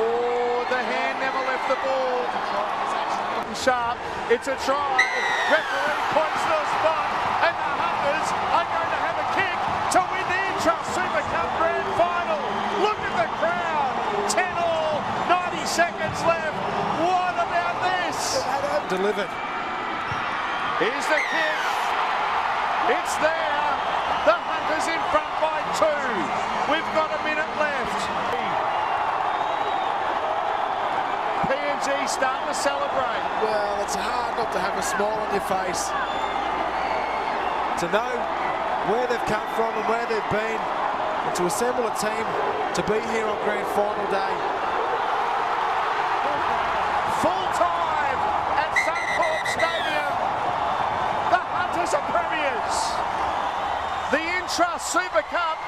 Oh, the hand never left the ball. Sharp, it's a try. Referee points to the spot, and the Hunters are going to have a kick to win the Intrust Super Cup Grand Final. Look at the crowd. 10-all, 90 seconds left. What about this? Delivered. Here's the kick. It's there. The Hunters in front by 2. We've got a minute left. PNG starting to celebrate. Well, it's hard not to have a smile on your face. To know where they've come from and where they've been, and to assemble a team to be here on Grand Final Day. Full time at Suncorp Stadium. The Hunters are premiers. The Intrust Super Cup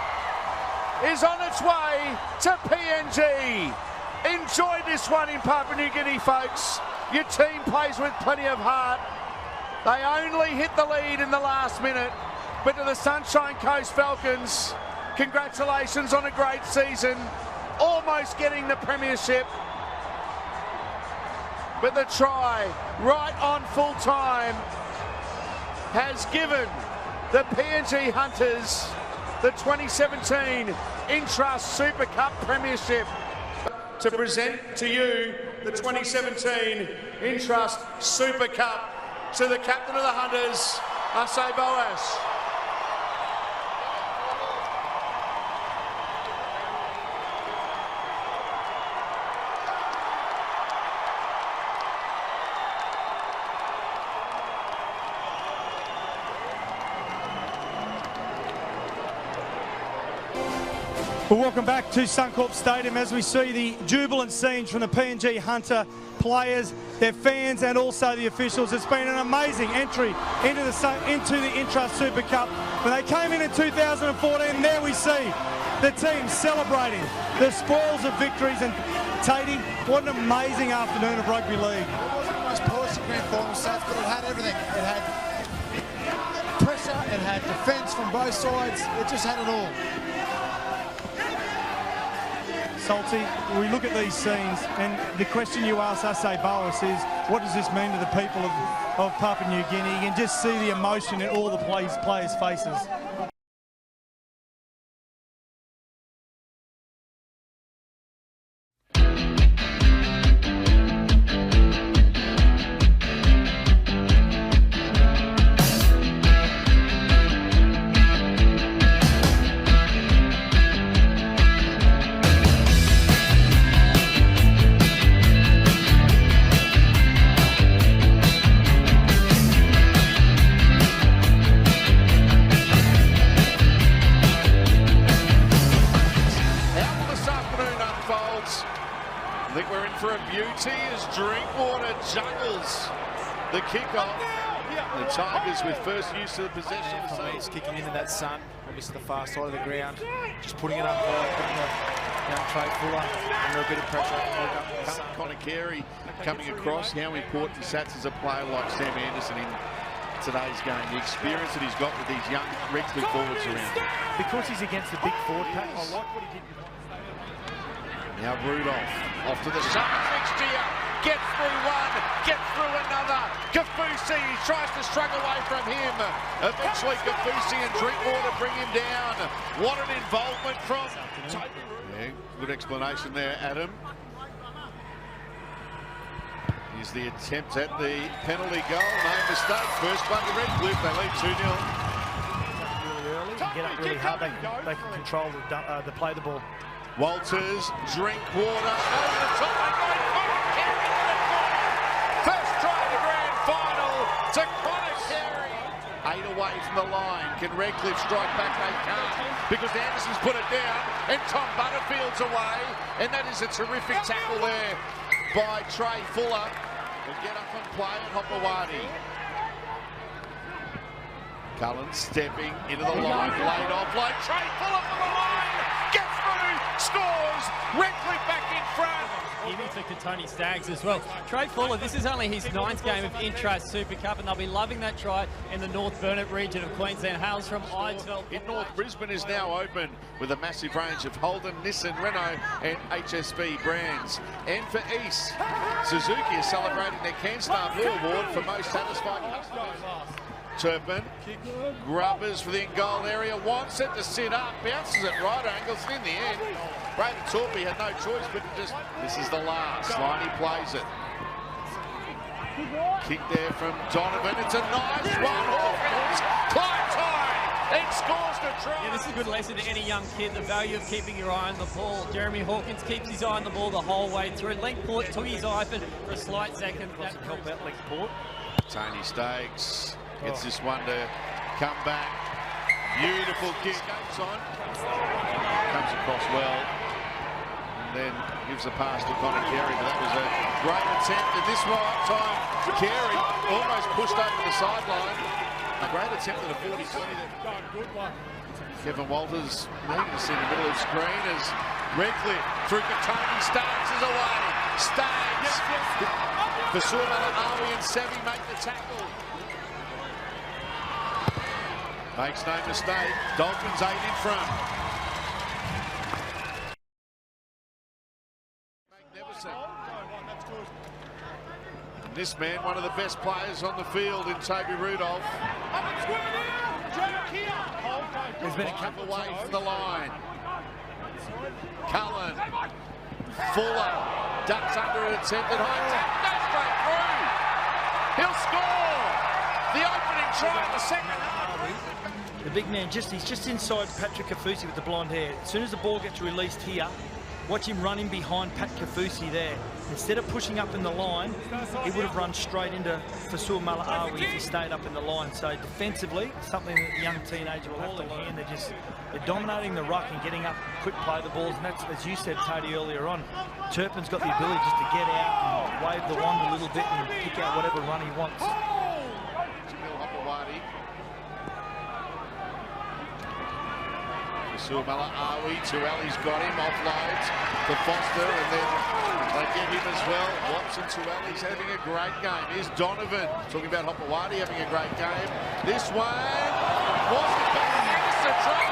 is on its way to PNG. Enjoy this one in Papua New Guinea, folks. Your team plays with plenty of heart. They only hit the lead in the last minute. But to the Sunshine Coast Falcons, congratulations on a great season. Almost getting the premiership. But the try, right on full time, has given the PNG Hunters the 2017 Intrust Super Cup Premiership. To present to you the 2017 Intrust Super Cup to the captain of the Hunters, Asai Boas. Well, welcome back to Suncorp Stadium as we see the jubilant scenes from the PNG Hunter players, their fans and also the officials. It's been an amazing entry into the Intrust Super Cup. When they came in 2014, there we see the team celebrating the spoils of victories. And Tatey, what an amazing afternoon of rugby league. It wasn't the most polished grand final, Sats, but it had everything. It had pressure, it had defence from both sides, it just had it all. Salty, we look at these scenes and the question you ask us, Boas, is what does this mean to the people of Papua New Guinea? You can just see the emotion in all the players' faces. The kickoff. The Tigers with first use of the possession. He's kicking into that sun, obviously the far side of the ground, just putting it up high, putting the young Trey Fuller under a bit of pressure. Connor Carey coming across. How important Sats is a player like Sam Anderson in today's game. The experience that he's got with these young Redcliffe forwards around him. Because he's against the big forward pack, I like what he did. Now Rudolph off to the side next year. Get through one, get through another. Kafusi tries to struggle away from him. Eventually Kafusi and Drinkwater bring him down. What an involvement from Toby. Yeah, good explanation there, Adam. Here's the attempt at the penalty goal. No mistake. First one to Redcliffe. They lead 2-0. Really early, and get up really hard. They can control the play the ball. Walters, Drinkwater, over the top, and Carey in the corner. First try of the grand final to Connor Carey. 8 away from the line. Can Redcliffe strike back? They can't, because Anderson's put it down, and Tom Butterfield's away, and that is a terrific tackle there by Trey Fuller. Will get up and play at Hopewadi. Cullen stepping into the line, laid off, like Trey Fuller for the line, gets through, scores, Redcliffe back in front. Even for Katoni Staggs as well. Trey Fuller, this is only his 9th game of Intrust Super Cup, and they'll be loving that try in the North Burnett region of Queensland. Hails from Idesville. In North Brisbane is now open with a massive range of Holden, Nissan, Renault and HSV brands. And for East, Suzuki is celebrating their CanStar Blue Award for most satisfied customers. Turpin, Grubbers for the in-goal area, wants it to sit up, bounces at right angles, and in the end, Braden Torpy had no choice but to just, this is the last line, he plays it. Kick there from Donovan, it's a nice one, Hawkins, climb time, and scores the try. Yeah, this is a good lesson to any young kid, the value of keeping your eye on the ball. Jeremy Hawkins keeps his eye on the ball the whole way through. Linkport took his eye for a slight second. Doesn't help out Linkport. Tony Staggs gets this one to come back. Beautiful kick. Comes across well. And then gives the pass to Connor Carey. But that was a great attempt. And this time, Carey almost pushed over the sideline. A great attempt at a 40-20. Kevin Walters needing to see in the middle of the screen as Redcliffe through Katoni. Staggs is away. Staggs. Fasula, Awi and Sevi make the tackle. Makes no mistake, Dolphins 8 in front. Magnificent. And this man, one of the best players on the field in Toby Rudolph. There's been a couple away from the line. Cullen, Fuller, ducks under an attempted high tap, goes straight through. He'll score! The opening try in the second half. The big man, he's just inside Patrick Kafusi with the blonde hair. As soon as the ball gets released here, Watch him run in behind Pat Kafusi there. Instead of pushing up in the line, he would have run straight into Fasua Mala'awi if he stayed up in the line. So defensively, something that the young teenager will have to learn. They're dominating the ruck and getting up, quick play the balls. And that's, as you said, Tony, earlier on, Turpin's got the ability just to get out and wave the wand a little bit and pick out whatever run he wants. Fasua Mala'awi, Tuali's got him, offloads to Foster, and then they get him as well. Watson, Tuali's having a great game. Here's Donovan, talking about Hopewadi having a great game. This one wasn't back against the try.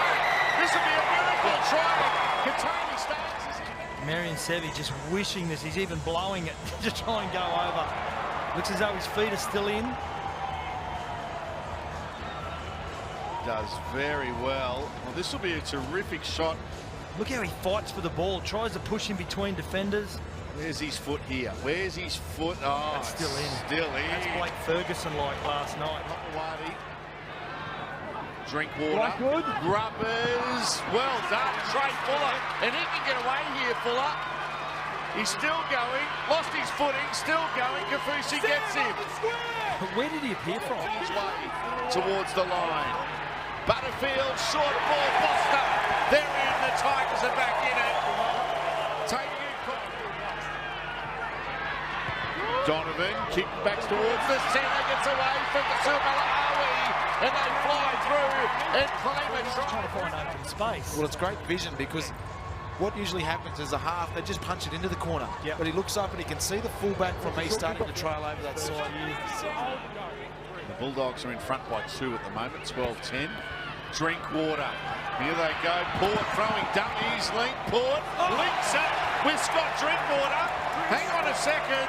This will be a miracle try. Katani Starks. Marion Sevi just wishing this. He's even blowing it to try and go over. Looks as though his feet are still in. Does very well. Well, this will be a terrific shot. Look how he fights for the ball, tries to push in between defenders. Where's his foot here? Where's his foot? Oh, that's still in. Still in. That's Blake Ferguson like last night. Hopewadi. Drinkwater. Right, good. Grubbers. Well done. Trey Fuller. And he can get away here, Fuller. He's still going. Lost his footing. Still going. Kafusi gets him. But where did he appear from? His way towards the line. Butterfield, short ball, Foster. They're in. The Tigers are back in it. Donovan kickbacks towards the centre, gets away from the Mala'awi, and they fly through and claim it. Trying to find open space. Well, it's great vision because what usually happens is a half, they just punch it into the corner. Yep. But he looks up and he can see the fullback from me starting to trail over that side. The Bulldogs are in front by 2 at the moment, 12-10. Drinkwater. Here they go. Port throwing dummies. Link Port. Links it with Scott Drinkwater. Hang on a second.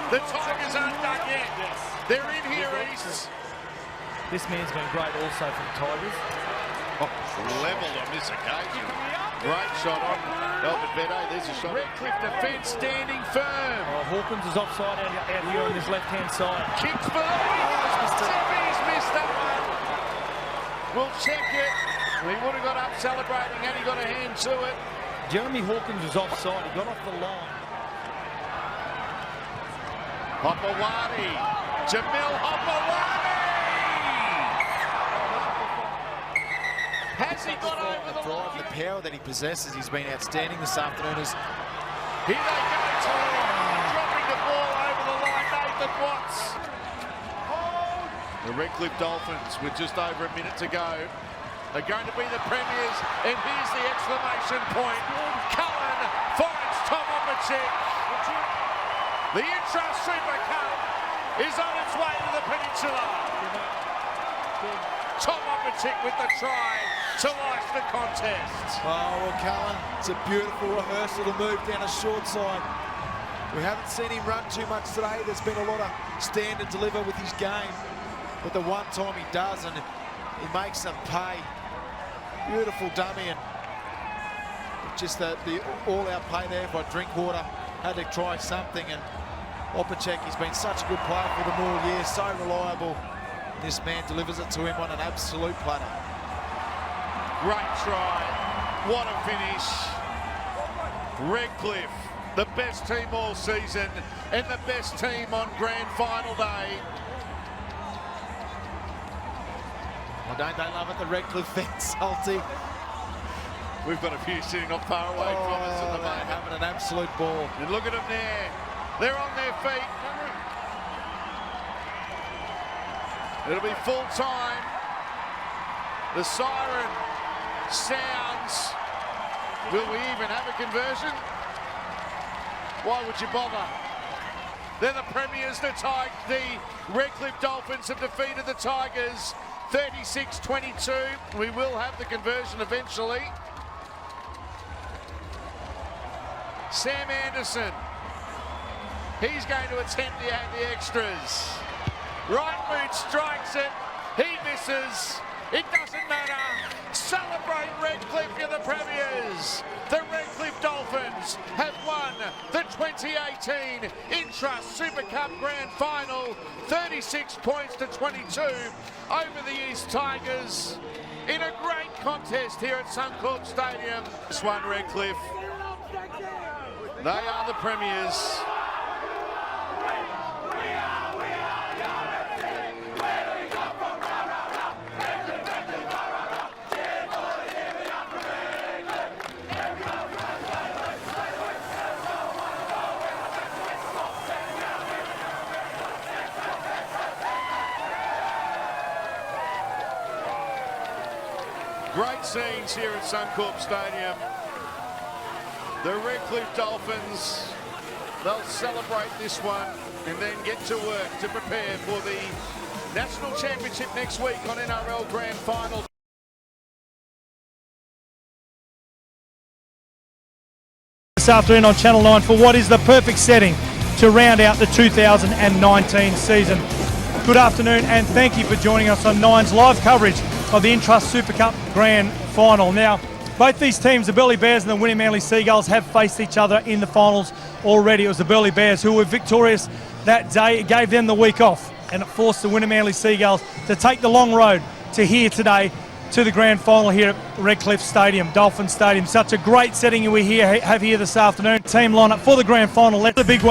The Tigers aren't done yet. They're in here, East. This man's been great also for the Tigers. Levelled on this occasion. Great shot on Albert Beto. There's a shot. Redcliffe defence standing firm. Hawkins is offside out here on this left-hand side. Kicks for He's missed that one. We'll check it. He would have got up celebrating and he got a hand to it. Jeremy Hawkins was offside. He got off the line. Hopewadi. Jamil Hopewadi. Has he got over the line? The power that he possesses, he's been outstanding this afternoon. Here they go, dropping the ball over the line, Nathan Watts. The Redcliffe Dolphins, with just over a minute to go, are going to be the premiers, and here's the exclamation point. Cullen finds Tom Opachek. The Intrust Super Cup is on its way to the peninsula. Tom Opachek with the try to life the contest. Oh, well, Cullen, it's a beautiful rehearsal to move down a short side. We haven't seen him run too much today. There's been a lot of stand and deliver with his game. But the one time he does, and he makes them pay. Beautiful dummy, and just the all-out play there by Drinkwater. Had to try something, and Opachek, he's been such a good player for them all year, so reliable. This man delivers it to him on an absolute platter. Great try. What a finish. Redcliffe, the best team all season and the best team on grand final day. Well, don't they love it, the Redcliffe fence, Salty? We've got a few sitting not far away from us at the moment. Having an absolute ball. And look at them there. They're on their feet. It'll be full time. The siren sounds. Will we even have a conversion? Why would you bother? They're the premiers. The Redcliffe Dolphins have defeated the Tigers 36-22. We will have the conversion eventually. Sam Anderson. He's going to attempt the extras. Right boot strikes it. He misses. It doesn't matter. Celebrate Redcliffe, you're the premiers. The Redcliffe Dolphins have won the 2018 Intrust Super Cup Grand Final, 36 points to 22 over the East Tigers in a great contest here at Suncorp Stadium. This one, Redcliffe. They are the premiers. Great scenes here at Suncorp Stadium. The Redcliffe Dolphins, they'll celebrate this one and then get to work to prepare for the National Championship next week on NRL Grand Final. This afternoon on Channel 9 for what is the perfect setting to round out the 2019 season. Good afternoon and thank you for joining us on Nine's live coverage of the Intrust Super Cup Grand Final. Now, both these teams, the Burleigh Bears and the Winnie Manly Seagulls, have faced each other in the finals already. It was the Burleigh Bears who were victorious that day. It gave them the week off and it forced the Winnie Manly Seagulls to take the long road to here today to the Grand Final here at Redcliffe Stadium, Dolphin Stadium. Such a great setting we have here this afternoon. Team lineup for the Grand Final. The big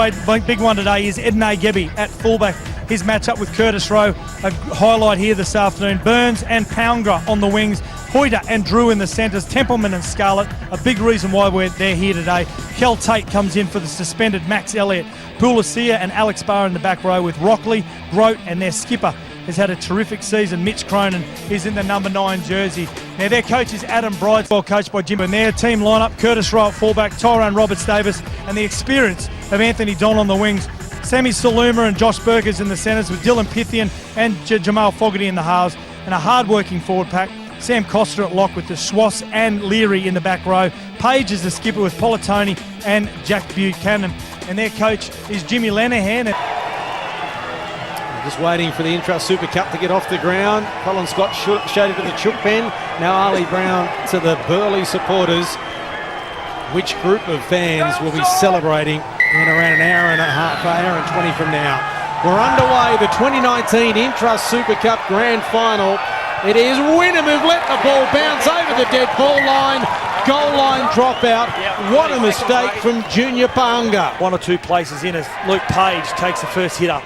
one today is Ednei Gebby at fullback. His matchup with Curtis Rowe, a highlight here this afternoon. Burns and Poundra on the wings. Hoyter and Drew in the centres. Templeman and Scarlett, a big reason why they're here today. Kel Tate comes in for the suspended Max Elliott. Pulasia and Alex Barr in the back row with Rockley, Grote and their skipper has had a terrific season. Mitch Cronin is in the number 9 jersey. Now their coach is Adam Bright, well coached by Jim. And their team lineup, Curtis Rowe at fullback, Tyrone Roberts-Davis and the experience of Anthony Don on the wings. Sammy Saluma and Josh Burgers in the centres with Dylan Pythian and Jamal Fogarty in the halves, and a hard-working forward pack. Sam Costa at lock with the Swass and Leary in the back row. Page is the skipper with Politoni and Jack Buchanan. And their coach is Jimmy Lenihan. Just waiting for the Intrust Super Cup to get off the ground. Colin Scott showed it to the Chook pen. Now Ali Brown to the Burleigh supporters. Which group of fans will be celebrating in around an hour and a half, hour and 20 from now? We're underway, the 2019 Intrust Super Cup Grand Final. It is Wynnum who've let the ball bounce over the dead ball line. Goal line dropout. What a mistake from Junior Panga. One or two places in as Luke Page takes the first hit up.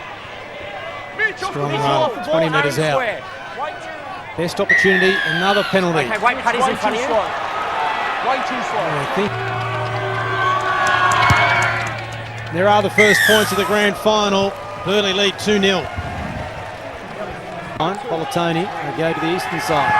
Strong run, 20 metres out. Best opportunity, another penalty. Okay, wait, Paddy's in front of you. Way too slow. I think there are the first points of the Grand Final. Burleigh lead 2-0. Politoni, they go to the eastern side.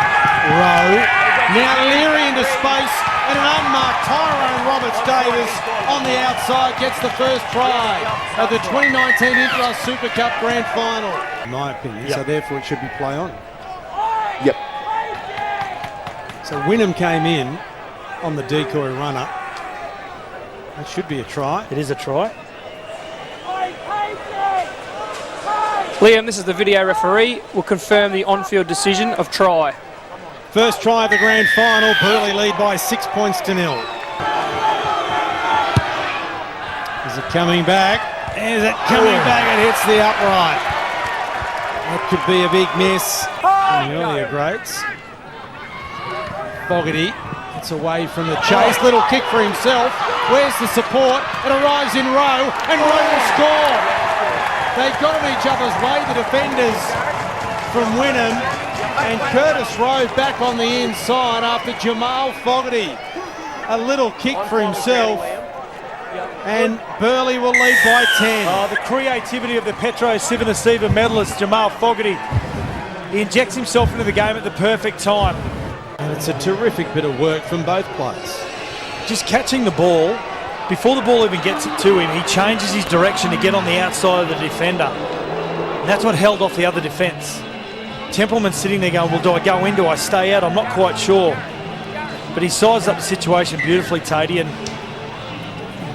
Rowe. Now Leary into space and an unmarked Tyrone Roberts-Davis on the outside gets the first try of the 2019 Intrust Super Cup Grand Final. In my opinion, so therefore it should be play on. Yep. So Wynnum came in on the decoy runner. That should be a try. It is a try. Liam, this is the video referee. Will confirm the on-field decision of try. First try of the Grand Final. Burleigh lead by 6 points to 0. Is it coming back? Is it coming back? It hits the upright. That could be a big miss in the earlier grades. Fogarty. It's away from the chase. Little kick for himself. Where's the support? It arrives in Rowe, and Rowe will score. They got in each other's way, the defenders from Wynnum, and Curtis Rowe back on the inside after Jamal Fogarty. A little kick for himself, and Burleigh will lead by 10. Oh, the creativity of the Petro Civic medalist Jamal Fogarty. He injects himself into the game at the perfect time. And it's a terrific bit of work from both players. Just catching the ball, before the ball even gets it to him, he changes his direction to get on the outside of the defender. And that's what held off the other defence. Templeman's sitting there going, well, do I go in, do I stay out? I'm not quite sure. But he sized up the situation beautifully, Tatey, and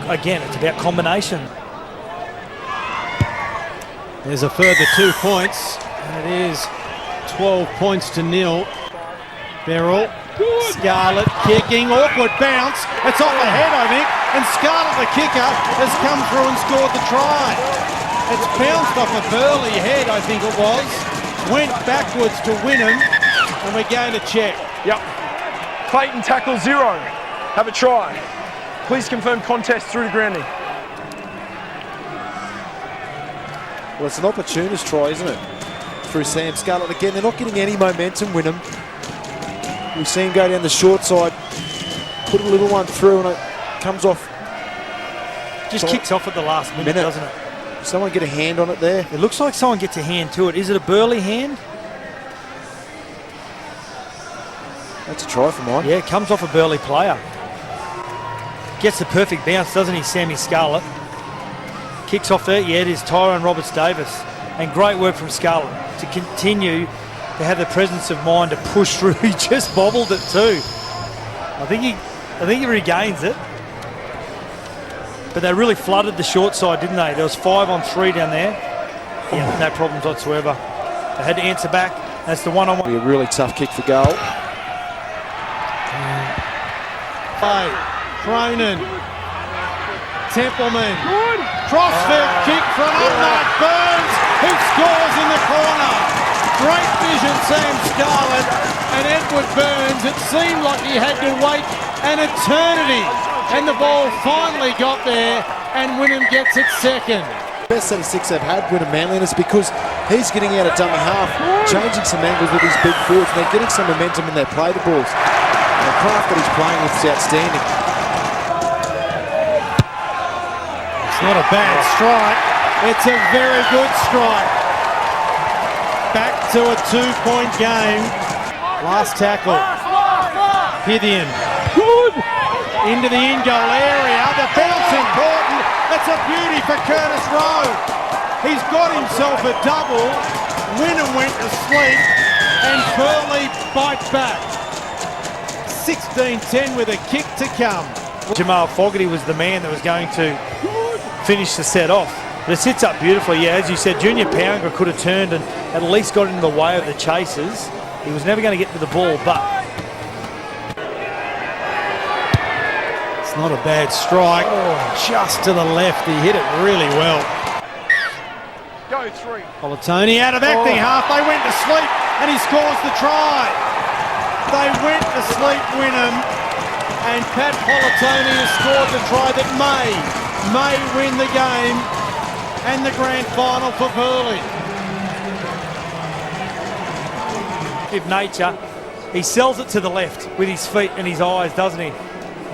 again, it's about combination. There's a further 2 points, and it is 12 points to 0. Beryl, Scarlett kicking, awkward bounce. It's off the head, I think, and Scarlett, the kicker, has come through and scored the try. It's bounced off a Burleigh head, I think it was. Went backwards to Wynnum, and we're going to check. Yep. Clayton tackle 0. Have a try. Please confirm contest through to grounding. Well, it's an opportunist try, isn't it? Through Sam Scarlett. Again, they're not getting any momentum, Wynnum. We see him go down the short side, put a little one through, and it comes off. Just kicks off at the last minute, doesn't it? Someone get a hand on it there. It looks like someone gets a hand to it. Is it a Burley hand? That's a try for mine. Yeah, it comes off a Burley player. Gets the perfect bounce, doesn't he, Sammy Scarlett? Kicks off there. Yeah, it is Tyrone Roberts-Davis. And great work from Scarlett to continue to have the presence of mind to push through. He just bobbled it too. I think he regains it. But they really flooded the short side, didn't they? There was 5 on 3 down there. Yeah, no problems whatsoever. They had to answer back. That's the one-on-one. Be a really tough kick for goal. Cronin. Templeman. Crossfield kick from Unmarked Burns, who scores in the corner. Great vision, Sam Scarlett and Edward Burns. It seemed like he had to wait an eternity, and the ball finally got there, and Wynnum gets it second. Best set of 6 they've had, Wynnum Manly, and it's because he's getting out of dummy half, changing some angles with his big forwards, and they're getting some momentum in their play the balls. The craft that he's playing with is outstanding. It's not a bad strike. It's a very good strike. Back to a 2-point game. Last tackle. Pythian. Good. Into the in-goal area. The bounce important. That's a beauty for Curtis Rowe. He's got himself a double. Wynnum went to sleep, and Burley bites back. 16-10 with a kick to come. Jamal Fogarty was the man that was going to finish the set off. But it sits up beautifully. Yeah, as you said, Junior Power could have turned and at least got into the way of the chasers. He was never going to get to the ball, but it's not a bad strike. Oh, just to the left. He hit it really well. Go 3. Polatoni out of acting half. They went to sleep, and he scores the try. They went to sleep, Wynnum, and Pat Polatoni has scored the try that may win the game and the grand final for Burley. Of nature, he sells it to the left with his feet and his eyes, doesn't he?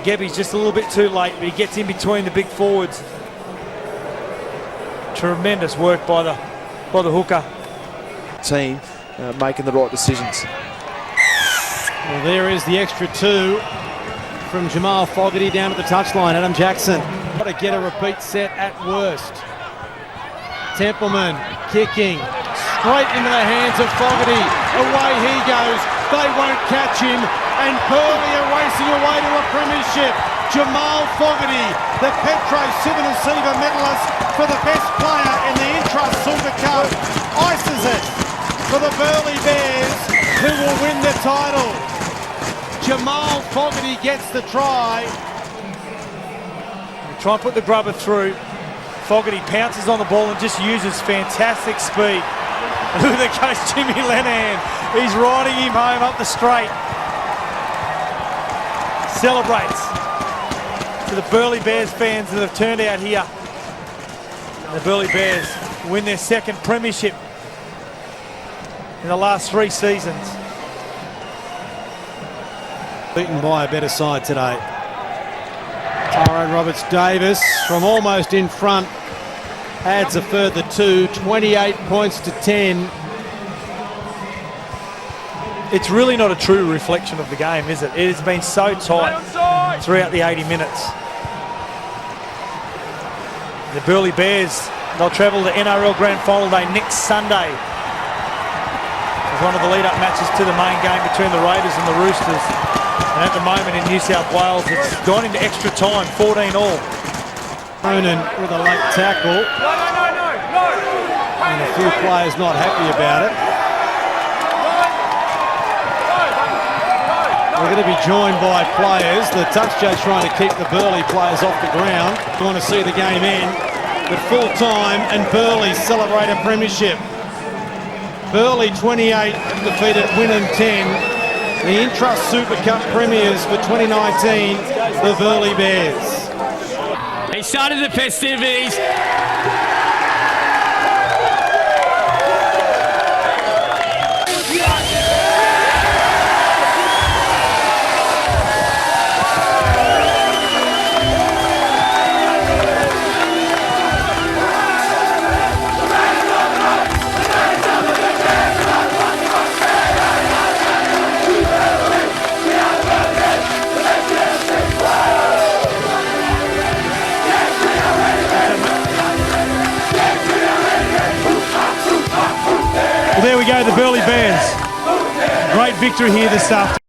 Gebby's just a little bit too late, but he gets in between the big forwards. Tremendous work by the hooker. Team making the right decisions. Well, there is the extra 2 from Jamal Fogarty down at the touchline. Adam Jackson got to get a repeat set at worst. Templeman kicking straight into the hands of Fogarty. Away he goes. They won't catch him, and Burley are racing away to a premiership. Jamal Fogarty, the Petro Civitansiva medalist for the best player in the Intrust Super Cup, ices it for the Burley Bears, who will win the title. Jamal Fogarty gets the try. They try and put the grubber through. Fogarty pounces on the ball and just uses fantastic speed. Look, there goes Jimmy Lenahan. He's riding him home up the straight. Celebrates to the Burley Bears fans that have turned out here. And the Burley Bears win their second premiership in the last 3 seasons. Beaten by a better side today. Tyrone Roberts-Davis from almost in front adds a further 2, 28 points to 10. It's really not a true reflection of the game, is it? It has been so tight throughout the 80 minutes. The Burley Bears, they'll travel to NRL Grand Final Day next Sunday. It's one of the lead-up matches to the main game between the Raiders and the Roosters. And at the moment in New South Wales, it's gone into extra time, 14-all. Cronin with a late tackle. And a few players not happy about it. We're going to be joined by players. The touch judge trying to keep the Burley players off the ground. We want to see the game end, but full time, and Burley celebrate a premiership. Burley 28 defeated Wynnum 10. the Intrust Super Cup premiers for 2019, the Burleigh Bears. He started the festivities. Well, there we go, the Burleigh Bears. Great victory here this afternoon.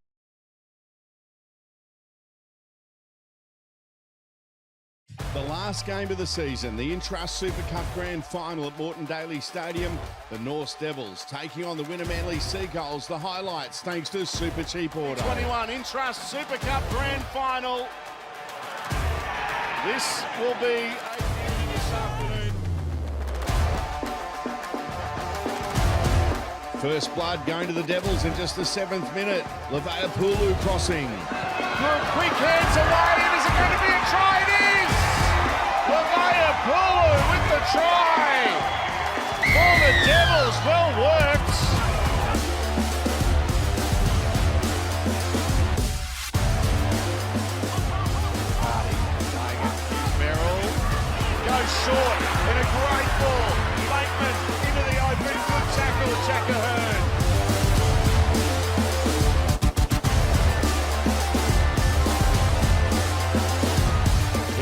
The last game of the season, the Intrust Super Cup Grand Final at Moreton Daily Stadium. The North Devils taking on the Winner Manly Seagulls. The highlights thanks to Super Cheap Auto. 21 Intrust Super Cup Grand Final. This will be a game this afternoon. First blood going to the Devils in just the 7th minute. Levea Pulu crossing. Good, quick hands away, and is it going to be a try? It is! Levea Pulu with the try for the Devils. Well worked. Merrill goes short in a great ball. Bateman into the open, good tackle, Jacker Hearn.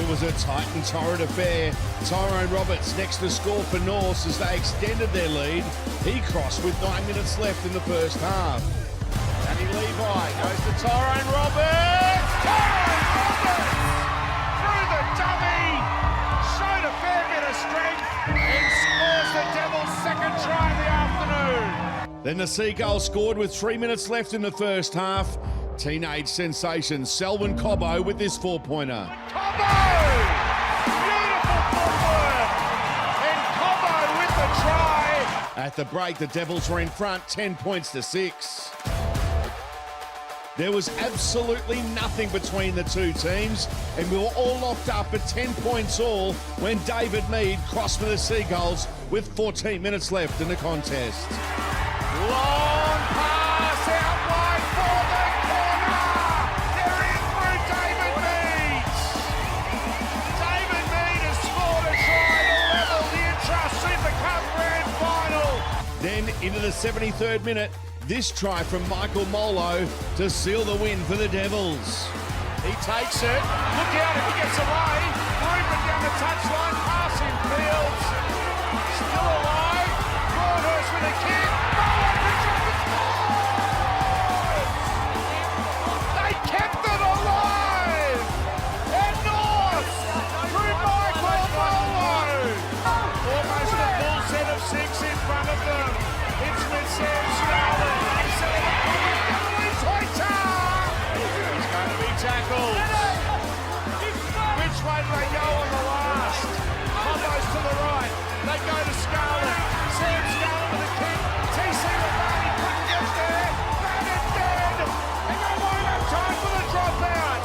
It was a tight and torrid affair. Tyrone Roberts next to score for Norse as they extended their lead. He crossed with 9 minutes left in the first half. Danny Levi goes to Tyrone Roberts. Tyrone Roberts through the dummy. Showed a fair bit of strength and scores the Devils' second try of the afternoon. Then the Seagulls scored with 3 minutes left in the first half. Teenage sensation Selwyn Cobbo with this 4-pointer. Cobbo! Beautiful footwork. And Cobbo with the try. At the break, the Devils were in front 10 points to 6. There was absolutely nothing between the two teams, and we were all locked up at 10 points all when David Mead crossed for the Seagulls with 14 minutes left in the contest. Long pass out wide for the corner. They're in through David Mead. David Mead has scored a try to level the Intrust Super Cup Grand Final. Then into the 73rd minute, this try from Michael Molo to seal the win for the Devils. He takes it. Look out if he gets away. Reuben down the touchline. Passing Fields. Still alive. Broadhurst with a kick. They kept it alive. And North through Michael Molo. Almost a full set of 6 in front of them. It's with Sam Scarlett. He's going to be tackled. Which way do they go on the last? Combos to the right. They go to Scarlett. Sam Scarlett with a kick. TC Lavani couldn't get there. Bandit dead. And they won't have time for the dropout.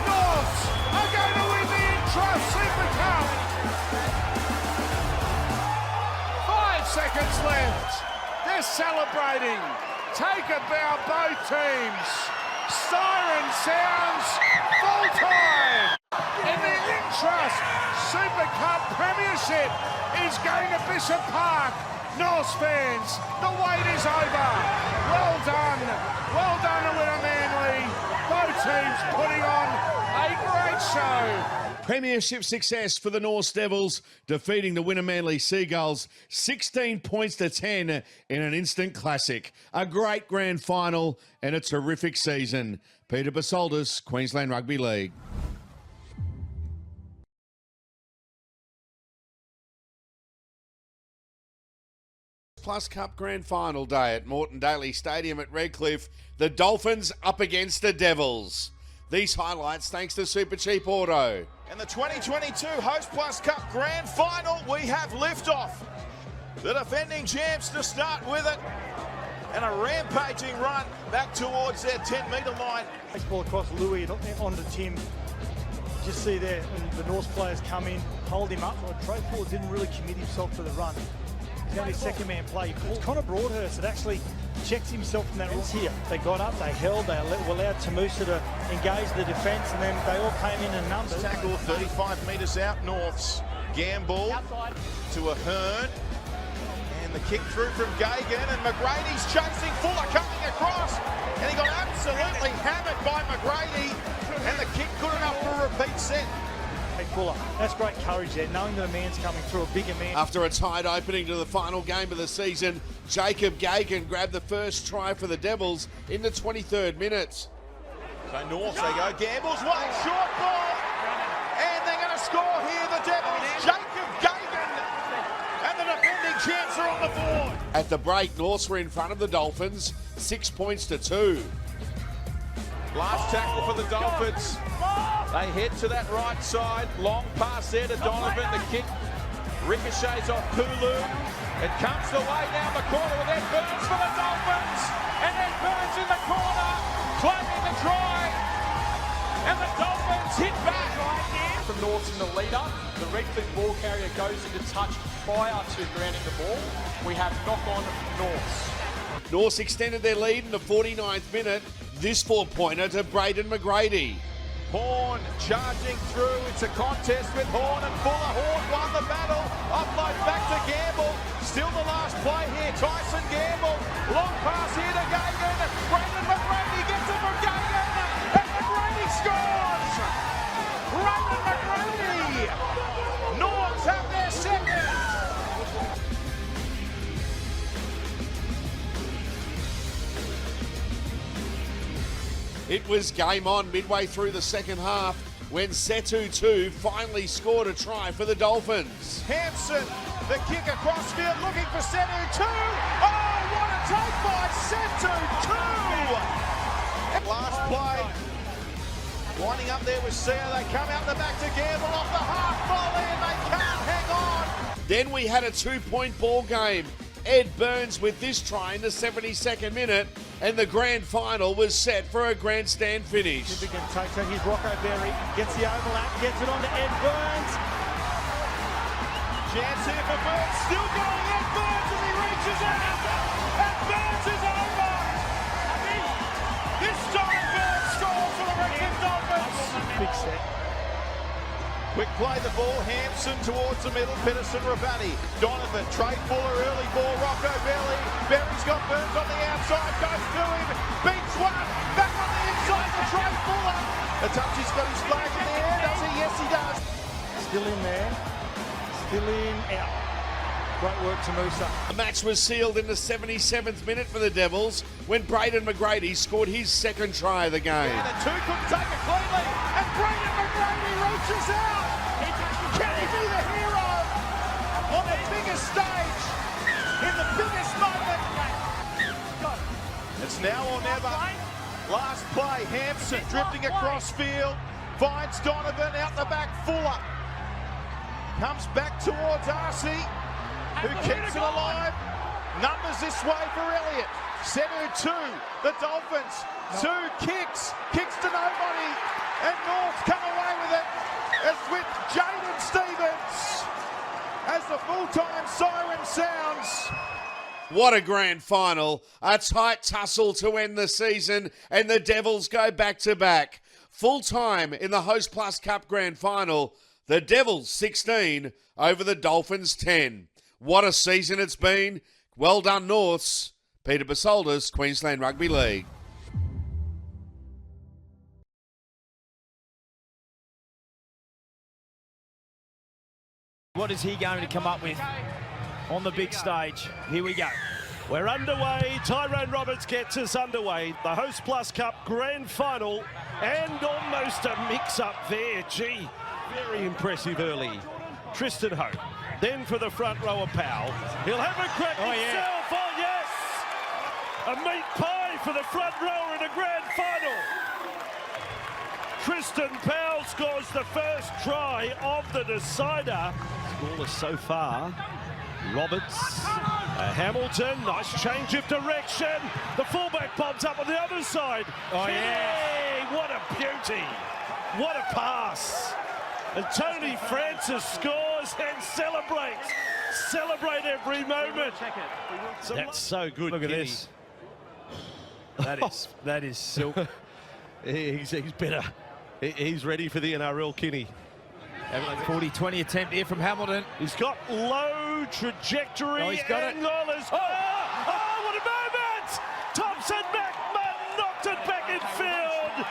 Norths are going to win the Intrust Super Cup. 5 seconds left. They're celebrating. Take a bow, both teams. Siren sounds, full time. And the Intrust Super Cup Premiership is going to Bishop Park. North fans, the wait is over. Well done to Winner Manly. Both teams putting on a great show. Premiership success for the North Devils, defeating the Winner Manly Seagulls 16 points to 10 in an instant classic. A great grand final and a terrific season. Peter Basoldis, Queensland Rugby League. Plus Cup Grand Final day at Moreton Daily Stadium at Redcliffe. The Dolphins up against the Devils. These highlights thanks to Super Cheap Auto. In the 2022 Host Plus Cup Grand Final, we have liftoff. The defending champs to start with it. and a rampaging run back towards their 10-metre line. Baseball across Louis onto Tim. Just see there, when the North players come in, hold him up. Trey Fuller didn't really commit himself to the run. He's going to be second-man play. It's Connor Broadhurst that actually checks himself from that run here. They got up, they held, they allowed Tamusa to engage the defence, and then they all came in numbers. Tackle 35 metres out Norths. Gamble to a Hearn. And the kick through from Gagan, and McGrady's chasing Fuller coming across. And he got absolutely hammered by McGrady. And the kick good enough for a repeat set. Hey Fuller, that's great courage there, knowing that a man's coming through, a bigger man. After a tight opening to the final game of the season, Jacob Gagan grabbed the first try for the Devils in the 23rd minute. So North they go, Gamble's way, short ball, and they're going to score here, the Devils. Jacob Gagan, and the defending champs are on the board. At the break, Norths were in front of the Dolphins, 6 points to 2. Last tackle for the Dolphins. They head to that right side. Long pass there to Donovan. The kick ricochets off Pulu. It comes the way down the corner with Ed Burns for the Dolphins. And Ed Burns in the corner, claiming the try. And the Dolphins hit back. From Norths in the lead-up, the Redcliffe ball carrier goes into touch prior to grounding the ball. We have knock-on Norths. Norths extended their lead in the 49th minute. This 4-pointer to Braden McGrady. Horn charging through. It's a contest with Horn and Fuller. Horn won the battle. Offload back to Gamble. Still the last play here. Tyson Gamble. Long pass here to Gagan. Braden McGrady gets it from Gagan. And McGrady scores. Braden McGrady. Norths have their second. It was game on midway through the second half when Setu 2 finally scored a try for the Dolphins. Hampson, the kick across field, looking for Setu 2. Oh, what a take by Setu 2. Last play. Winding up there with Sia. They come out the back to Gamble off the half volley and they can't hang on. Then we had a 2-point ball game. Ed Burns with this try in the 72nd minute, and the grand final was set for a grandstand finish. Significant take, so here's Rocco Berry, gets the overlap, gets it on to Ed Burns. Chance here for Burns, still going, Ed Burns as he reaches out, and Burns is over. This time Burns scores for the Redcliffe Dolphins. Big set. Quick play the ball, Hampson towards the middle, Pedersen, Rabatti, Donovan, Trey Fuller, early ball, Rocco Berry. Berry's got Burns on the outside, goes to him, beats one, back on the inside for Trey Fuller. The touch, he's got his flag in the air, does he? Yes, he does. Still in there, still in, out. Great work to Musa. The match was sealed in the 77th minute for the Devils when Braden McGrady scored his second try of the game. And the two couldn't take it cleanly, and Braden McGrady reaches out. Can he be the hero on the biggest stage in the biggest moment? It's now or never. Last play, Hampson drifting across field, finds Donovan out the back, Fuller. Comes back towards Arcee, who keeps it alive. Numbers this way for Elliott. Setu 2, the Dolphins. 2 kicks to nobody, and North come away with it. It's with Jaden Stevens as the full-time siren sounds. What a grand final. A tight tussle to end the season, and the Devils go back-to-back. Full-time in the Host Plus Cup grand final. The Devils 16 over the Dolphins 10. What a season it's been. Well done, Norths. Peter Basoldis, Queensland Rugby League. What is he going to come up with on the big stage? Here we go. We're underway. Tyrone Roberts gets us underway. The Host Plus Cup Grand Final, and almost a mix-up there. Gee, very impressive early. Tristan Hope. Then for the front rower, Powell. He'll have a crack himself. Yeah. Oh, yes! A meat pie for the front rower in a grand final. Tristan Powell scores the first try of the decider. Scoreless so far. Roberts, Hamilton, nice change of direction. The fullback pops up on the other side. Oh, Kenny, yeah. what a beauty. What a pass. And Tony Francis scores and celebrates. Celebrate every moment. That's so good. Look at Kenny. this. That is silk. He's better. He's ready for the NRL, Kenny. 40-20 attempt here from Hamilton. He's got low trajectory. Oh, he's got it. Oh, what a moment! Thompson Macman knocked it back in field.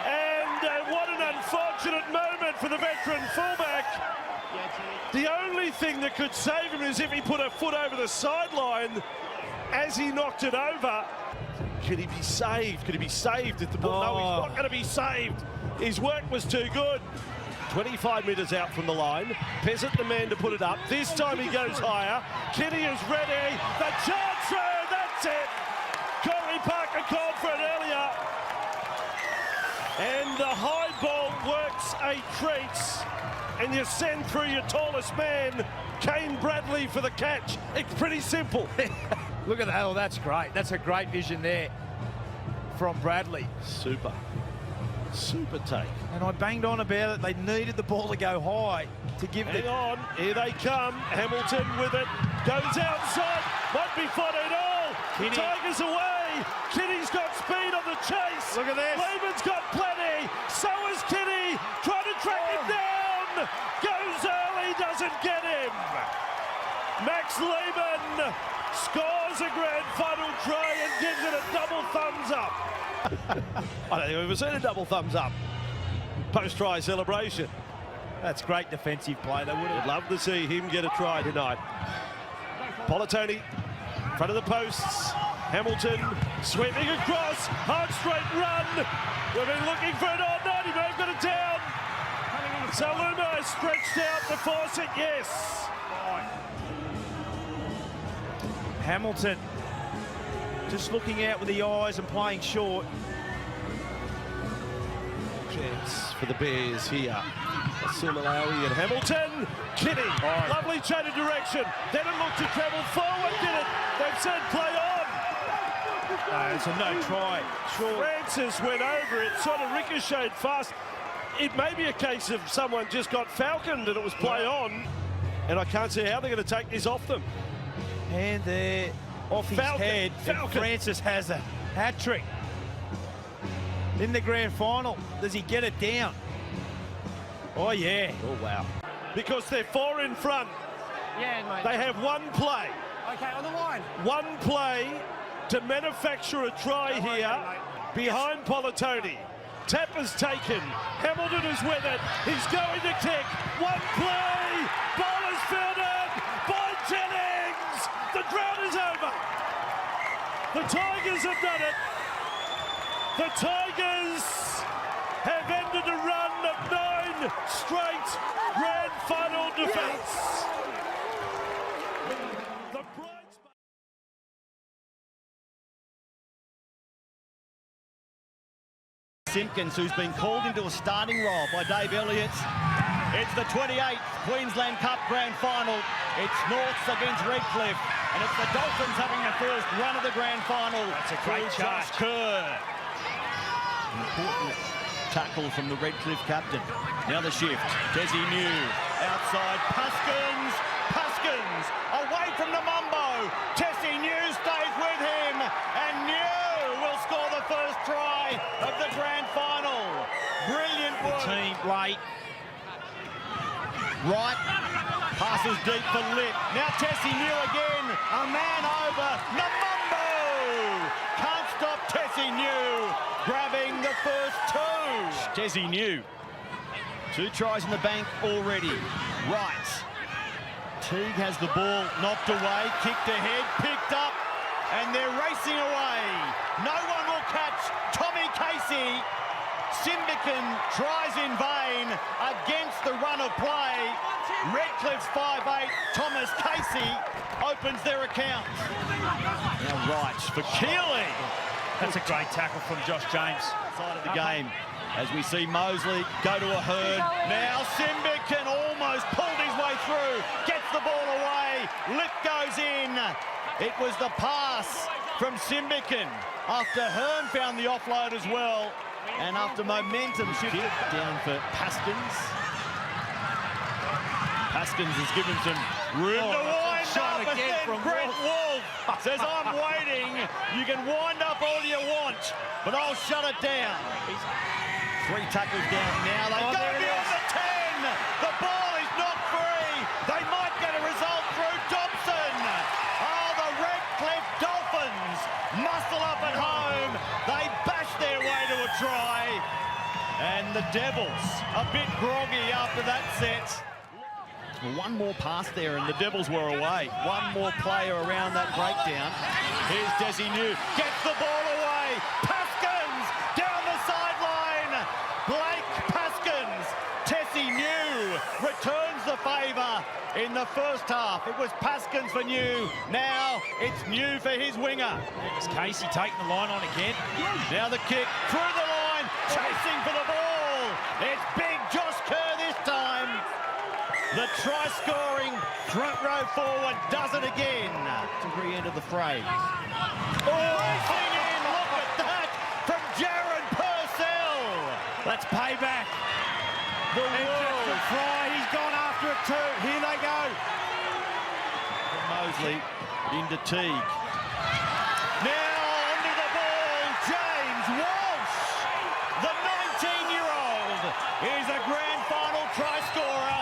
And what an unfortunate moment for the veteran fullback. The only thing that could save him is if he put a foot over the sideline as he knocked it over. Could he be saved? Could he be saved if the ball? No, he's not going to be saved. His work was too good. 25 metres out from the line. Peasant the man to put it up. This time he goes higher. Kenny is ready. The charge throw, that's it. Corey Parker called for it earlier. And the high ball works a treat. And you send through your tallest man, Kane Bradley, for the catch. It's pretty simple. Look at that. Oh, that's great. That's a great vision there from Bradley. Super take. And I banged on about it. They needed the ball to go high to give Hang on, here they come. Hamilton with it, goes outside, won't be fought at all. Kenny. Tigers away. Kenny's got speed on the chase. Look at this. Lehman's got plenty. So is Kenny. Trying to track him down. Goes early, doesn't get him. Max Lehman scores a grand final try and gives it a double thumbs up. I don't think we've ever seen a double thumbs up post-try celebration. That's great defensive play. They would have loved to see him get a try tonight. Polatoni, front of the posts. Hamilton sweeping across, hard straight run. We've been looking for it all night. He may have got it down. Saluma stretched out to force it, yes. Hamilton just looking out with the eyes and playing short. Chance for the Bears here. Sumalawi and Hamilton. Kenny, lovely change of direction. Then it looked to travel forward, did it? They've said play on. No, it's a no try. Sure. Francis went over it, sort of ricocheted fast. It may be a case of someone just got falconed and it was play on. And I can't see how they're going to take this off them. And there, off his head, and Francis has a hat-trick. In the grand final, does he get it down? Oh, yeah. Oh, wow. Because they're 4 in front. Yeah, mate. They have one play. Okay, on the line. One play to manufacture a try here behind Polatoni. Tap is taken. Hamilton is with it. He's going to kick. One play. Ball is fielded by Jennings. The drought is over. The Tigers have done it. The Tigers have ended a run of 9 straight grand final defeats. Simpkins, who's been called into a starting role by Dave Elliott. It's the 28th Queensland Cup Grand Final. It's Norths against Redcliffe, and it's the Dolphins having the first run of the Grand Final. That's a great charge. Josh Kerr. Important tackle from the Redcliffe captain. Now the shift. Desi New outside. Puskins away from the Mumbo. Tessie New stays with him, and New will score the first try of the grand final. Brilliant work. The team late. Right. Passes deep for Lip. Now Tessie New again. A man over. Namumbo. Can't stop Tessie New. Grabbing the first 2. Tessie New. 2 tries in the bank already. Right. Teague has the ball knocked away, kicked ahead, picked up, and they're racing away. No one will catch Tommy Casey. Simbican tries in vain against the run of play. Redcliffe's 5'8", Thomas Casey opens their account. Now Wright for Keeley. That's a great tackle from Josh James. Side of the game. As we see Mosley go to a herd. Now Simbican almost pulled his way through. Gets the ball away. Lift goes in. It was the pass from Simbican after Hearn found the offload as well. And after momentum shifted down for Paskins. Paskins has given some room to wind up, and then Brett Wolf says, I'm waiting. You can wind up all you want, but I'll shut it down. 3 tackles down now. They go beyond the 10. The ball is not free. They might get a result through Dobson. Oh, the Redcliffe Dolphins muscle up at home. They bash their way to a try. And the Devils a bit groggy after that set. One more pass there and the Devils were away. One more player around that breakdown. Here's Desi New. Gets the ball away. Paskins down the sideline. Blake Paskins. Tessie New returns the favour in the first half. It was Paskins for New. Now it's New for his winger. It's Casey taking the line on again. Now the kick through the line. Chasing for the ball. It's big Josh Kerr this time. The try-scoring front row forward does it again to re-enter the fray. Oh, racing in, look at that from Jaron Purcell. That's payback. The world. Fry, he's gone after it too. Here they go. From Mosley into Teague. Now onto the ball, James Walsh. The 19-year-old is a grand final try scorer.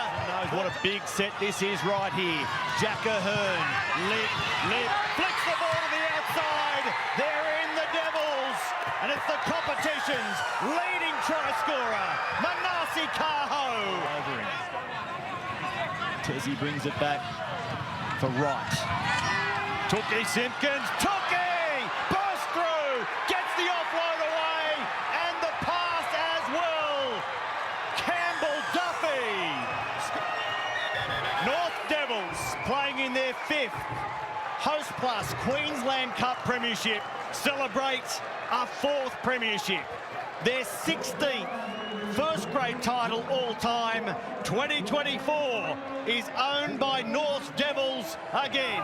What a big set this is right here. Jack Ahern, lip, flicks the ball to the outside. They're in the Devils. And it's the competition's leading try scorer, Manasi Kaho. Over him. Tessie brings it back for Wright. Tookie Simpkins, Tookie! Burst through, gets the offload away, and the pass as well. Campbell Duffy. North Devils playing in their 5th Host Plus Queensland Cup Premiership celebrate a 4th Premiership. Their 16th first grade title all time. 2024 is owned by North Devils again.